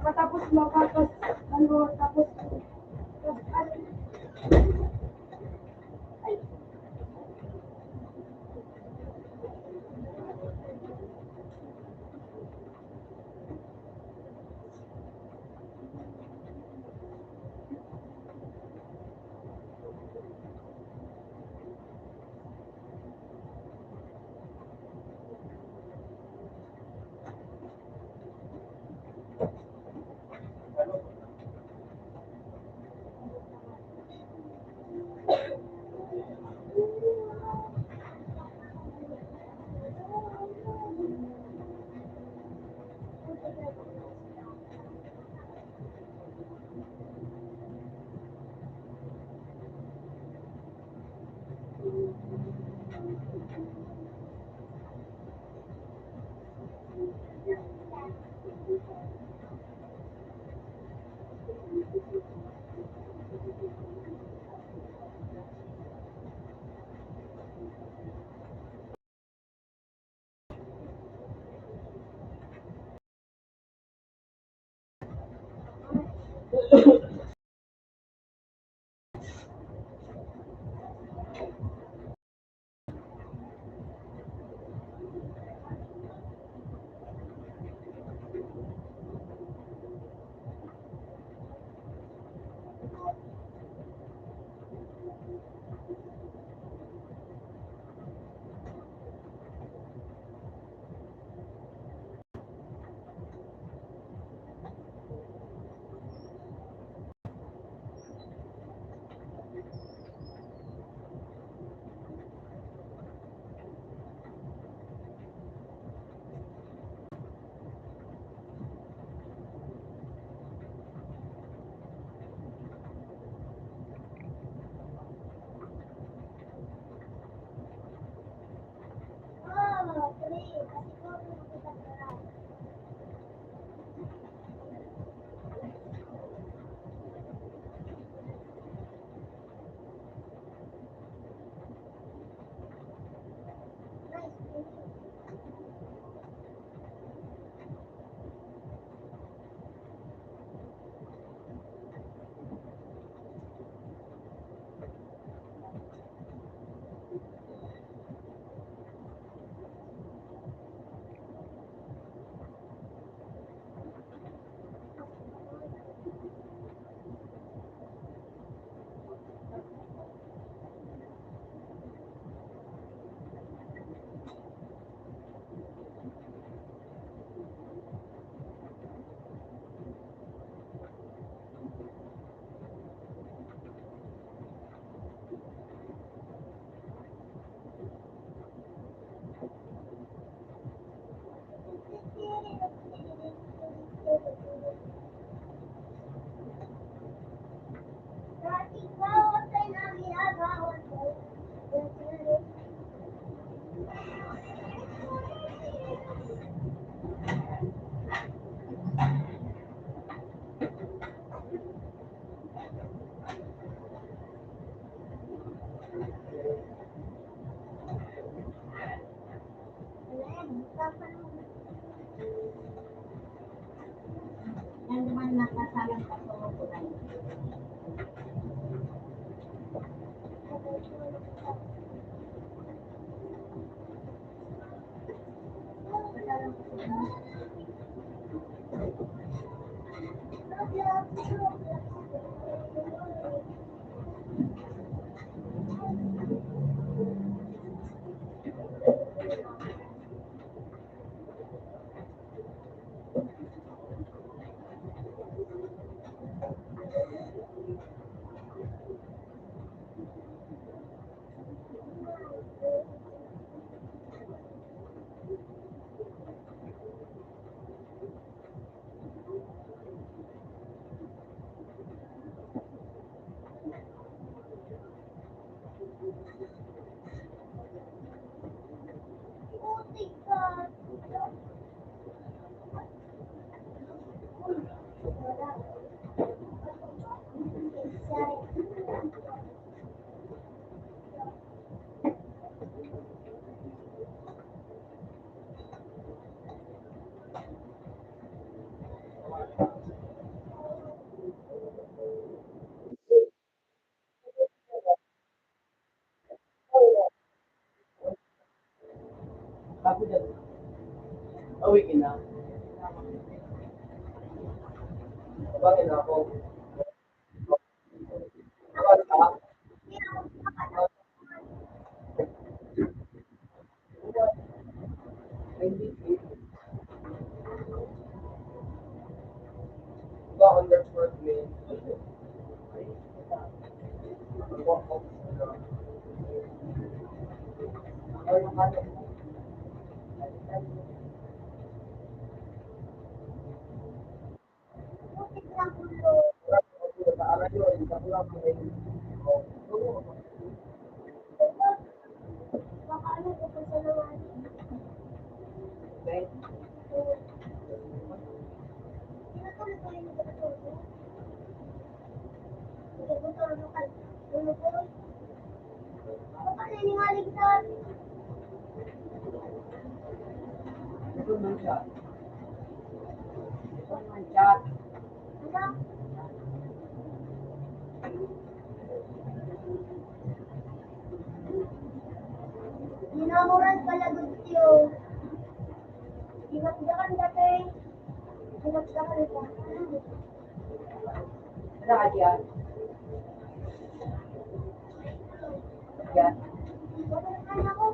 S4: Matapos makapas, tapos,
S3: Ako dyan. Awig na. Bakit na ako? Ba underscore main.
S1: Buti lang ulo. Baka ano ko pa sa naman. Tinatulog ko rin ito ito. Hindi ko tulog ka. Tulog ko. Baka naningaligtan. Ano? Dinamuran pala gusto. Dinagdagan dati. Dinagdagan ito. Wala na ako.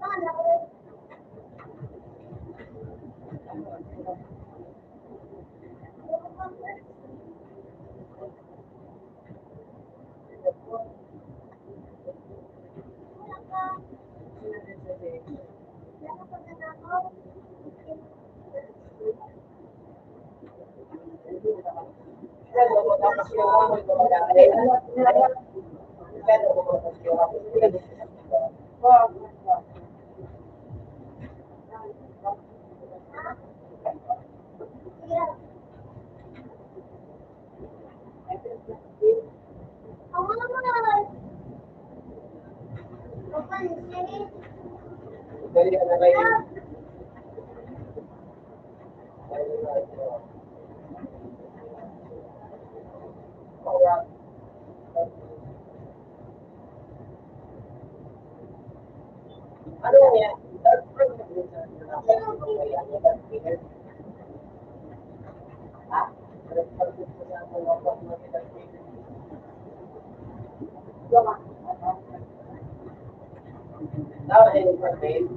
S1: Saan ako? Wala ka. Wala ka na ako. Sige. Ako naman. Papansin.
S3: Dali ka na kayo.
S1: Ah,
S3: Ano yan? Dapat yung perfect.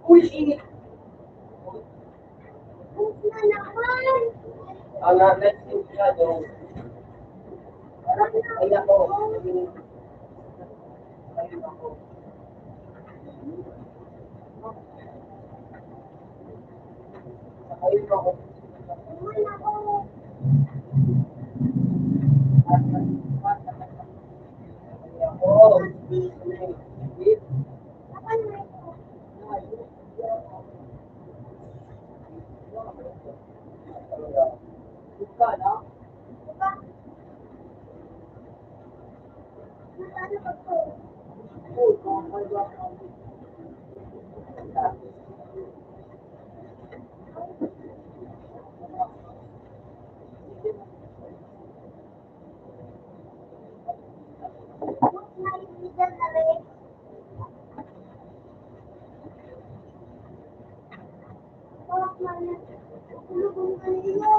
S3: Uy, init!
S1: buti na naman.
S3: Let's see siya doon. Ay, ako. Ayun ako.
S1: Naman ako.
S3: Oo.
S1: Kapan na ito? Diba? Nasaan ako to? Buti na iligan na rin. Tawag na na. Tulungan ka nila.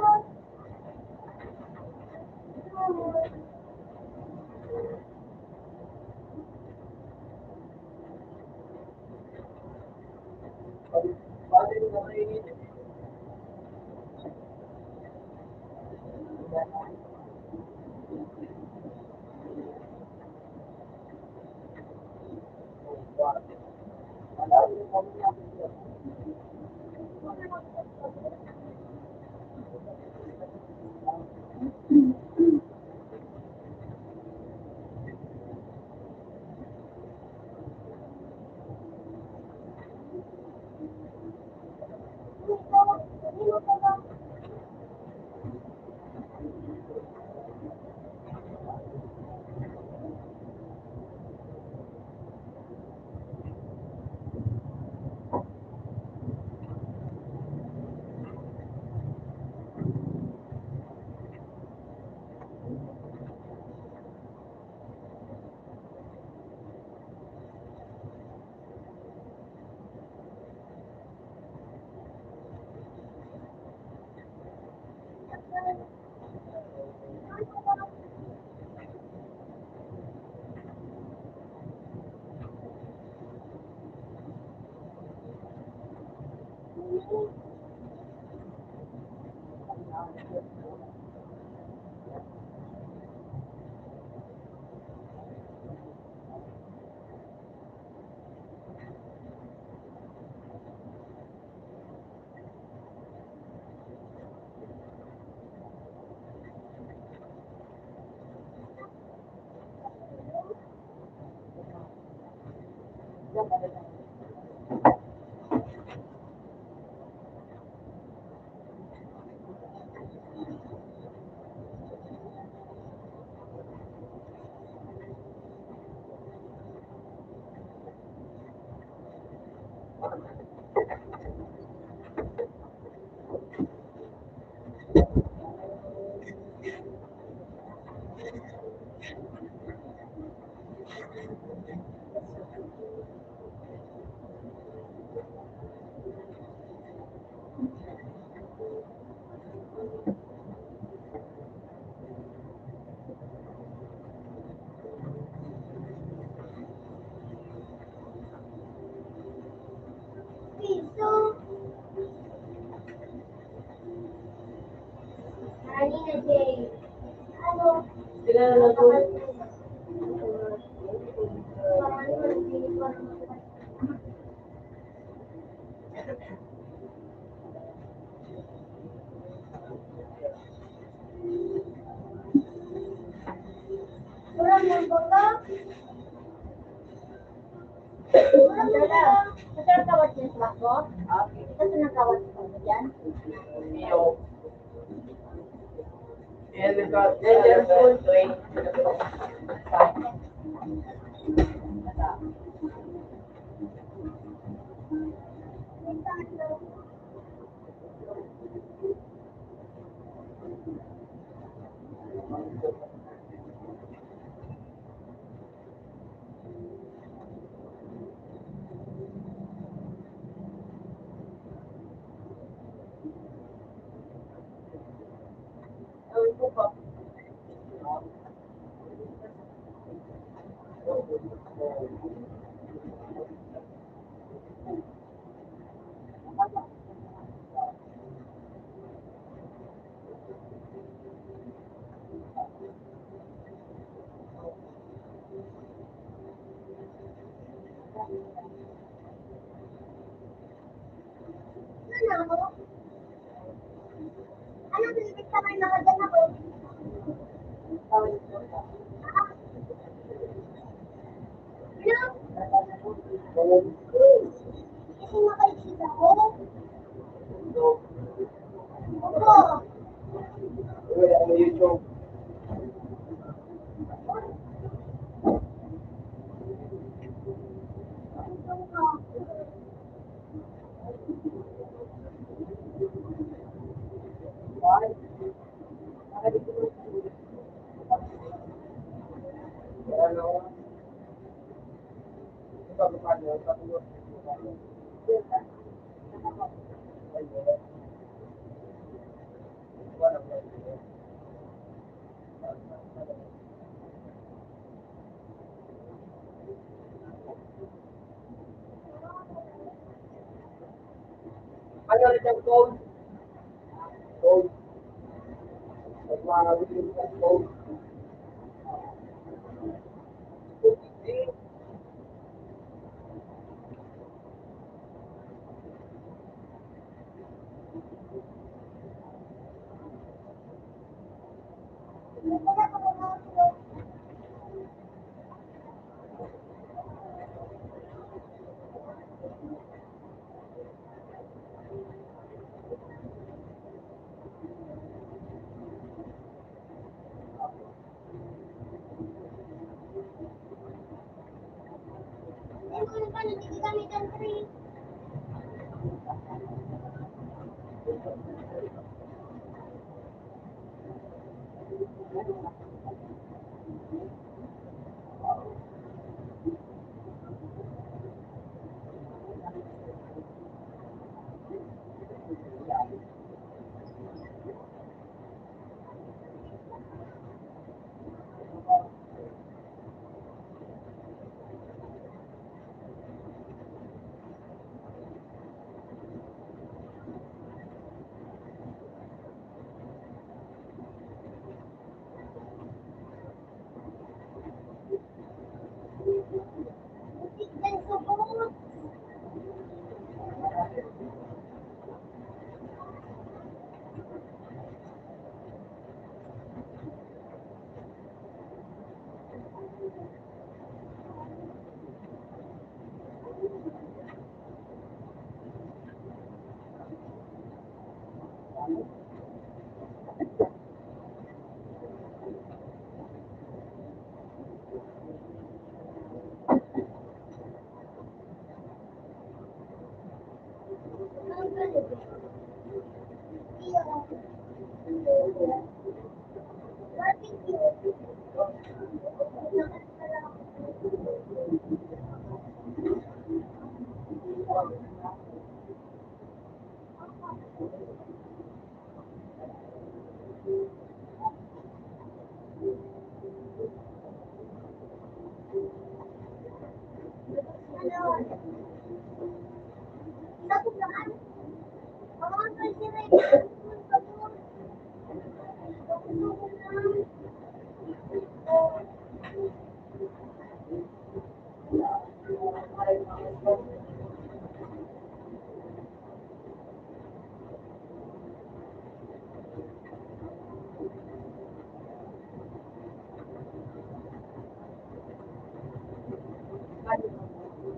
S1: Piso. Kanina, Jay. Ano?
S5: Kilala na po.
S1: Kurang ng boto? Kurang ng boto? Masarap kawat niya sa bako? Ito sa nakawat ko dyan?
S3: Iyo. And we got
S5: Then there's food. Ang po po.
S1: Ano? Ano, bilibig ka may nakagan ako? Ano? Kasi makaisip ako. Opo.
S3: YouTube. Ano? Ito, bukado. Ano ulit ang code? Code. Code.
S1: Ano pa, nandito kami country.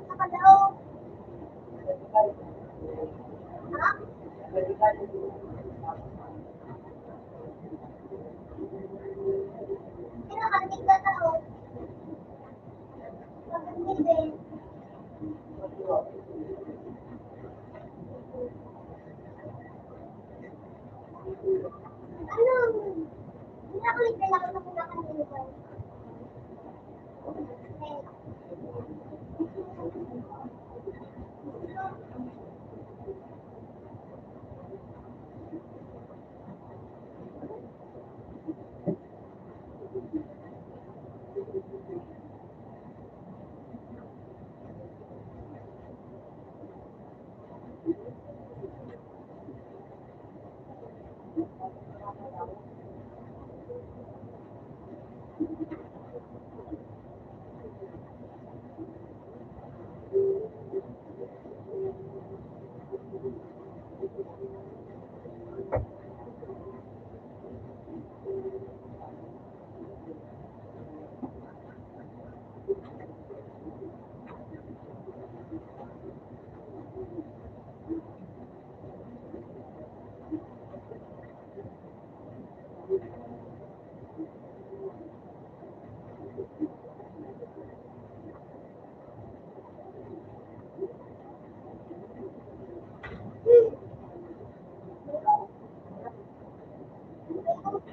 S1: Nakalaw. Ha? Kinakarating ka tao. Pagdating din. Ano? Nakakulit na ako sa kunakan ng lugar.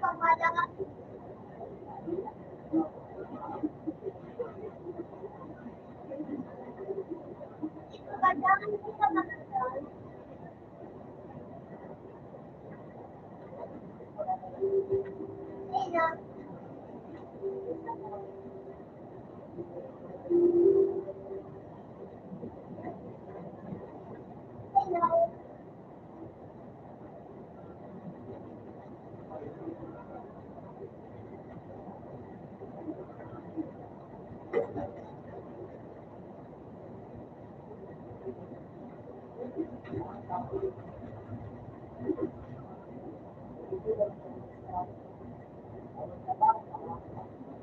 S1: Pamala. Pagdating sa Manila. Sino? Sino?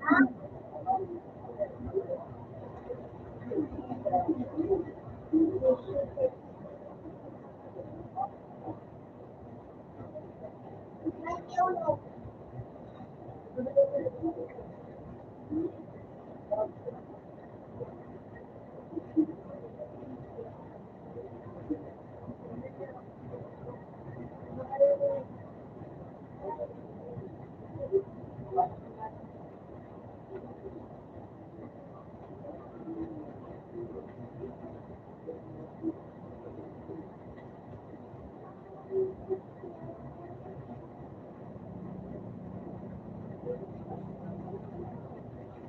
S1: Ha? May tiulog.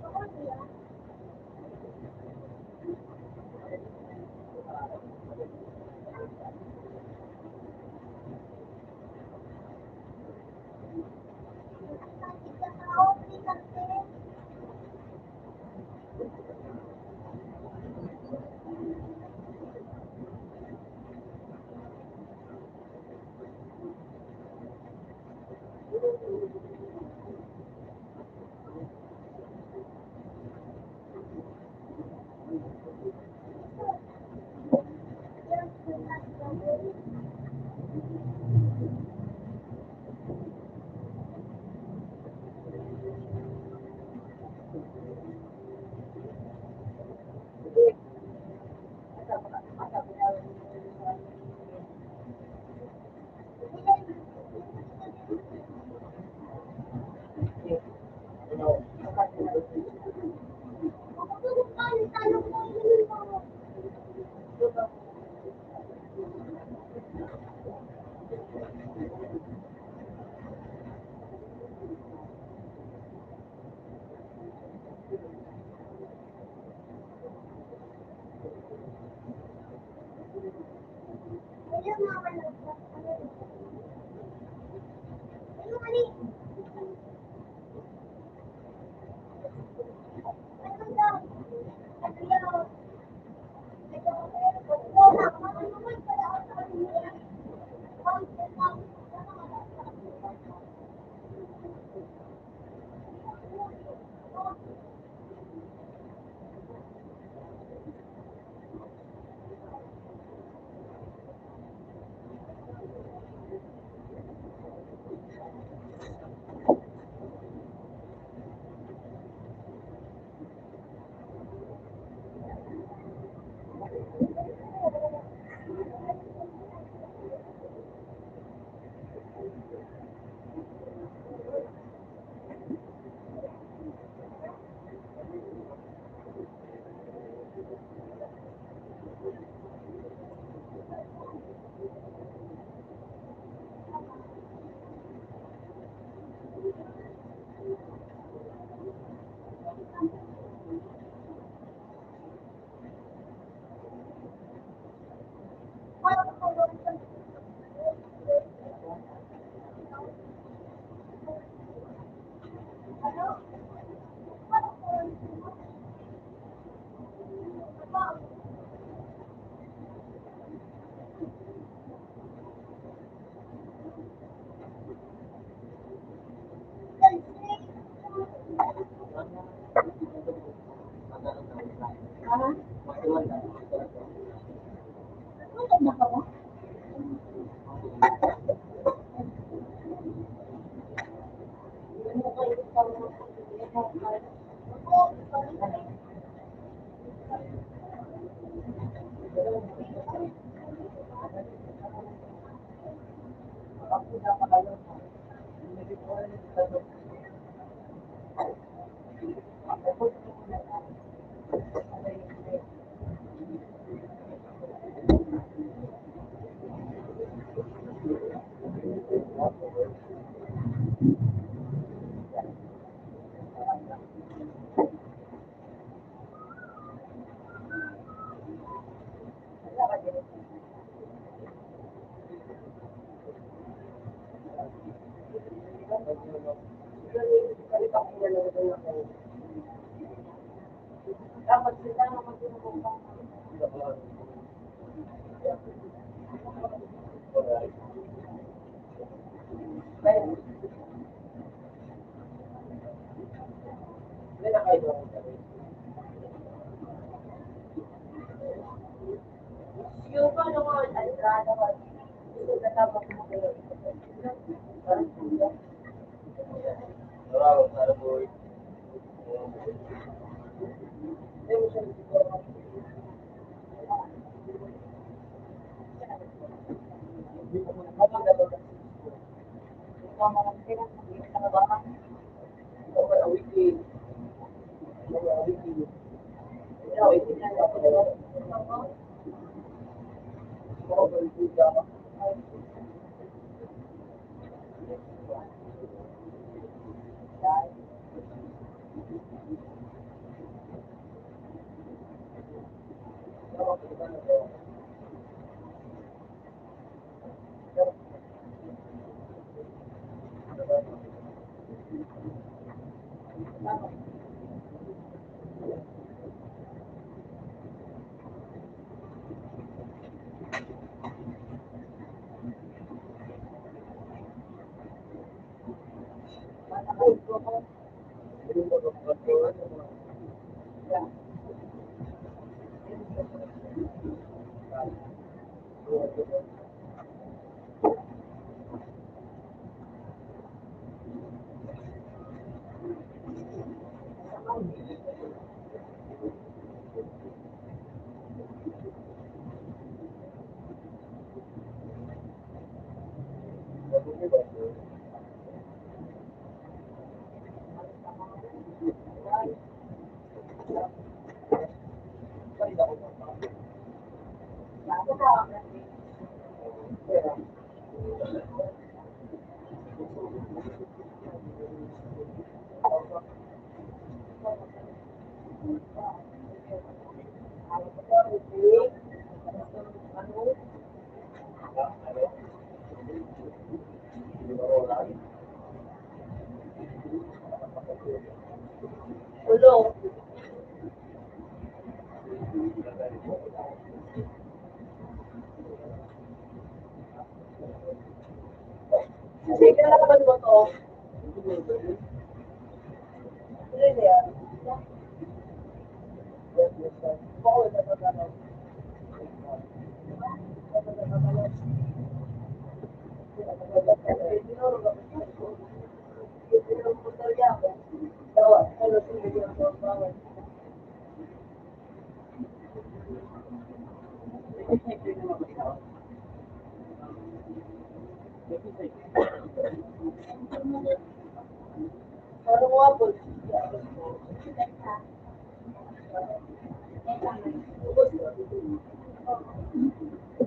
S1: Ako siya.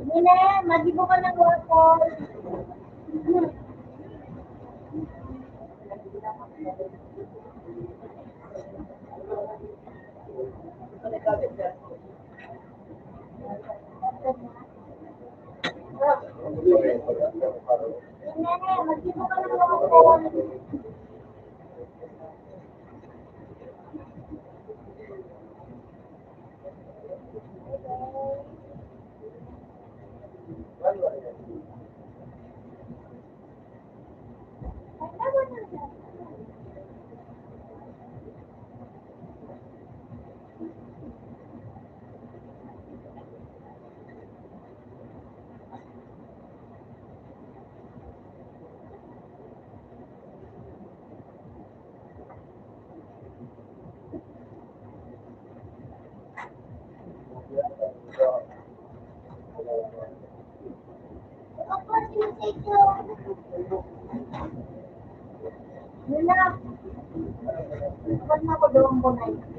S1: Nina, magibo ka ng waffle. Nina, magibo ka ng waffle. Kapag na ako doon mo na yun.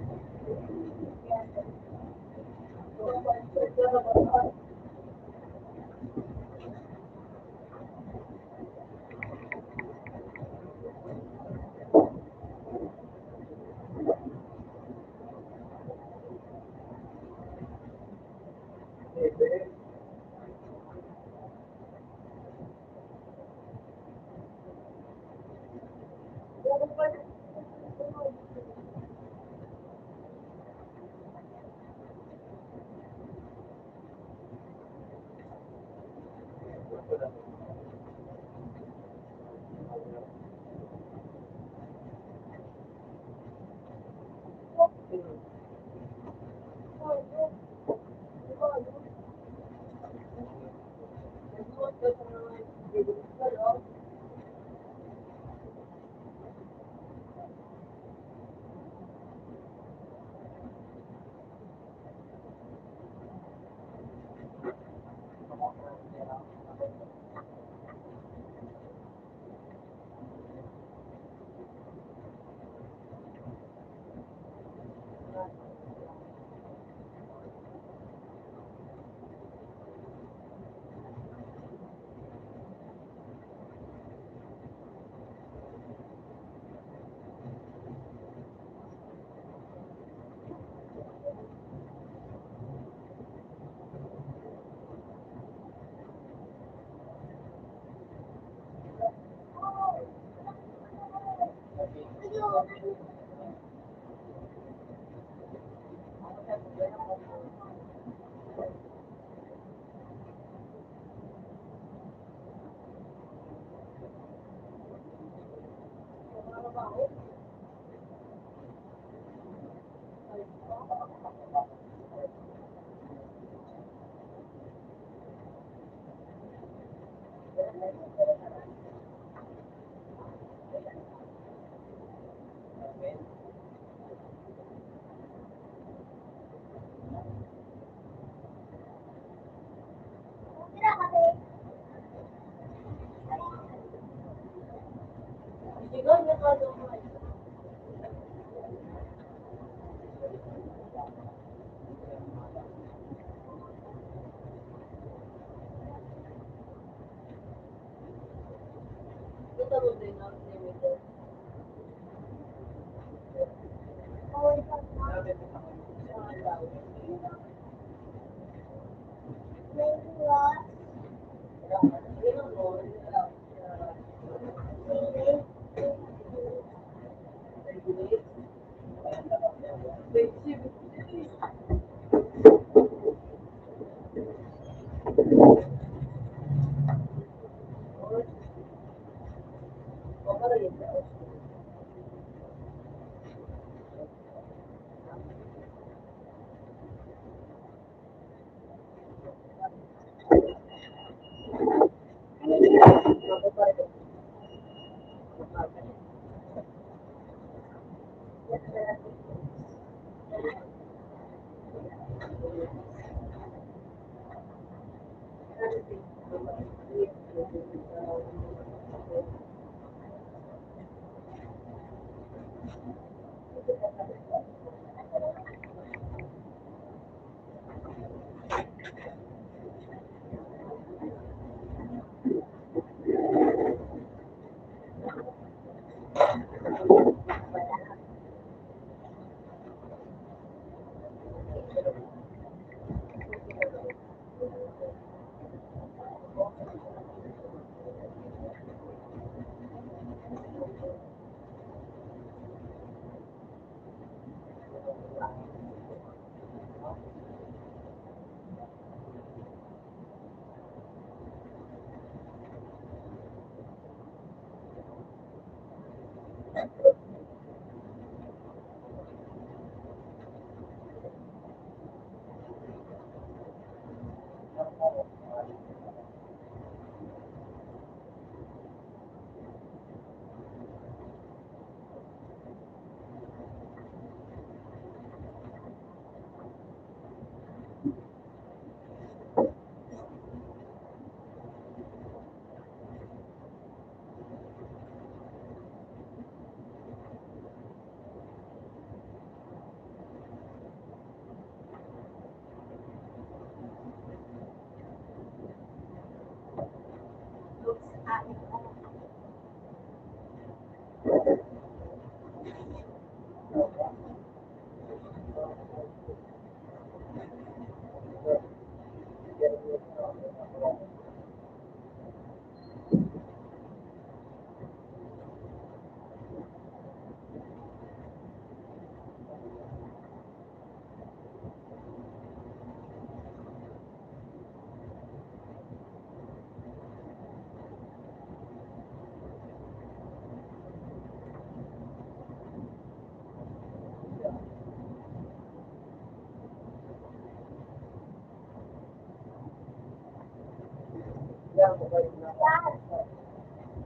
S2: po kayo na.
S1: Lahat.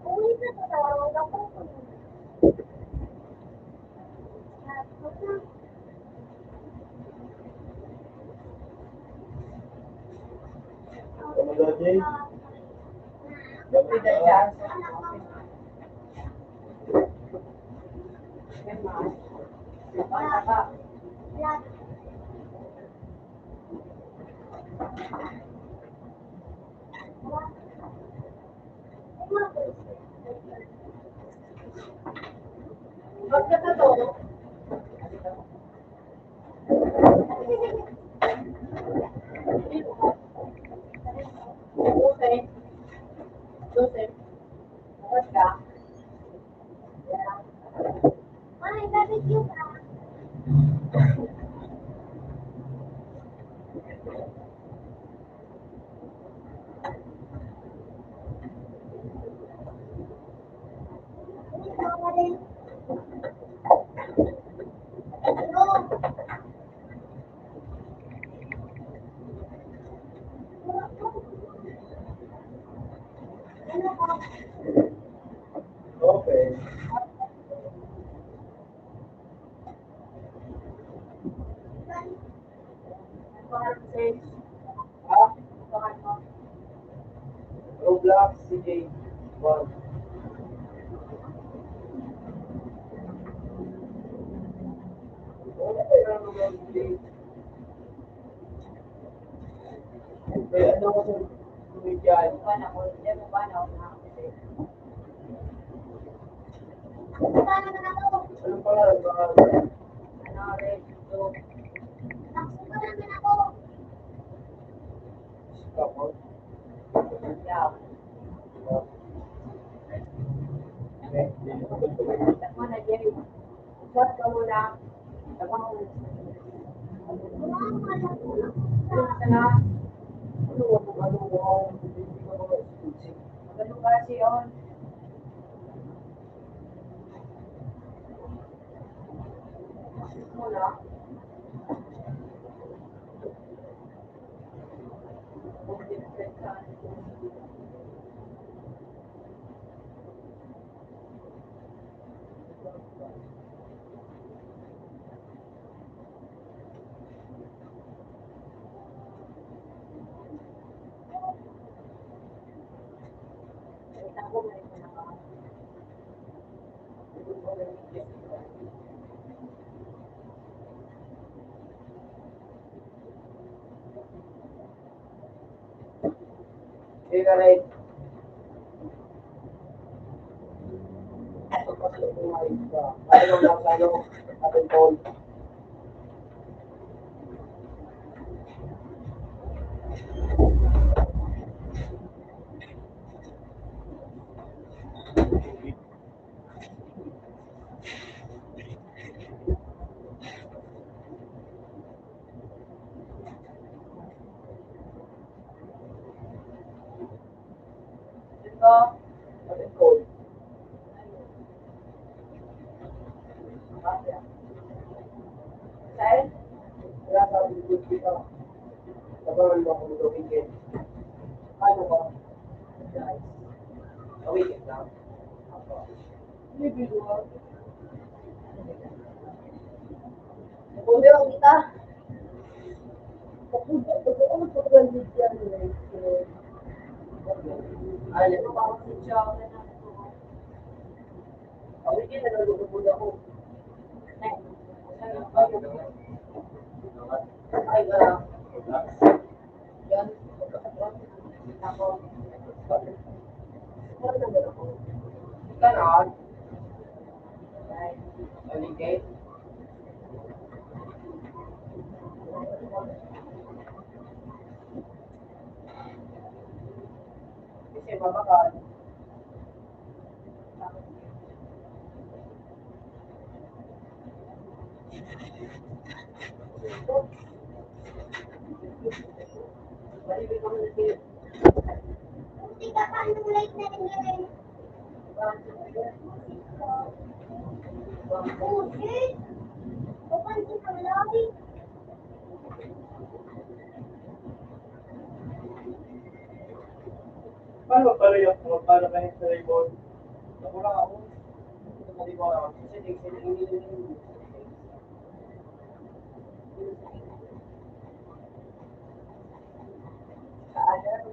S1: Uwi na to, tawag ako.
S2: Kamalagay.
S5: Hindi na dyan. Bata ka. Bakit ka to? Joseph. Joseph. Bakit ka?
S1: Ay, barbecue ka. Ikaw ka rin. Ano? Ano ka?
S2: Okay.
S5: Bakit sales?
S2: Ha?
S5: Bakit mo?
S2: Roblox, CJ. 1. Wala kayo ng Roblox, CJ. Kaya ano ko sa tumigyan?
S5: Paano ako? Hindi mo paano ako nakakasip?
S1: Punta naman ako.
S2: Anong pangalan? Pangalan?
S5: Ano rin? So,
S1: Taksuko naman ako.
S2: Ako?
S5: yeah.
S2: Okay.
S5: Takmo na, Jerry. Shot ka muna. Takmo mo. Shot ka na. Magano kasi yun. Muna.
S2: Sige, right. Pagpasok mo nga yun ka. Ano lang sa ano, ating call.
S5: Dito.
S2: Ating call.
S5: Saan?
S2: Kaya sabi ko dito, sabahan mo ako nito weekend. Ano ba? Guys. Sa weekend lang. Ako.
S5: Individual.
S1: Pundo kita.
S2: Ano po ba yung yan?
S5: Alam mo ba ako sa job na nato?
S2: Sa weekend, nalulubog ako.
S5: Ay, yan. Ako.
S2: Ganon.
S5: Ay,
S2: Weekend. Kasi mabakal.
S5: malibig ako na sila.
S1: Hindi ka pa nung late na rin yun. Oh, shit. Papansin ang lobby.
S3: Paano pala yung kung paano kayo sa rebound? Nakulang ako. Hindi ko alam. Kasi hindi.
S1: Others,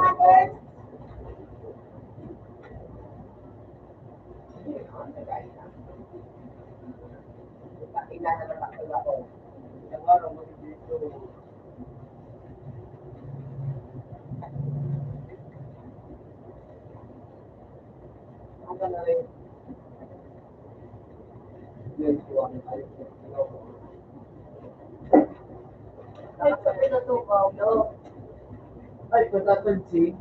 S1: others.
S5: Ay, sabi na to, Pablo.
S3: Ay, patapansin.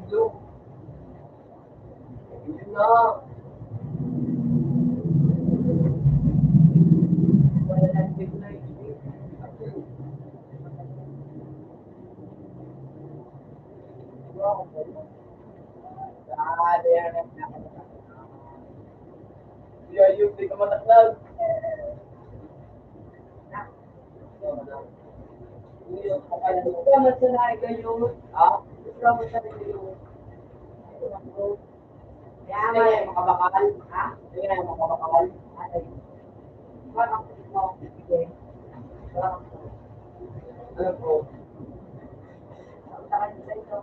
S3: Blue. Yun na. Wala lang din na yung di ka mataklag.
S5: Salamat sa naigayon.
S3: Ha?
S5: Salamat sa naigayon.
S3: Kaya nga yung makabakal. Ha? Kaya nga yung makabakal.
S5: Parang mo. Sige. Parang
S3: Ano po?
S5: sa kanya sa ito.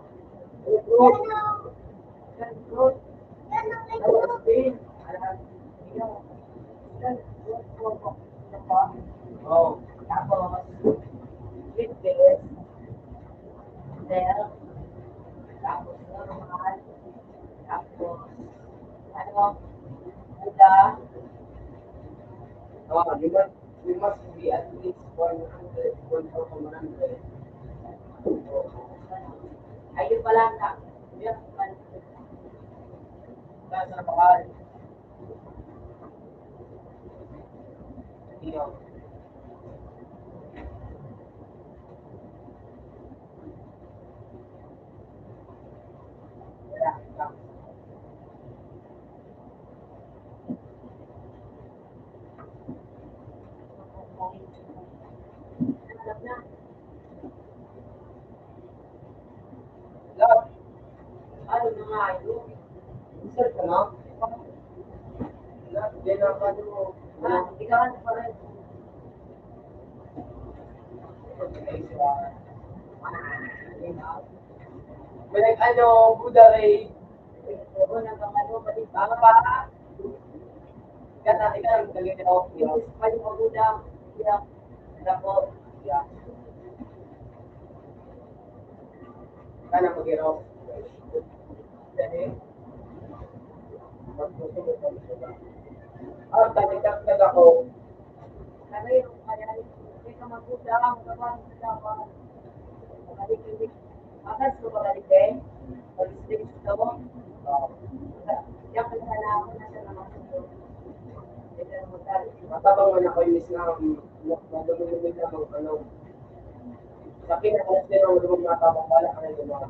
S1: Ano?
S5: Ganun.
S1: Ano may
S5: Tapos
S1: group?
S5: din. Alam. Ikaw.
S3: Oo.
S5: Tapos, with this, there, tapos normal, tapos, ano, ada,
S3: You must be at least 100, 1,100.
S5: ayun pa lang na, yun,
S3: Nasa bakal. Hindi ako.
S5: wala, wala. Alam na,
S3: Lahat.
S5: ano na nga yun,
S3: Insert ka na? Lahat. Hindi na ka mo.
S5: ikaw ano pa rin,
S3: May ano, Buddha Ray.
S5: oo, nagkakano, pati
S3: Ano pa? Kata, ikaw, galing ako.
S5: yung pwede mo muna, yeah, tapos, yeah,
S3: Kana mag-iraw. Dahil, tagtagtag ako.
S5: kaya yung kaya, hindi ka magbuda, magkawan, magkawan, magkalik-lik, akas ko magkalik din, mag-stage ko, yung kasala ako na siya naman ito, hindi ka na magkalik.
S3: Matabang man ako yung Islam. Madulunod lang ang ano. Sa pinakalas din ang lumang matabang pala ka na yung mga.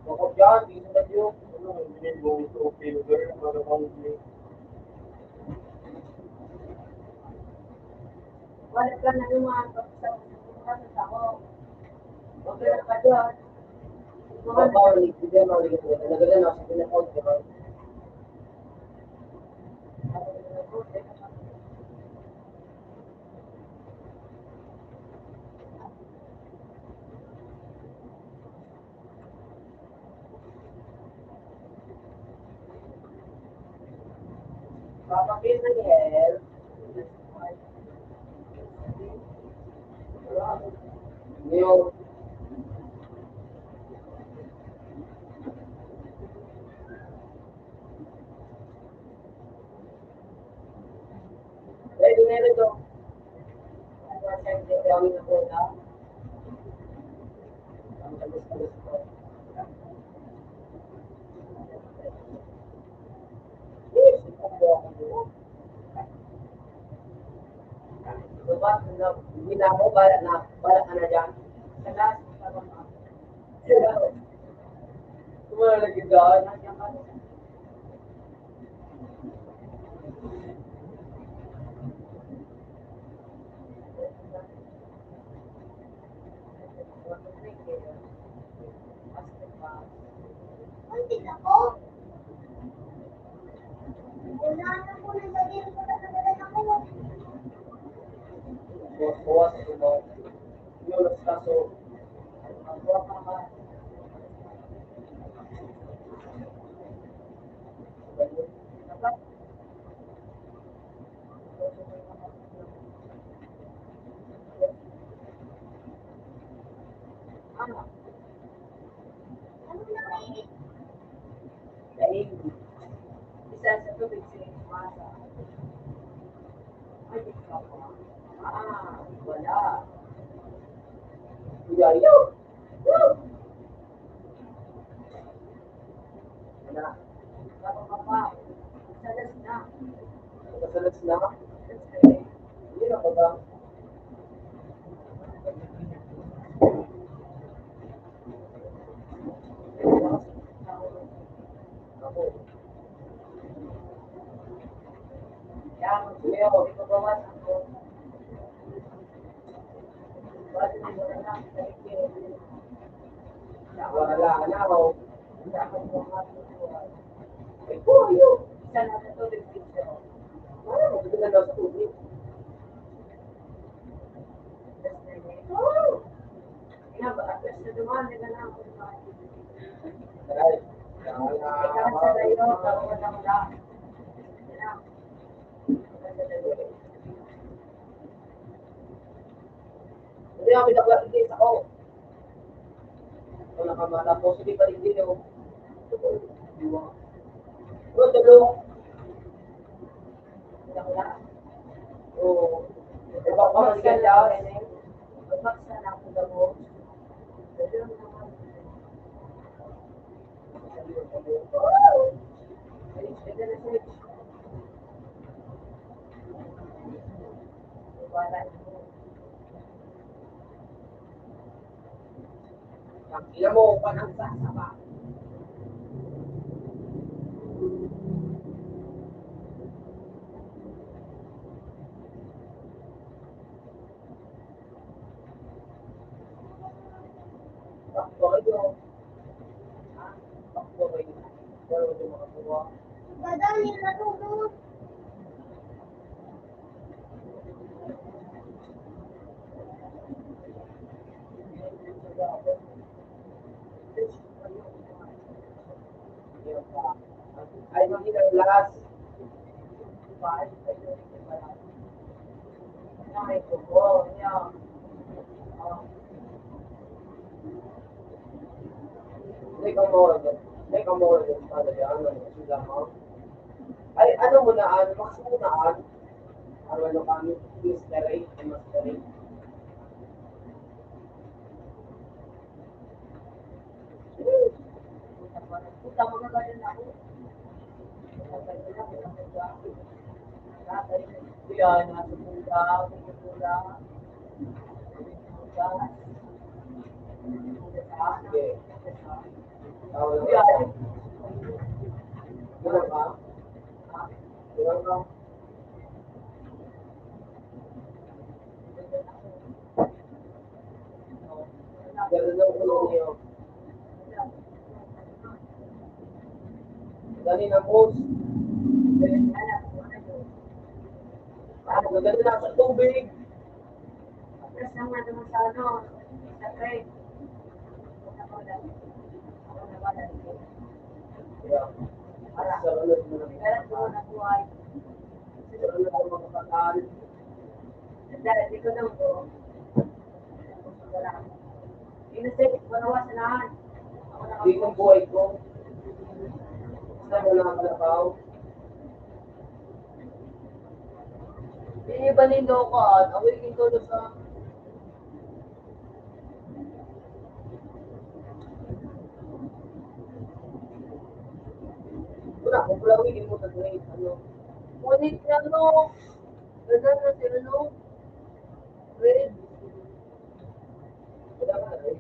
S3: Bakit yan? Di naman yung ano, hindi mo ito fielder. Ano bang
S5: Wala ka na naman, sa ako, huwag ka na pa doon.
S3: mga bawalik? Hindi naman maligit mo. Nagagana ako sa pinakalas. Diba?
S5: Papakita ni El,
S3: Yung
S5: pwede meron doon. dami na po na. Ang tagas-tagas po. Yes, ito po ako po. Diba? Hindi na ako, bala ka na dyan. Sa last, tumalagi dyan.
S1: Kunti ako. Wala na po ng daliri ko na nagalan ako.
S5: Buwas-buwas ito. Yung kaso, ang buwa pa ka.
S1: Ano na kayo?
S5: Dahil, isa sa tubig sinimasa. Ay, ikaw pa. Wala. Yayo! Woo! Wala. Kapag pa, salas na. Salas na? Hindi na ba ba? Ako. Yan, Leo, ito ba man ako? Bakit mo na lang? Wala na ako. Ay, po, yun. Isa na sa tubig dito. Wala, magiging na daw sa tubig. Oh! Ina ba? Atlas na dumaan, hindi na ako. Right. Ikaw sa layo, tawag na wala. Hindi ako pinag-clarification ako. Kung nakamala po, sige pa rin din ako. Bro, tulong. Wala. Oo. Iba ka mag-galas. Magbaksa na ako daw. Ilan mo pa ng sasama? Bakit yun? Bakit yun? Pero yung mga buwa.
S1: Badali na tulog.
S5: Ay, hindi na last. Ay, kubo. Make a more than ano, sila mo. Ay, ano mo naan, mas mo naan. Ano kami, mystery, mystery. Puta mo na ganyan ako. Yan, nasa pula, pula. Sige. Tawag yan. Ganun ka? Ganun ka? Ganun ang ulo niyo. Dali na post. Ano, gagano na sa tubig. Tapos naman naman sa ano, sa train. Yeah. Para sa ulit mo na. Kaya ko na buhay. Sa ulit mo makakakal. Dahil hindi ko daw po. Inasik, manawa sa lahat. Hindi kong buhay ko. Sa mo lang ang trabaho. Iba nindo ko, awikin ko sa Kulawin mo sa grade, ano. Ngunit na, no, ganun na sila, no, grade. Wala ka na, eh.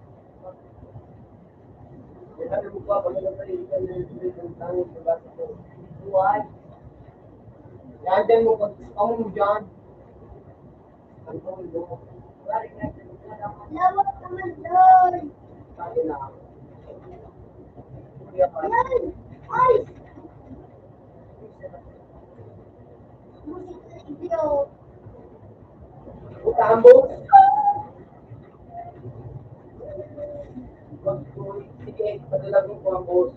S5: Sabi mo pa, pag nagpalitan ng grade ng tangin sa basa ko. Why? Yan mo, pag ako mo dyan. Ang tawag mo.
S1: Lawak naman doon.
S5: Sabi na. Kaya pa.
S1: Yan! Ay! Musik video.
S5: Utahan mo. Sige, padalagin ko ang boss.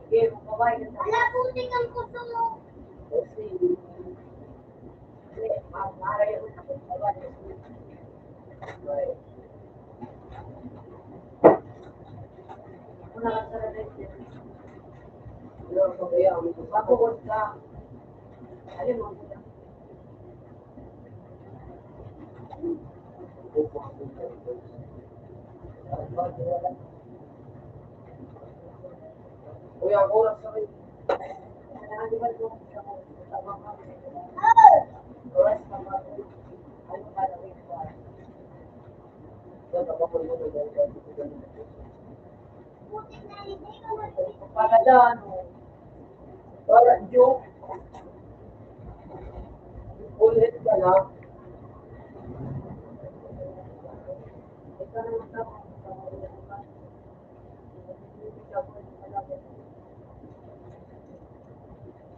S5: Sige, magpapay ka sa
S1: Wala putik ang puso mo.
S5: kasi. Sige, maray ako sa pagpapay. Una ka sa rin. Ano, kaya, mapapagod ka. Alam mo, Kuya, ang oras na rin. Oras na ba? Ano ka na rin ba?
S1: Putik na hindi ka matuloy.
S5: Pagadaan mo. Para joke. Ulit ka na. Ito na matapos.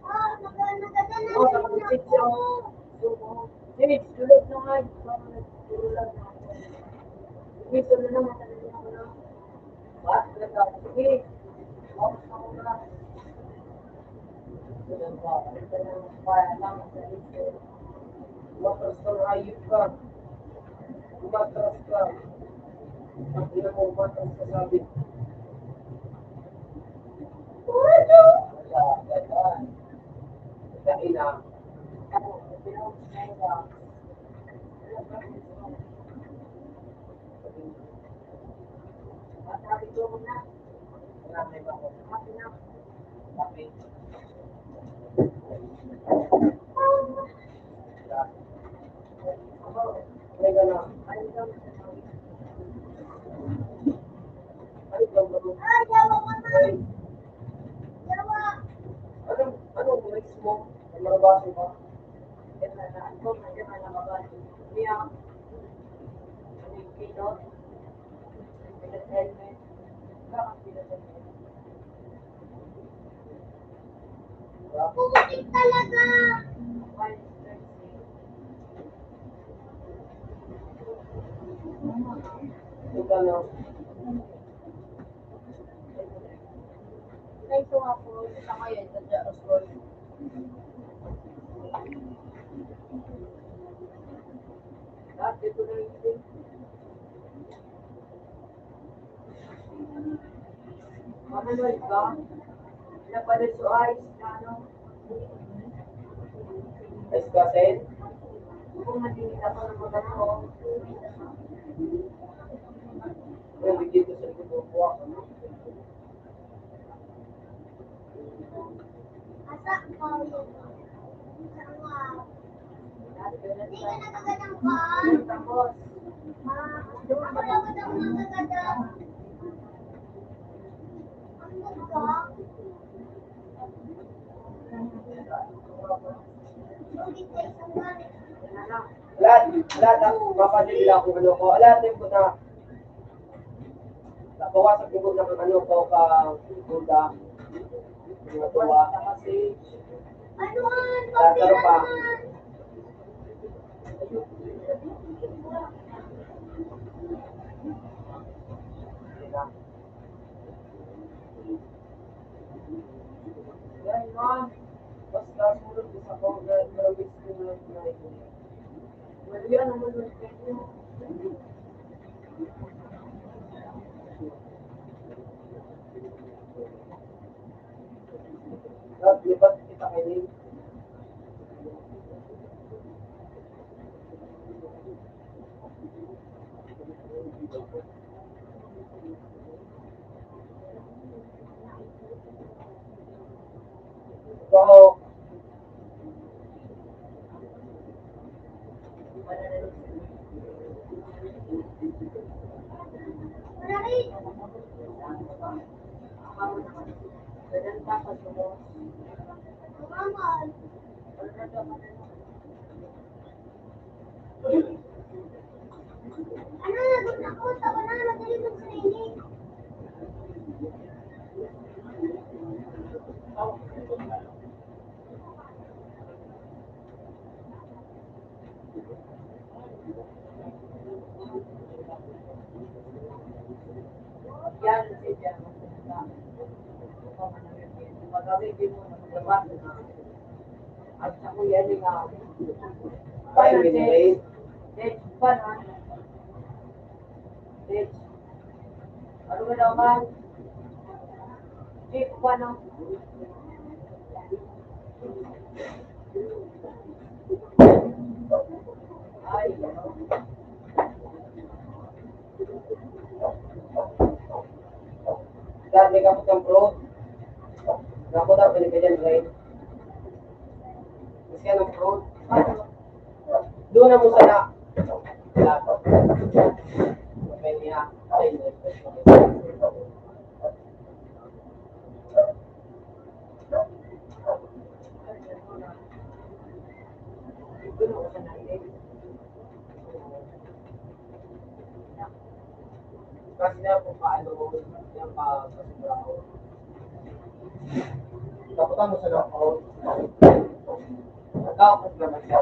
S1: Ah, naganda na
S5: Oh,
S1: yung
S5: nakapit
S1: puso
S5: siya.
S1: mo.
S5: Hey, tulog na nga. Tulog na. Sige, tulog na. Matalagin ako na. Bakit na daw? Sige. Tapos ako na. Tulog ka. Ito na ang kaya lang sa ito. Umatras ka na ayun ka. Umatras ka. Ang ina mo, umatras ka sabi.
S1: Puso!
S5: Wala, ganyan. Sa ina. Ako, pinag-ina. Sabi ko na. Marami ba ako? Sabi na. Sabi. Ay, gano'n. Ay, gano'n. Ay, gano'n.
S1: Ah, yawa ka na. Yawa.
S5: Anong risk mo? Ang marabasa ba? Yan na na. Ito, nandiyan na nababasa. Niya. Ano yung pilot? Helmet. Bakit pinag-helmet?
S1: Putik talaga.
S5: Ito na.
S4: Ito nga po, isa ngayon sa Jaros Roy.
S5: Lahat ito na yung thing. Manonood ka? Napanood sa eyes na ano? Eyes kasi? Kung nakikita ko ng mga ko, kung bigyan ko sa likod ng buwa ko, no?
S1: Asa ka yun? Sama.
S5: Lahat ka na
S1: Hindi
S5: sa
S1: ka nakagadang ka.
S5: tapos.
S1: Ako lang daw nakagadang. Ang ganda. Putik sa isang galit.
S5: Lahat mapanili ako ano ko. Lahat ko na nabawasan ko na ng ano ko ka buda. Natuwa kasi
S1: Anuan,
S5: tataro pa.
S1: papilaman.
S5: Yan ma'am. Basta sunod sa program na which na ito. Well, yan naman yung schedule. Lipat kita kayo.
S3: So,
S1: Manari. Mama. Ano, nagot na ako. Tawa na. Madali mo sa training.
S5: Yan, siya. Pagkawin mo na maglabas na. At sa kuya niya.
S3: kaya minimate.
S5: Ditch, paano? Ditch. Ano ba naman? Jeep, paano? Ay,
S3: Dahil may kapot ng pro. Kapot ang pinipigyan rin. Kasi ng pro. Doon na mo sa na. Lato. Okay niya.
S5: doon ako sa natin.
S3: Kasi na kung paano yung pagkasigura ko. Kaputan mo sa loob. Nagkakapot naman siya.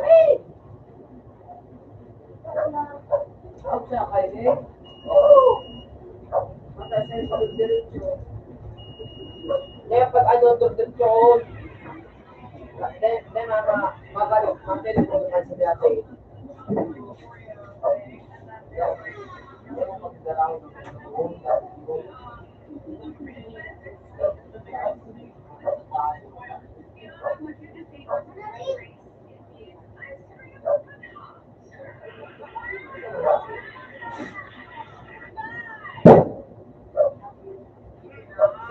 S5: Ako sa kayo eh. Matasay sa diretso.
S3: Kaya pag ano, durdurtyon. Then, magano, mapili ko naman sa dati. Yung magdaraw ng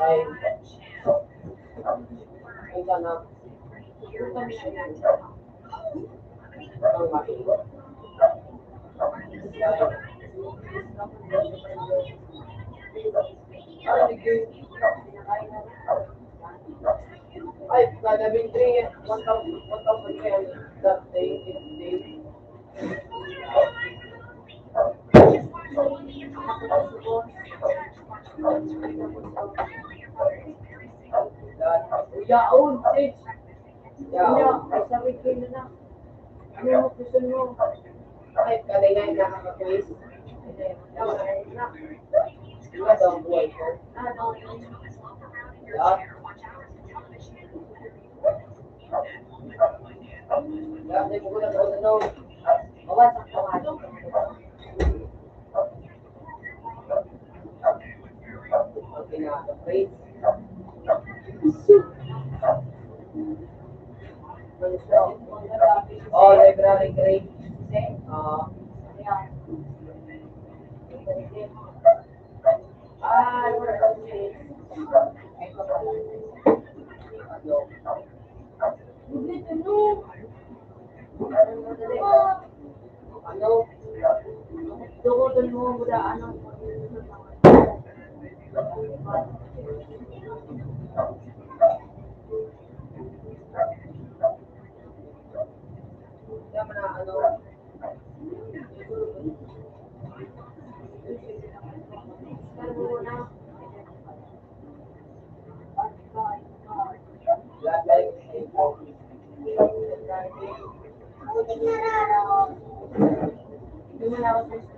S3: ay, minsan na, ang makikita. Ay, kada bintri, 1,000 yan. That day, each day.
S5: Yaon, Ditch.
S3: Yeah.
S5: Ay, sabi ko na. Ano mo gusto mo?
S3: Ay, kada yan nakaka-quiz.
S5: Yaon, ay na.
S3: Iba daw ang buhay ko. Yeah. Yeah, di ko na ano.
S5: Mawasak ko nga.
S3: Okay na, the praise. Oh, library grade.
S5: Ay, wala ko siya.
S3: Ano?
S5: Tukutan mo muna ano.
S3: Kaya mo na ano? Library grade.
S1: Buti na raro.
S5: Hindi mo na ako sa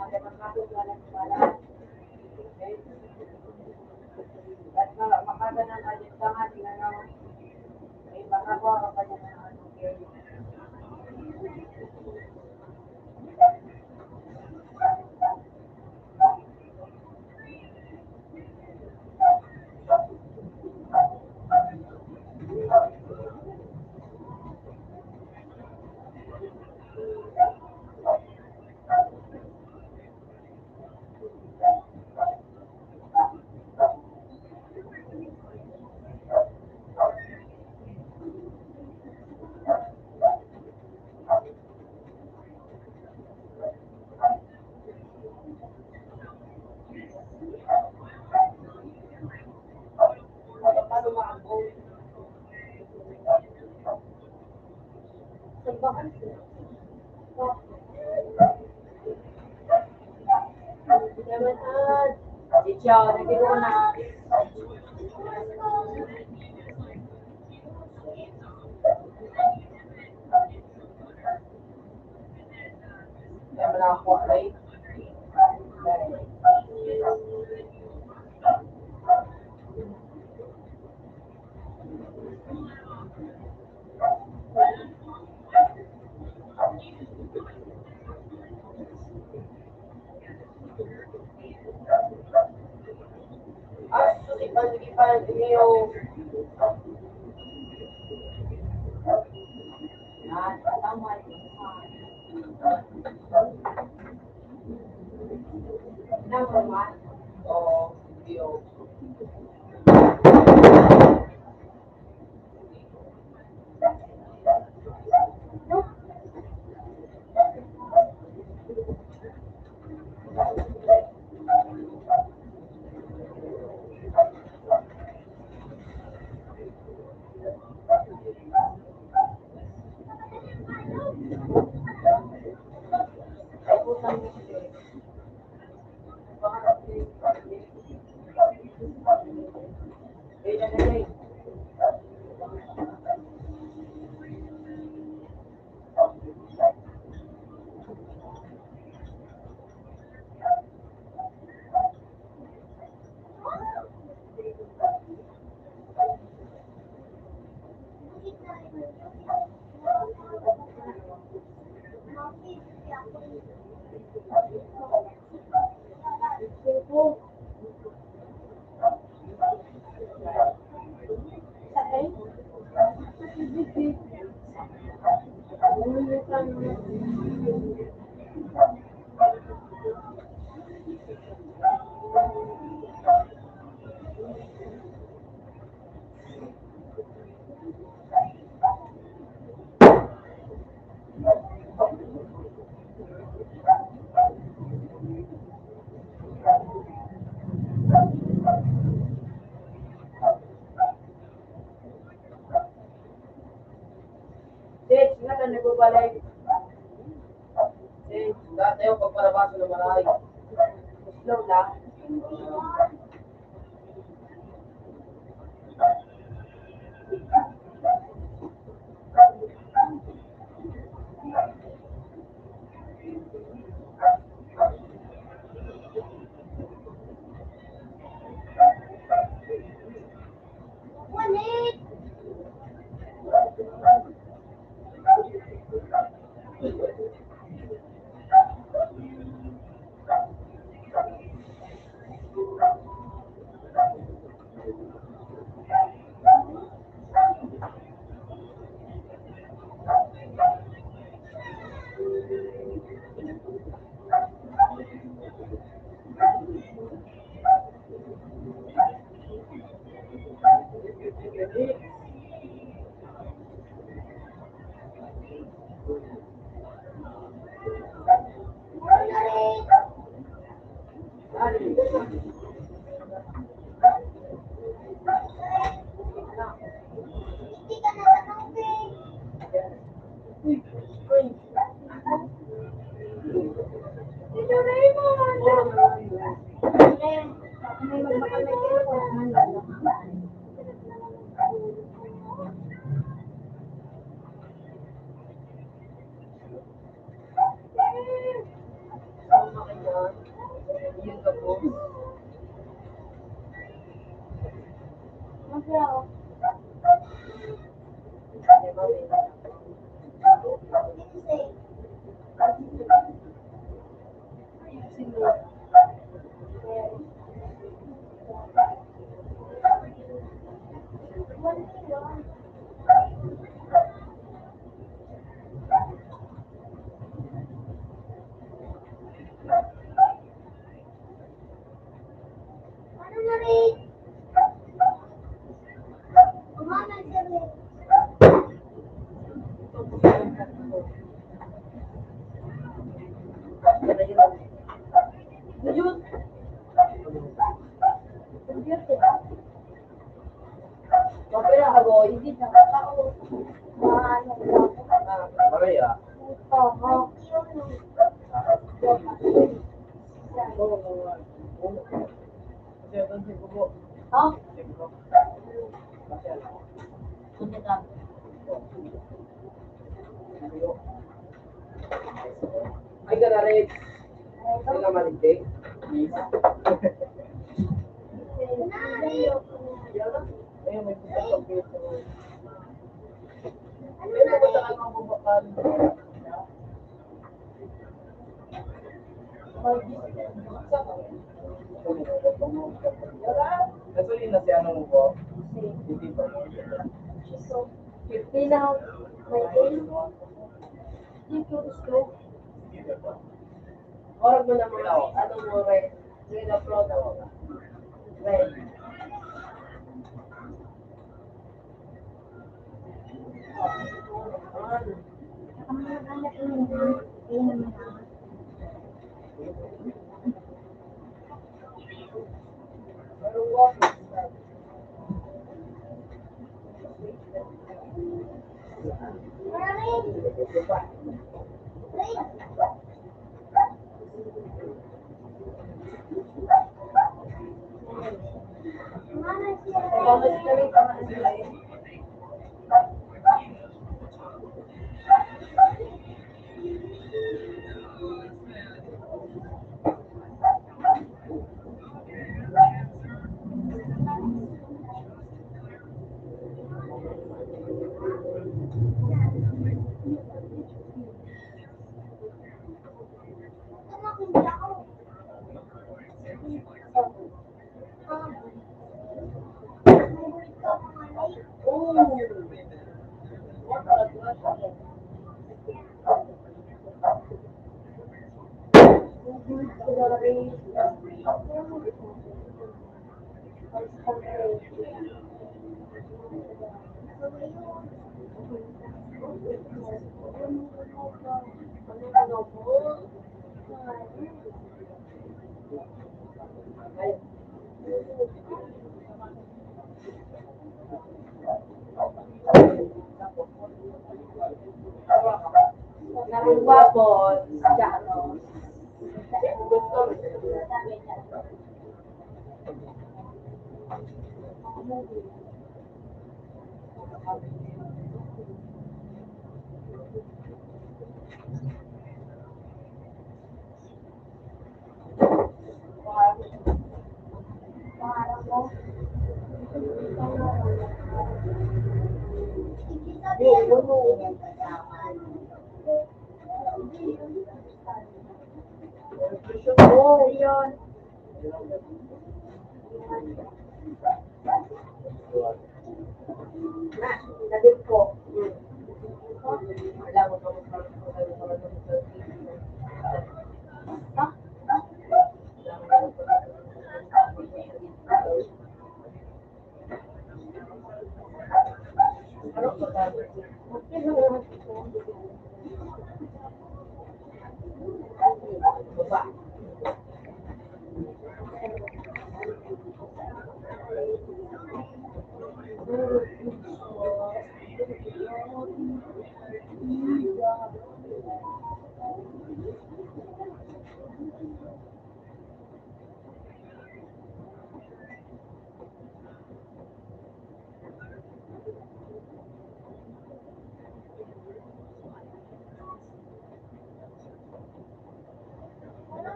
S5: magkakasok na lang pala. Okay? At makaga ng adiktangan, tingnan may makagawa ka pa niya ng ano. Okay? Paano ma-unfold?
S4: Sambahan sila.
S5: Naman ad. Itya, nagino ko na. Kaya wala ako, right? Sige pa, Leo. Yan, tama. Number one.
S3: Oo, Leo.
S5: Ay, putang mo siya. Date, nga na nagbabalik. Date,
S3: Dati yung pagparabaso ng maray.
S5: slow lang.
S4: Walit! Walit! Hindi ka na tanongin. Ito Raymond! May magbakal may telephone naman lalo.
S3: mamaya.
S4: Oo.
S3: Kasi doon si Bubo.
S4: Oh,
S3: Si Bubo. Kasi ano?
S4: sunod na.
S3: Ay, ganarit. Sila maligdig. Ayun, may pupunta sa pito. Ayun, pupunta ka ng bubakan. Nasulit na si ano mo po? Si Tito.
S4: 50 now. May 8. Thank you, Sto.
S5: Orag mo naman ako. Ano mo, Red? Red upload ako. Red. Bakit kami tama sila eh? Narugwapon, siya ano. Gusto.
S4: Oh, yun.
S5: Nadim ko. Alam mo kung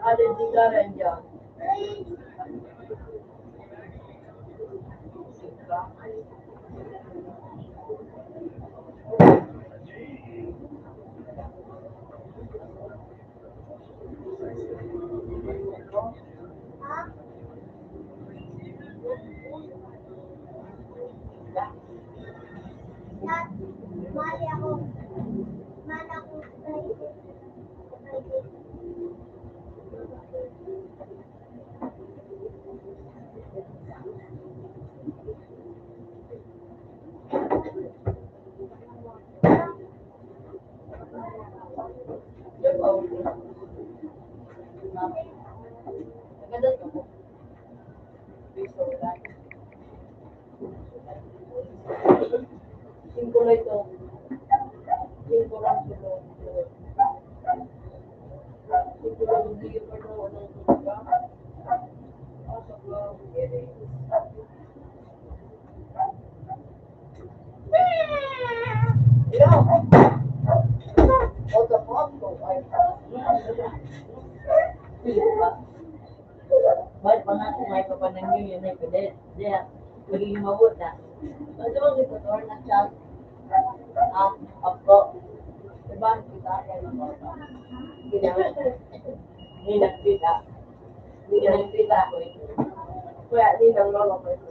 S5: allergy ka rin dyan.
S1: Mali ako. Mana ko private.
S5: Yun ba? Maganda to. Singkulo ito. Singkulo lang ito. Ba't pa natin may papanangyo yun ay kadet? Diya, magiging mabot na. Ano ba ito? Tor na siya. Ako. Diba? Kita kayo ng bata. Hindi nagkita. Hindi nagkita ko ito. Kaya, hindi nang lolo ko ito.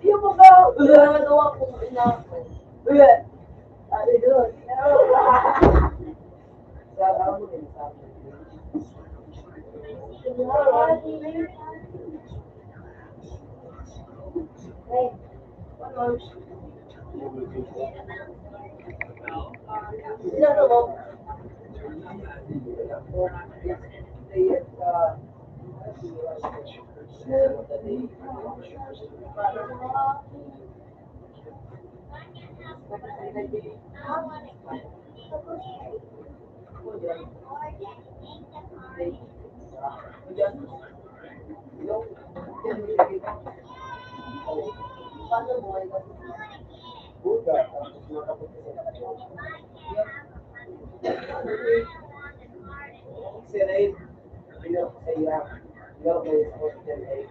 S5: Iyo mo ba? Wala naman daw ako kung ina. Wala. Ano doon? Kaya ako mo din sa akin.
S3: Sirain. Bilang ko sa iya. Bilang ko sa hospital ay.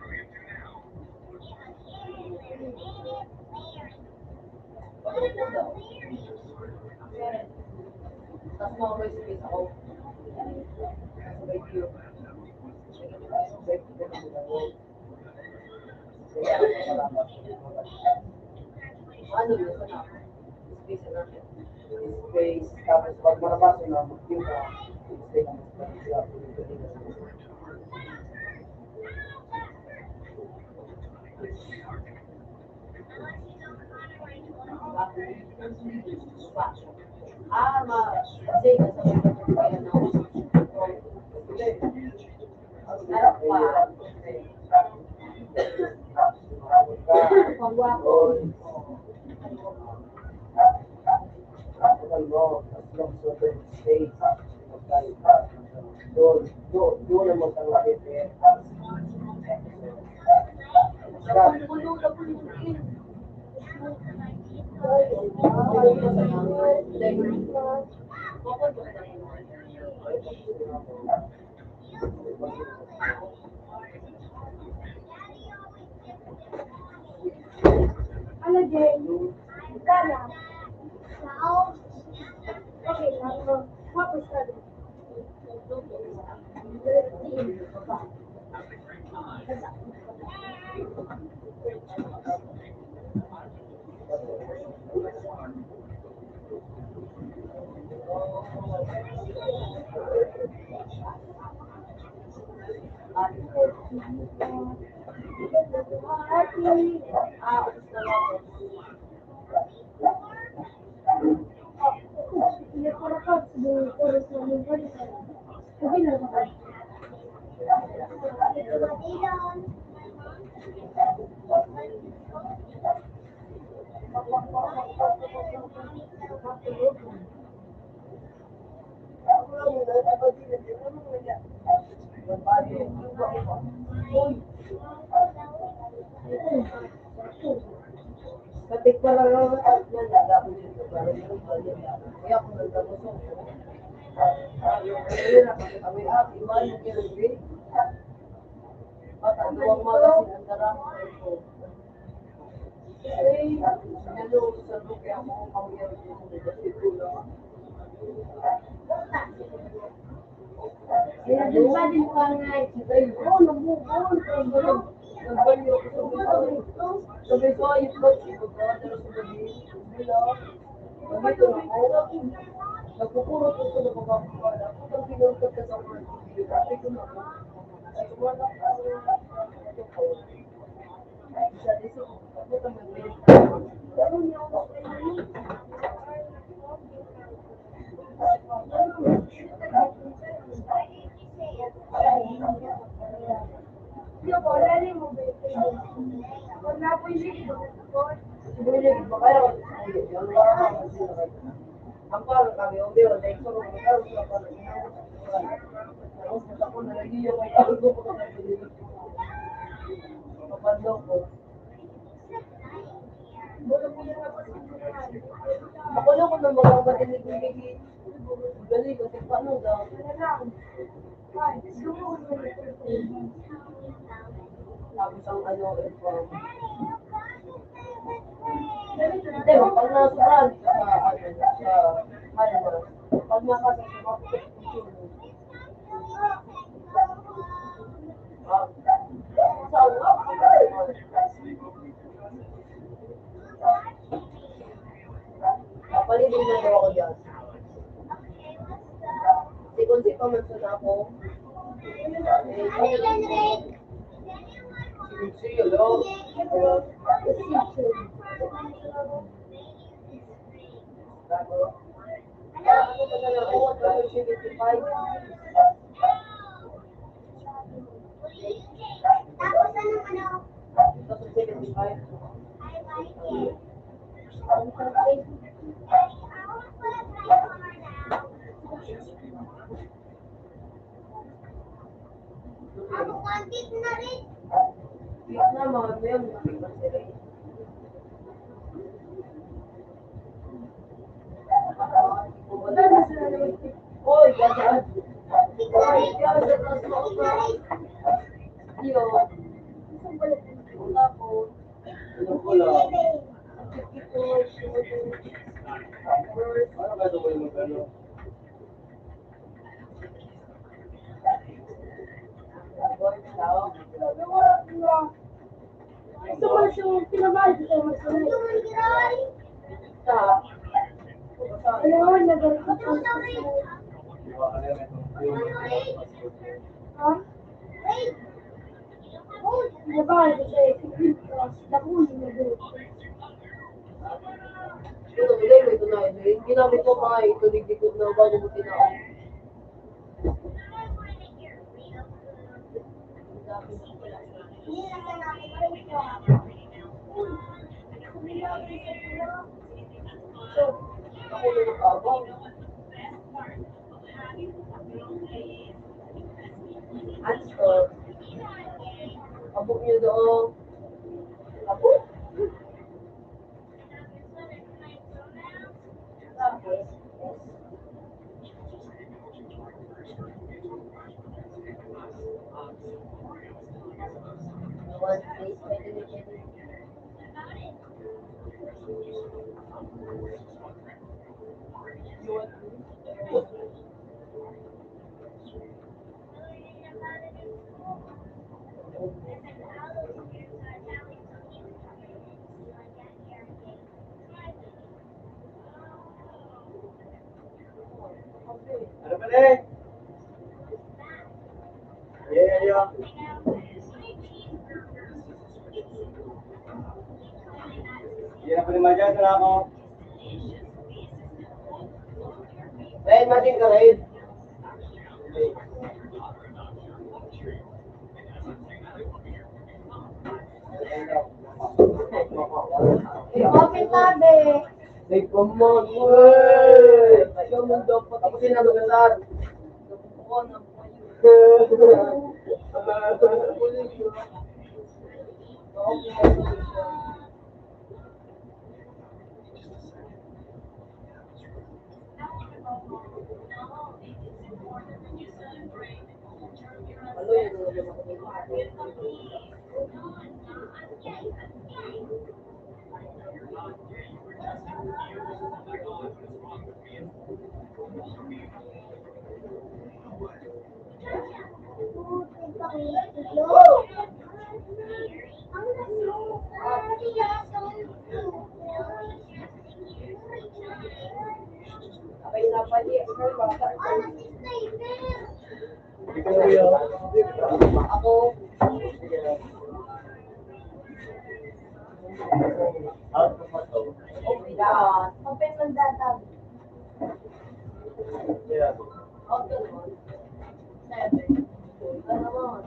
S5: Tapos mga may space ako. Sabay kiyo. Ano yun? Saan ako? Space na natin.
S3: Space. Tapos pag marabas na mag-view ka. Stay na mas sila.
S5: Kasi kaya na ako. Harap pa. Pagwapo.
S3: Doon naman ang lapit eh.
S5: Puno na punuin.
S4: Ano din? Kana. Okay lang. Tapos ka din. Hindi ko na ka. Puro sa mga balik. Okay na ba?
S5: Katik pa lang ako at nalaga ko dito. Kaya ako nagkabusok. Ayun na kasi kami iwan mo kinagri. At ang duwang mga sinandarang ko. Eh, nalo sa luki ako kamiyar ko sa titulo.
S4: Kaya din pa din pa nga.
S5: Oh, nabukol. Nagbanyo ko sa biso. Sabi ko, ayun ba, sino ba? Pero sa gabi, bila. Nagito na ako. Nagpupuro ko sa nababakala. Kung ang pinagkat ka sa mga video, sabi ko na ako. Ay, wala ka. Isa dito, ako ka mag-video. Pero niya ako
S4: Wala po yung video.
S5: ang palo kami, o meron na ito, ang palo sa palo. Ako na lagi yung may palo ko pa na kapando ko. Ako na ko ng mga matinig ng bigay. Dali kasi paano daw?
S4: Ano lang. Ay, gusto mo
S5: Tapos ang ano, hindi, pag nasuran sa ano, sa ano, pag nakasasama ko, kapalibig na daw ako dyan. Sikon-si pa man sa ako.
S3: See you, hello.
S5: Ano ba na ako? 75?
S1: Tapos ano ano?
S5: 75?
S1: Ako kontit na rin.
S5: Yes naman, yun. Oy, ganyan. Oy, yan, tapos mo ka. Iyo. Wala ko.
S3: Ano ko lang? Ano ba ito mo yung magano?
S4: Ito mo siyang pinamahal dito mo sa
S1: Ito mo giray.
S4: Alam mo, nagalit
S1: Ito mo sa rin.
S4: ha?
S1: Wait.
S4: Diba, kasi nakuha na doon.
S5: Ito, bilay mo ito na ito. Ginamit ko pa ito, digdikot na bago mo tinaon.
S1: Hindi na sa namin ito.
S5: Ako na nakabang. Asko. Abok niyo doon. Abok. One place, pwede.
S3: Ano ba eh? Yeah. Hindi na pala madyan na ako.
S5: Red, matin ka, Red.
S4: Open tabi.
S5: May pamon. Wey! Ayaw mo daw pa. Tapusin na lugasar. Ano yun? Okay na pa niya.
S3: Ikaw na yun.
S5: Ako. Okay na.
S4: Open ng data.
S3: Yeah.
S5: Okay naman. 7. Ano naman?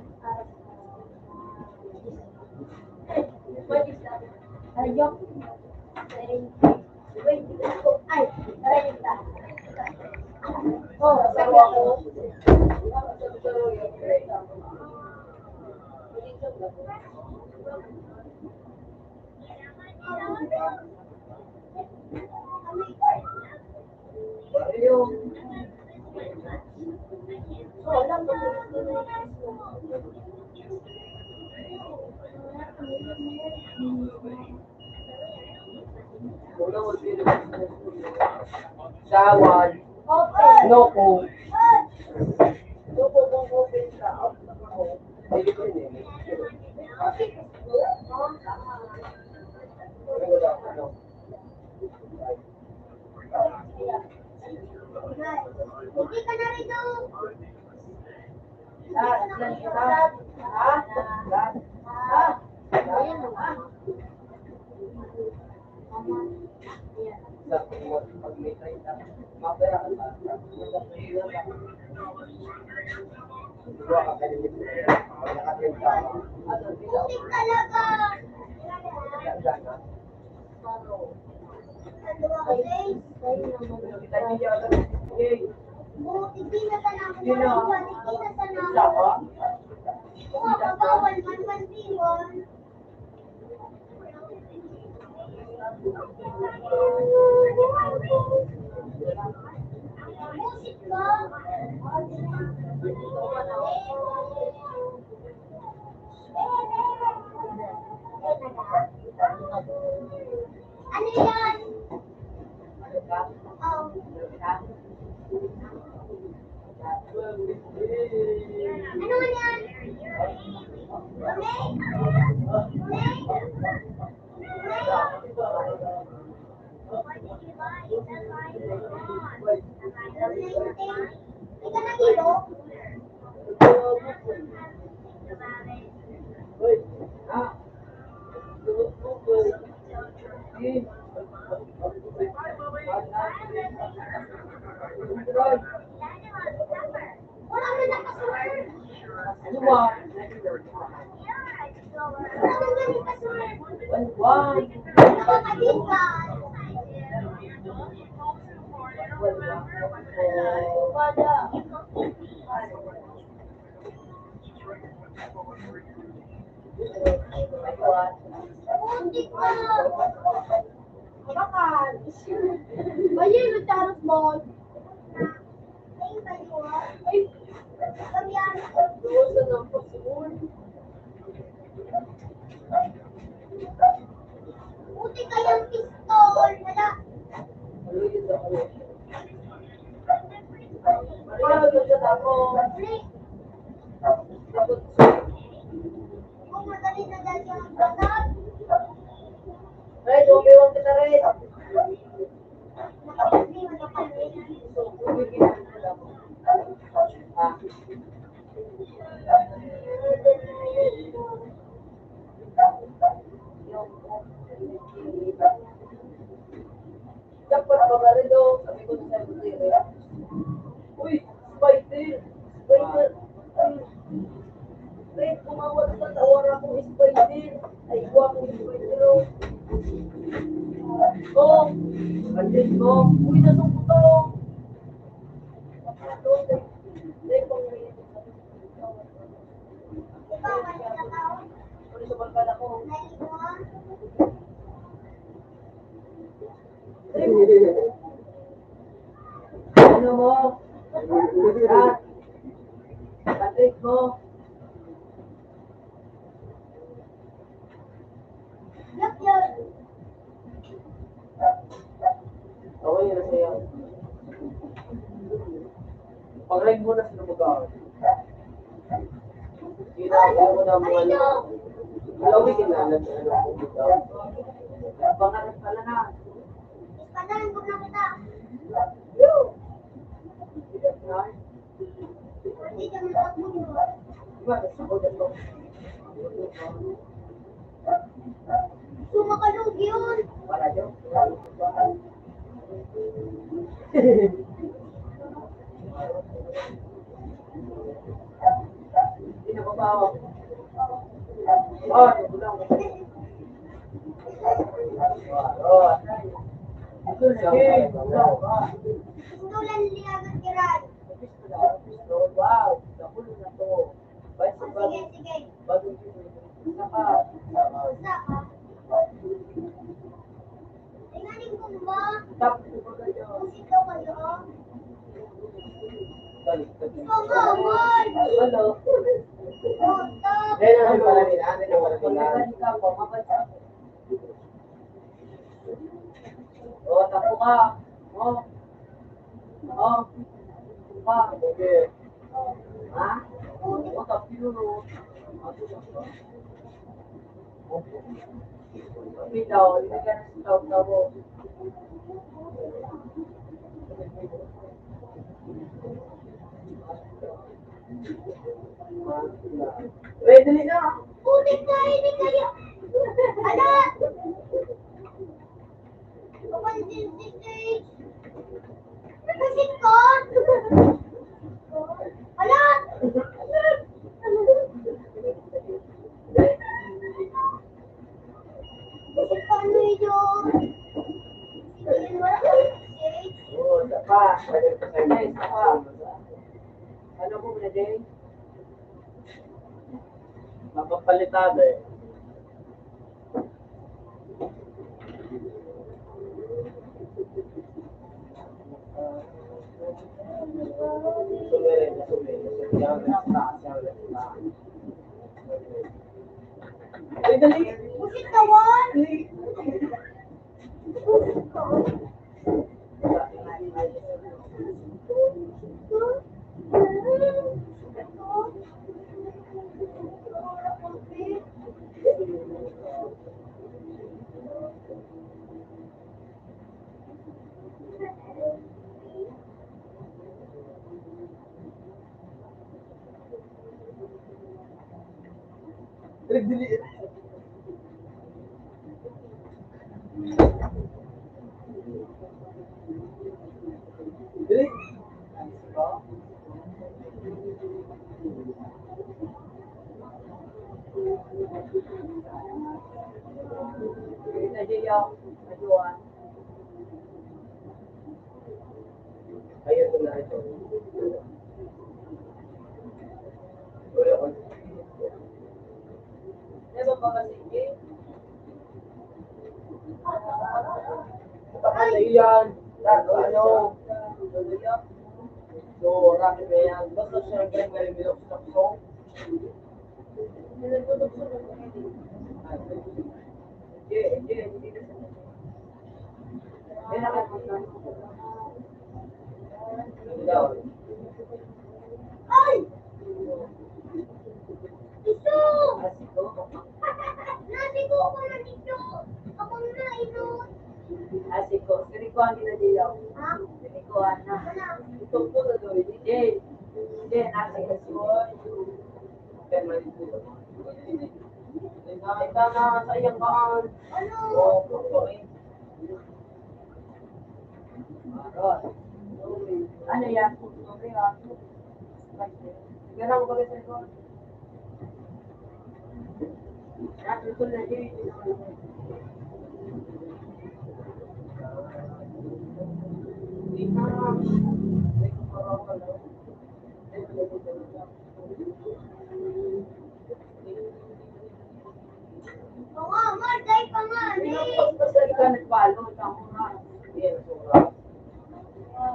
S5: What is that?
S4: Ayok.
S1: Wait. Ay, renta.
S4: Oh,
S5: Pero ako.
S3: Bawal.
S4: Open.
S3: No po.
S5: So, kung open ka,
S3: Ay, ito yun eh. Ano?
S1: Hindi ka na rito.
S3: Pag may 30, mapera ka ba? Dua ka pwede dito. Pag nakatrip ka,
S1: Hindi talaga.
S3: gana.
S1: Dalawa kasi. Hindi na sana ako. Hindi na sana ako. Kung ako bawal man man diwan. Musik ba? Ano yan? Oh. Ano man yan? Ika na hilo? Wala na nakasulat.
S3: Ano ba?
S1: Wala na nakasulat.
S3: One.
S1: Nakakalikan. Hindi ko.
S4: Bakal. Bayin ng Charles Ball.
S1: Ay, baliwa.
S4: Ay,
S1: Kamyan. Buti kayang pistol. Wala. Uli. Kung madali na dahil siya magbatat.
S5: Right, umiwan kita rin.
S1: Nakapagli, nakapagli.
S5: Dapat mga rin daw, sabi ko sa iyo. Uy, spider! Spider! Red, kumawat ka, tawar akong spider. Ay, ko akong spider. Oh! Bandit ko! Uy, nasungko to! Red, kung may...
S1: Ikaw, kanina ka tao.
S5: Uy, sa barkada ko.
S1: Naiwan.
S5: Ano mo? Rat! Bandit mo!
S1: Yup, yup.
S5: Okay, yun na sa'yo. Pag-ride mo na sila mag-aaral. Ginagawa ko na mga ano. Malawig kinalat na ano ko dito. Pangarap pala na.
S1: Ispadahan ko na kita.
S5: Bigat na.
S1: Hindi ka makapagbuno.
S5: Diba, nasa ko na to.
S1: Sumakalog yun.
S5: Para dyan. Hindi na babawa. Ah, nagulang. Oh, ito lagi.
S1: Pistulan liyagan kiran.
S5: Wow, nakulo na to.
S1: Sige, sige.
S5: Bagong isa pa.
S1: Usa ka. Tingaling ko ba?
S5: Tapos ito kayo.
S1: Kung ito kayo. Ikaw nga, Amor.
S5: Hello.
S1: Puta.
S3: Ayun naman pala nila. Ano naman pala nila.
S5: Oh, tapo ka. Oh. Oh, pa.
S3: Okay.
S5: Ha? Oh, tapi dulu. Tapi daw, hindi ka na taw-taw.
S3: Wait, dali na.
S4: Putik na, hindi kayo. Ala! Kapansin si Sage. Nakasit ko. Ala! Kasi paano yun? Sige, wala ka, Sage.
S3: Oo, isa pa. Pwede pa sa'yo.
S5: Ay, isa pa. Ano ko na din?
S3: Mapapalitado eh. Sumirin, sumirin. Yan, taas, yan, taas. Ay, dali.
S4: Pusit ka, Juan.
S3: Dali, dali. Dali.
S5: Kita je yang ajuan.
S3: Ayun na ito. Wala ko.
S5: Di ba ba sige?
S3: Kapatay yan. Ano? So, rapid na yan. Basta siyempre, galing bilog sa song.
S4: Ay! Ito! Nasigo ko na dito. Ako na, ito.
S5: Asiko, sinikuhan nila diyaw.
S4: Ha?
S5: Sinikuhan na.
S4: Wala.
S5: Ito po na doon. Hindi. Hindi, asiko siya. Ito na sa iyang kaan.
S4: Ano?
S5: Ano yan? Ganang ba kasi ko? Natin ko na din.
S4: Oo nga, Marday pa nga.
S5: Basta ka nagpalo, tamo na.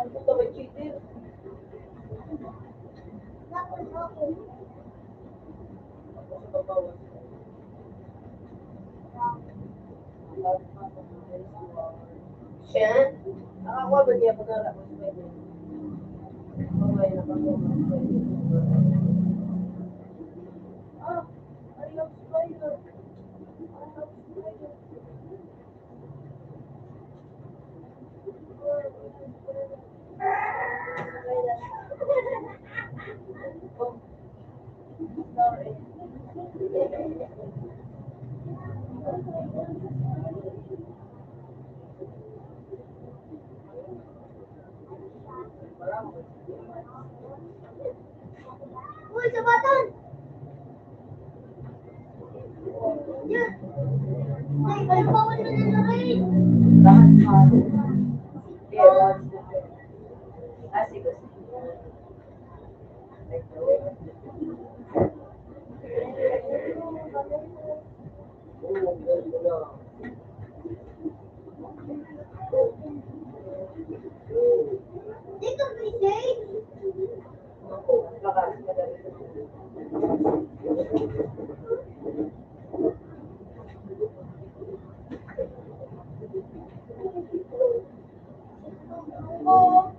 S5: Ito ba cheater?
S3: Siya?
S5: Nakakuha ba niya pag-arap mo sa pwede? Okay, nakakuha mo sa pwede. Ah, I love spider. I love spider. Oh, sorry.
S4: Uy, sabatan! Yan! Ay, kayo bawal na na rin!
S5: Lahat na. Okay, what's the thing? Ah, sige.
S4: Dito, Bridget!
S5: Lakas, madali.
S4: Oo.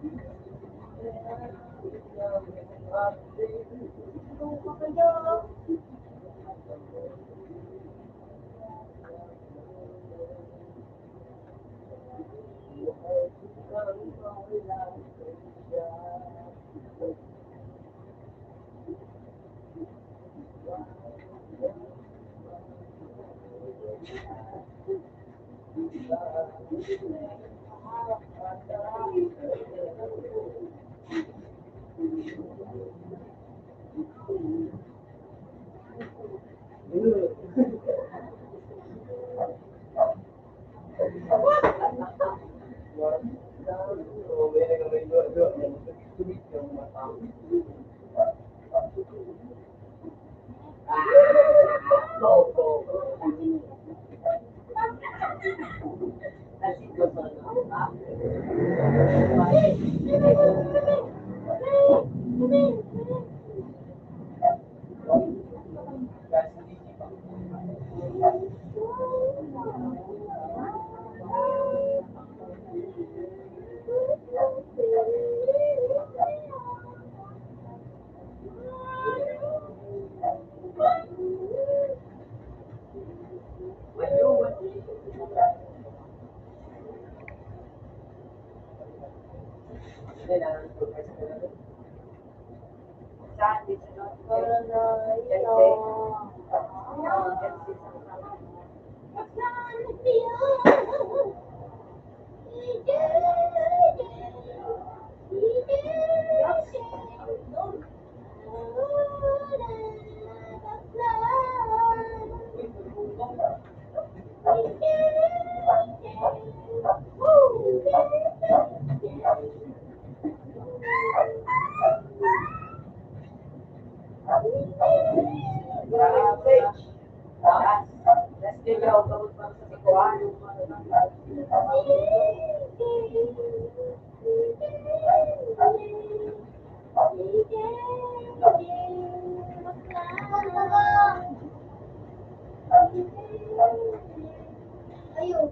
S1: Ayun.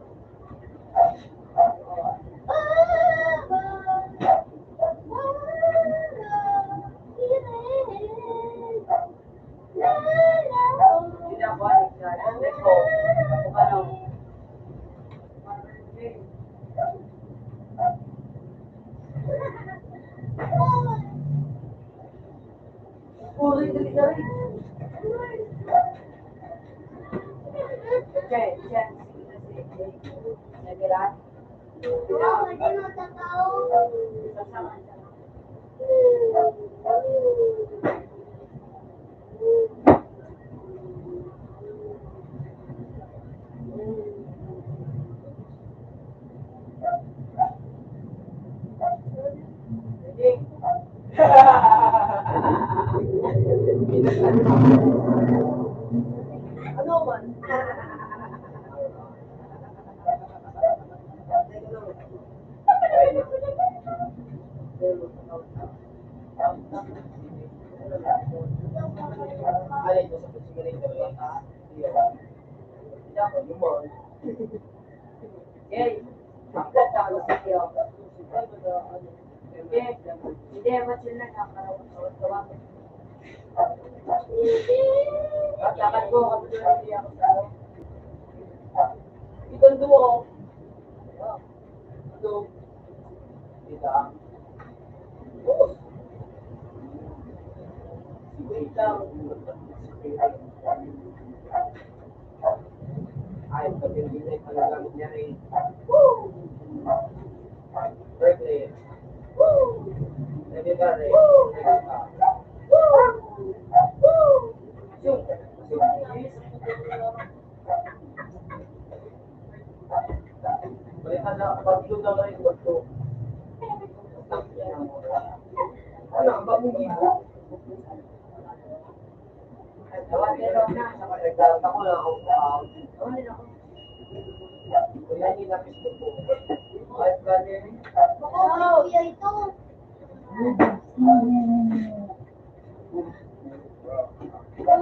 S1: Kuya ito.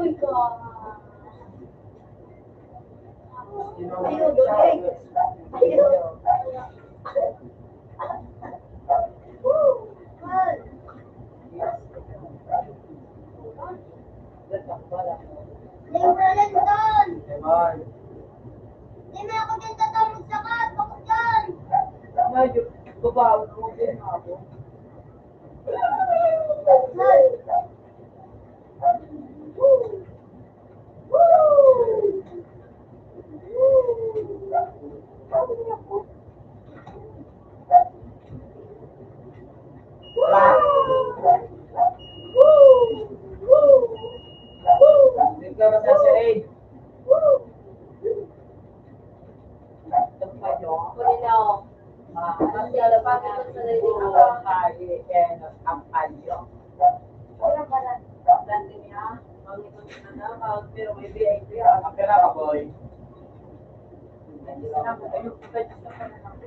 S1: Uy, ka. Ayun, doon. Ayun. Woo! Mal.
S5: ako kayo pagkajus na pa na ako.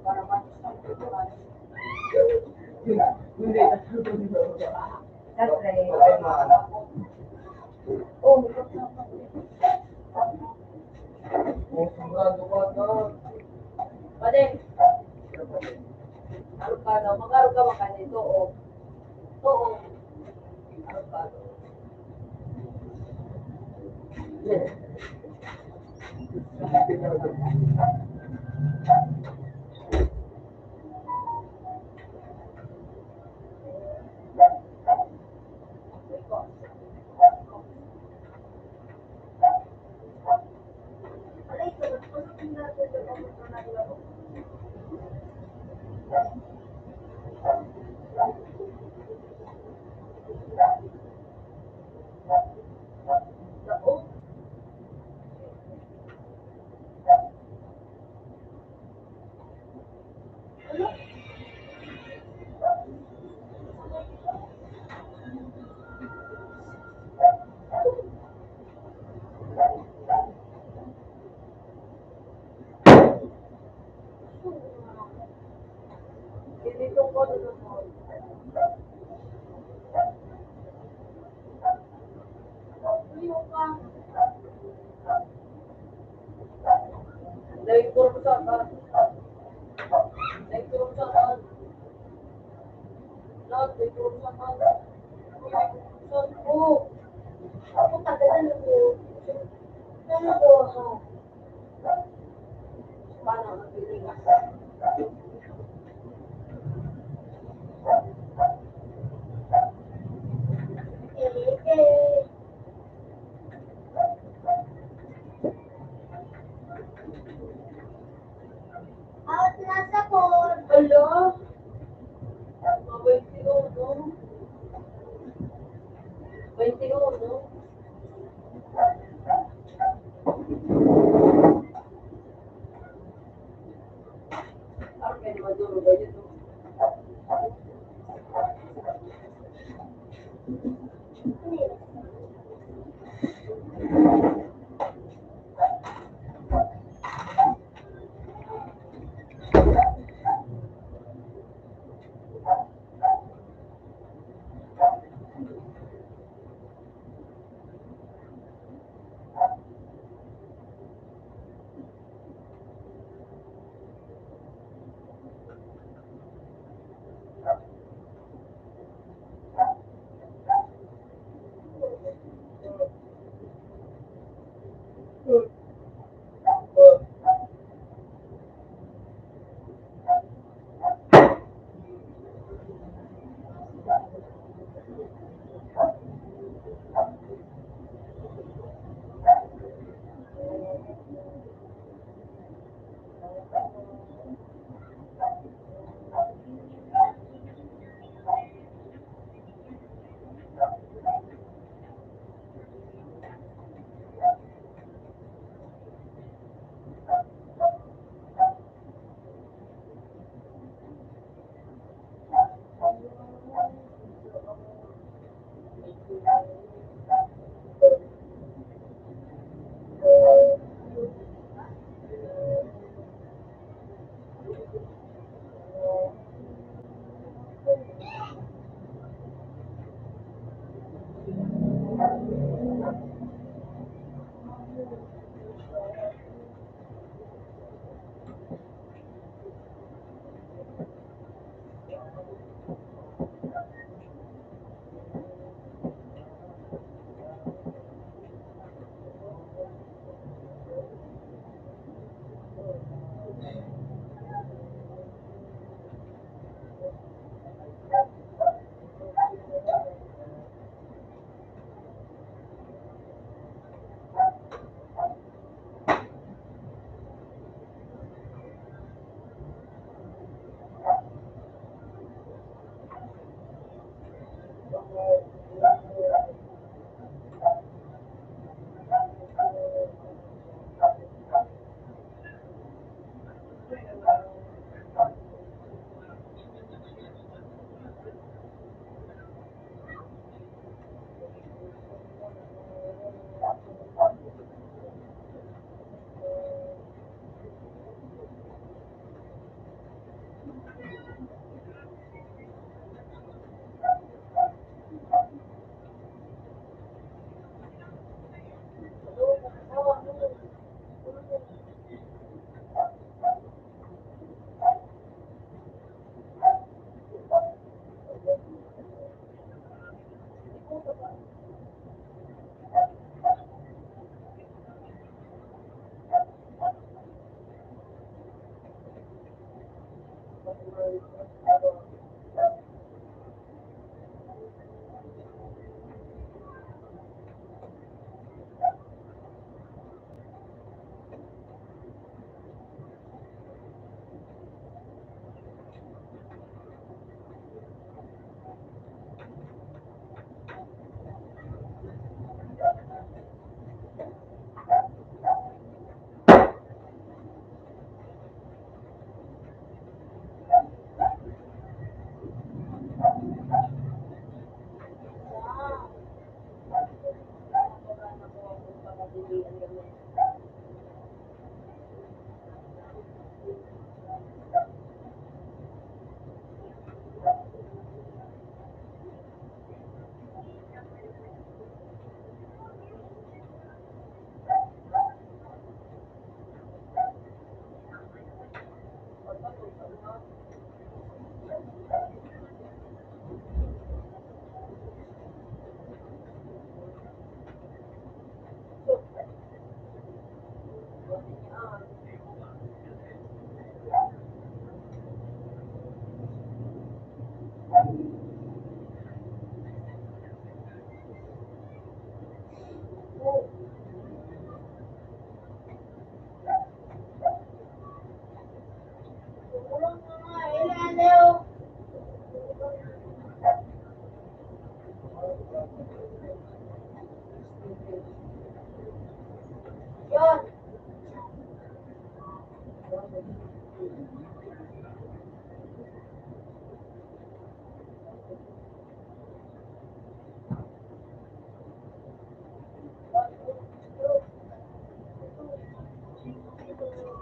S5: Para matos ang tutuan.
S3: Hindi.
S5: That's right.
S3: Ay, mahanap.
S5: Oh, may kasama.
S3: Kung sigurado ka na.
S5: Padeng, araw ka na. Mag-araw ka ba kanito? Oo. Oo. Araw ka na.
S4: Alay, sagot ko sa pinagod ako sa naglaro. Dao. Ano?
S5: Dito ko na naman.
S4: Tuyo ka.
S5: Dahil ko sa atas. Dahil ko sa atas. Lahat, dahil ko sa atas. Oh,
S4: Ako tagalan ko. Ano ko ako?
S5: paano ang piling?
S4: Eh. Out nasa board.
S5: Ala, mabay siyo, no? 21, no? Parang kayo maduro ba yun, no?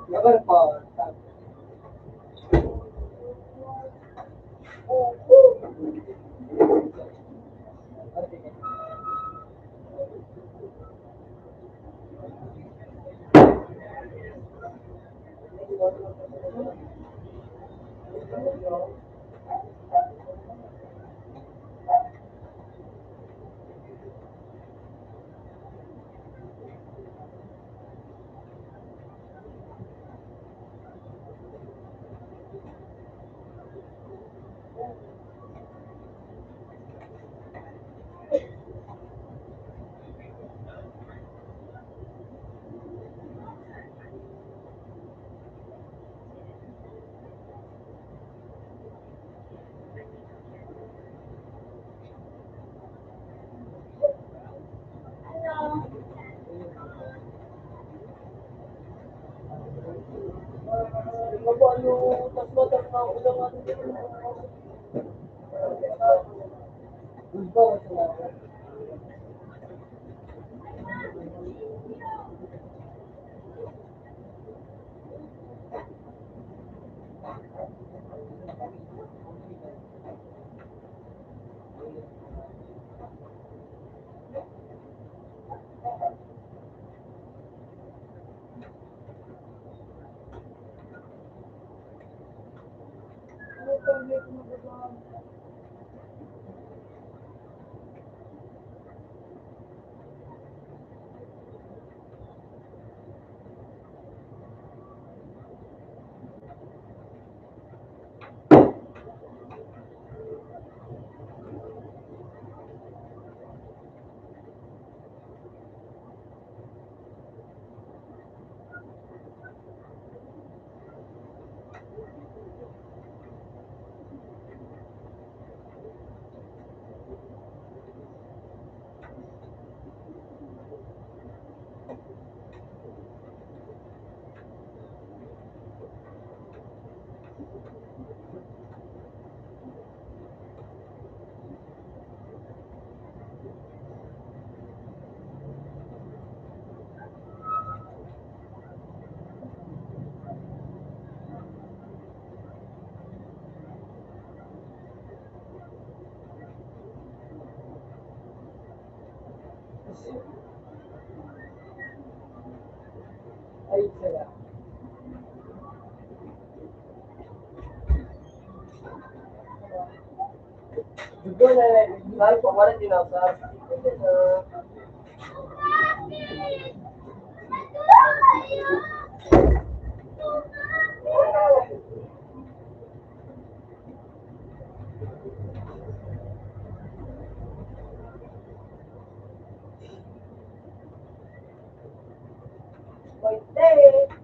S2: Never fall. Ay, sarap. Juga na, lahat po, wala din ako sa Pwede.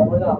S3: Wala.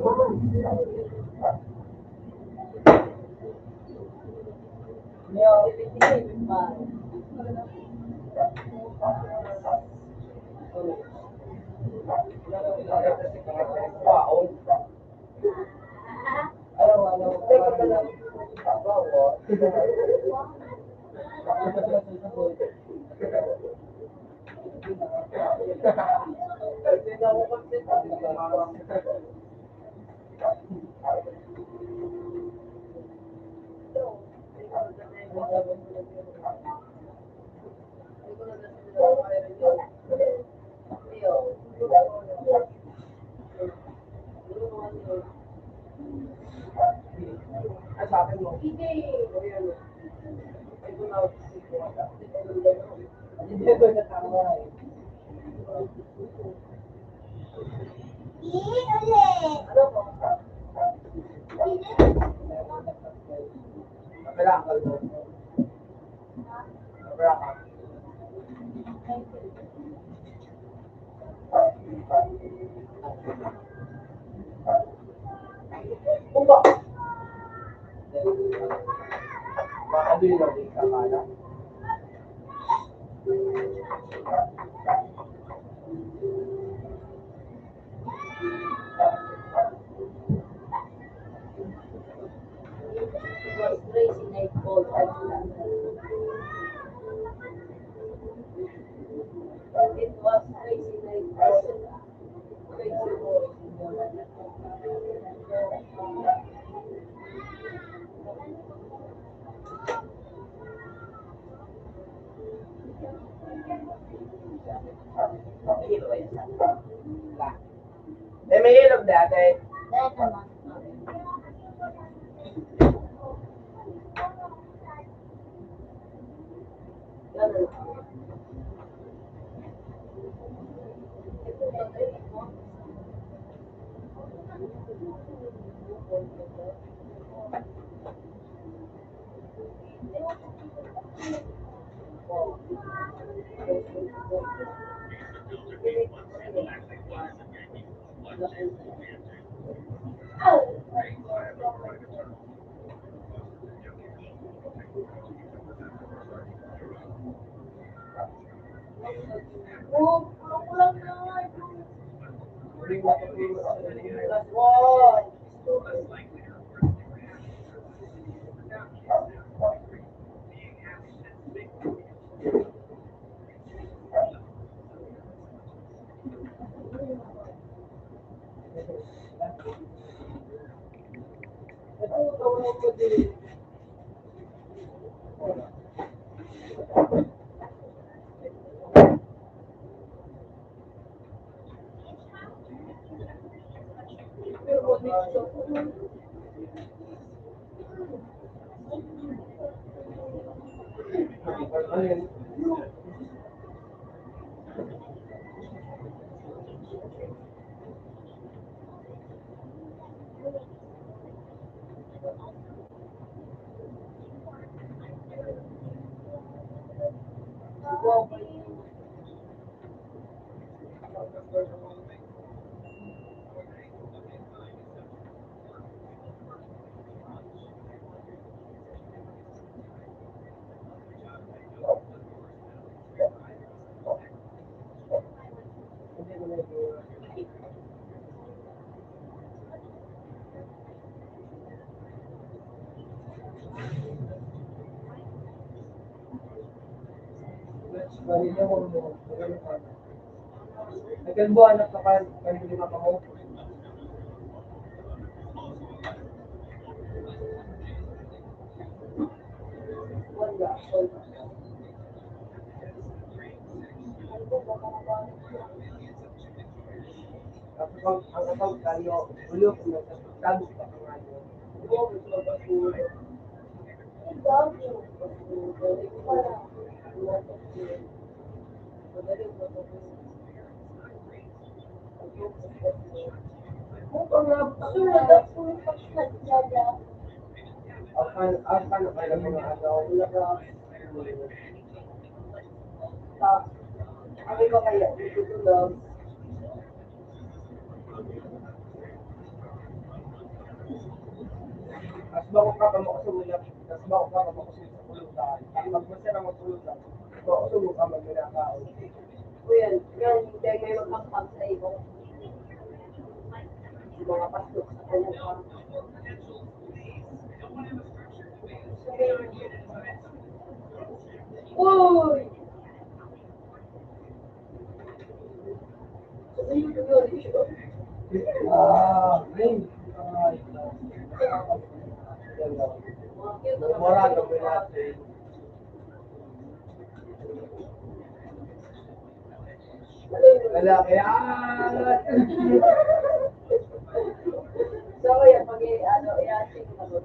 S3: Sabi mo, hindi ko na tama eh.
S1: Ulit.
S3: Nabalakal mo. Nabalakal. Uba! Baka doon yung naging kakala.
S5: was crazy night called Arjuna. It was crazy night Arjuna. Crazy boy.
S3: Eh, may ilog dati.
S1: Dahil naman.
S5: Ganun.
S4: Oh, kulang na.
S3: Huling matutulog ako sa lilas.
S5: Wow!
S3: Bali niya mo mo. Nagkalbuhan at lima pa mo.
S5: Wala, wala.
S3: Tapos ang atawag tayo, ulo kung nagsasabi ka pa nga yun.
S5: Oo, gusto ko po.
S3: Akan kaya mga agaw.
S5: Ano ba kaya? Dito to lang.
S3: Asbaw ka pa mo sa ulat. Asbaw ka pa mo sa pulutan. Ang magbasa ng magpulutan. So, sumo ka magminakaw.
S5: Kuya, yan, hindi ngayon magkakam sa iyo. Mga pasok sa kanya. Uy!
S3: Ay. Mura ka mo natin. Lalaki.
S5: So, yan, pag ano, i-asing na ko,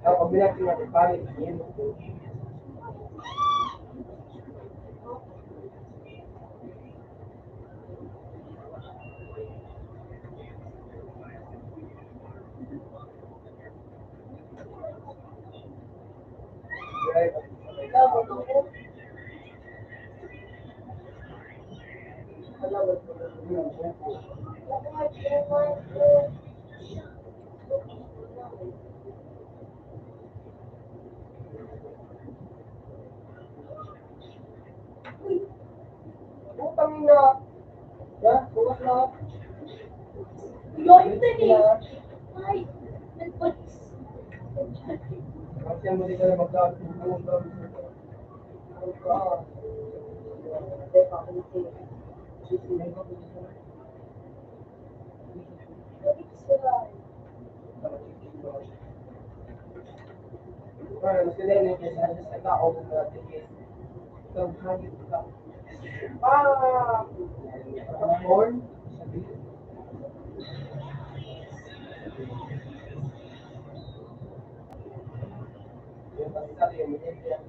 S3: Ang pagbilang natin palit yun. Utang na. Ya, bukas na.
S4: Yun din eh. Ay, nagpats.
S3: Kasi mo di ka na magkakutang. Bueno, sila yung sa tao kung natin yung hayop ka. Born? Yung pagkakali yung minili ang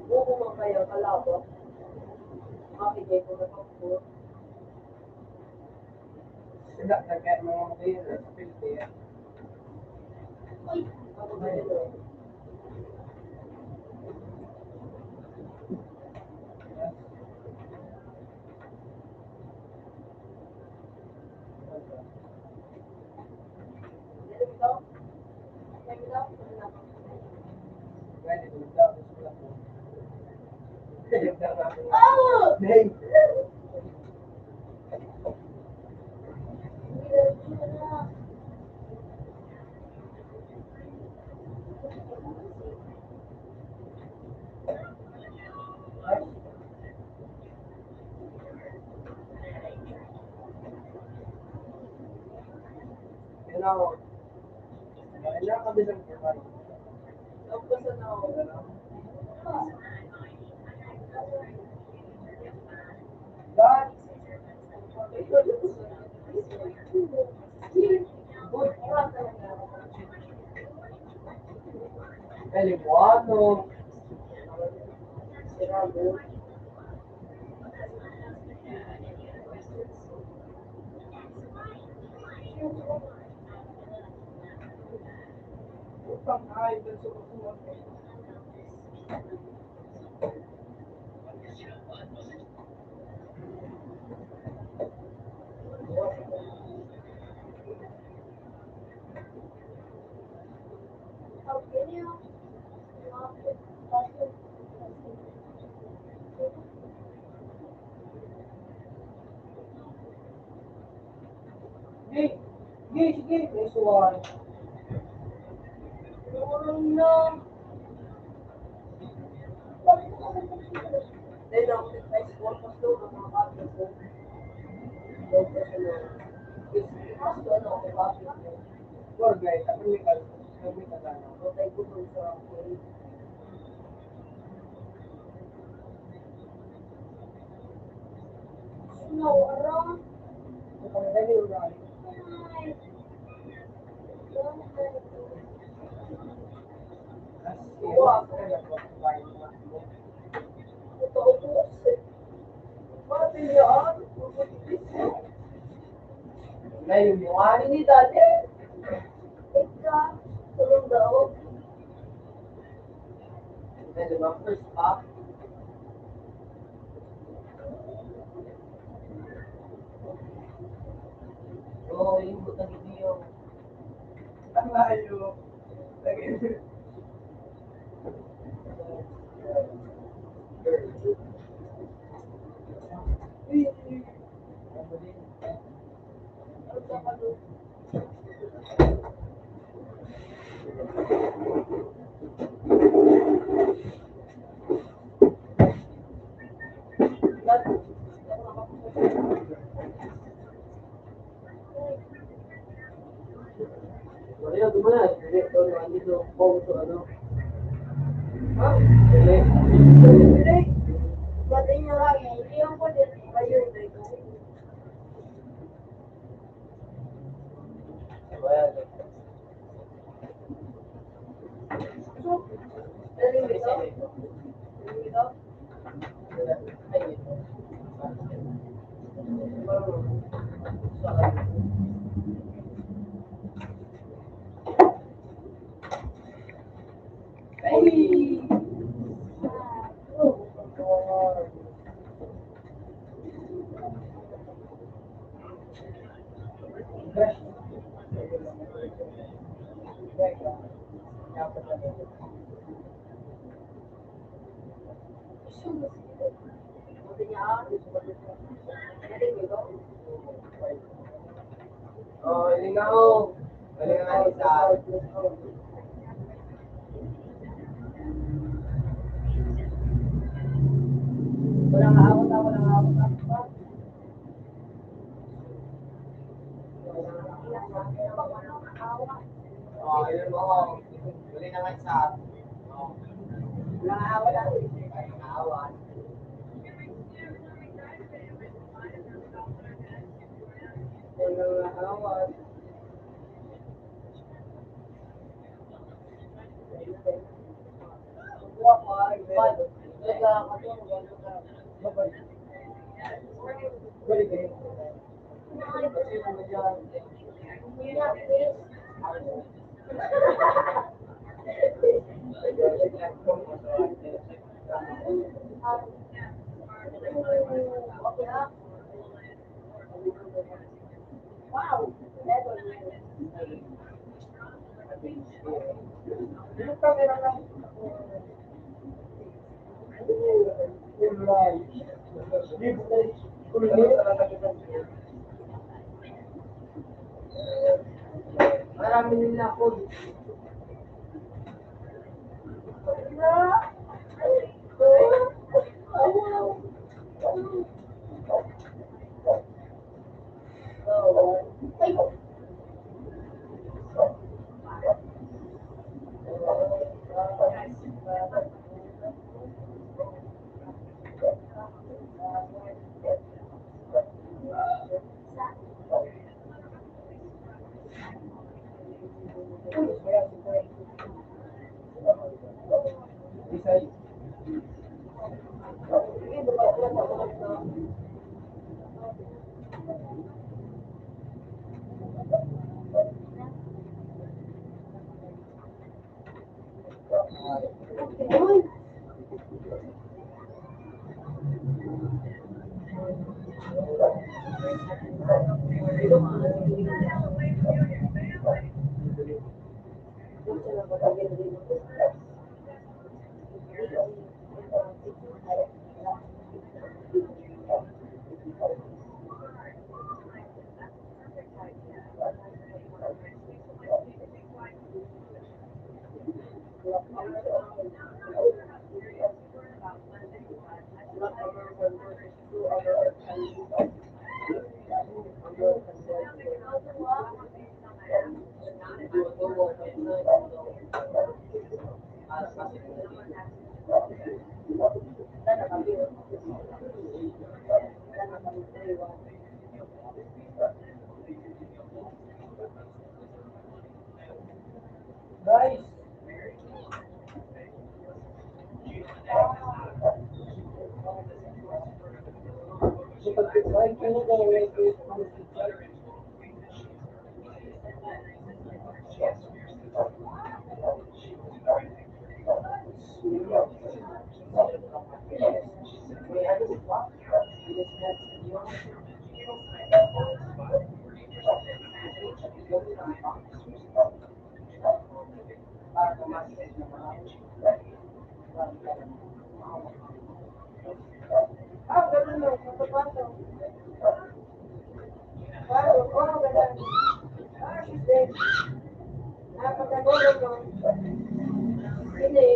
S5: buko mo kayo, kalabo. Makikay ko na po.
S3: sila nagkaya mga mga sa Pilipina.
S4: Ay,
S5: Ako ba yun?
S3: Pwede kung tapos sila po.
S4: oh!
S3: Hey! Yan ako. Kailangan kami ng provide.
S5: Tapos ano,
S3: But, Elimuano.
S5: sirado.
S3: Utang ay, dun sa kusuhan.
S4: How can you?
S2: Sige, sige, sige. May suwan.
S4: No.
S5: Then, ang next one pa ito, ang mga kapit ko. Don't personal. Mas ito, ano, ang kapit ko.
S2: Or guys, technical. Technical na.
S5: Patay ko dun sa okay.
S4: Snow around.
S2: Kung dali ulan.
S5: Totoo po. Mati yan.
S2: Ngayon mo,
S5: Hindi dati. Ika. Tulong daw.
S3: Then, diba, first up, oh, yung butang video.
S2: ang layo.
S5: Ayun, dumana. Direkto na dito. Kung sa ano.
S4: Ha?
S5: Dili.
S4: Hindi. Pwede nyo lang eh. Hindi yung pwede.
S5: Ayun, dito. Dali dito. Dali dito. Buti niya ah. Dali dito.
S3: Oh, lingaw. Galingan isa.
S5: Walang awat ah, walang awat ah.
S3: Oh, yun mo. Galingan isa. Oh,
S5: Walang awat ah.
S3: awan.
S5: Walang awat. Kuha ko ah. Bad. Kaya katulong ganito ka.
S2: Balik kayo.
S5: Kasi naman yan.
S4: Yeah, please.
S5: Wow.
S2: Yung camera lang. Kulay.
S3: Marami nila ako.
S2: Guys, pag-subscribe kayo kung wala kayo subscribe. Ganun lang, sapato. Ganun. Sige. Pagkagulog mo. Hindi.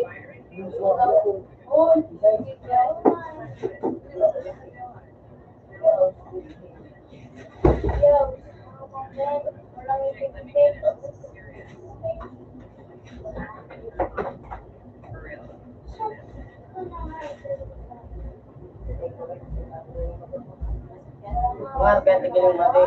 S5: Wah, ganti yung mati.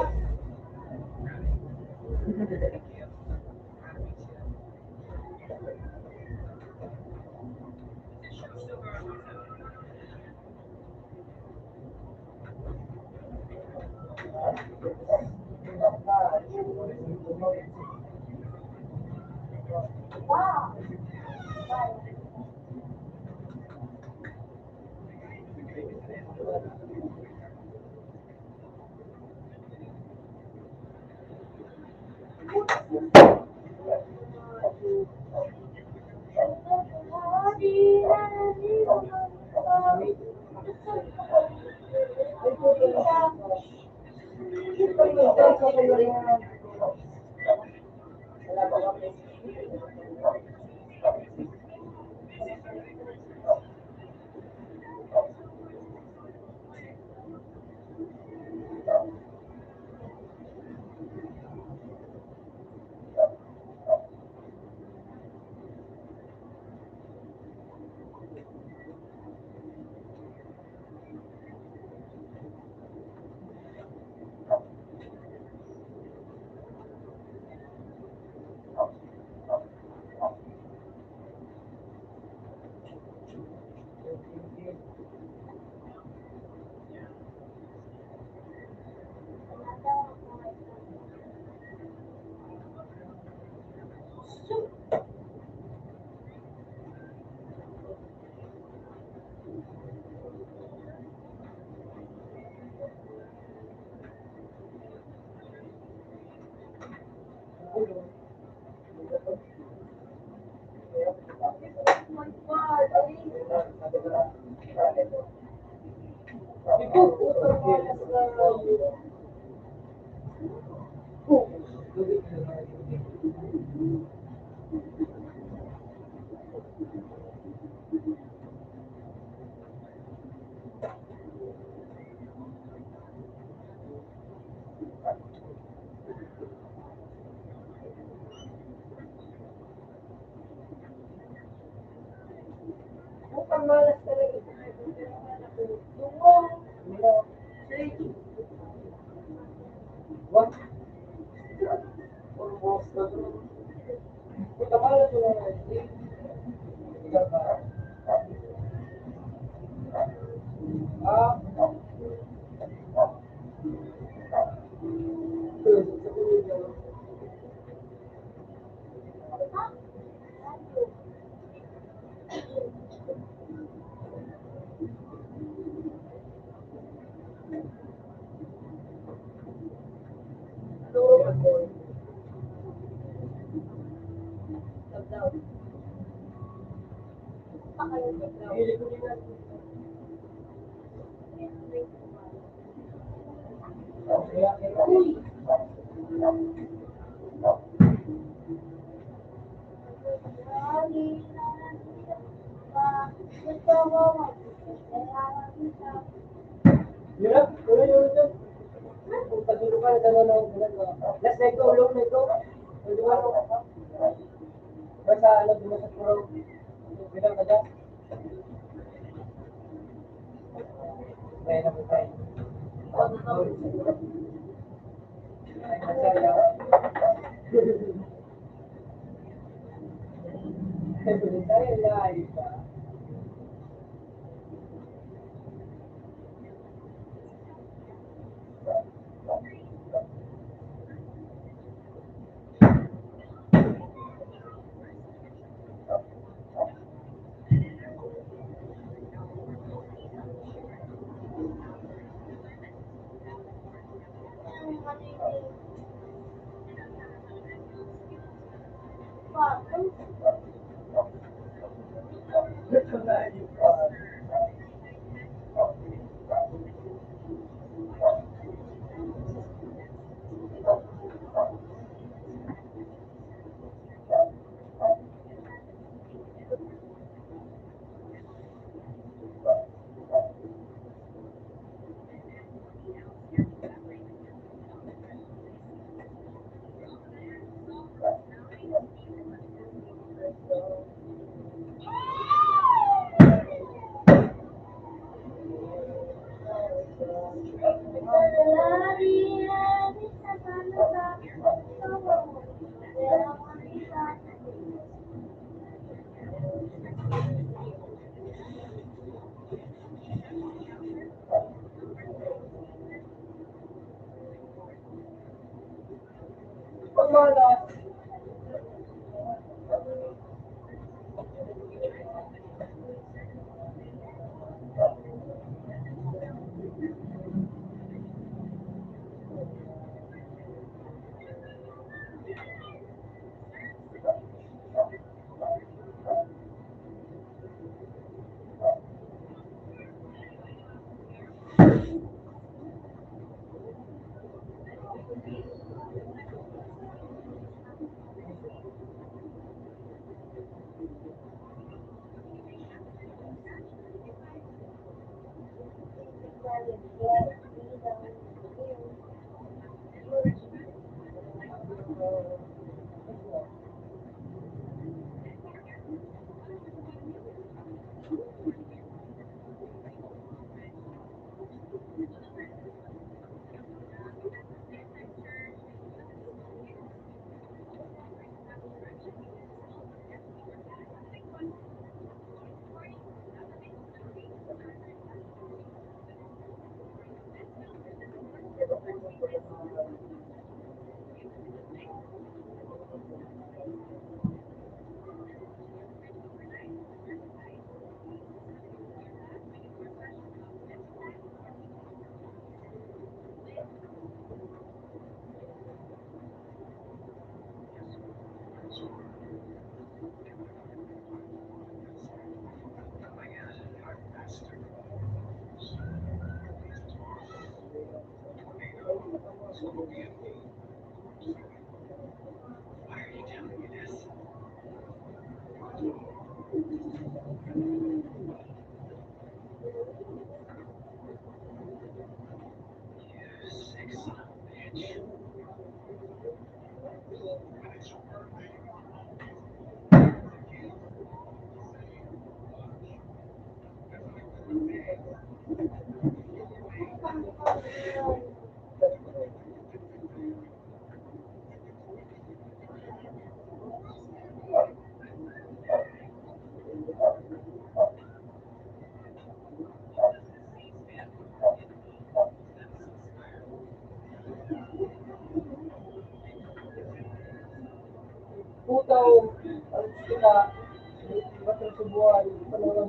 S2: Mukhang malas talaga. What? Puta malas mo na. Let's let go, look, let go. Basta, alam mo sa puro. Bilang ka dyan. Kaya na po tayo. Masaya. Saya live. Pamalas. Putaw, ang sila, batang subuhan, panahon.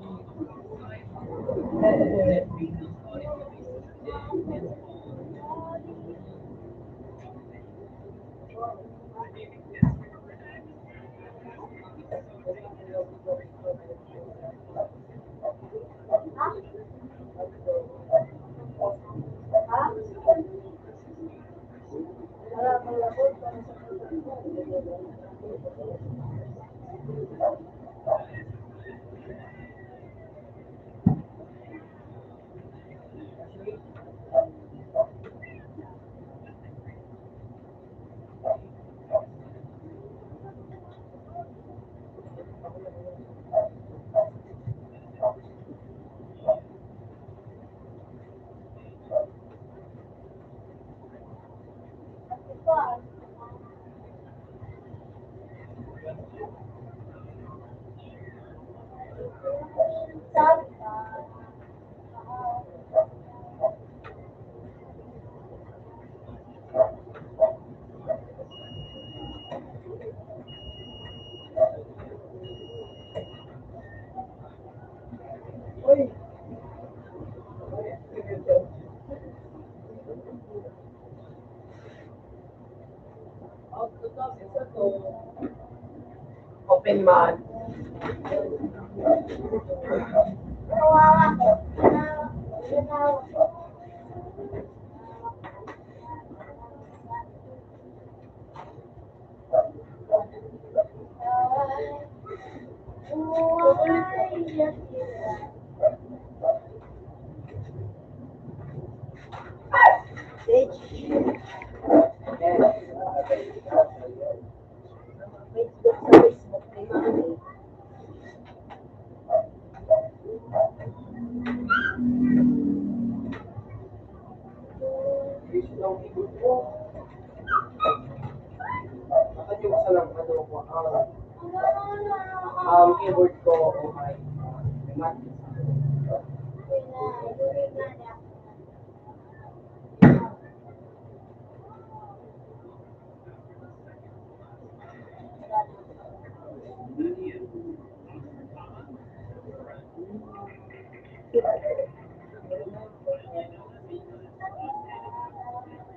S2: Uy!
S3: Open man.
S1: Kawawa ko. Kawawa ko.
S3: Yung keyboard ko. Bakit yung isa lang, ano ko, keyboard ko, okay. Mat.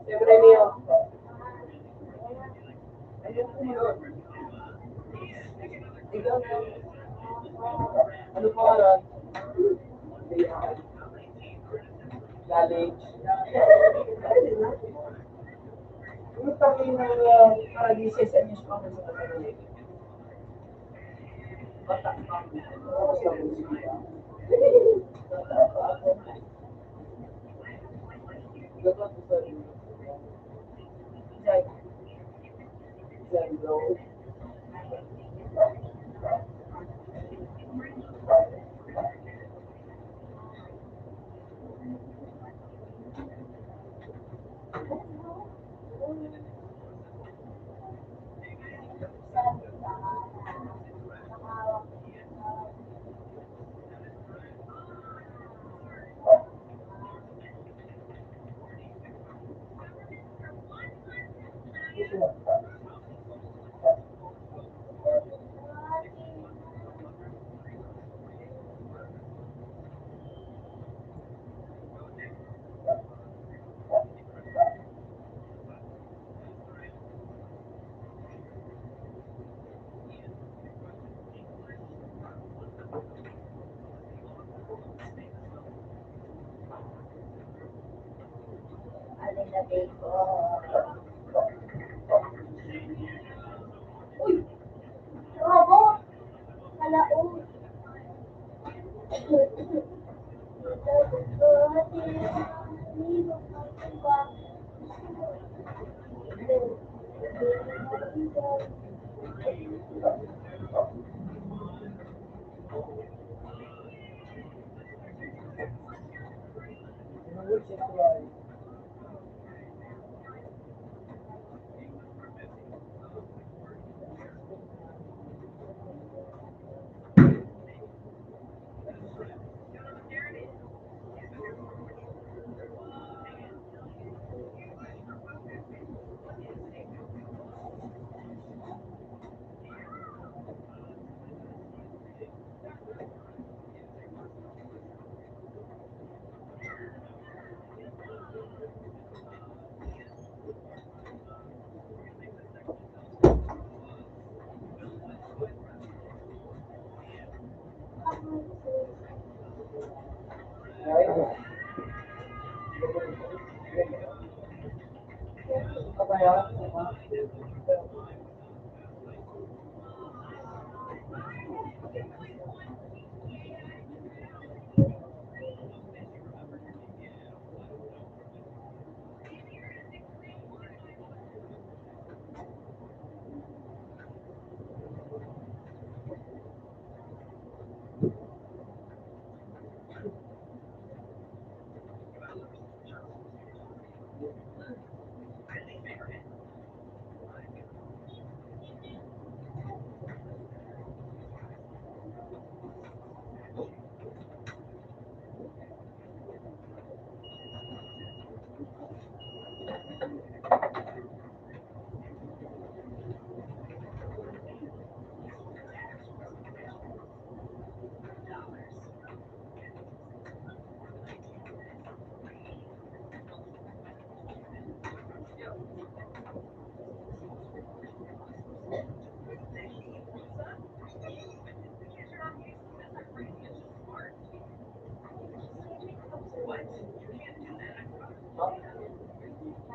S3: Siyempre niyo.
S2: Ikaw, ano pangalan?
S3: Galing.
S2: Yung takin ng paradises sa inyo sa mga sa kanila. Bata pa. Tapos lang musika. Bata pa ako. Gagot ko sa inyo. Jai. Jai, bro.
S1: Alilagay ko. Robo. Kalaong.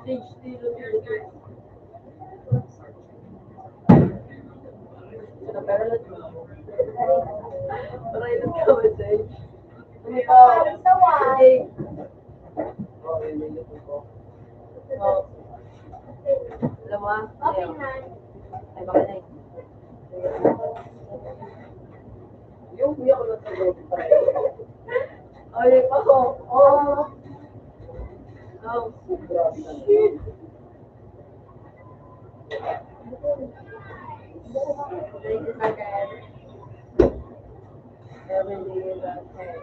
S5: Stage tilo tilo. Pero pero lang mo. Para ilan ka ba stage? Ikaw. Sige.
S3: Oo, yun yung luto ko.
S5: Oh. Alam mo ah?
S4: Okay
S5: Ayaw.
S4: na.
S5: Ay, baka na eh.
S3: Yung kuya ko lang sa loob pa rin.
S5: Ay, pa ko. Oh. Oh.
S3: Grabe na.
S5: Thank you, Sagan. Every day is okay.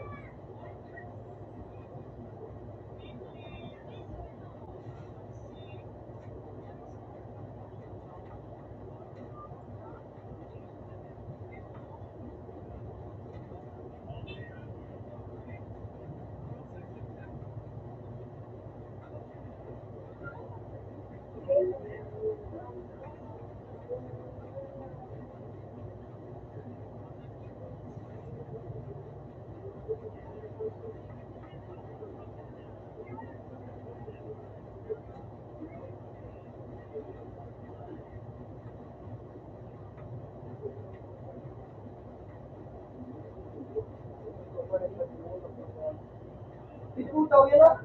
S3: Pinutaw yun ah.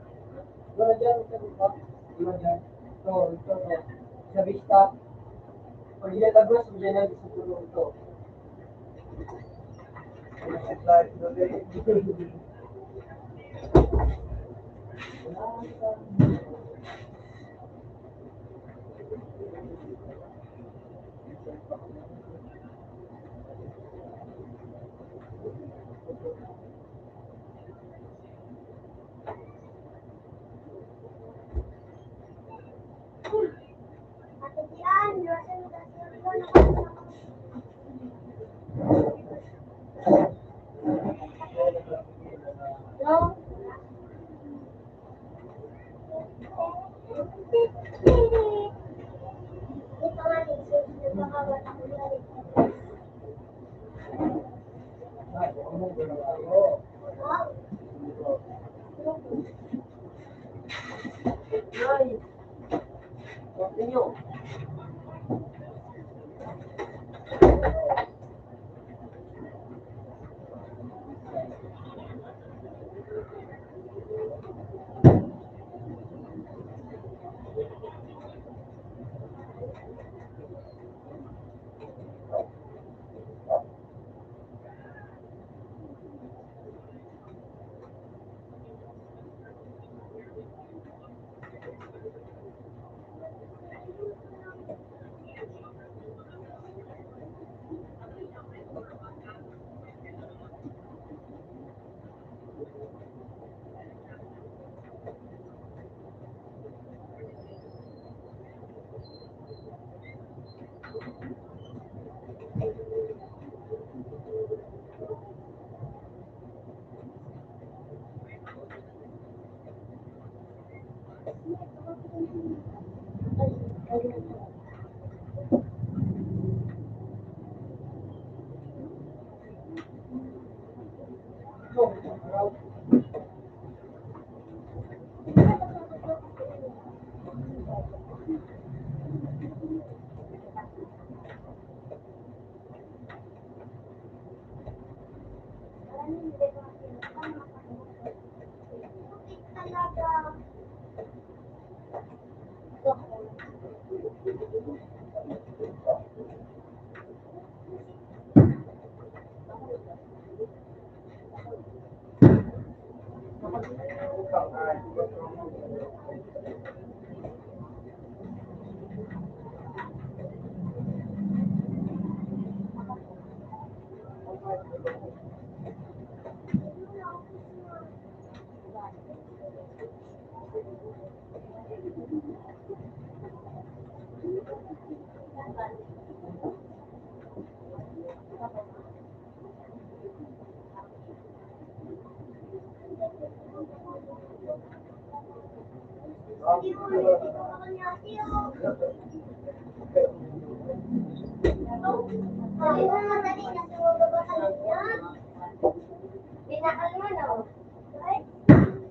S3: Wala dyan, sa lupa. Wala dyan. Ito. Sa vista. Pag ilalagos, hindi na sa tulong ito.
S1: Ate Dian, Rosel,
S4: No?
S1: ito nga ni Sis, nagkakabat ako na rin. Ah,
S5: Ay. Okay nyo.
S1: talaga.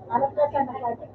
S4: Harap na sa nakati.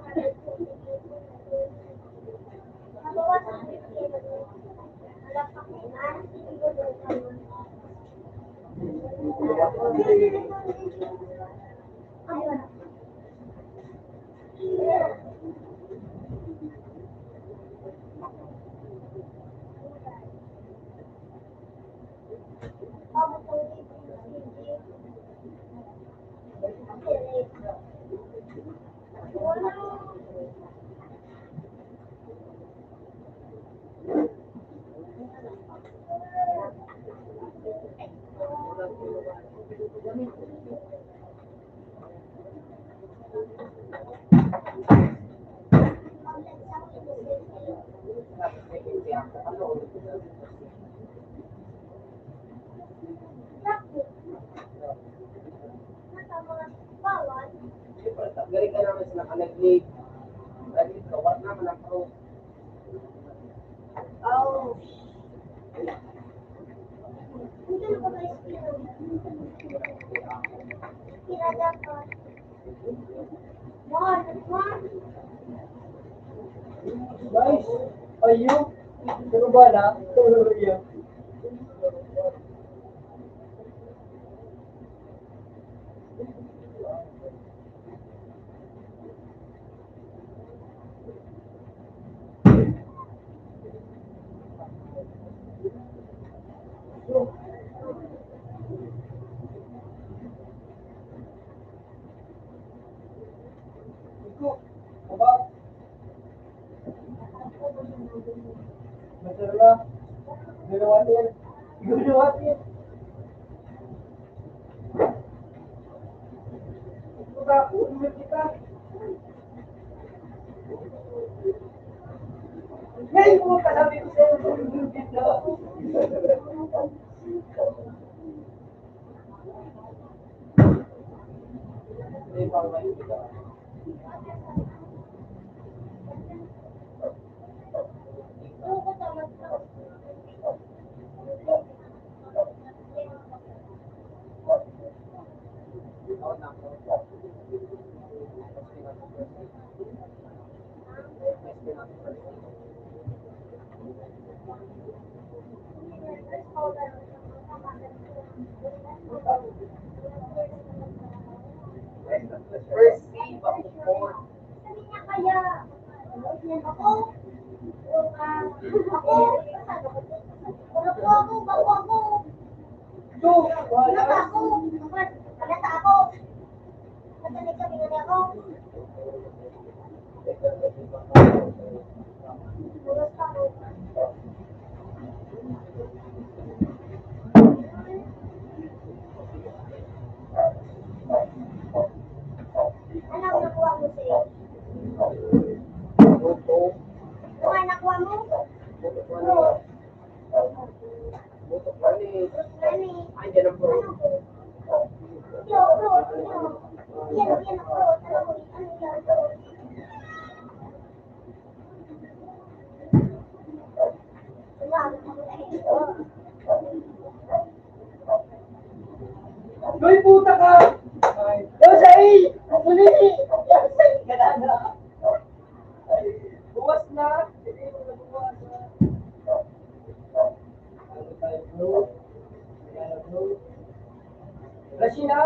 S3: Galing ka naman sila kalaglig. Lagi kawat naman ang pro.
S4: Oh. Hindi na ba kayo pinadapat?
S2: Guys, ayun. Pero ba na? Ayun. Iko, aba. Masarap. Ginawatin. Ginawatin. Kita, ulit kita. Ngayon mo kalabi ko sa'yo. Ulit kita.
S3: Hindi pa ba yung kita? Ako na ako. First seed, before.
S4: Sabi niya kaya, ako, bako ako.
S2: Ito,
S4: Wala
S2: wala.
S4: ako. Wala ako. Madalig kami nga ako. Bukas ako. Ano ang nakuha mo sa'yo?
S3: Buto.
S4: Ano ang nakuha mo?
S3: Buto panis. Buto panis.
S4: Nani?
S3: Ay, dyan ang pro.
S4: Ano ko? Yo, bro, yo. Yan, bro. Ano ko? Ano yan, bro?
S2: Goy, puta ka! Yosei! Muli! Yosei! Ganana! Buwas na! Hindi mo na buwas na. Ano tayo, bro? Ano, bro? Rashina!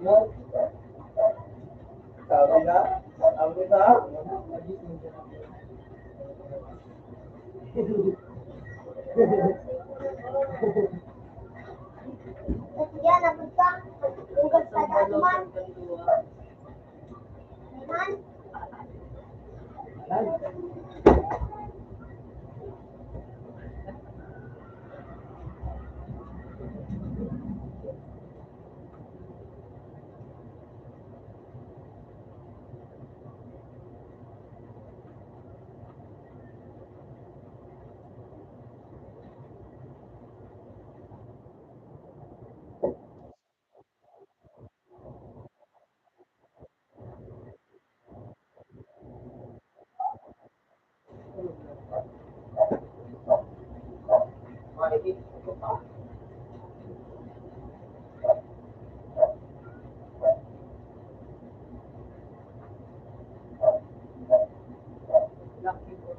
S2: Yan. Sabi na? Sabi na?
S4: Yan, nabot ka. Ugat sa daan man. Man?
S3: Makikita ko pa. Laki ko.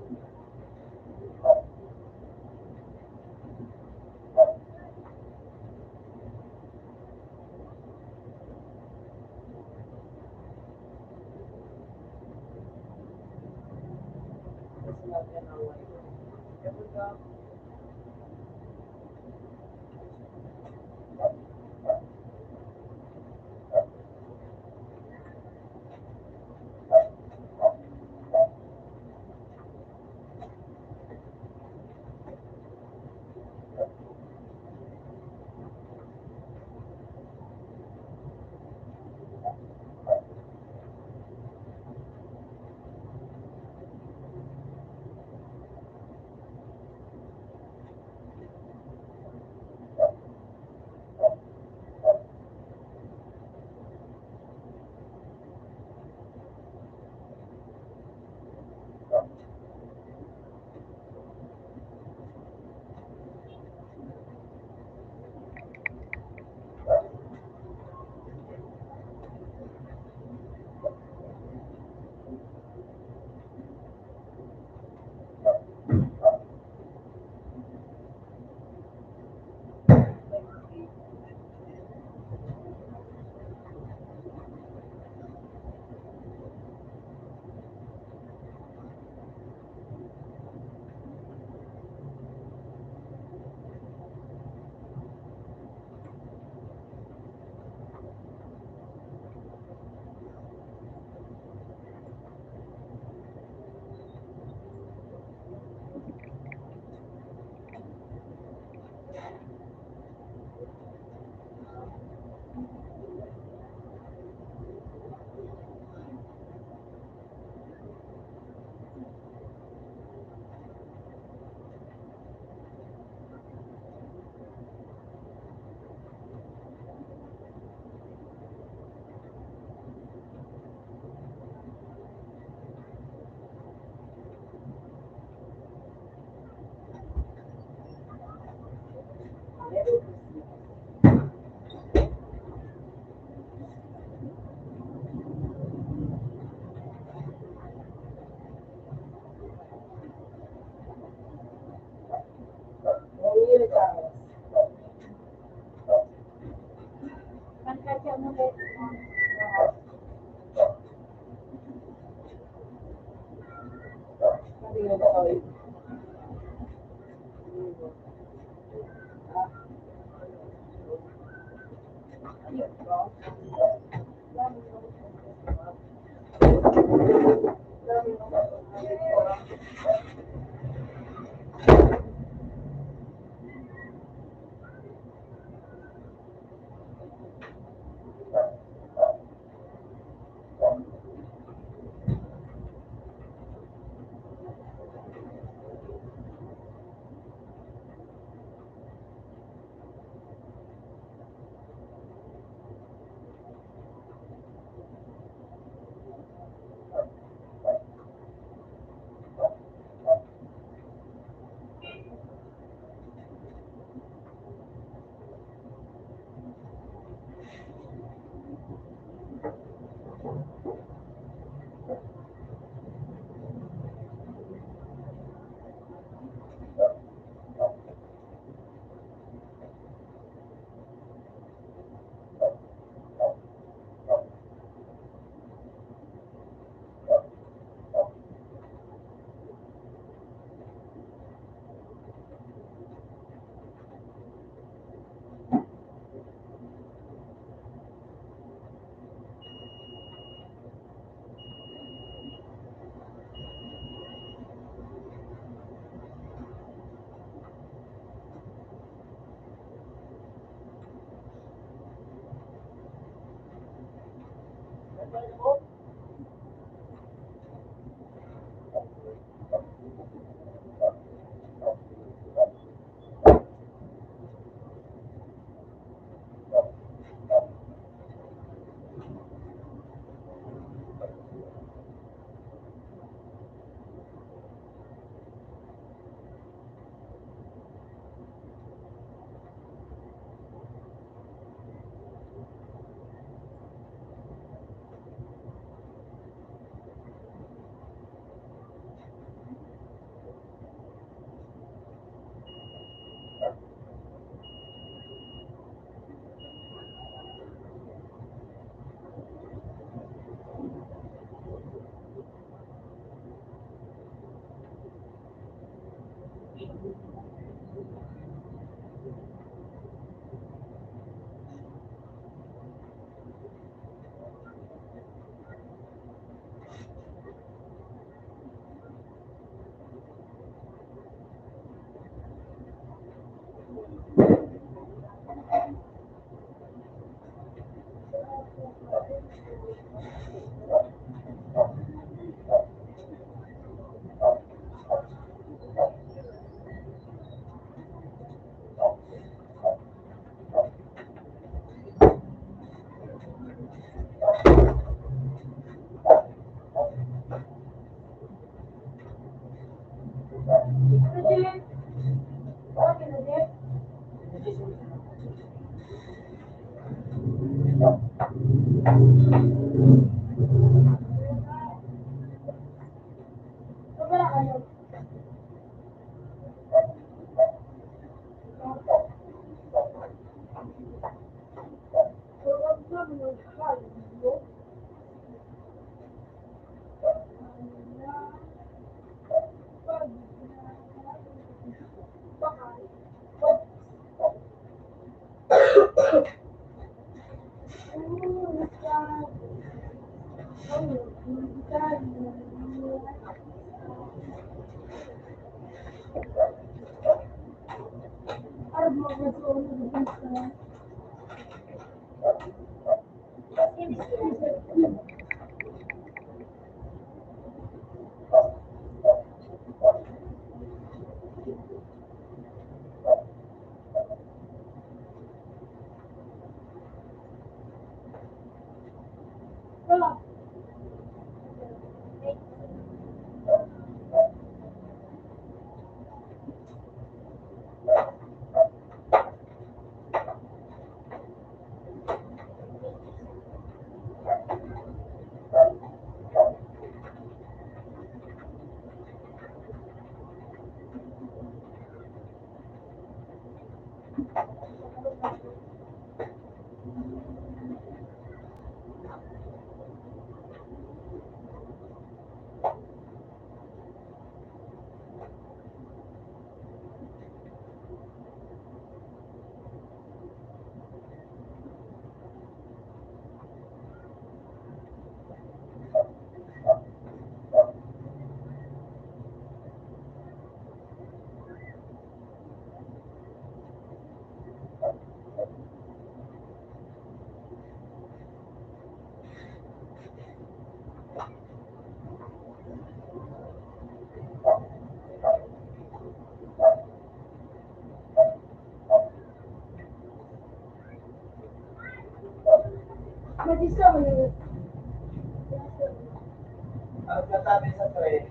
S3: Ang katabi sa tray,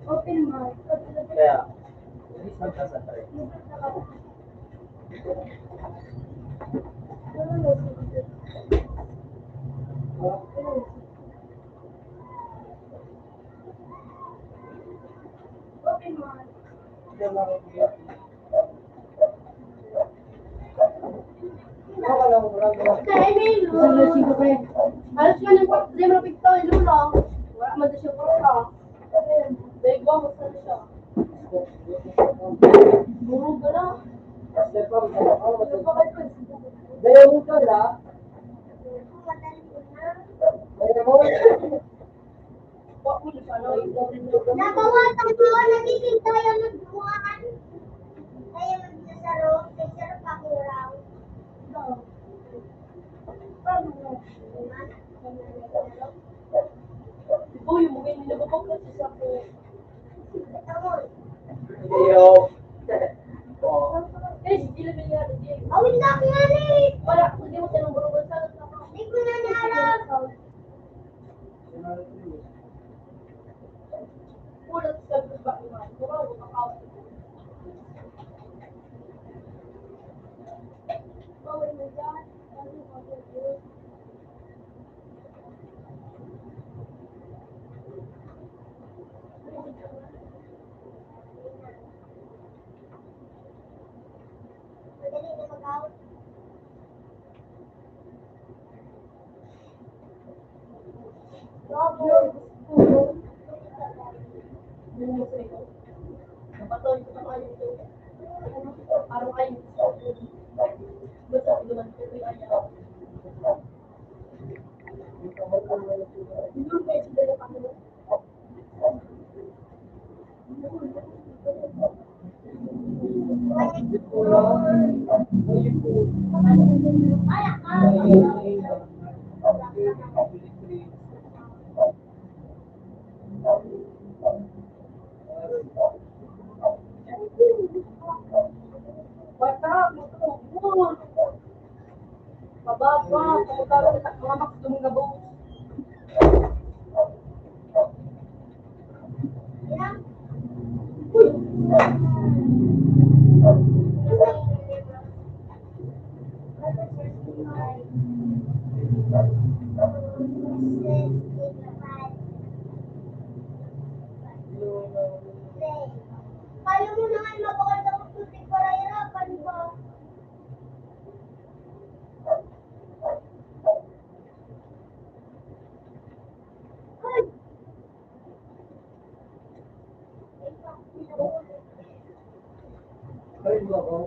S4: Open mic.
S3: kaya, isang ka sa tray.
S4: Open mic. Kaya may alas nga ng kwarto, di mo napigtaw yung lula. Wala man siya kwarto. Dahil ba mo sa siya? Burog ka na.
S5: Dayo ka la.
S1: Nakawatan ko, nagiging tayo magbuhaan. Tayo magsasaro, nagsaro pa ko raw.
S4: Uy, mo ganyan na ba kasi sa ko?
S5: Dayo.
S4: Eh, sila ba niya?
S1: Awin na ako nga ni.
S4: Wala, hindi mo siya nang burog sa
S1: Di ko na naalala.
S4: ulat sa ba iman. Burog ko makaw. Bawal mo dyan. Ano mo dyan?
S1: Madali na mag-out.
S4: Napatol ko sa kayo ito. Parang kayo. Basta ko naman ito yung ayaw. Hindi kayo sila kami. Bata, matulog. Mababa, kapag mga makasumong na buo.
S1: Kaya mo na nga mapakanta ko tutik para hirapan ba? Ay!
S2: Ay, ako.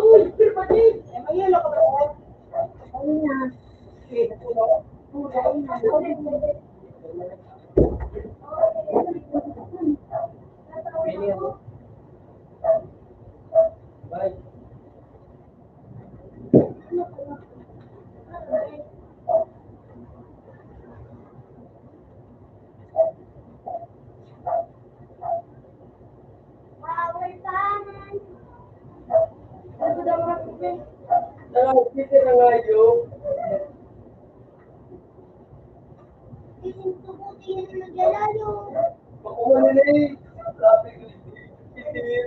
S4: Uy, pirmati! Eh, may yelo ka ba ako?
S2: Bye.
S4: Ano daw mga kupi?
S2: Nakakita na nga yun. Pakuha nila eh. Sabi ko, itinir.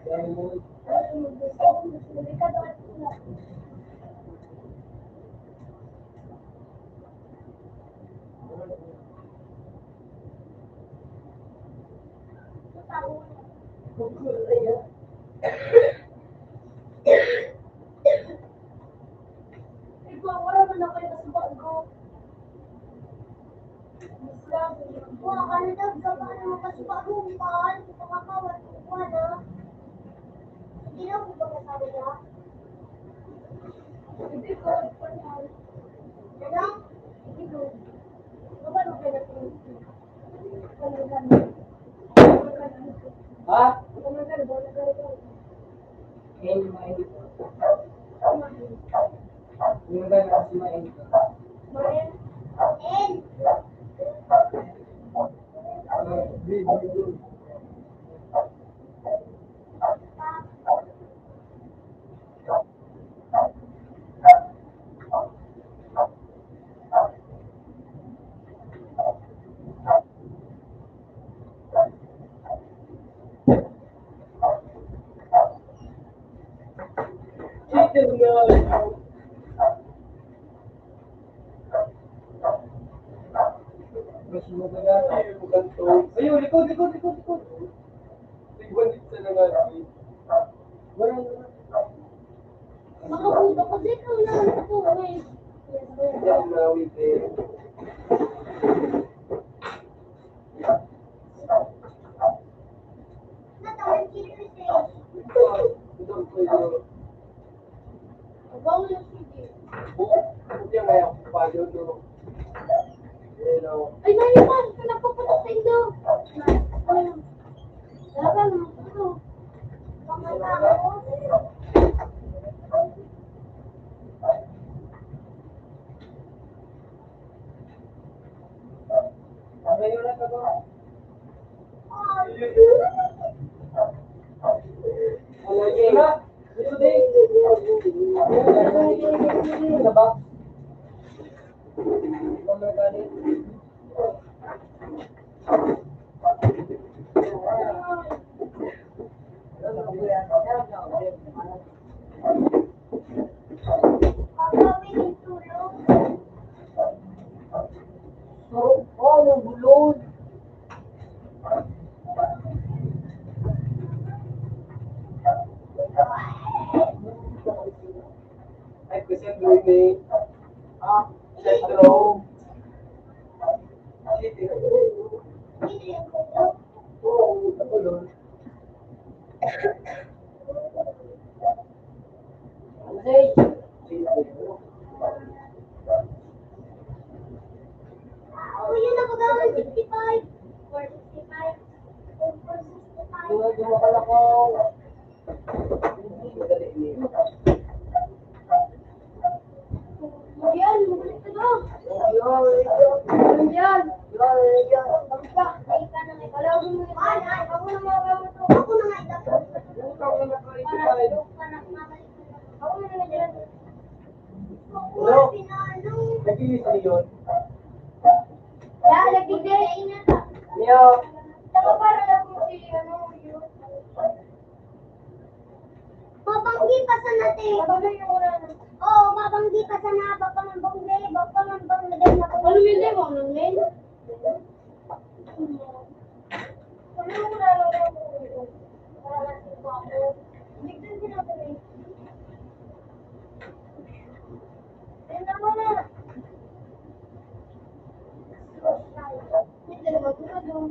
S2: Dahil mo,
S4: Ikaw, wala man na kayo sa bago. Hindi ko, panahal. Hindi ko. Paano kayo natin?
S2: ha?
S5: Eh, yung mga hindi ko. Yung ba na si mga hindi ko.
S2: Chicken nga yun. Mas maganda yung ganito. Ayun, likod. Tigwan dito sa nangyari. Wala.
S4: Makapunta ko dito naman ako eh.
S2: Hindi ako nawit eh. Ito ko yun.
S4: Bawal yung sige.
S2: Hindi may ako pa yun.
S4: Ay, naiwan! Nagpapatak sa inyo! Dapat naman ito.
S2: ha? Ito din. Ano ba? Ikaw mechanic.
S1: Papa, pinitulong.
S2: Oh, yung bulon. Ay, kasi ang gawin eh. Sentro.
S1: Hindi yung tulong.
S2: Bulon.
S1: Oh, yun ako daw, 65. 465. 465.
S2: Dumakal ako. Madali eh.
S4: Yan, mabulit ka daw.
S2: Ayun.
S4: Yan.
S1: Basta, may ka na may
S4: Wala akong mga
S1: Ako na mga gamot. Ako na nga itapos.
S2: Ikaw na naka-85.
S1: Ako na nga dyan.
S2: Hello?
S1: Pinalo.
S2: Nag-iisa yun.
S4: Yan, nagbigay.
S2: Leo.
S4: Saka para lang kung si ano, yun.
S1: Mabanggi pa sa natin.
S4: Mabagay yung wala na.
S1: Oo, mabanggi pa sa na. Baka man banggi. Baka man banggi.
S4: Ano yun din mo? Anong mail? Ano yung wala na ako?
S1: Wala na po ako.
S4: Hindi ko din sinabi na yun. Ayun naman na. Hindi naman ko na doon.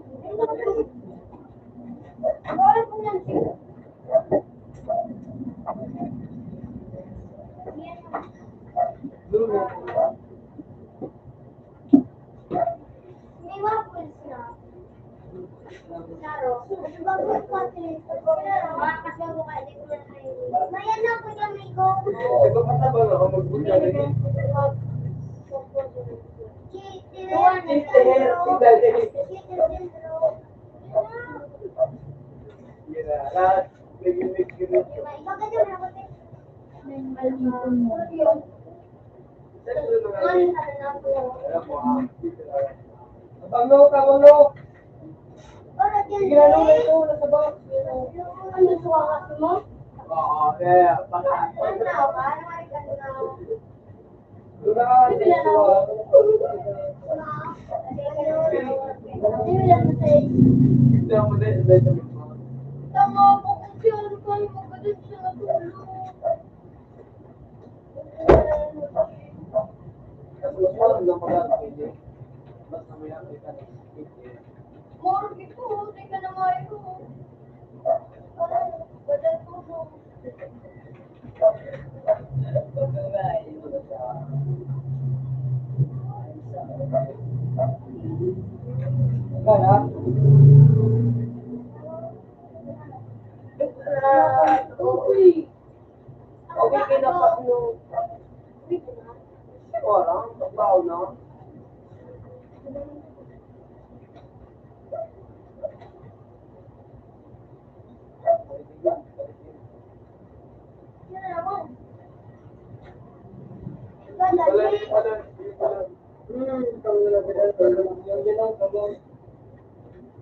S4: Wala po yan siya.
S2: Lulo.
S1: May waffles na. Klaro. Bago pa sila. Kasi ako kaya di ko na kayo. Mayan na ako dyan, may go.
S2: Ikaw matabang ako mag-buka na yun. Yun na. Lahat. Nag-mix yun. Banglo ka, banglo! Sige na nung ito, nasa box.
S4: Ano sa wakas mo?
S2: Oo, kaya, baka. Doon na ka, hindi na ako. Hindi ako din, hindi sa mix mo.
S4: Tama po kung siya ano pa yung magalit siya natulog.
S2: Kasi mas malam lang pag-alas, hindi. Basta may nakita ka na.
S4: Morgue ko, tingnan na nga yun. Badal ko mo.
S2: Kaya?
S4: Okay.
S2: Okay, kinapak nung orang, tabaw na.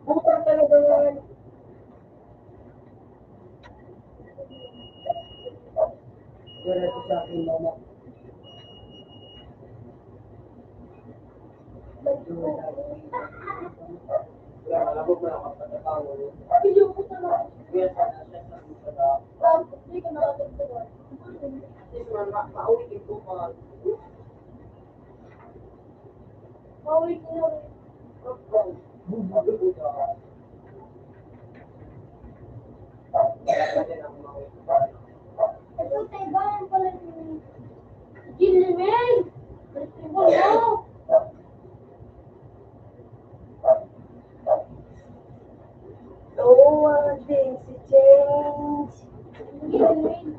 S2: Bukan talaga yan. Wala ito sa akin, mama. Wala, alam mo na ako sa tao.
S4: Video ko sa mga.
S2: Kaya sana siya sa mga tao.
S4: Hindi ko nakatagpuan.
S2: Kasi maulitin ko pa.
S4: Mawin ko na rin.
S2: Bubuto ko ka. Kaya kasi na
S4: Ito tayo ba? Ang pala ni Gilliman. Festival mo.
S2: So, things change.
S4: Gilliman.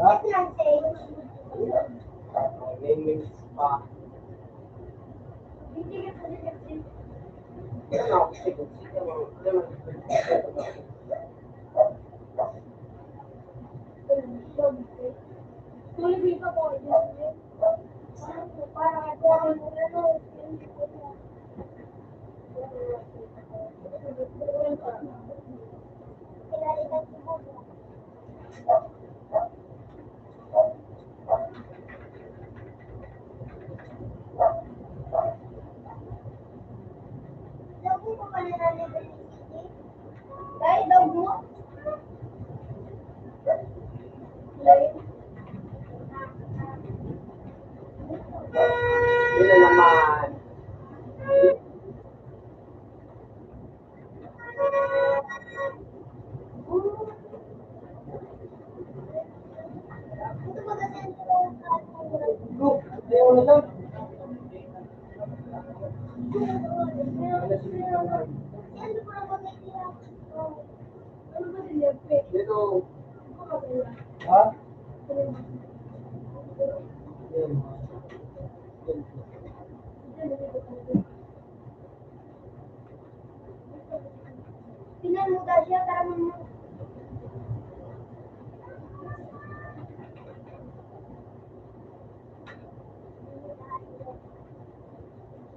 S2: Ha?
S3: Naming spa. Ano ako, sige,
S4: Dahil daw mo.
S3: Yun na naman.
S2: Look, ayaw na lang.
S3: Dito,
S2: Ha? Yan.
S4: Tingnan mo daw siya, karang mo.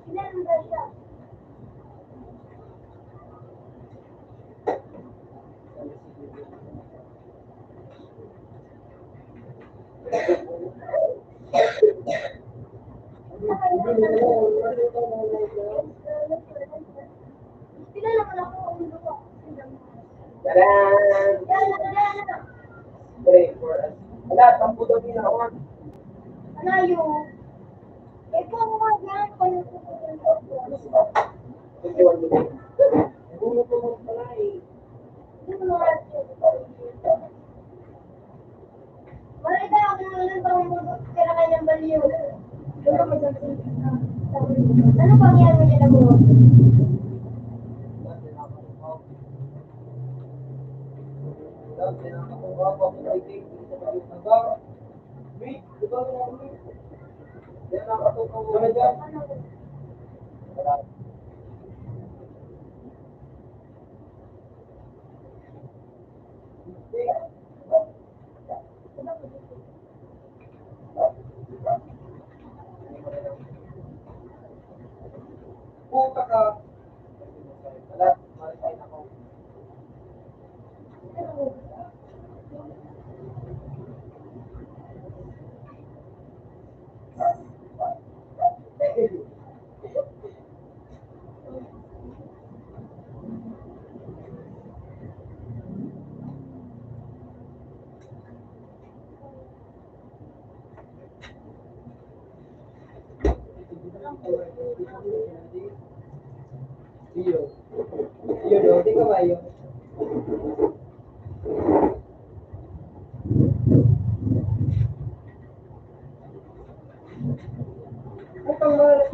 S4: Tingnan mo daw siya. Tingnan naman ako ang lupa.
S3: taran!
S4: Yan.
S3: Pray for us. Wala, tampo daw nila ako.
S4: Ano yung? Ito ang mga yan.
S3: 21 minutes.
S2: Bumuto mo pala eh.
S4: Marita ako naman pang kaya kanyang baliw. Ano pang yan mo dyan ako?
S2: Puta ka. Iyo. Iyo daw, di ka ba iyo? Putang malas.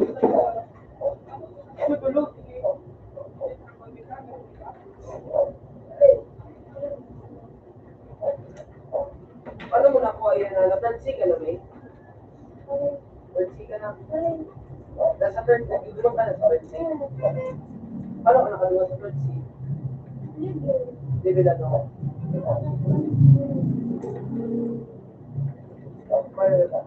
S2: Ano tulog?
S3: Ano mo na po, ayan na, natansi ka na, may? Tansi ka na. Nasa third, nagdulong ka na sa third seat. Paano ka nakaluwa sa third seat? Level ano? Paano ka?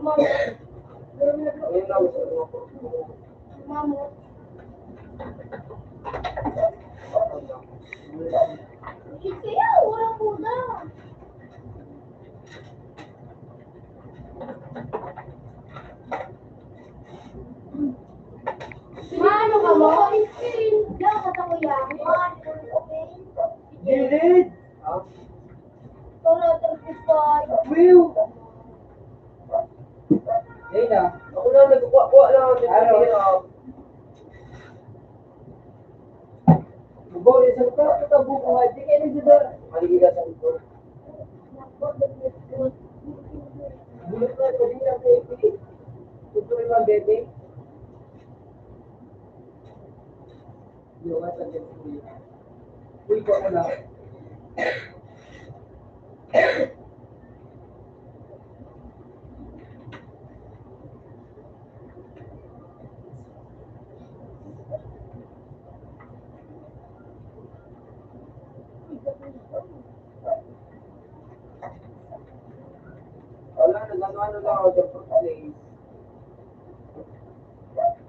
S3: Ngayon na, gusto mo ako.
S4: Mamo. Kaya, walang puda. Maano ka mo? Lang ka sa kuya.
S2: Gilid!
S3: Ha?
S4: Tolo, 35.
S2: Will! Ngayon na.
S3: Ako na, nagkukuha lang.
S2: Ano?
S5: Boleh sampai kita buka ngaji ini juga. Mari kita sambut. Bulan na tadi na baby. Tutuloy na baby. Yung sa baby. Uy ko na. Wala, nag-ano lang ako dyan for place.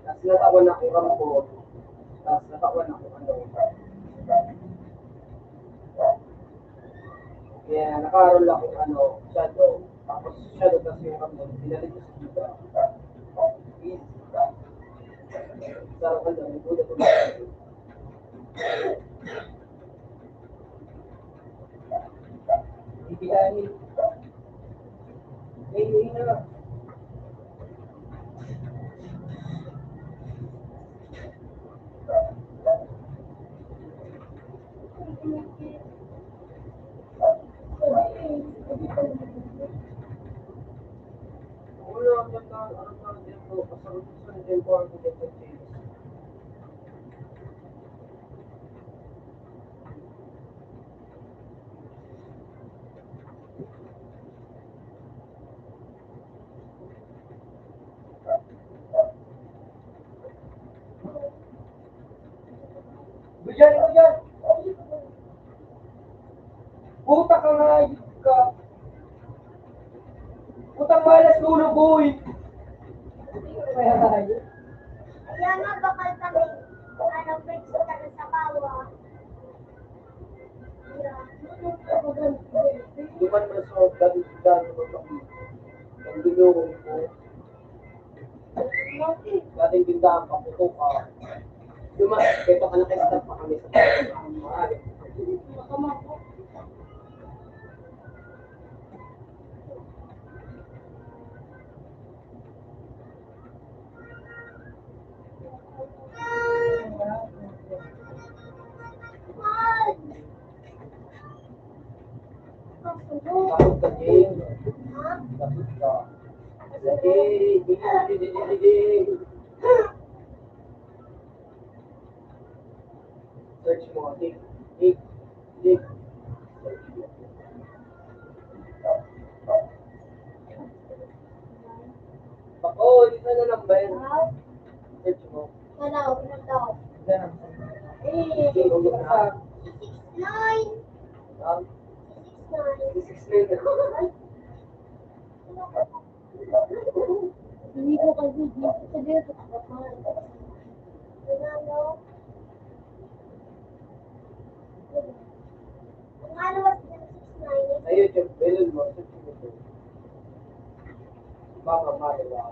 S5: Tapos natawan ako rampo. Tapos natawan ako ano. Kaya nakaroon ako ano, shadow. Tapos shadow kasi yung rampo. Pinalit ko sa kita. Sarap ka lang, igulat ko lang. Ibilahin. Hindi na. Wala akong ano na tempo. Pasarap ko sa tempo ako dito. Bujan, bujan. Puta ka nga, ka. Putang malas ulo, boy.
S1: Kaya nga bakal kami, ano, breaks ka na sa bawa.
S5: Di man masok, dami mo kami. Ang dinurong ko. Dating tindahan pa, puto ka. Kaya ka nakistart pa kami sa pagkakas. Tapos ka, Jane. Tapos ka. Search mo, tik, tik, tik. Oo, di na number. Search mo.
S1: Ano daw?
S5: Ganun.
S1: Eh,
S5: Sige, huwag na.
S1: 9,
S5: Um,
S1: 9.
S5: 6
S1: Hindi ko kasi dito sa dito kapal. Ano? Ang ano was 6, 9?
S5: Ayun, yung bilin mo. Search mo ito. Baka mariwa.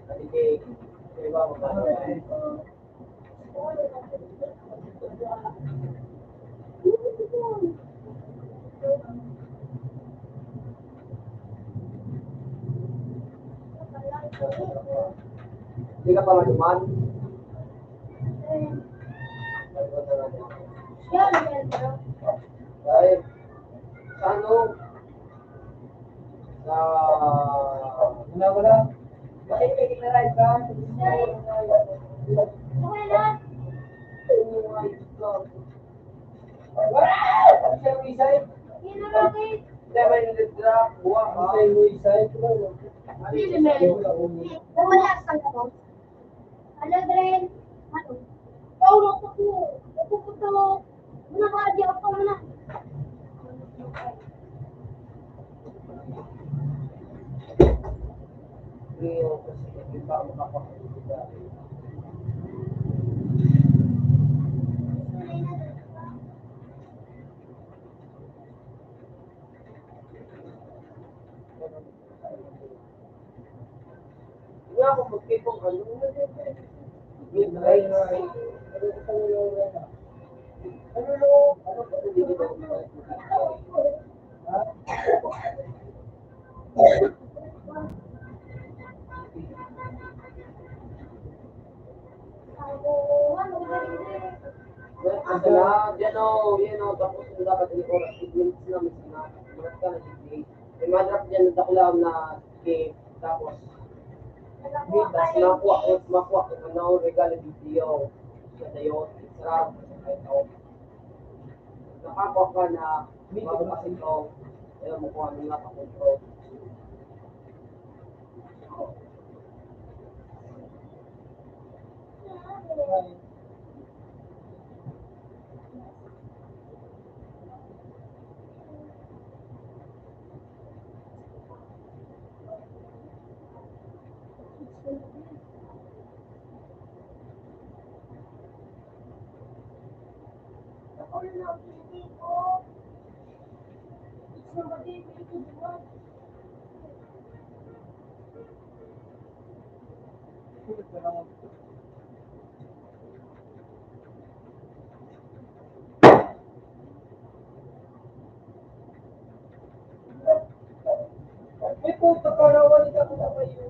S5: Sige, may baka mariwa. Hindi ka pa maluman. Dahil, sa ano, sa, wala. Bakit may kinarayad ka?
S1: Okay na.
S5: Ano siya yung isay?
S1: Yun na bakit?
S5: Hindi, may nag-drop. Buwang ka. Isay mo isay.
S1: Hindi naman. Wala sa ko. Ano, Dren? Ano? Paulo ko po. Pupunta mo. Muna ka, di ako muna.
S5: Rio, kasi hindi pa makapagpapagod. Hindi ako magkipong ano. Midnight. Ano lo? Ano pa hindi ko ha? Asa lahat, yan o, tapos yung dapat yung oras, 8 minutes na, miss na, marat ka na 58. May madrap dyan na dakulam na game, tapos, makuha ko ano, regalo video, sa dayon, sarap, kahit ako. Nakakuha ka na, mabukasin ko, ayun, makuha nyo na pa-control.
S2: May puta ka rawan ka na kayo.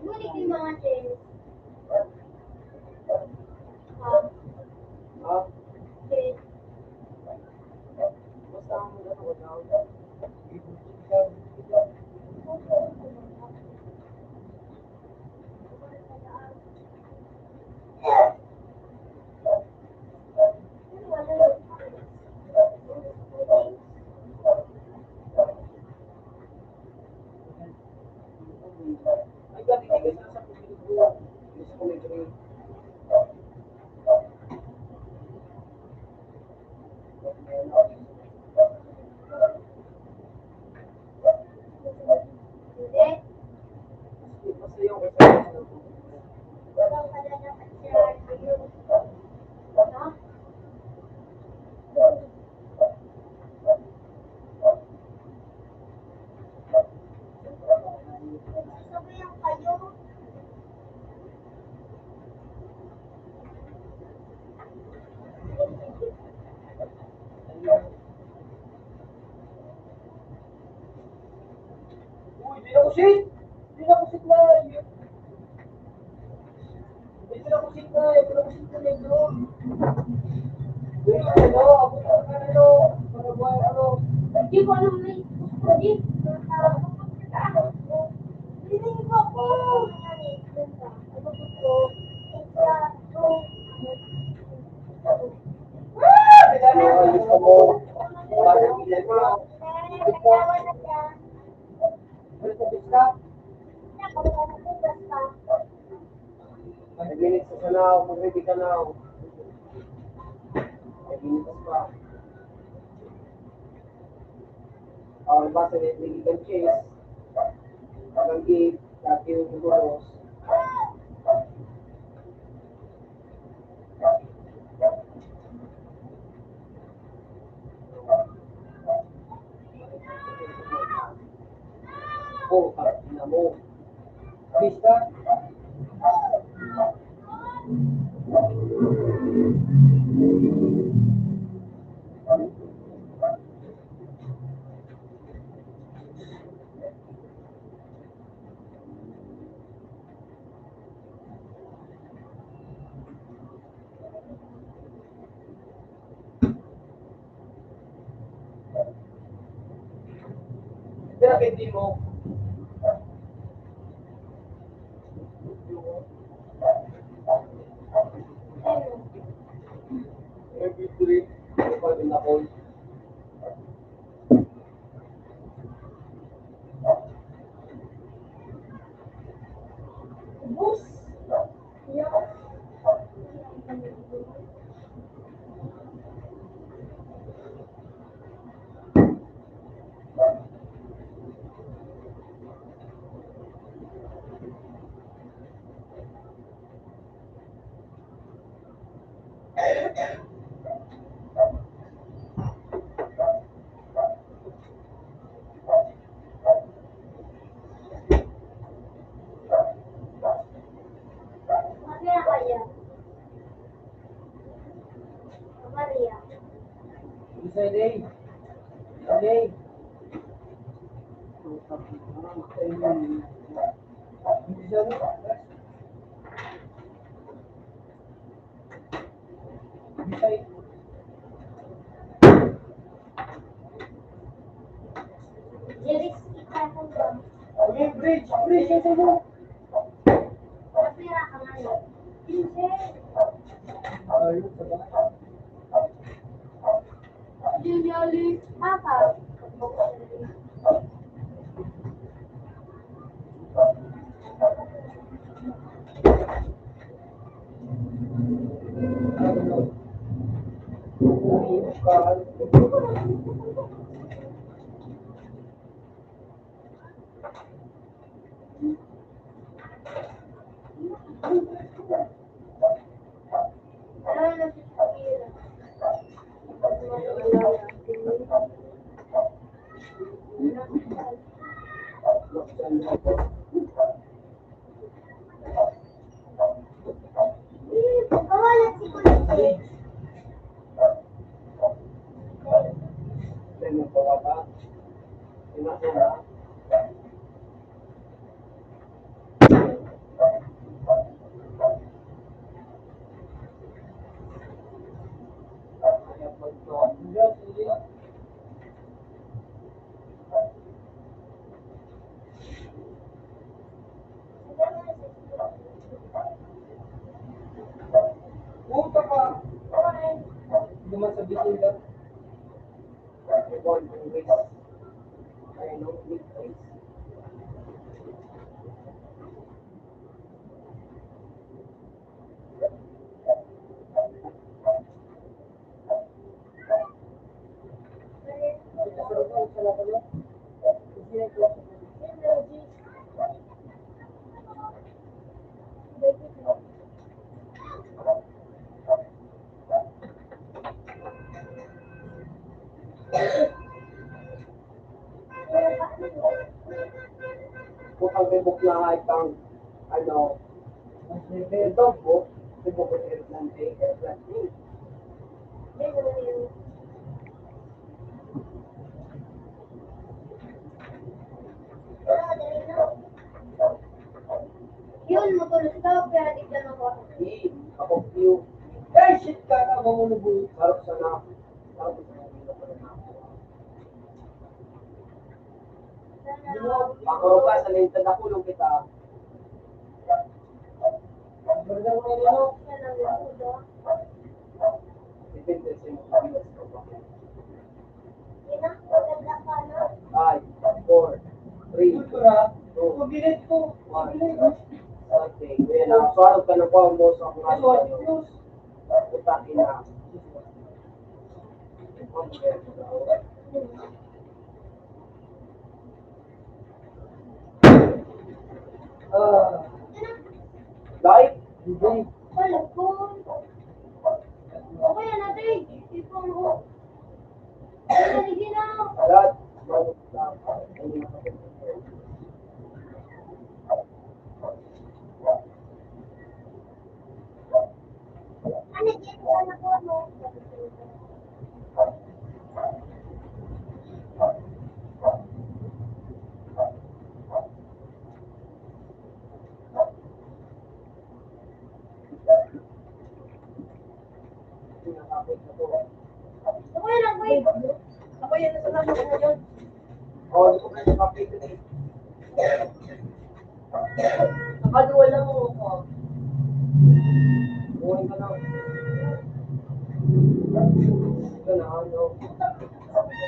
S1: Ngunit yung mga chess.
S5: Ha?
S1: Chess.
S5: Basta ang mga daw. Ay, gabi ka na sa pagkilig ko. Gusto ko may grade.
S1: Hindi.
S5: Basta yung kasama.
S1: Walang kalalakan siya. Ano? Nagsasabayan kayo.
S2: Uy, di na kusit! Di na kusit na! Di na kusit na! Di na kusit na negro! Uy, ano? Abot ka na ano? Para buhay ano?
S1: Hindi ko alam na ito. Hindi. Piling ko po. Ano ko?
S5: Gusto mo. Para ilan mo.
S2: Ano sa bisna?
S5: May minutes ka na. Mag-ready ka na. May minutes pa. Ang basa na yung legal chase. Ang gate. Dati yung gugulos. Oh, na mo.
S2: Bisna?
S5: Pero hindi mo. MP3. Ano pa rin ako?
S1: Bus.
S3: Isa day. Day. Hindi siya no? Bisay.
S1: Jeris, kita ko ba?
S3: Okay, bridge. Bridge yung sa'yo.
S1: Napira ka ngayon. Hindi.
S3: Ayun, sa bahay.
S4: Genially.
S1: Papa. Ano na si Kapira? Kawalan si Kulit.
S3: Puta ka. Duman sa bitin ka. Kung ang tibok na kahit ang ano, ito po, tibok ko airplane, airplane.
S1: Yun, matulog ka, pero di ka nakuha.
S3: Ako view. Eh, shit ka na, mamulubo. Harap sana. Harap sana. Ako ka, sa lintad ako nung kita. Berda mo yan yun. Depende sa mga videos ko ba. 5, 4, 3, 2,
S2: Mabilis ko.
S3: 1. Okay, kaya nakaswarap ka ng kuha mo sa mga utakin na. Live? Hindi.
S1: Wala ko. Okay na natin. Ipon ko. Hindi na.
S3: Lahat.
S1: Ano dito na ko mo? Okay lang, wait.
S4: Ako yan nasa labo ko ngayon.
S3: Oh, ito ka yung kapit na eh.
S4: Nakaduwal lang ako.
S3: Buhay ka na. Ito na, ano.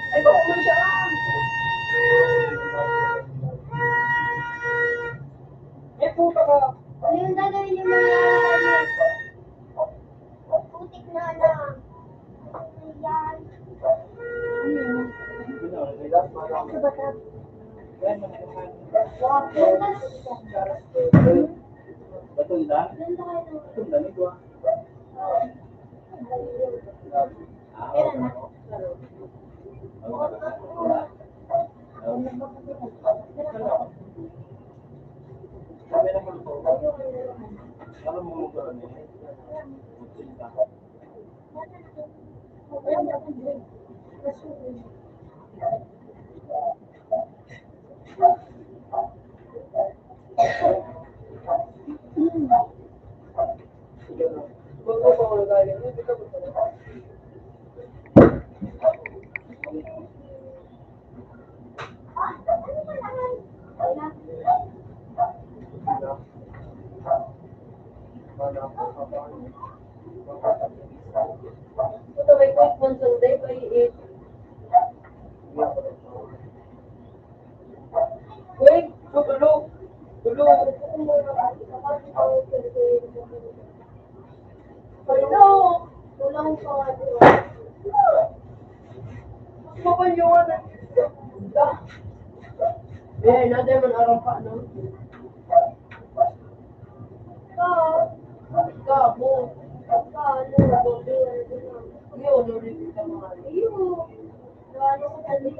S4: Ay, baka mo siya.
S3: Eh, puta ka.
S1: Ano yung gagawin niyo mga putik na lang. Yan. Sa batas.
S5: Batunda?
S1: Doon tayo ng-
S5: Batunda ni gua.
S1: Kailan na?
S5: Kami na mo ko. Kalau mau ko ni.
S1: Wala na.
S5: Ito may quick man Sunday, may 8. Quick, tulog. Tulog.
S4: Hello! Tulang ko.
S5: Mapanyawan na. Eh, natin man arang pa, no? Ika, mo. Iyo, nurinig ka mga. Wala akong kasabi.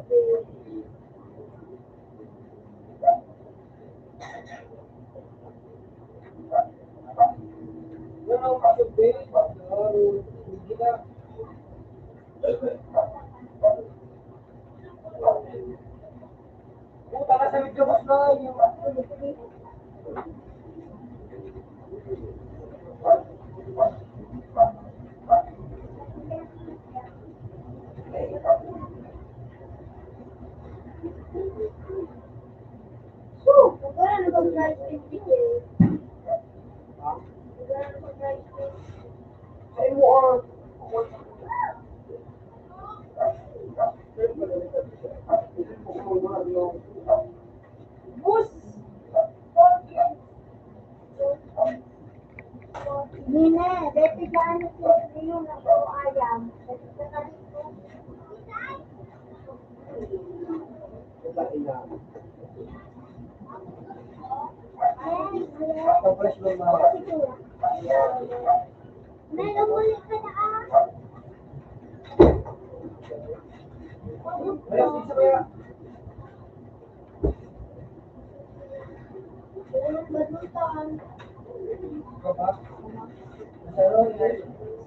S5: Hindi na. Puta ka sa medyo boss na. Ay mo ang. Bus!
S1: Nina, dati dyan na yung ako ayam.
S3: Tapos yung mga
S1: May namulit ka na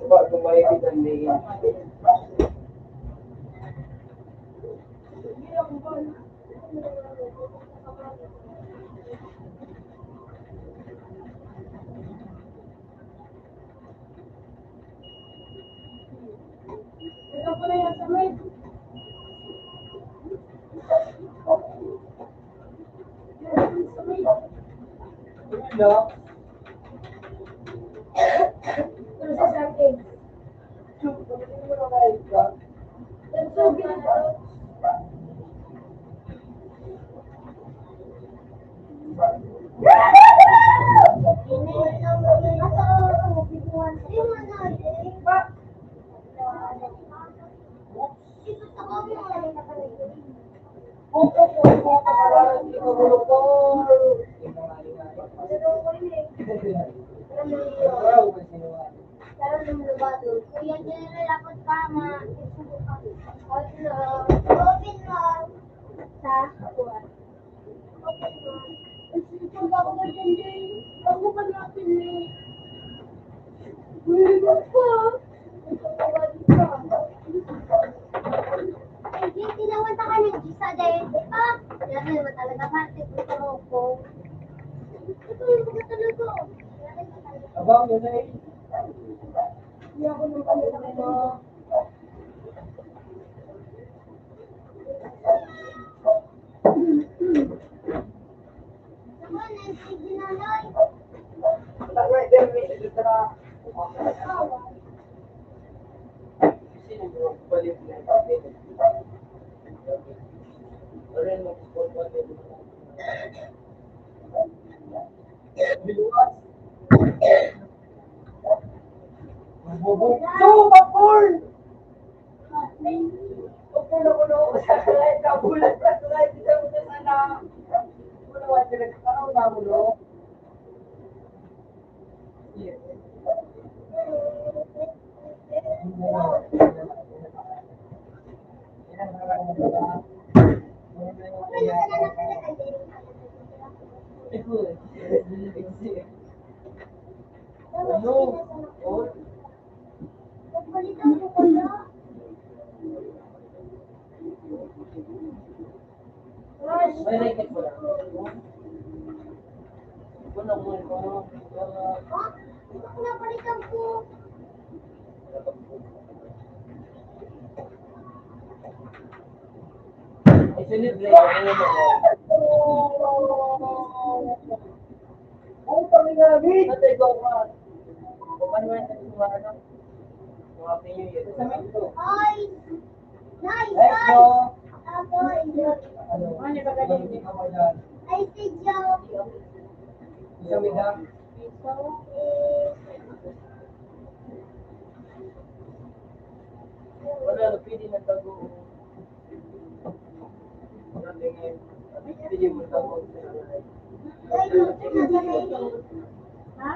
S3: Sebab lumayan kita ni.
S4: Ito pala yan sa may.
S3: No.
S4: Pero sa akin. Ito, ginagawa.
S1: Kuya, dyan na lapot ka, ma. Open mo. Sa? Open mo.
S4: Pag ako nag-enjoy, ako pa natin eh. William pa.
S1: Hindi, tinawanta ka ng isa din. Di ba? Grabe naman talaga. Parte gusto mo ko. Ito yung mga talaga. Grabe naman talaga.
S3: Abang yun eh.
S4: Hindi ako nang kami na.
S1: Ako, nagsige na lang.
S3: Tak right there ni kita na. Sino mo balik na ito? Rin mo ko balik. Biluas. Bobo. No, popcorn. Ulo. Sakay ka bulat sakay dito mo sana. Ulo wa pinagkaraw na ulo.
S5: May nakit mo lang. Wala mo ito.
S1: Napalitan ko.
S5: Isilibre. Ano mo?
S2: Ang panginamin!
S5: Ito ikaw ka. Paano mo ito sumarap? Mga New Year.
S1: Ay! Nice!
S2: Let's
S1: Nice!
S2: go!
S1: Ako,
S2: Ano? Ano ba ganyan? Hindi ka mo dyan.
S1: ay si Joe.
S2: Kami na.
S1: So, eh,
S5: Wala, pwede na tago. Wala tingin. Pwede mo tago.
S1: ay, gusto na sa may- Ha?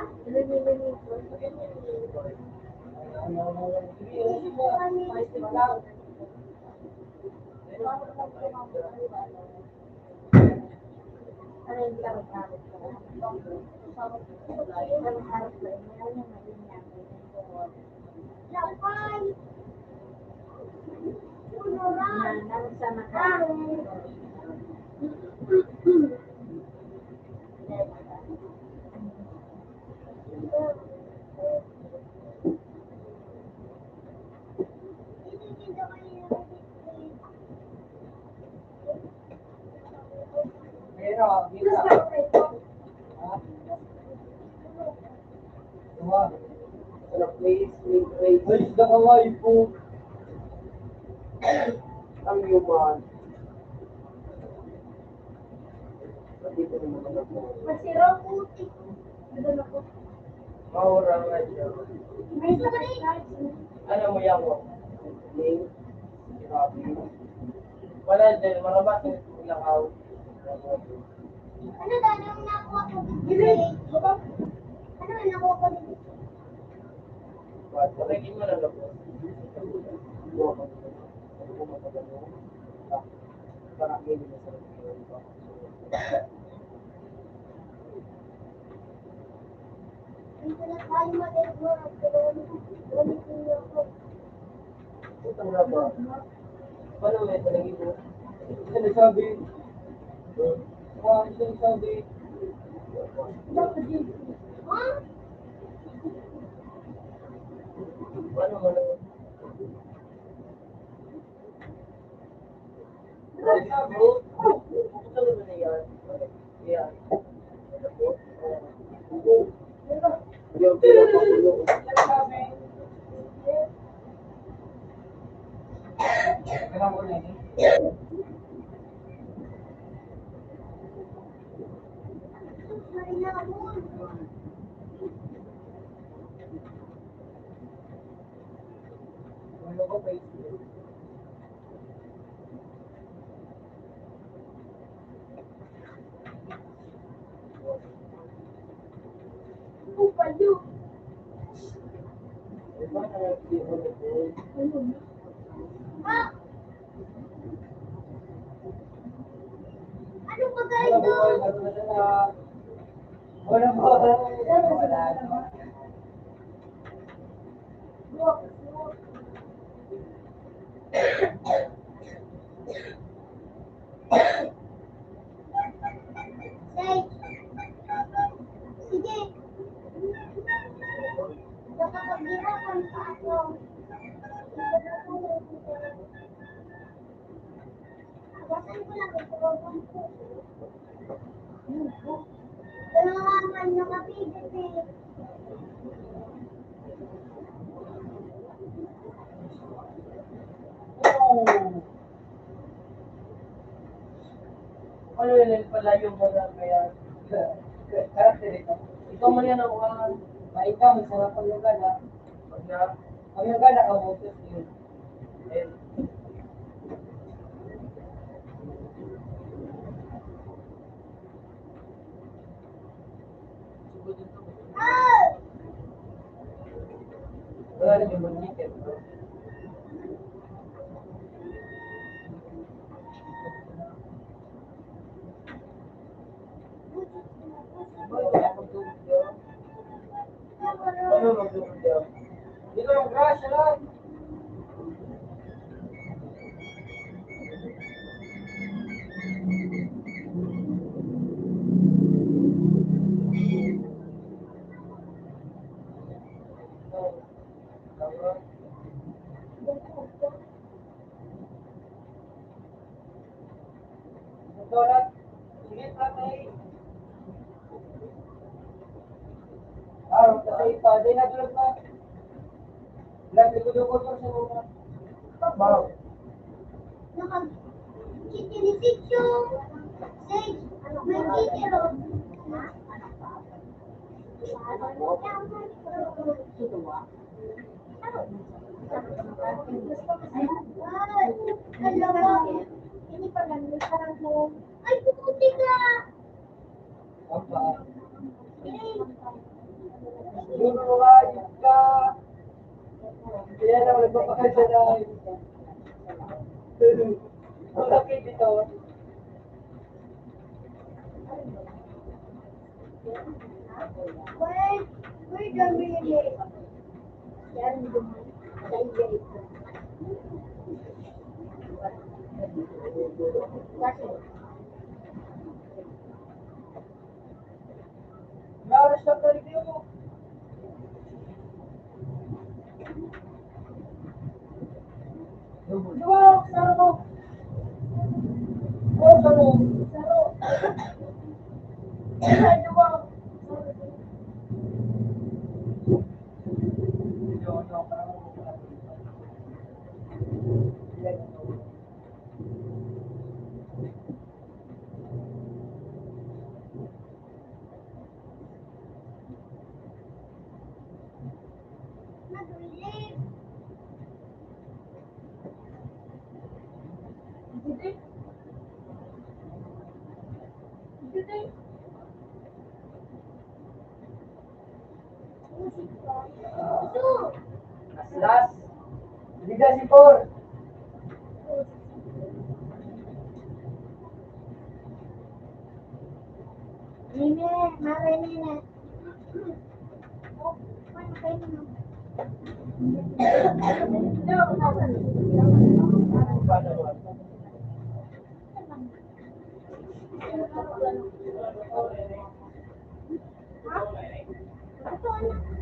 S1: Ano yung gamit-gamit ko? Lapay! Punuran! Nagsama ka.
S2: Mira, mira. Ha? Diba? Ay, nakaway po. Ang yuman.
S1: Masiro putik.
S5: Maura nga siya.
S1: May sorry.
S5: Ano mo yan mo? Ning? Grabe. Wala din, marabat yung lakaw.
S1: Ano daw yung nakuha ko dito? Ano yung nakuha ko dito?
S5: Pakikin mo na lang po.
S2: Parang hindi na sa
S1: Dito na tayo mag-explore. Ulit niyo ako.
S5: Utang na ba? Paano may palagi mo?
S2: Isa na sabi. Isa na sabi.
S1: Ha?
S5: Paano mo naman?
S2: Sabi.
S5: Ito naman na yan. Yan. Yung pinapatulo.
S2: Sabi. Kailangan mo na yun.
S1: Marinamon.
S2: Ano ko pa
S1: Upayo. Ha? Ano ba
S2: Wala
S1: ganito?
S2: po. Wala po. Wala po.
S1: Say. Sige. Baka maghirapan pa ako. Agasan ko lang ito. Kaya naman nakapigit eh.
S5: Ano yun pala yung mga kaya?
S2: Karakter ito.
S5: Ikaw man yan ang ukangan.
S2: Maikaw, masarap ang lugar ha.
S5: Pag na,
S2: Ang lugar nakabutos yun.
S5: eh, sugod ito.
S1: Ah!
S5: Wala rin yung mag-ticket. Wala akong tubig yun. Ano magtubig yun?
S2: Dito yung crush lang.
S3: Donut. Sige, tatay. Tatay pa. Di na tulad na. Lagi ko doon ko sa mga. Wow.
S1: Nakag-chichilisik yung sage. May kitiro. Ini paganda sa mo. Ay, puputi ka!
S3: Apa? Siguro mga ka. Kaya naman nagpapakasya na. Ang laki dito.
S1: Where's the really? Yan,
S3: Meron siya ka review. Diba? Saro. Oh, saro. Saro. Diba? Last. Liga si Paul.
S1: Nene, mare nene. Oh, mana kayo naman? Ito, anak.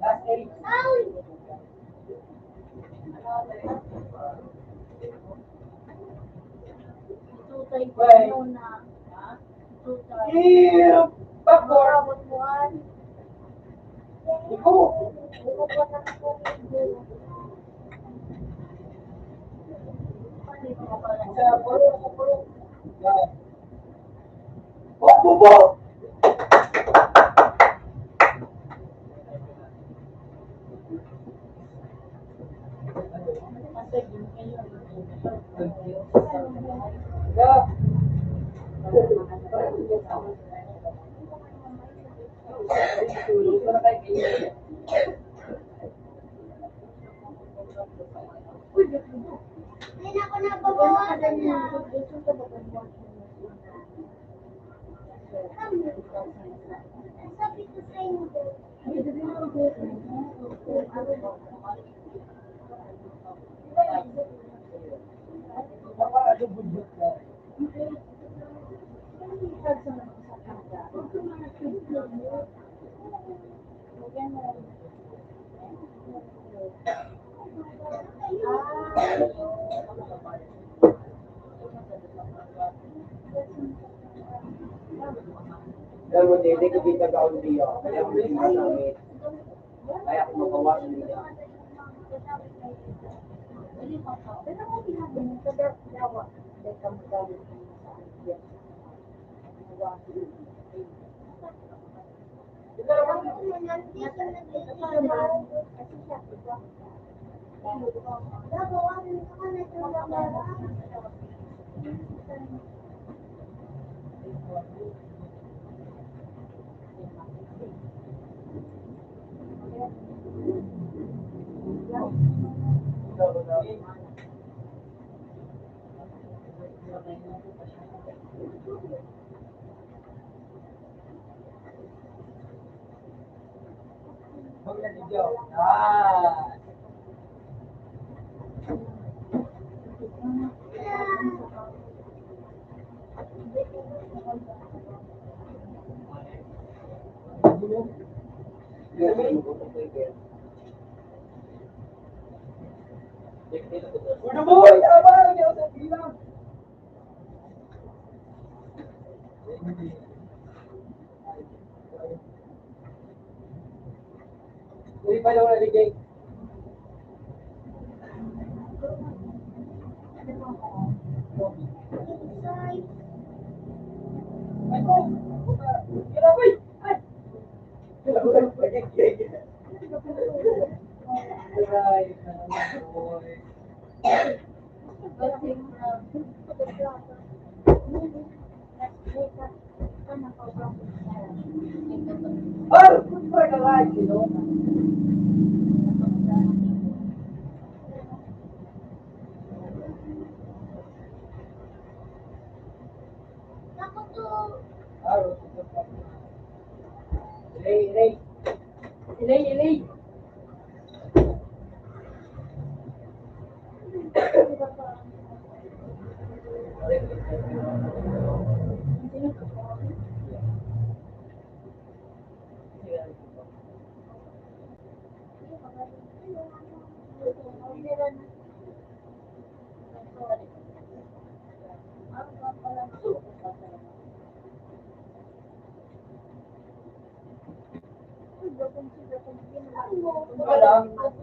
S3: Last 8.
S1: Ay! Tutay ko na. Tutay.
S3: Yeah! Backboard.
S1: Abot mo an.
S3: Iko.
S1: Ikaw pa na ako.
S3: Sa puro, sa puro. Yan. Oh, bubo! Yeah.
S1: Hindi na ako nababawasan na. Sabi ko sa inyo.
S3: Alam mo, hindi ko kita gaon niya. Kaya mo hindi namin. Kaya ako magawa niya. Ah.
S2: Udah boy, abang, jangan saya bilang. Jadi pada orang lagi.
S1: Ako tuh.
S5: Ilay.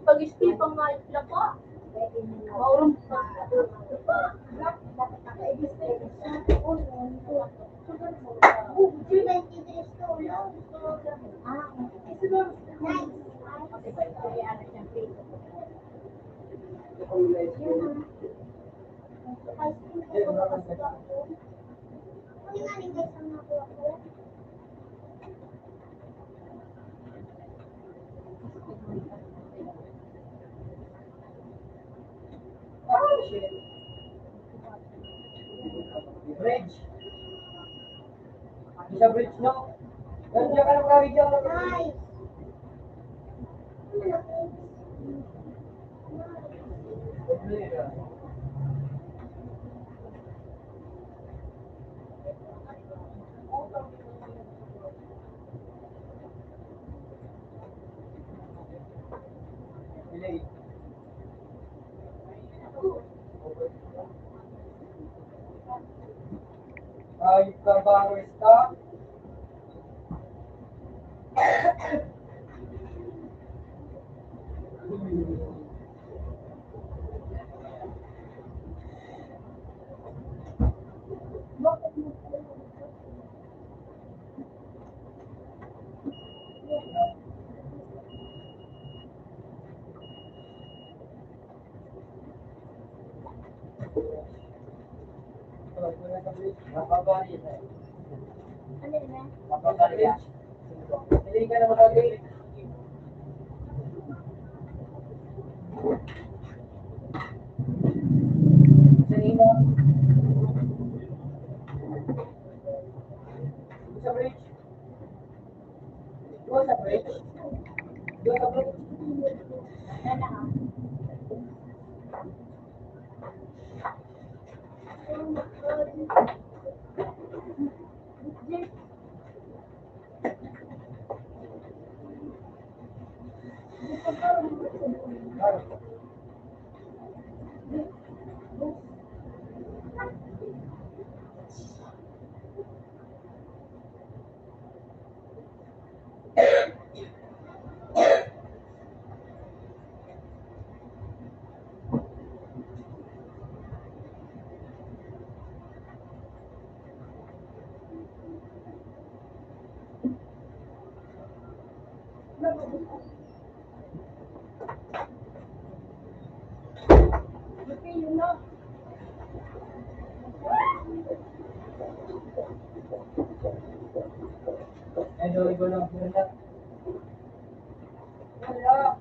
S4: Pag-istipang nga yung lako. Maurong pa.
S2: Bridge. Isa bridge, no? Nandiyan ka ng kawig dyan.
S1: Nice.
S2: Ayup ka ba, Resta?
S1: Ano yun eh?
S2: Hindi ka na makagalit. Sanina. Sa bridge. Doon sa bridge. Doon sa bridge. Aduh, ibu nak berenang. Wala.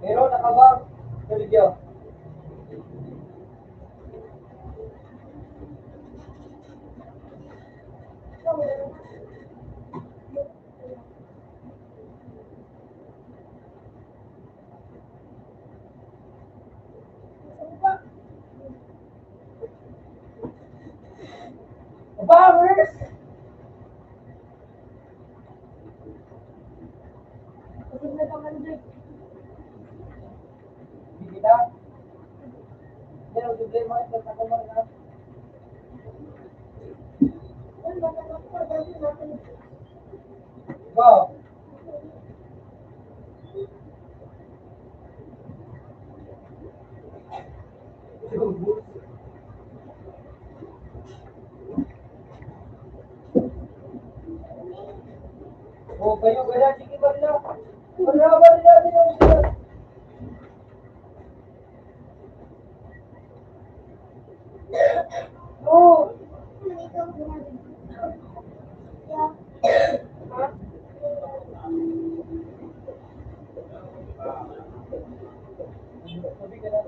S2: Meron nakabang. Sergio. Bangers!
S4: Kasi na naman dyan.
S2: Hindi na. Pero problema ito sa kumar na. Wow. Oh, kayo kaya sige barila. Barila niyo. Oh, sabi ka na.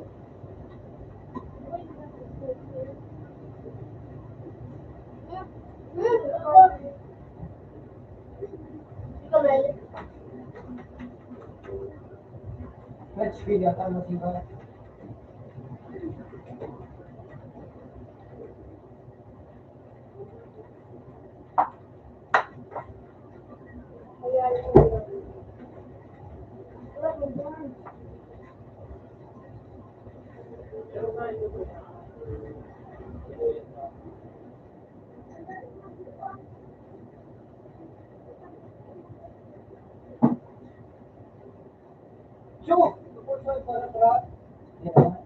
S4: Ikaw, Mel.
S2: Let's feel yata mo siya. Chuk! Para. Yeah.